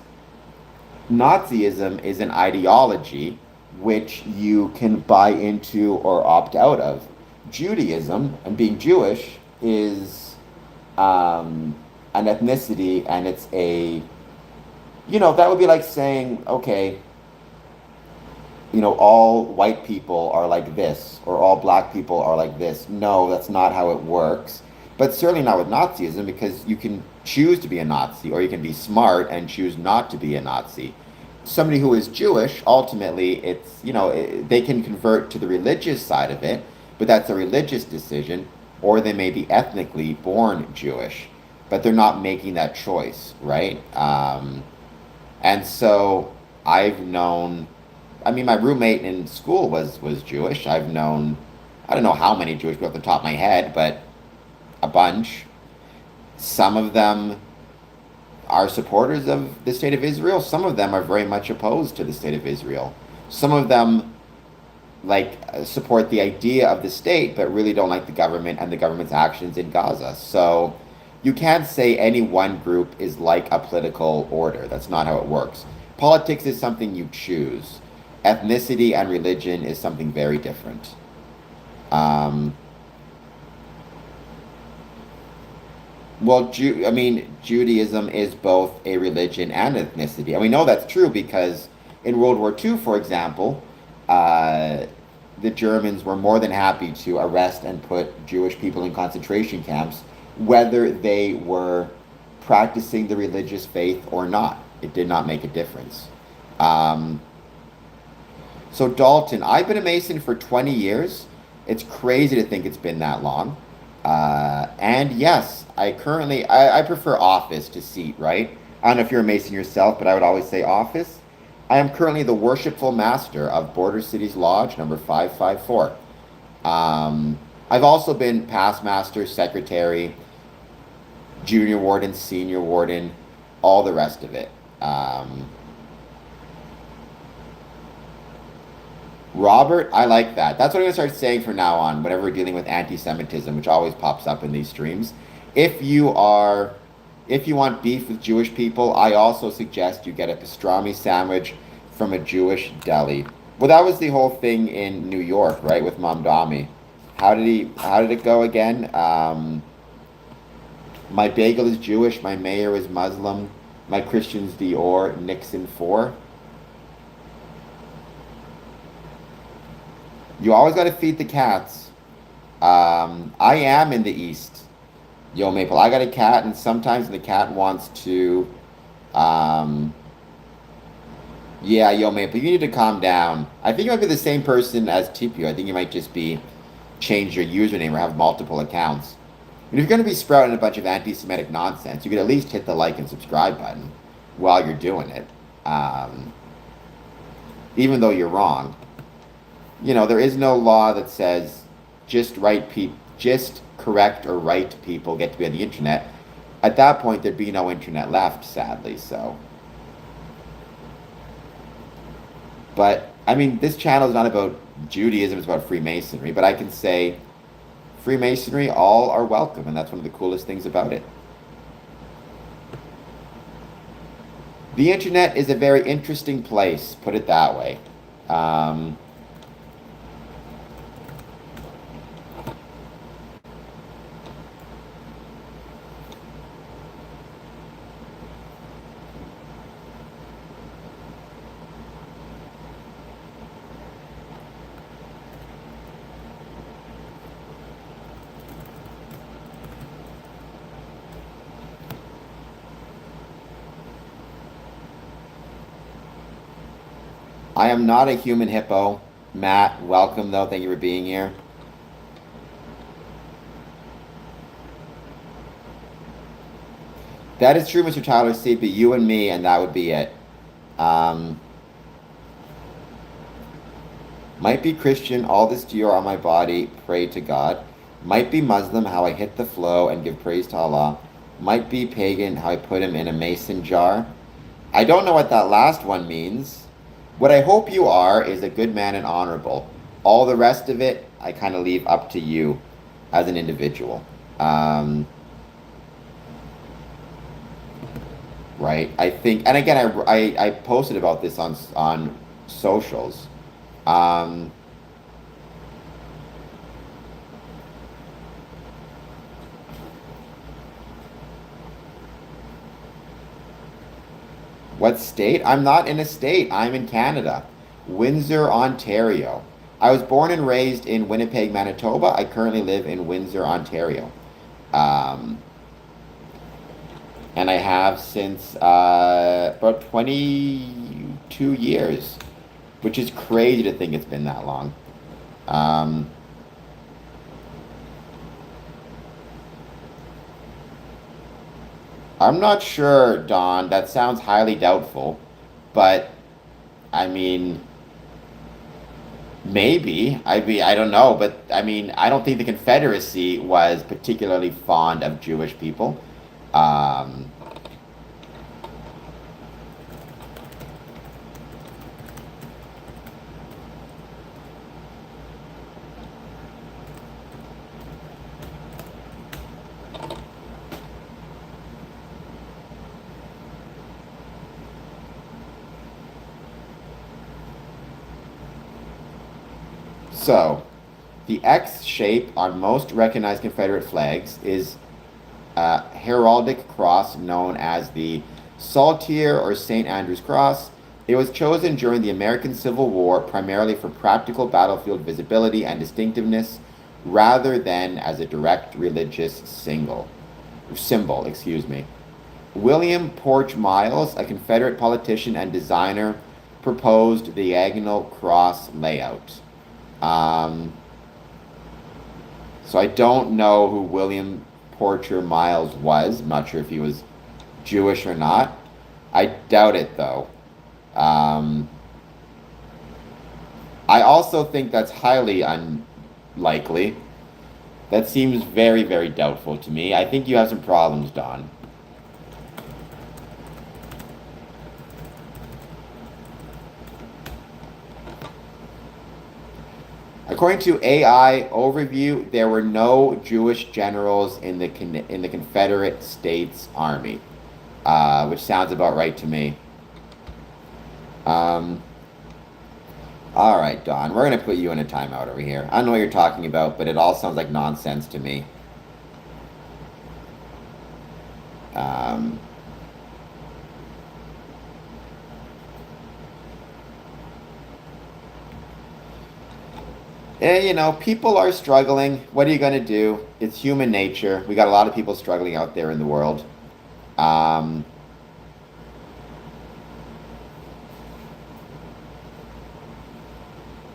Nazism is an ideology which you can buy into or opt out of. Judaism and being Jewish is an ethnicity, and it's that would be like saying, okay, all white people are like this, or all black people are like this. No, that's not how it works. But certainly not with Nazism, because you can choose to be a Nazi, or you can be smart and choose not to be a Nazi. Somebody who is Jewish, ultimately, it's, they can convert to the religious side of it, but that's a religious decision, or they may be ethnically born Jewish, but they're not making that choice, right? And so I've known, my roommate in school was Jewish. I've known I don't know how many Jewish people off the top of my head, but a bunch. Some of them are supporters of the state of Israel. Some of them are very much opposed to the state of Israel. Some of them support the idea of the state, but really don't like the government and the government's actions in Gaza. So you can't say any one group is like a political order. That's not how it works. Politics is something you choose. Ethnicity and religion is something very different. Um, Judaism is both a religion and ethnicity. And we know that's true because in World War II, for example, uh, the Germans were more than happy to arrest and put Jewish people in concentration camps, whether they were practicing the religious faith or not. It did not make a difference. Um, so, Dalton, I've been a Mason for 20 years. It's crazy to think it's been that long. And yes, I prefer office to seat, right? I don't know if you're a Mason yourself, but I would always say office. I am currently the worshipful master of Border Cities Lodge number 554. Um, I've also been past master, secretary, junior warden, senior warden, all the rest of it. Robert, I like that. That's what I'm going to start saying from now on, whenever we're dealing with anti-Semitism, which always pops up in these streams. If you are, if you want beef with Jewish people, I also suggest you get a pastrami sandwich from a Jewish deli. Well, that was the whole thing in New York, right, with Mamdami. How did it go again? My bagel is Jewish, my mayor is Muslim, my Christian's Dior, Nixon 4. You always got to feed the cats. I am in the East, Yo Maple. I got a cat, and sometimes the cat wants to. Um, yeah, Yo Maple, you need to calm down. I think you might be the same person as TPU. I think you might just be change your username or have multiple accounts. And if you're going to be sprouting a bunch of anti-Semitic nonsense, you could at least hit the like and subscribe button while you're doing it, um, even though you're wrong. There is no law that says just correct or right people get to be on the internet. At that point, there'd be no internet left, sadly. So, but I mean, this channel is not about Judaism; it's about Freemasonry. But I can say, Freemasonry, all are welcome, and that's one of the coolest things about it. The internet is a very interesting place, put it that way. Um, I am not a human hippo. Matt, welcome though. Thank you for being here. That is true, Mr. Tyler C. But you and me, and that would be it. Um, might be Christian, all this Dior on my body, pray to God. Might be Muslim, how I hit the flow and give praise to Allah. Might be pagan, how I put him in a mason jar. I don't know what that last one means. What I hope you are is a good man and honorable. All the rest of it, I kind of leave up to you as an individual. Right? I think, and again, I posted about this on socials. Um, what state? I'm not in a state. I'm in Canada, Windsor, Ontario. I was born and raised in Winnipeg, Manitoba. I currently live in Windsor, Ontario. Um, and I have since about 22 years, which is crazy to think it's been that long. Um, I'm not sure, Don. That sounds highly doubtful, but I mean, Maybe. I don't know, but I mean, I don't think the Confederacy was particularly fond of Jewish people. Um, so, the X shape on most recognized Confederate flags is a heraldic cross known as the Saltire or St. Andrew's Cross. It was chosen during the American Civil War primarily for practical battlefield visibility and distinctiveness rather than as a direct religious symbol, excuse me. William Porch Miles, a Confederate politician and designer, proposed the diagonal cross layout. Um, so I don't know who William Porcher Miles was. I'm not sure if he was Jewish or not. I doubt it though. Um, I also think that's highly unlikely. That seems very, very doubtful to me. I think you have some problems, Don. According to AI overview, there were no Jewish generals in the Confederate States Army, which sounds about right to me. Um, all right, Don, we're gonna put you in a timeout over here. I don't know what you're talking about, but it all sounds like nonsense to me. Um, people are struggling. What are you gonna do? It's human nature. We got a lot of people struggling out there in the world. Um,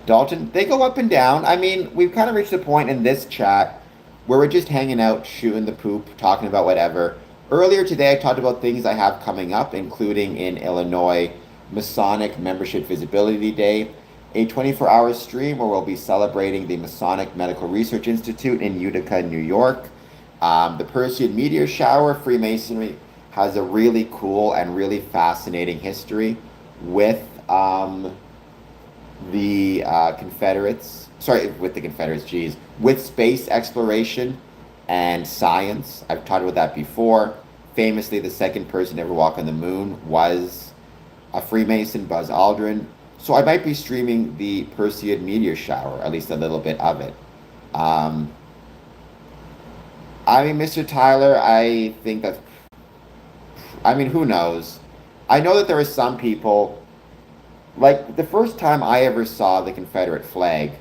Dalton, they go up and down. I mean, we've kind of reached a point in this chat where we're just hanging out, shooting the poop, talking about whatever. Earlier today, I talked about things I have coming up, including in Illinois, Masonic Membership Visibility Day, a 24-hour stream where we'll be celebrating the Masonic Medical Research Institute in Utica, New York. The Perseid meteor shower, Freemasonry has a really cool and really fascinating history with with the Confederates, geez, with space exploration and science. I've talked about that before. Famously, the second person to ever walk on the moon was a Freemason, Buzz Aldrin. So I might be streaming the Perseid meteor shower, at least a little bit of it. Um, I mean, Mr. Tyler, I think that, I mean, who knows? I know that there are some people, like the first time I ever saw the Confederate flag,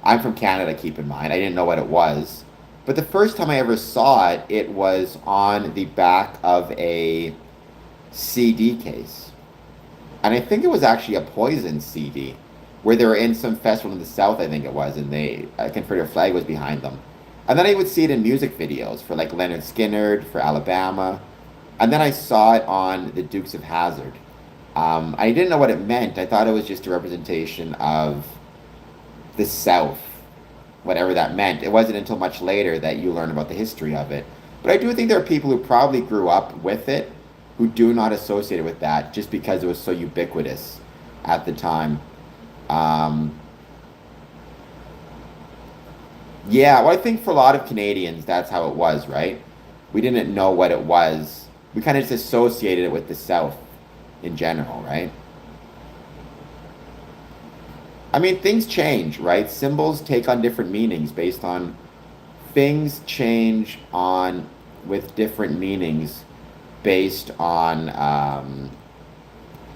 I'm from Canada, keep in mind. I didn't know what it was. But the first time I ever saw it, it was on the back of a CD case. And I think it was actually a Poison CD, where they were in some festival in the South, I think it was, and a Confederate flag was behind them. And then I would see it in music videos for like Leonard Skinner, for Alabama. And then I saw it on the Dukes of Hazzard. I didn't know what it meant. I thought it was just a representation of the South, whatever that meant. It wasn't until much later that you learn about the history of it. But I do think there are people who probably grew up with it who do not associate it with that just because it was so ubiquitous at the time. Um, yeah, well, I think for a lot of Canadians, that's how it was, right? We didn't know what it was. We kind of just associated it with the South in general, right? I mean, things change, right? Symbols take on different meanings based on things change on with different meanings based on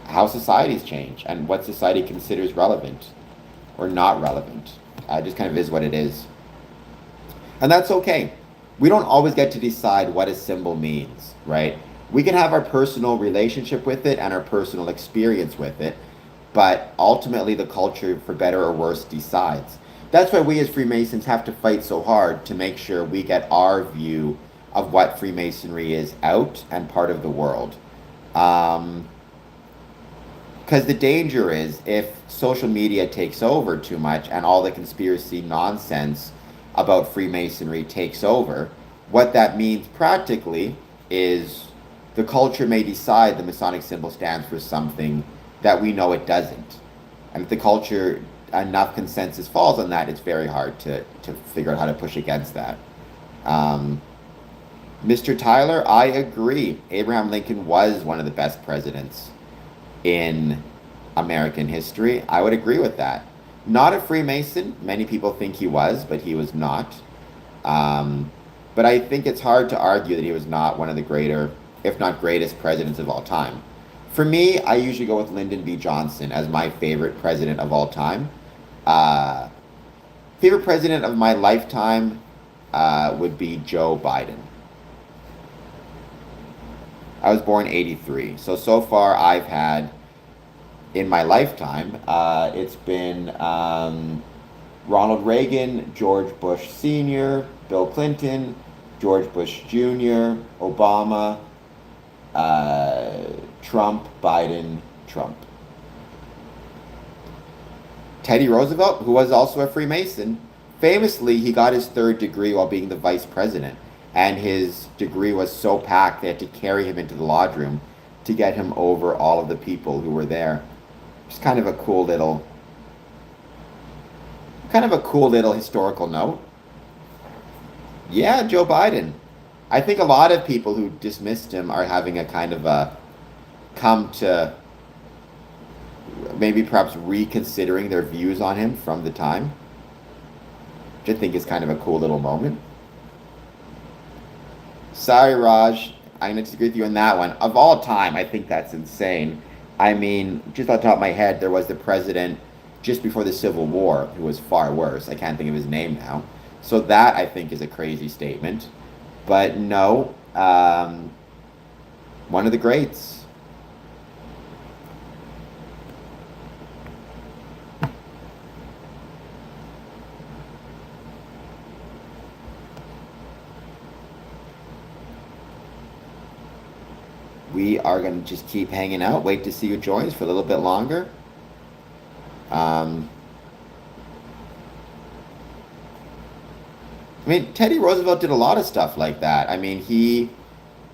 how societies change and what society considers relevant or not relevant. It just kind of is what it is. And that's okay. We don't always get to decide what a symbol means, right? We can have our personal relationship with it and our personal experience with it, but ultimately the culture, for better or worse, decides. That's why we as Freemasons have to fight so hard to make sure we get our view of what Freemasonry is out and part of the world. Um, Because the danger is if social media takes over too much and all the conspiracy nonsense about Freemasonry takes over, what that means practically is the culture may decide the Masonic symbol stands for something that we know it doesn't. And if the culture, enough consensus falls on that, it's very hard to figure out how to push against that. Um, Mr. Tyler, I agree. Abraham Lincoln was one of the best presidents in American history. I would agree with that. Not a Freemason. Many people think he was, but he was not. Um, but I think it's hard to argue that he was not one of the greater, if not greatest, presidents of all time. For me, I usually go with Lyndon B. Johnson as my favorite president of all time. Uh, Favorite president of my lifetime would be Joe Biden. I was born 83. So far I've had in my lifetime, it's been Ronald Reagan, George Bush Sr., Bill Clinton, George Bush Jr., Obama, Trump, Biden, Trump. Teddy Roosevelt, who was also a Freemason, famously, he got his third degree while being the vice president. And his degree was so packed, they had to carry him into the lodge room to get him over all of the people who were there. Just kind of a cool little historical note. Yeah, Joe Biden. I think a lot of people who dismissed him are having a kind of a come to maybe perhaps reconsidering their views on him from the time, which I think is kind of a cool little moment. Sorry, Raj. I'm going to disagree with you on that one. Of all time, I think that's insane. I mean, just off the top of my head, there was the president just before the Civil War who was far worse. I can't think of his name now. So that, I think, is a crazy statement. But no, one of the greats. We are going to just keep hanging out, wait to see who joins for a little bit longer. I mean, Teddy Roosevelt did a lot of stuff like that. I mean, he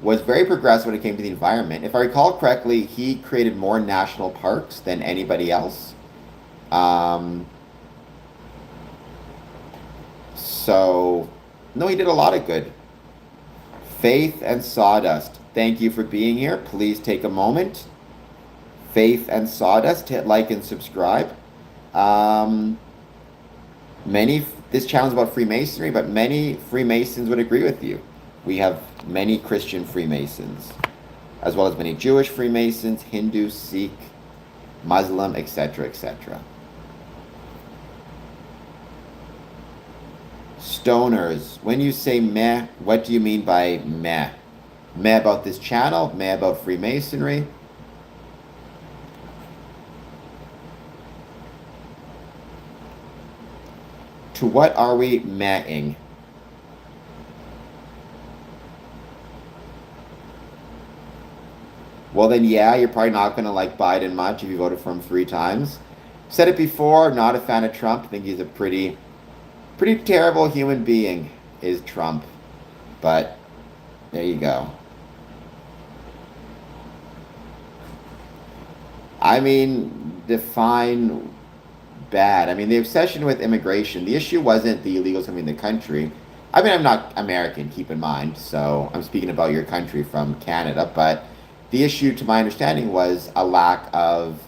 was very progressive when it came to the environment. If I recall correctly, he created more national parks than anybody else. Um, no, he did a lot of good. Faith and Sawdust, thank you for being here. Please take a moment. Faith and Sawdust, hit like and subscribe. Um, this channel is about Freemasonry, but many Freemasons would agree with you. We have many Christian Freemasons, as well as many Jewish Freemasons, Hindu, Sikh, Muslim, etc., etc. Stoners, when you say meh, what do you mean by meh? Meh about this channel? Meh about Freemasonry? To what are we mehing? Well then, yeah, you're probably not going to like Biden much if you voted for him 3 times. Said it before, not a fan of Trump. I think he's a pretty terrible human being, is Trump. But there you go. I mean, define bad. I mean, the obsession with immigration, the issue wasn't the illegals coming in the country. I mean, I'm not American, keep in mind, so I'm speaking about your country from Canada, but the issue, to my understanding, was a lack of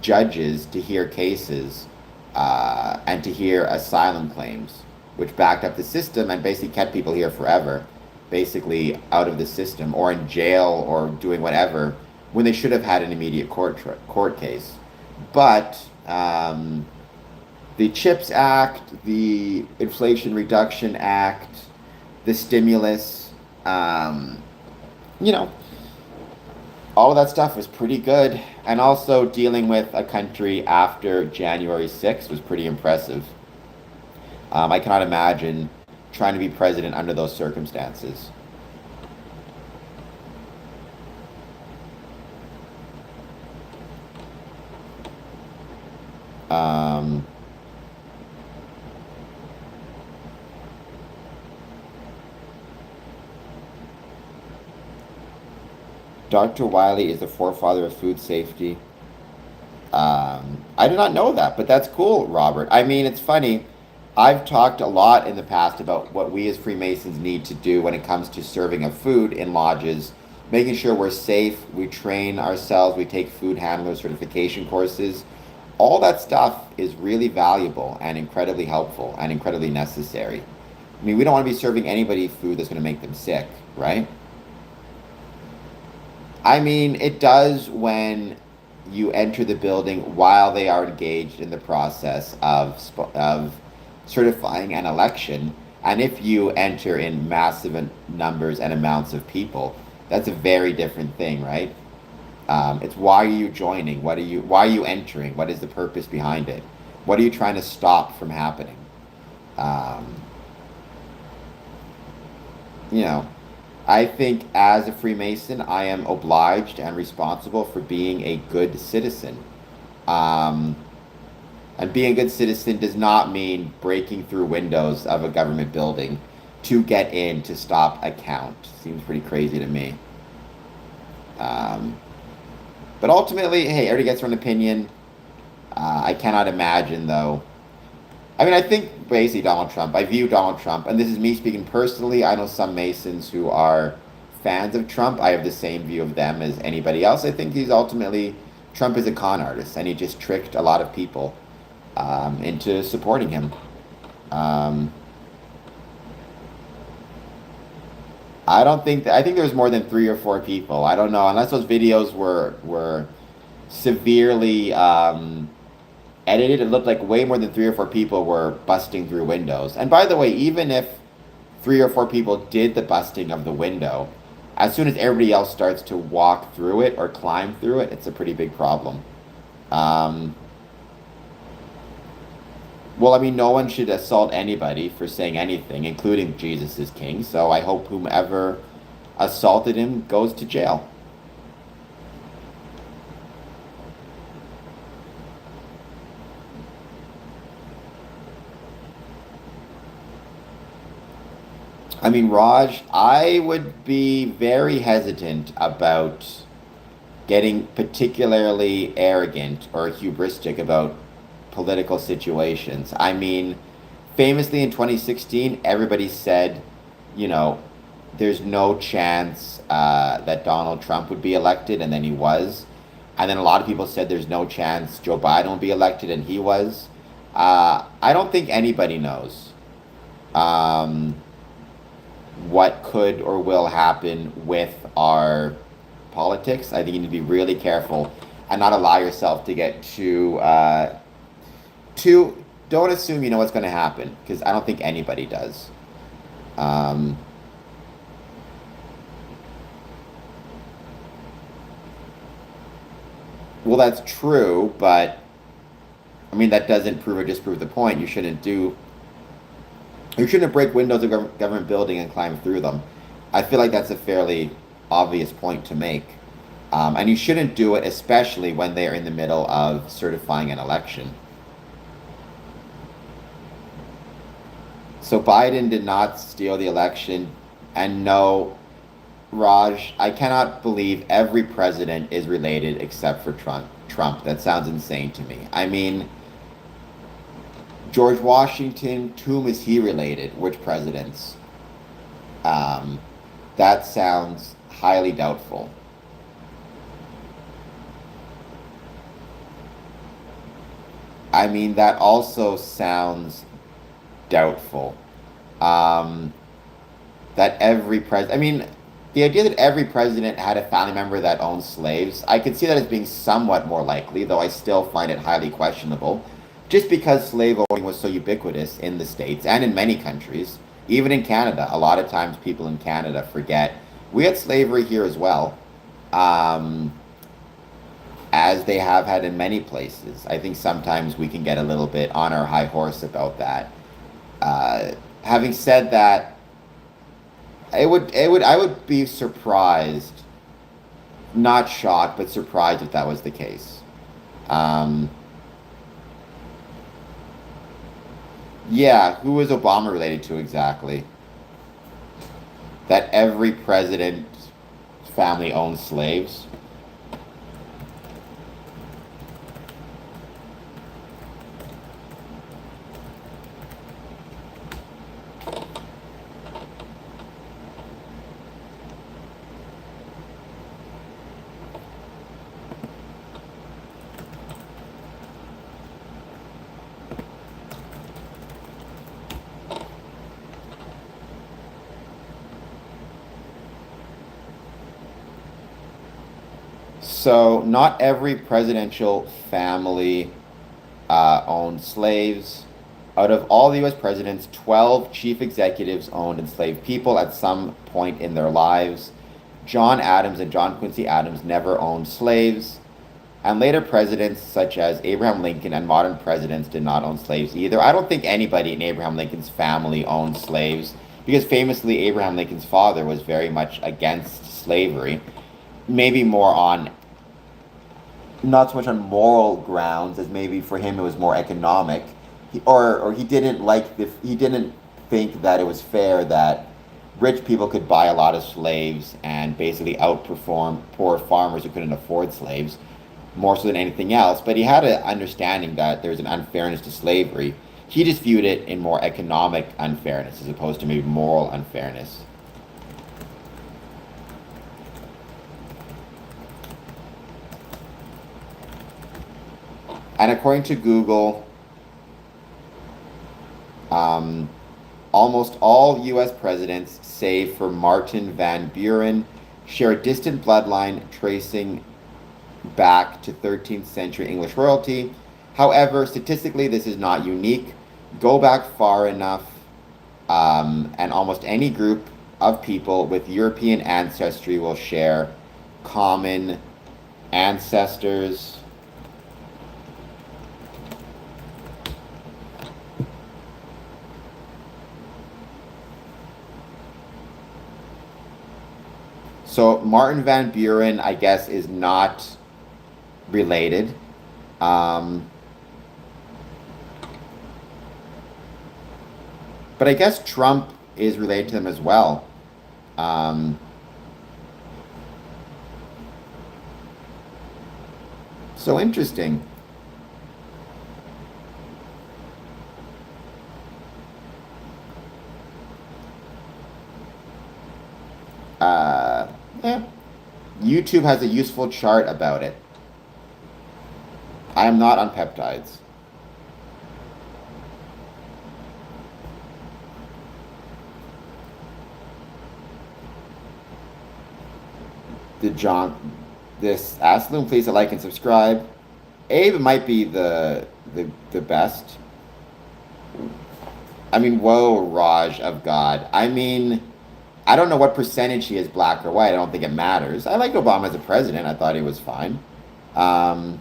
judges to hear cases and to hear asylum claims, which backed up the system and basically kept people here forever, basically out of the system or in jail or doing whatever when they should have had an immediate court case. But the CHIPS Act, the Inflation Reduction Act, the stimulus, you know, all of that stuff was pretty good. And also dealing with a country after January 6th was pretty impressive. I cannot imagine trying to be president under those circumstances. Um, Dr. Wiley is the forefather of food safety. I did not know that, but that's cool, Robert. I mean, it's funny. I've talked a lot in the past about what we as Freemasons need to do when it comes to serving of food in lodges, making sure we're safe, we train ourselves, we take food handler certification courses. All that stuff is really valuable and incredibly helpful and incredibly necessary. I mean, we don't want to be serving anybody food that's going to make them sick, right? I mean, it does when you enter the building while they are engaged in the process of certifying an election. And if you enter in massive numbers and amounts of people, that's a very different thing, right? It's why are you joining? Why are you entering? What is the purpose behind it? What are you trying to stop from happening? Um, you know, I think as a Freemason, I am obliged and responsible for being a good citizen. Um, and being a good citizen does not mean breaking through windows of a government building to get in to stop a count. Seems pretty crazy to me. Um, but ultimately, hey, everybody gets their own opinion. I cannot imagine, though. I mean, I think basically Donald Trump. I view Donald Trump, and this is me speaking personally. I know some Masons who are fans of Trump. I have the same view of them as anybody else. I think he's ultimately Trump is a con artist, and he just tricked a lot of people into supporting him. Um, I don't think I think there's more than three or four people. I don't know unless those videos were severely edited. It looked like way more than three or four people were busting through windows. And by the way, even if three or four people did the busting of the window, as soon as everybody else starts to walk through it or climb through it, it's a pretty big problem. Um, well, I mean, no one should assault anybody for saying anything, including Jesus is king. So I hope whomever assaulted him goes to jail. I mean, Raj, I would be very hesitant about getting particularly arrogant or hubristic about political situations. I mean, famously in 2016, everybody said, you know, there's no chance that Donald Trump would be elected, and then he was. And then a lot of people said there's no chance Joe Biden will be elected, and he was. I don't think anybody knows um, what could or will happen with our politics. I think you need to be really careful and not allow yourself to get too. Don't assume you know what's going to happen because I don't think anybody does. Um, well, that's true, but I mean that doesn't prove or disprove the point. You shouldn't break windows of government building and climb through them. I feel like that's a fairly obvious point to make. And you shouldn't do it, especially when they are in the middle of certifying an election. So Biden did not steal the election. And no, Raj, I cannot believe every president is related except for Trump. That sounds insane to me. I mean, George Washington, to whom is he related? Which presidents? Um, that sounds highly doubtful. I mean, that also sounds doubtful. Um, that every president, I mean, the idea that every president had a family member that owned slaves, I could see that as being somewhat more likely, though I still find it highly questionable, just because slave owning was so ubiquitous in the States and in many countries, even in Canada. A lot of times people in Canada forget we had slavery here as well, um, as they have had in many places. I think sometimes we can get a little bit on our high horse about that. Having said that, I would be surprised, not shocked, but surprised if that was the case. Um, Yeah, who was Obama related to exactly? That every president's family owns slaves. So, not every presidential family owned slaves. Out of all the US presidents, 12 chief executives owned enslaved people at some point in their lives. John Adams and John Quincy Adams never owned slaves. And later presidents, such as Abraham Lincoln and modern presidents, did not own slaves either. I don't think anybody in Abraham Lincoln's family owned slaves because famously, Abraham Lincoln's father was very much against slavery, maybe more on not so much on moral grounds as maybe for him it was more economic. Or he didn't like he didn't think that it was fair that rich people could buy a lot of slaves and basically outperform poor farmers who couldn't afford slaves more so than anything else. But he had an understanding that there's an unfairness to slavery. He just viewed it in more economic unfairness as opposed to maybe moral unfairness. And according to Google, um, almost all U.S. presidents, save for Martin Van Buren, share a distant bloodline tracing back to 13th century English royalty. However, statistically, this is not unique. Go back far enough, and almost any group of people with European ancestry will share common ancestors. So Martin Van Buren, I guess, is not related. Um, but I guess Trump is related to them as well. Um, so interesting. Uh, yeah. YouTube has a useful chart about it. I am not on peptides. The John, this ask Loom, please like and subscribe. Abe might be the best. I mean, whoa, Raj of God. I mean, I don't know what percentage he is black or white. I don't think it matters. I liked Obama as a president. I thought he was fine. Um,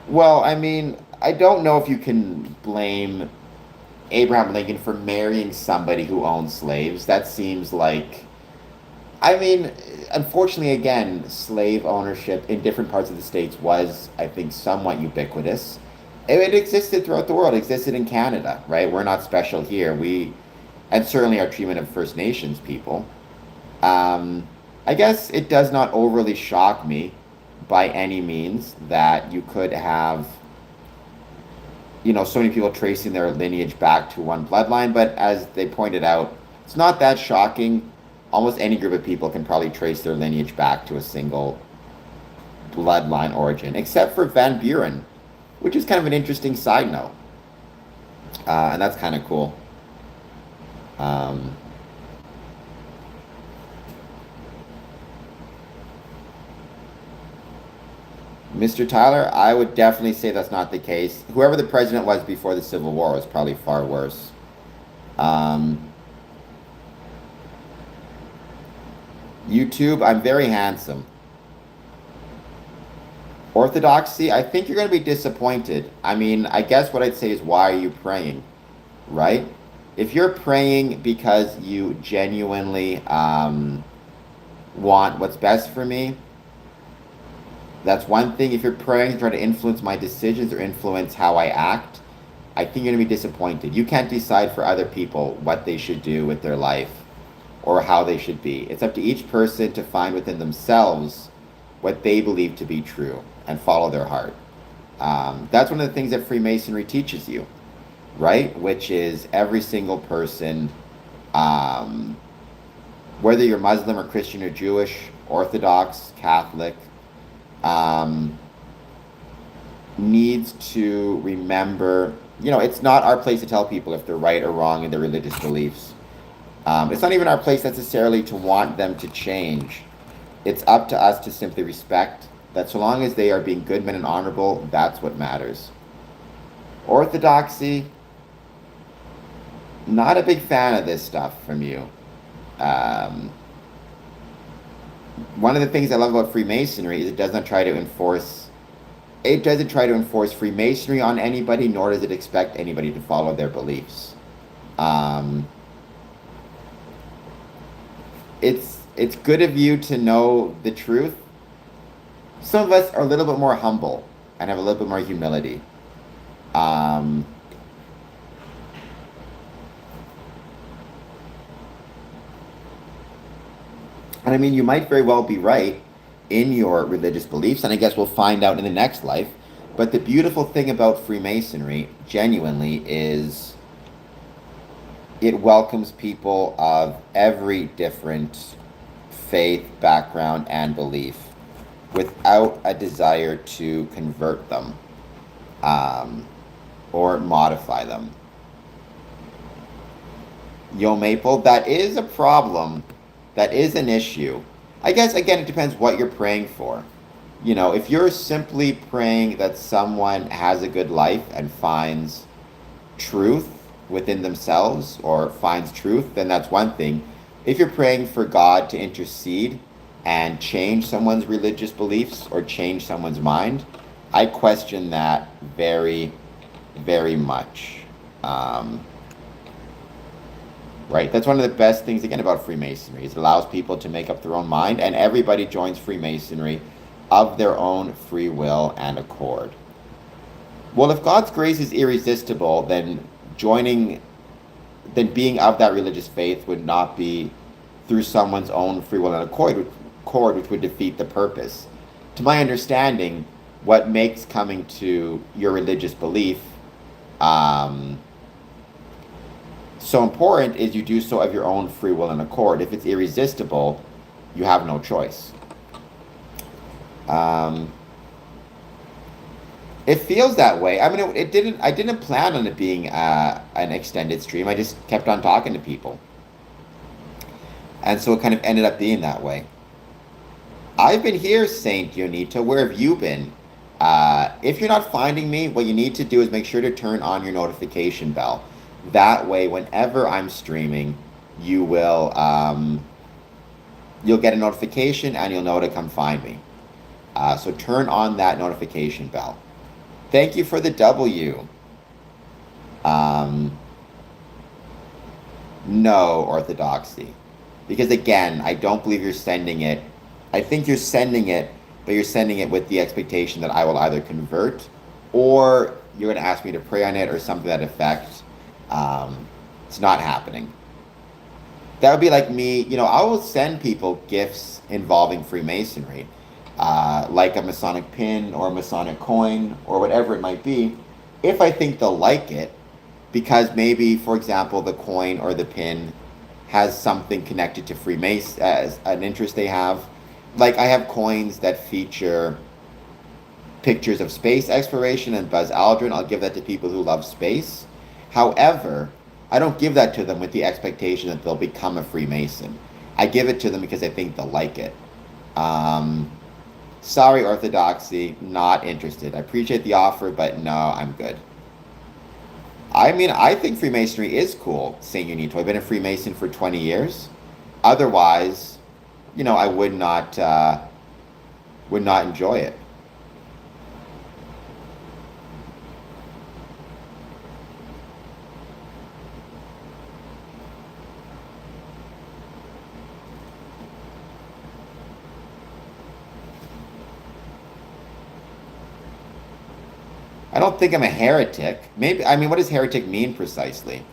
well, I mean, I don't know if you can blame Abraham Lincoln for marrying somebody who owned slaves. That seems like, I mean, unfortunately, again, slave ownership in different parts of the states was, I think, somewhat ubiquitous. It existed throughout the world. It existed in Canada, right? We're not special here. And certainly our treatment of First Nations people. Um, I guess it does not overly shock me by any means that you could have, so many people tracing their lineage back to one bloodline. But as they pointed out, it's not that shocking. Almost any group of people can probably trace their lineage back to a single bloodline origin, except for Van Buren, which is kind of an interesting side note. And that's kind of cool. Um, Mr. Tyler, I would definitely say that's not the case. Whoever the president was before the Civil War was probably far worse. Um, YouTube, I'm very handsome. Orthodoxy, I think you're going to be disappointed. I mean, I guess what I'd say is, why are you praying, right? If you're praying because you genuinely want what's best for me, That's one thing. If you're praying to try to influence my decisions or influence how I act, I think you're going to be disappointed. You can't decide for other people what they should do with their life or how they should be. It's up to each person to find within themselves what they believe to be true and follow their heart. That's one of the things that Freemasonry teaches you, right? Which is every single person, um, whether you're Muslim or Christian or Jewish, Orthodox, Catholic, um, needs to remember, it's not our place to tell people if they're right or wrong in their religious beliefs. It's not even our place necessarily to want them to change. It's up to us to simply respect that so long as they are being good men and honorable, that's what matters. Orthodoxy, not a big fan of this stuff from you. Um, One of the things I love about Freemasonry is it doesn't try to enforce Freemasonry on anybody, nor does it expect anybody to follow their beliefs. Um, it's good of you to know the truth. Some of us are a little bit more humble and have a little bit more humility. Um, and I mean, you might very well be right in your religious beliefs, and I guess we'll find out in the next life. But the beautiful thing about Freemasonry, genuinely, is it welcomes people of every different faith, background, and belief without a desire to convert them, um, or modify them. Yo Maple, that is a problem. That is an issue. I guess, again, it depends what you're praying for. If you're simply praying that someone has a good life and finds truth within themselves or finds truth, then that's one thing. If you're praying for God to intercede and change someone's religious beliefs or change someone's mind, I question that very, very much. Right? That's one of the best things, again, about Freemasonry. It allows people to make up their own mind, and everybody joins Freemasonry of their own free will and accord. Well, if God's grace is irresistible, then being of that religious faith would not be through someone's own free will and accord, which would defeat the purpose. To my understanding, what makes coming to your religious belief so important is you do so of your own free will and accord. If it's irresistible, you have no choice. It feels that way. I mean, it didn't. I didn't plan on it being an extended stream. I just kept on talking to people, and so it kind of ended up being that way. I've been here, Saint Yonita. Where have you been? If you're not finding me, what you need to do is make sure to turn on your notification bell. That way, whenever I'm streaming, you'll get a notification and you'll know to come find me. So turn on that notification bell. Thank you for the W. No orthodoxy. Because again, I don't believe you're sending it. I think you're sending it, but you're sending it with the expectation that I will either convert or you're going to ask me to pray on it or something to that effect. It's not happening. That would be like me, I will send people gifts involving Freemasonry, like a Masonic pin or a Masonic coin or whatever it might be, if I think they'll like it, because maybe, for example, the coin or the pin has something connected to Freemason, as an interest they have. Like I have coins that feature pictures of space exploration and Buzz Aldrin. I'll give that to people who love space. However, I don't give that to them with the expectation that they'll become a Freemason. I give it to them because I think they'll like it. Sorry, Orthodoxy, not interested. I appreciate the offer, but no, I'm good. I mean, I think Freemasonry is cool, St. Unito. I've been a Freemason for 20 years. Otherwise, I would not enjoy it. I don't think I'm a heretic. Maybe, I mean, what does heretic mean precisely?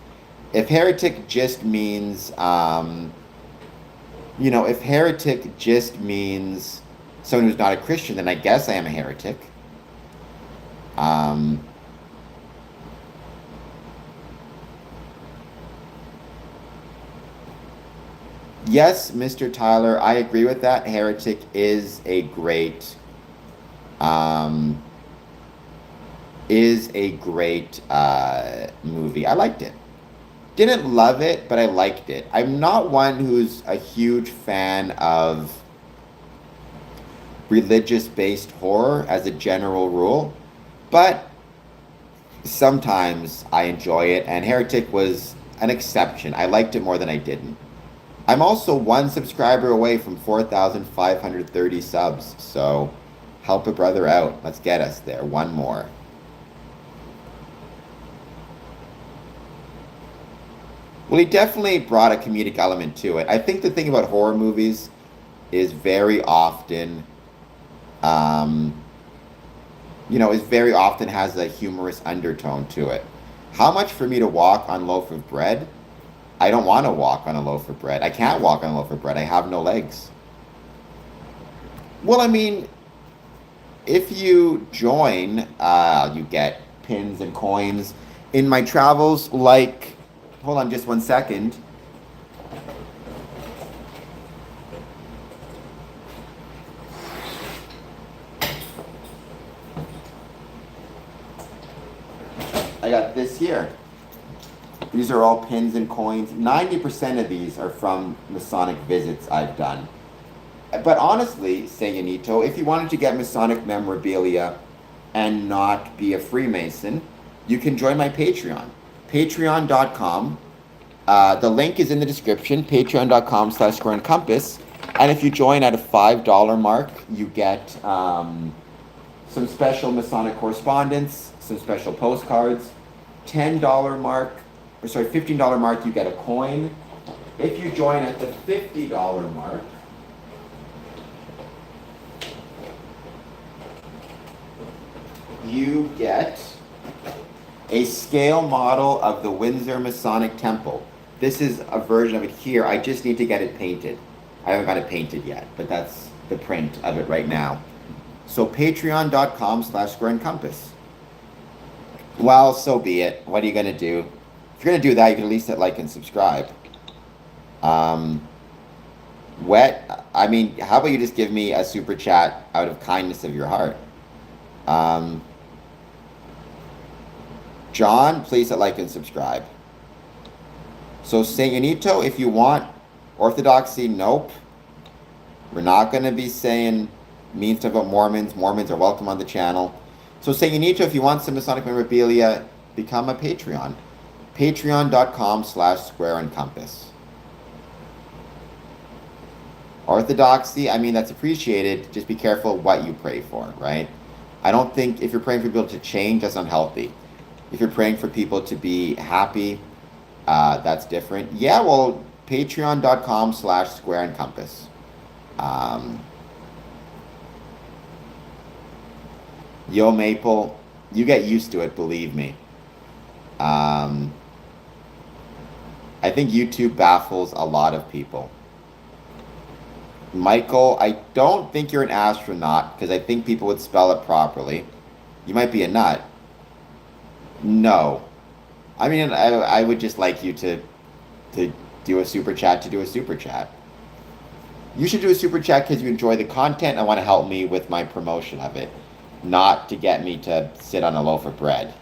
If heretic just means, if heretic just means someone who's not a Christian, then I guess I am a heretic. Um, yes, Mr. Tyler, I agree with that. Heretic um, is a great movie. I liked it. Didn't love it, but I liked it. I'm not one who's a huge fan of religious-based horror as a general rule, but sometimes I enjoy it, and Heretic was an exception. I liked it more than I didn't. I'm also one subscriber away from 4,530 subs, so help a brother out. Let's get us there. One more. Well, he definitely brought a comedic element to it. I think the thing about horror movies is very often, um, is very often has a humorous undertone to it. How much for me to walk on loaf of bread? I don't want to walk on a loaf of bread. I can't walk on a loaf of bread. I have no legs. Well, I mean, if you join, you get pins and coins. In my travels, like, hold on just one second. I got this here. These are all pins and coins. 90% of these are from Masonic visits I've done. But honestly, Seyanito, if you wanted to get Masonic memorabilia and not be a Freemason, you can join my Patreon. Patreon.com. The link is in the description, patreon.com/square and compass. And if you join at a $5 mark, you get some special Masonic correspondence, some special postcards. $10 mark, $15 mark, you get a coin. If you join at the $50 mark, you get a scale model of the Windsor Masonic Temple. This is a version of it here. I just need to get it painted. I haven't got it painted yet, but that's the print of it right now. So patreon.com/square and compass. Well, so be it. What are you going to do? If you're going to do that, you can at least hit like and subscribe. I mean, how about you just give me a super chat out of kindness of your heart? John, please hit like and subscribe. So Saint Unito, if you want orthodoxy, nope. We're not going to be saying mean stuff about Mormons. Mormons are welcome on the channel. So Saint Unito, if you want some Masonic memorabilia, become a Patreon. Patreon.com/square and compass. Orthodoxy, I mean, that's appreciated. Just be careful what you pray for, right? I don't think if you're praying for people to change, that's unhealthy. If you're praying for people to be happy, that's different. Yeah, well, patreon.com/square and compass. Yo, Maple, you get used to it, believe me. I think YouTube baffles a lot of people. Michael, I don't think you're an astronaut because I think people would spell it properly. You might be a nut. No. I mean, I would just like you to do a super chat You should do a super chat because you enjoy the content and want to help me with my promotion of it, not to get me to sit on a loaf of bread.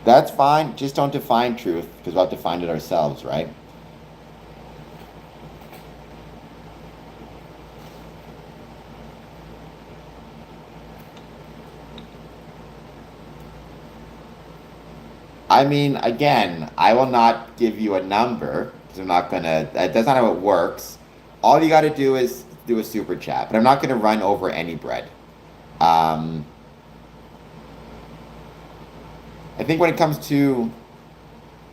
That's fine. Just don't define truth because we'll have to find it ourselves, right? I mean, again, I will not give you a number because I'm not gonna. That's not how it works. All you got to do is do a super chat, but I'm not gonna run over any bread. I think when it comes to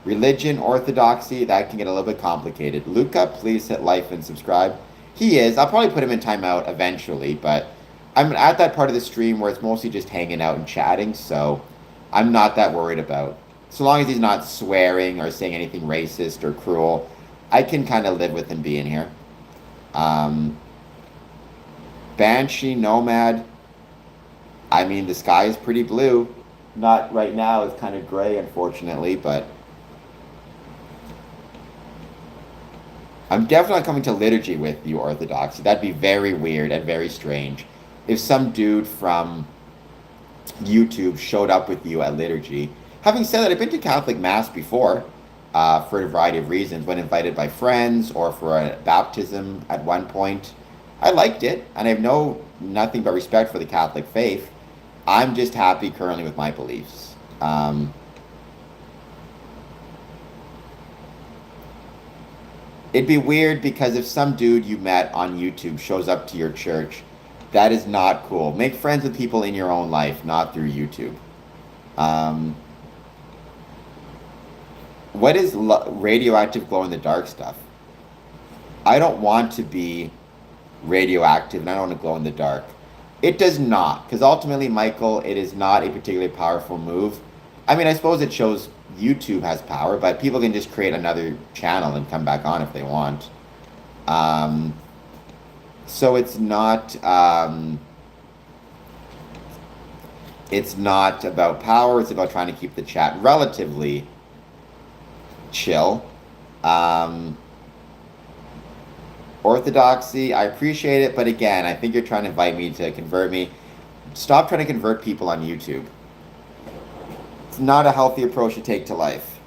Religion, orthodoxy, that can get a little bit complicated. Luca, please hit like and subscribe. He is. I'll probably put him in timeout eventually, but I'm at that part of the stream where it's mostly just hanging out and chatting, so I'm not that worried about. So long as he's not swearing or saying anything racist or cruel, I can kind of live with him being here. Um, Banshee, Nomad, I mean, the sky is pretty blue. Not right now, it's kind of gray, unfortunately, but I'm definitely not coming to liturgy with you, Orthodoxy. That'd be very weird and very strange. If some dude from YouTube showed up with you at liturgy. Having said that, I've been to Catholic Mass before for a variety of reasons, when invited by friends or for a baptism at one point. I liked it, and I have nothing but respect for the Catholic faith. I'm just happy currently with my beliefs. It'd be weird because if some dude you met on YouTube shows up to your church, that is not cool. Make friends with people in your own life, not through YouTube. Um, what is radioactive glow in the dark stuff? I don't want to be radioactive and I don't want to glow in the dark. It does not, because ultimately, Michael, it is not a particularly powerful move. I mean, I suppose it shows YouTube has power, but people can just create another channel and come back on if they want. Um, so it's not about power. It's about trying to keep the chat relatively chill. Um, Orthodoxy, I appreciate it, but again, I think you're trying to invite me to convert me. Stop trying to convert people on YouTube. It's not a healthy approach to take to life.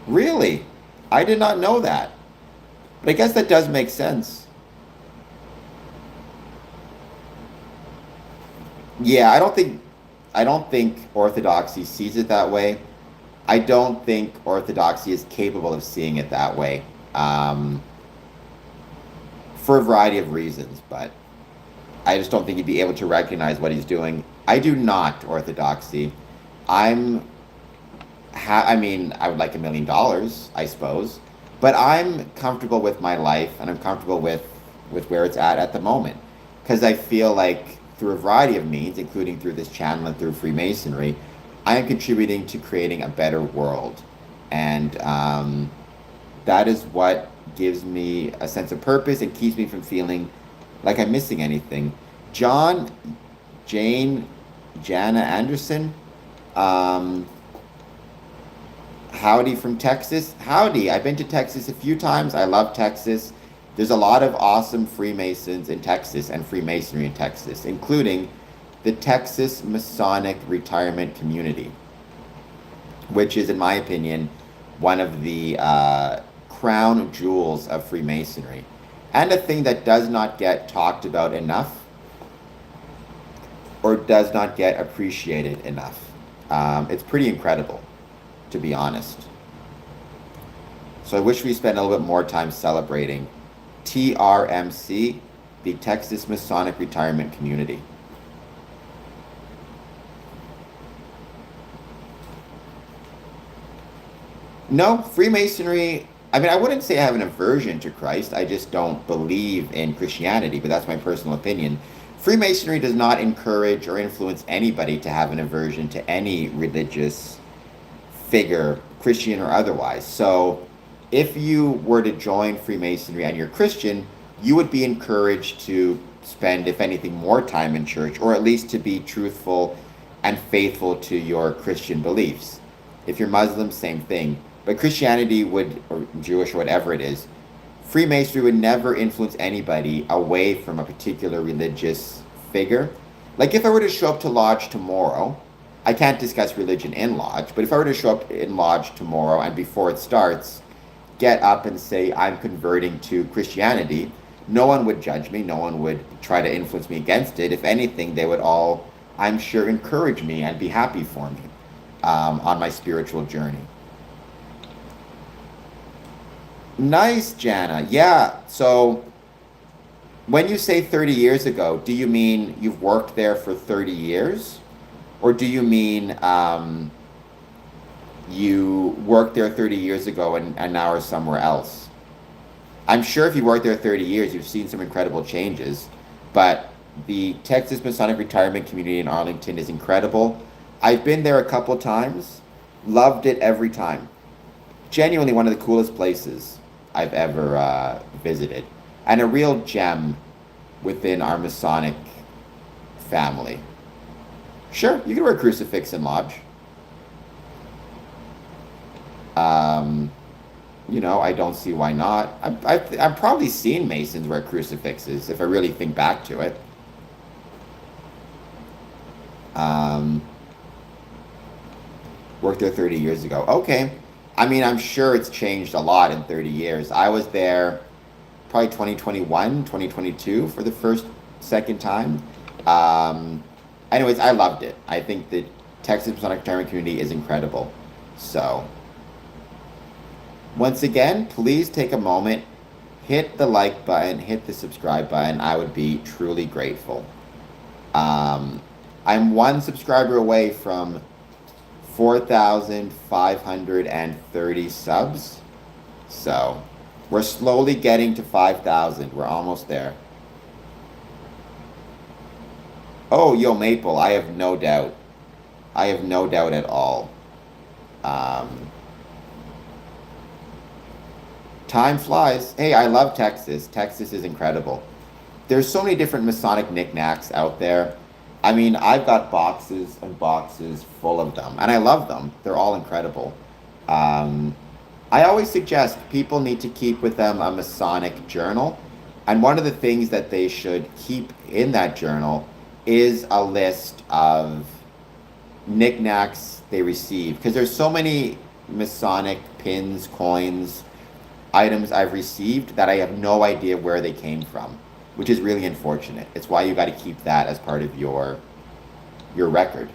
Really? I did not know that. But I guess that does make sense. Yeah, I don't think Orthodoxy sees it that way. I don't think Orthodoxy is capable of seeing it that way. Um, for a variety of reasons, but I just don't think he'd be able to recognize what he's doing. I do not, Orthodoxy. I'm I mean, I would like $1 million, I suppose, but I'm comfortable with my life and I'm comfortable with where it's at the moment, because I feel like through a variety of means, including through this channel and through Freemasonry, I am contributing to creating a better world, and that is what gives me a sense of purpose and keeps me from feeling like I'm missing anything. John, Jane, Jana Anderson. Um, Howdy from Texas. Howdy. I've been to Texas a few times. I love Texas. There's a lot of awesome Freemasons in Texas and Freemasonry in Texas, including the Texas Masonic Retirement Community, which is, in my opinion, one of the crown jewels of Freemasonry, and a thing that does not get talked about enough or does not get appreciated enough. It's pretty incredible, to be honest. So I wish we spent a little bit more time celebrating TRMC, the Texas Masonic Retirement Community. No, Freemasonry, I mean, I wouldn't say I have an aversion to Christ. I just don't believe in Christianity, but that's my personal opinion. Freemasonry does not encourage or influence anybody to have an aversion to any religious figure, Christian or otherwise. So if you were to join Freemasonry and you're Christian, you would be encouraged to spend, if anything, more time in church, or at least to be truthful and faithful to your Christian beliefs. If you're Muslim, same thing. But Christianity would, or Jewish, or whatever it is, Freemasonry would never influence anybody away from a particular religious figure. Like if I were to show up to lodge tomorrow, I can't discuss religion in lodge, but if I were to show up in lodge tomorrow and before it starts, get up and say I'm converting to Christianity, no one would judge me. No one would try to influence me against it. If anything, they would all, I'm sure, encourage me and be happy for me on my spiritual journey. Nice, Jana. Yeah. So when you say 30 years ago, do you mean you've worked there for 30 years? Or do you mean you worked there 30 years ago and now are somewhere else. I'm sure if you worked there 30 years, you've seen some incredible changes, but the Texas Masonic Retirement Community in Arlington is incredible. I've been there a couple times, loved it every time. Genuinely one of the coolest places I've ever visited, and a real gem within our Masonic family. Sure, you can wear a crucifix in lodge. Um, I don't see why not. I've probably seen Masons wear crucifixes if I really think back to it. Um, Worked there 30 years ago. Okay. I mean, I'm sure it's changed a lot in 30 years. I was there probably 2021, 2022 for the second time. Um, Anyways, I loved it. I think the Texas Masonic Retirement Community is incredible. So, once again, please take a moment, hit the like button, hit the subscribe button. I would be truly grateful. Um, I'm one subscriber away from 4,530 subs. So, we're slowly getting to 5,000. We're almost there. Oh, yo, Maple, I have no doubt. I have no doubt at all. Um, Time flies. Hey, I love Texas. Texas is incredible. There's so many different Masonic knickknacks out there. I mean, I've got boxes and boxes full of them, and I love them. They're all incredible. Um, I always suggest people need to keep with them a Masonic journal, and one of the things that they should keep in that journal is a list of knickknacks they receive, because there's so many Masonic pins, coins, items I've received that I have no idea where they came from, which is really unfortunate. It's why you got to keep that as part of your record.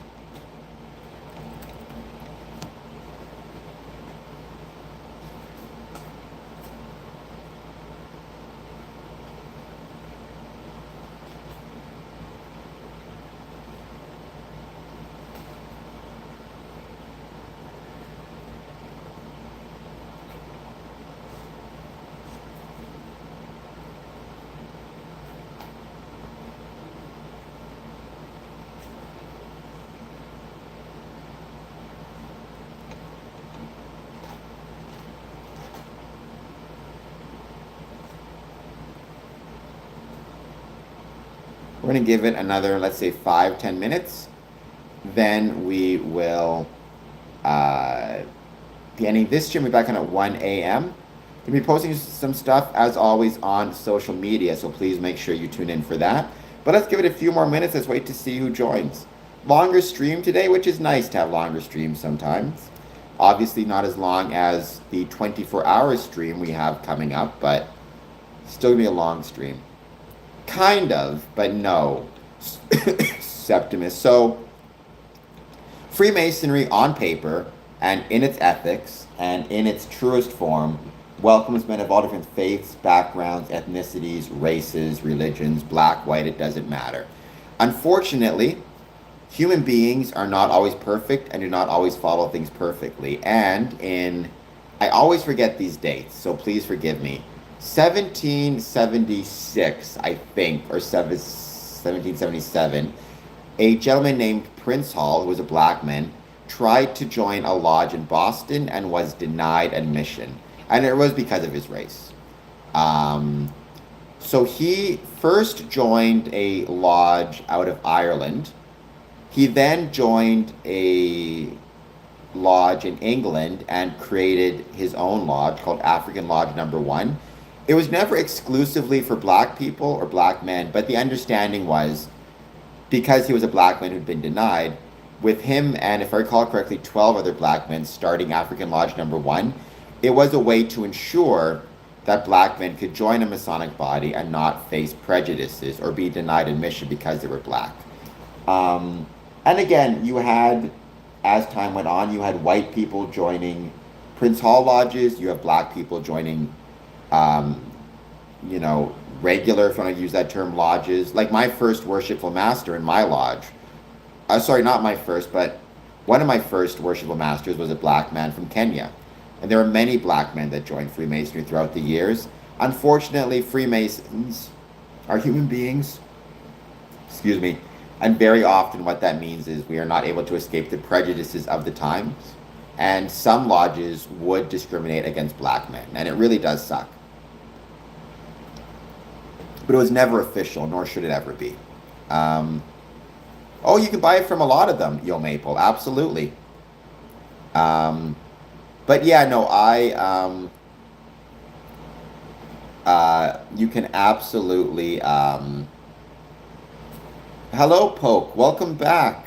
We're going to give it another, let's say, 5-10 minutes. Then we will uh, be ending this stream. We'll be back on at 1 a.m. We'll be posting some stuff, as always, on social media, so please make sure you tune in for that. But let's give it a few more minutes. Let's wait to see who joins. Longer stream today, which is nice to have longer streams sometimes. Obviously not as long as the 24-hour stream we have coming up, but still going to be a long stream. Kind of, but no. Septimus. So, Freemasonry on paper and in its ethics and in its truest form welcomes men of all different faiths, backgrounds, ethnicities, races, religions, black, white, it doesn't matter. Unfortunately, human beings are not always perfect and do not always follow things perfectly. And I always forget these dates, so please forgive me. 1776, I think, or 1777, a gentleman named Prince Hall, who was a black man, tried to join a lodge in Boston and was denied admission. And it was because of his race. So he first joined a lodge out of Ireland. He then joined a lodge in England and created his own lodge called African Lodge Number 1. It was never exclusively for black people or black men, but the understanding was, because he was a black man who'd been denied, with him and, if I recall correctly, 12 other black men starting African Lodge Number 1, it was a way to ensure that black men could join a Masonic body and not face prejudices or be denied admission because they were black. And again, you had, as time went on, you had white people joining Prince Hall lodges, you have black people joining regular, if you want to use that term, lodges. Like my first worshipful master in my lodge, sorry, not my first, but One of my first worshipful masters was a black man from Kenya. And there are many black men that joined Freemasonry throughout the years. Unfortunately, Freemasons are human beings, excuse me, and very often what that means is we are not able to escape the prejudices of the times. And some lodges would discriminate against black men, and it really does suck. But it was never official, nor should it ever be. Um, oh, you can buy it from a lot of them, Yo Maple, absolutely. Um, but yeah, no, you can absolutely, hello, Poke, welcome back.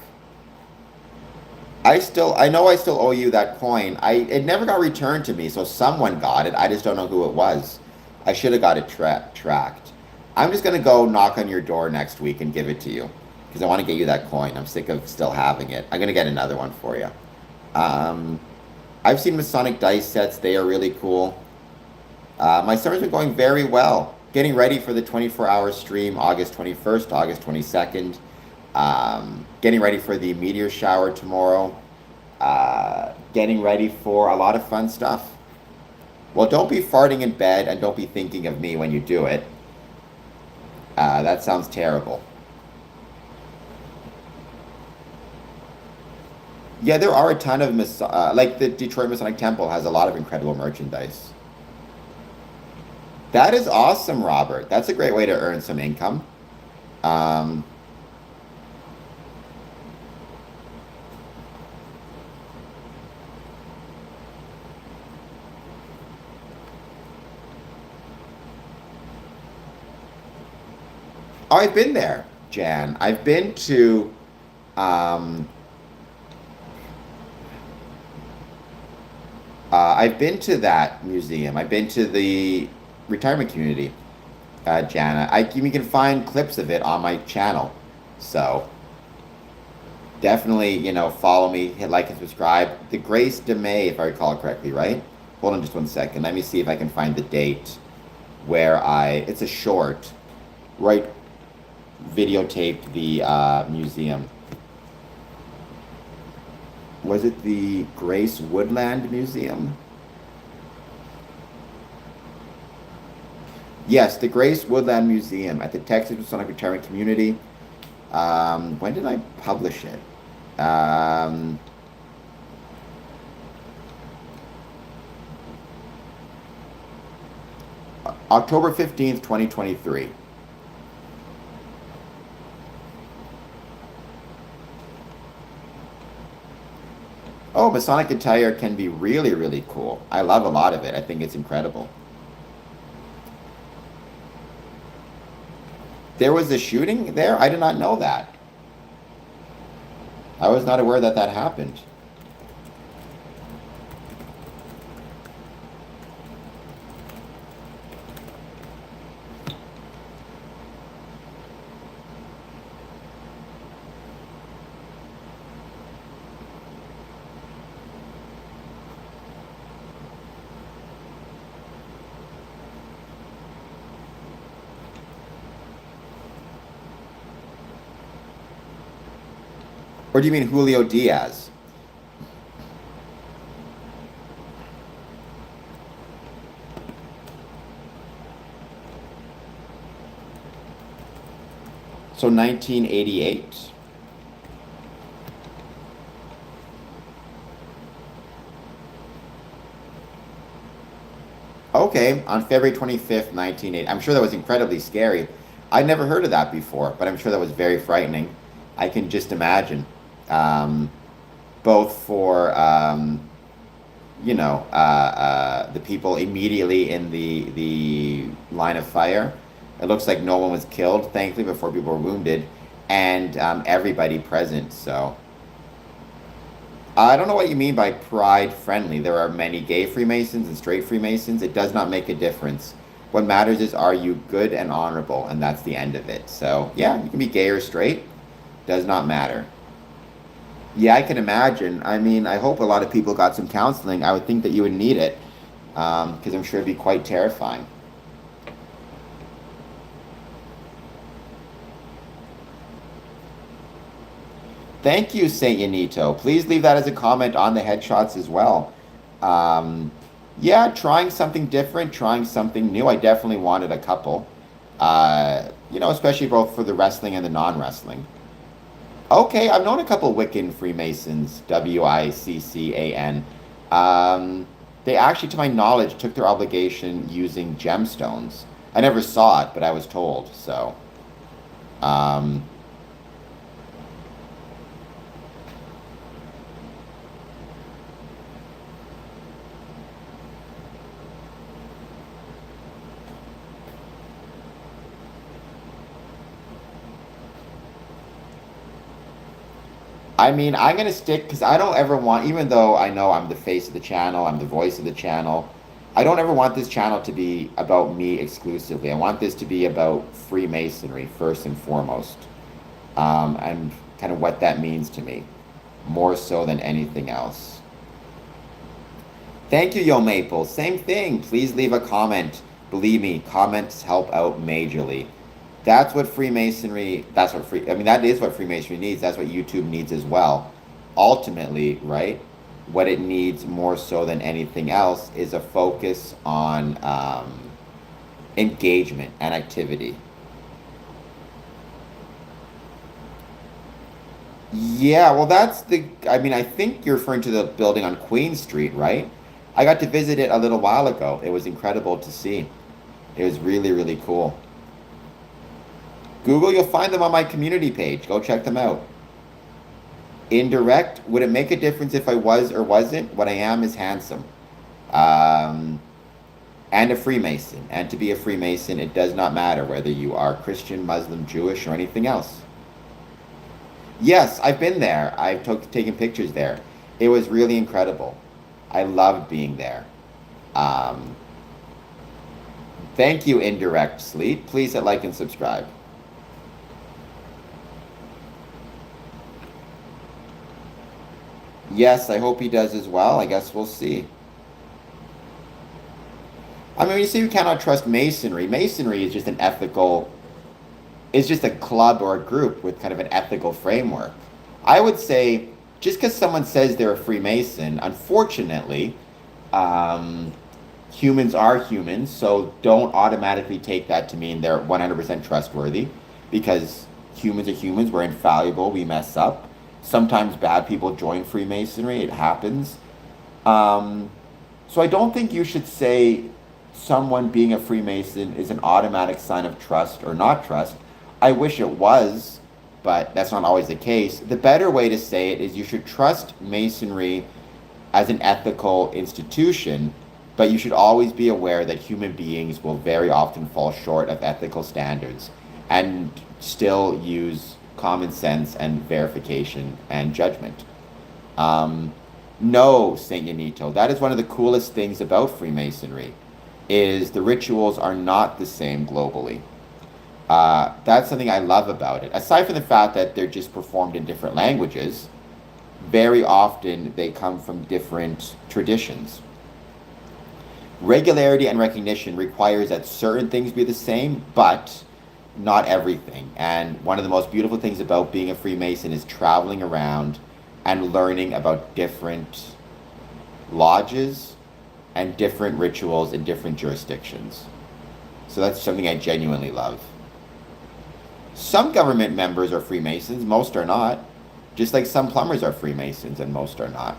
I know I still owe you that coin. It never got returned to me, so someone got it. I just don't know who it was. I should have got it tracked. I'm just gonna go knock on your door next week and give it to you because I want to get you that coin. I'm sick of still having it. I'm gonna get another one for you. Um, I've seen Masonic dice sets. They are really cool. My summer's been going very well. Getting ready for the 24-hour stream, August 21st, August 22nd. Getting ready for the meteor shower tomorrow. Getting ready for a lot of fun stuff. Well, don't be farting in bed and don't be thinking of me when you do it. That sounds terrible. Yeah, there are a ton of like the Detroit Masonic Temple has a lot of incredible merchandise. That is awesome, Robert. That's a great way to earn some income. Um, oh, I've been there, Jan. Um, I've been to that museum. I've been to the retirement community, Jana. You can find clips of it on my channel. So definitely, follow me, hit like and subscribe. The Grace de May, if I recall correctly, right? Hold on just one second. Let me see if I can find the date where it's a short, right? Videotaped the museum. Was it the Grace Woodland Museum? Yes, the Grace Woodland Museum at the Texas Masonic Retirement Community. When did I publish it? October 15th, 2023. Oh, Masonic attire can be really, really cool. I love a lot of it. I think it's incredible. There was a shooting there? I did not know that. I was not aware that that happened. Or do you mean Julio Diaz? So 1988. Okay, on February 25th, 1980. I'm sure that was incredibly scary. I'd never heard of that before, but I'm sure that was very frightening. I can just imagine. Um, Both for, the people immediately in the line of fire. It looks like no one was killed, thankfully, before people were wounded, and everybody present, so. I don't know what you mean by pride friendly. There are many gay Freemasons and straight Freemasons. It does not make a difference. What matters is, are you good and honorable? And that's the end of it. So, yeah, you can be gay or straight. Does not matter. Yeah, I can imagine. I mean, I hope a lot of people got some counseling. I would think that you would need it because I'm sure it'd be quite terrifying. Thank you, Saint Yanito. Please leave that as a comment on the headshots as well. Um, yeah, trying something different, trying something new. I definitely wanted a couple. Especially both for the wrestling and the non-wrestling. Okay, I've known a couple Wiccan Freemasons, Wiccan. Um, they actually, to my knowledge, took their obligation using gemstones. I never saw it, but I was told. So, um, I mean, I'm gonna stick because I don't ever want, even though I know I'm the face of the channel, I'm the voice of the channel, I don't ever want this channel to be about me exclusively. I want this to be about Freemasonry first and foremost, and kind of what that means to me, more so than anything else. Thank you, Yo Maple. Same thing. Please leave a comment. Believe me, comments help out majorly. That is what Freemasonry needs. That's what YouTube needs as well. Ultimately, right? What it needs more so than anything else is a focus on engagement and activity. Yeah, well, I think you're referring to the building on Queen Street, right? I got to visit it a little while ago. It was incredible to see. It was really, really cool. Google, you'll find them on my community page. Go check them out. Indirect, would it make a difference if I was or wasn't? What I am is handsome. Um, and a Freemason. And to be a Freemason, it does not matter whether you are Christian, Muslim, Jewish, or anything else. Yes, I've been there. Taken pictures there. It was really incredible. I loved being there. Um, Thank you, Indirect Sleep. Please hit like and subscribe. Yes, I hope he does as well. I guess we'll see. I mean, when you say you cannot trust Masonry, Masonry is just it's just a club or a group with kind of an ethical framework. I would say just because someone says they're a Freemason, unfortunately, um, humans are humans, so don't automatically take that to mean they're 100% trustworthy because humans are humans, we're infallible, we mess up. Sometimes bad people join Freemasonry, it happens. Um, so I don't think you should say someone being a Freemason is an automatic sign of trust or not trust. I wish it was, but that's not always the case. The better way to say it is you should trust Masonry as an ethical institution, but you should always be aware that human beings will very often fall short of ethical standards and still use common sense and verification and judgment. Um, no, Saint Yanito, that is one of the coolest things about Freemasonry, is the rituals are not the same globally. That's something I love about it. Aside from the fact that they're just performed in different languages, very often they come from different traditions. Regularity and recognition requires that certain things be the same, but not everything. And one of the most beautiful things about being a Freemason is traveling around and learning about different lodges and different rituals in different jurisdictions. So that's something I genuinely love. Some government members are Freemasons, most are not. Just like some plumbers are Freemasons and most are not.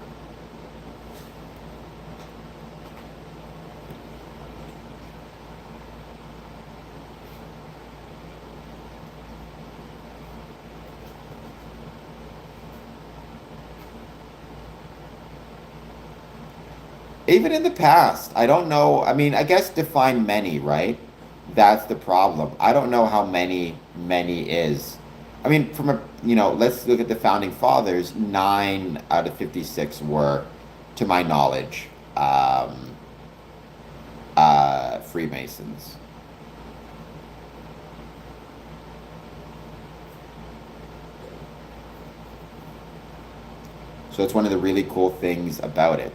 Even in the past, I don't know. I mean, I guess define many, right? That's the problem. I don't know how many is. I mean, let's look at the founding fathers. 9 out of 56 were, to my knowledge, Freemasons. So it's one of the really cool things about it.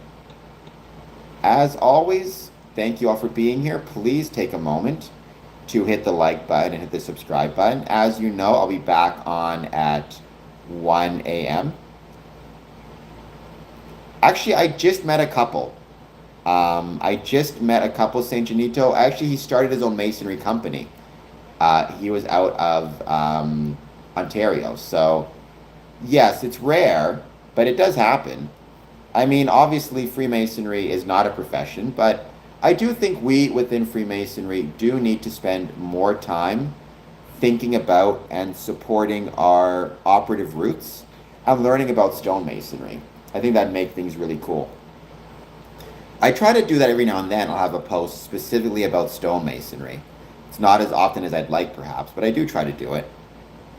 As always, thank you all for being here. Please take a moment to hit the like button and hit the subscribe button. As you know, I'll be back on at 1 a.m. Actually, I just met a couple. I just met a couple, St. Janito. Actually, he started his own masonry company. He was out of Ontario. So, yes, it's rare, but it does happen. I mean, obviously, Freemasonry is not a profession, but I do think we within Freemasonry do need to spend more time thinking about and supporting our operative roots and learning about stonemasonry. I think that'd make things really cool. I try to do that every now and then. I'll have a post specifically about stonemasonry. It's not as often as I'd like, perhaps, but I do try to do it.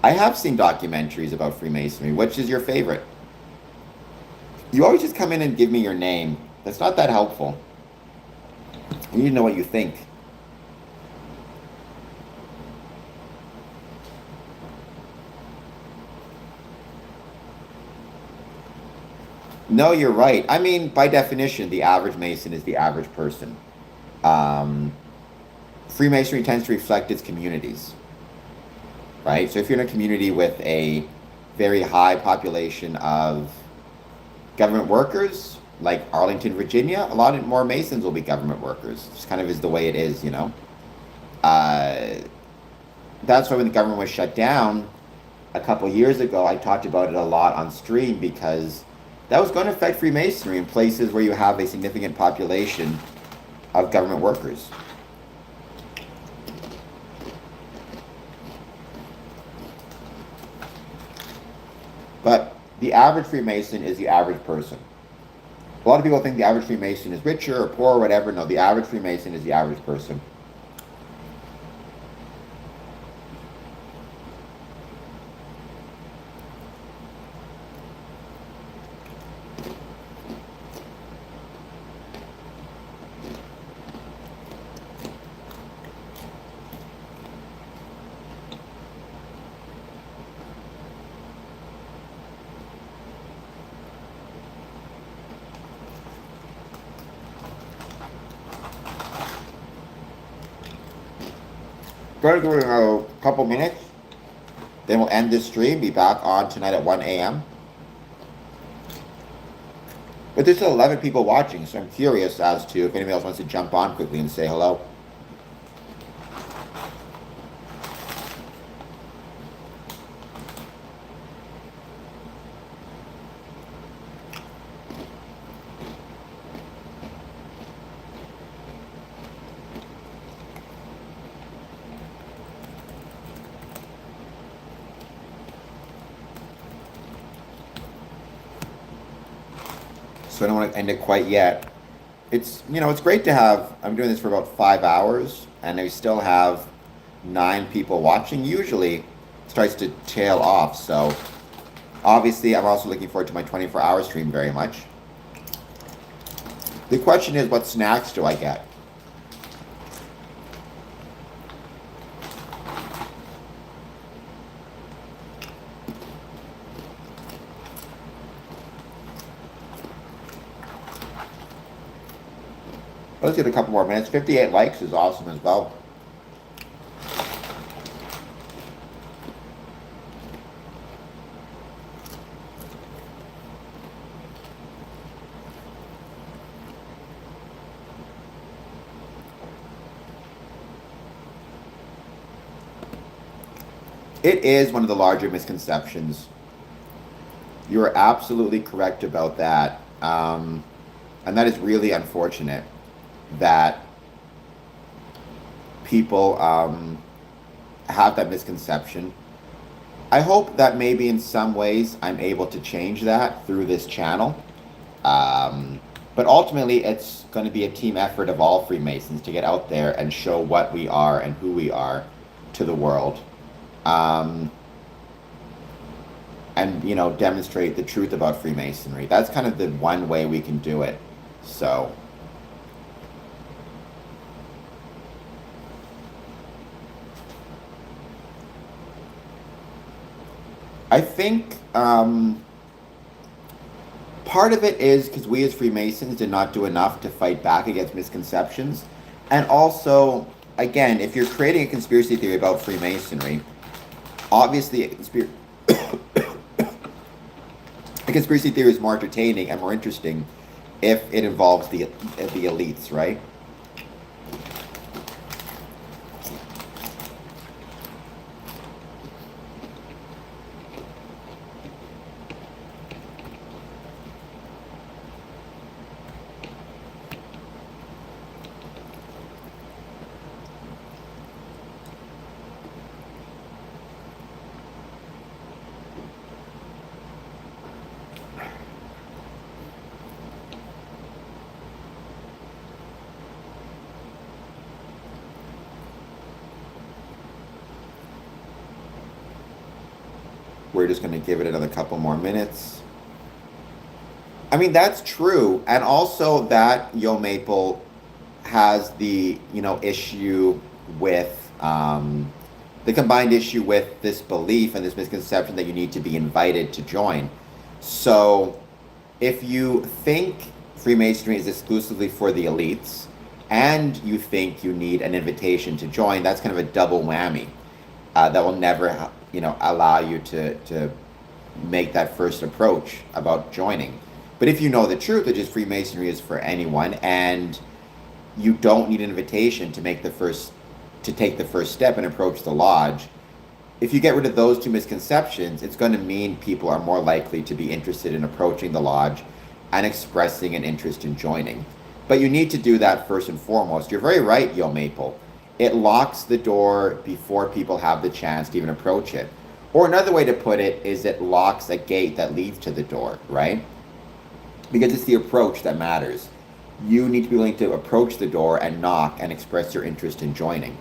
I have seen documentaries about Freemasonry. Which is your favorite? You always just come in and give me your name. That's not that helpful. I need to know what you think. No, you're right. I mean, by definition, the average Mason is the average person. Um, Freemasonry tends to reflect its communities, right? So if you're in a community with a very high population of government workers, like Arlington, Virginia, a lot more Masons will be government workers. Just kind of is the way it is, you know. Uh, that's why when the government was shut down a couple years ago, I talked about it a lot on stream because that was going to affect Freemasonry in places where you have a significant population of government workers. But the average Freemason is the average person. A lot of people think the average Freemason is richer or poor or whatever. No, the average Freemason is the average person. Going to do it in a couple minutes. Then we'll end this stream. Be back on tonight at 1 a.m. But there's still 11 people watching, so I'm curious as to if anybody else wants to jump on quickly and say hello. So I don't want to end it quite yet. It's, you know, it's great to have, I'm doing this for about 5 hours and I still have 9 people watching. Usually it starts to tail off. So obviously I'm also looking forward to my 24-hour stream very much. The question is, what snacks do I get? Let's get a couple more minutes. 58 likes is awesome as well. It is one of the larger misconceptions. You are absolutely correct about that. And that is really unfortunate that people have that misconception. I hope that maybe in some ways I'm able to change that through this channel. But ultimately, it's going to be a team effort of all Freemasons to get out there and show what we are and who we are to the world. And, you know, demonstrate the truth about Freemasonry. That's kind of the one way we can do it. So I think part of it is because we as Freemasons did not do enough to fight back against misconceptions. And also, again, if you're creating a conspiracy theory about Freemasonry, obviously conspiracy theory is more entertaining and more interesting if it involves the elites, right? We're just going to give it another couple more minutes. I mean, that's true. And also that Yo Maple has the, issue with the combined issue with this belief and this misconception that you need to be invited to join. So if you think Freemasonry is exclusively for the elites and you think you need an invitation to join, that's kind of a double whammy that will never, allow you to make that first approach about joining. But if you know the truth, that just Freemasonry is for anyone, and you don't need an invitation to take the first step and approach the lodge. If you get rid of those two misconceptions, it's going to mean people are more likely to be interested in approaching the lodge and expressing an interest in joining. But you need to do that first and foremost. You're very right, Yo Maple. It locks the door before people have the chance to even approach it. Or another way to put it is it locks a gate that leads to the door, right? Because it's the approach that matters. You need to be willing to approach the door and knock and express your interest in joining.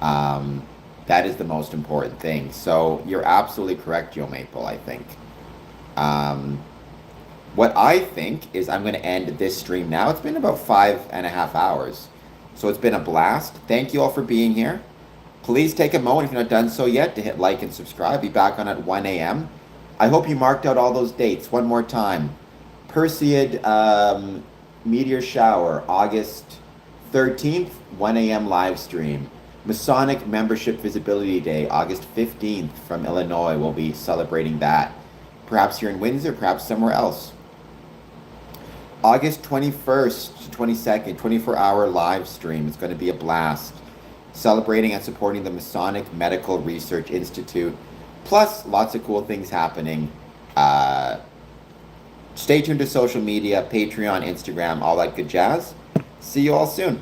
That is the most important thing. So you're absolutely correct, Yo Maple, I think. What I think is I'm going to end this stream now. It's been about 5.5 hours. So it's been a blast. Thank you all for being here. Please take a moment, if you're not done so yet, to hit like and subscribe. Be back on at 1 a.m. I hope you marked out all those dates one more time. Perseid meteor shower, August 13th, 1 a.m. live stream. Masonic Membership Visibility Day, August 15th from Illinois. We'll be celebrating that. Perhaps here in Windsor, perhaps somewhere else. August 21st to 22nd, 24-hour live stream. It's going to be a blast. Celebrating and supporting the Masonic Medical Research Institute. Plus, lots of cool things happening. Stay tuned to social media, Patreon, Instagram, all that good jazz. See you all soon.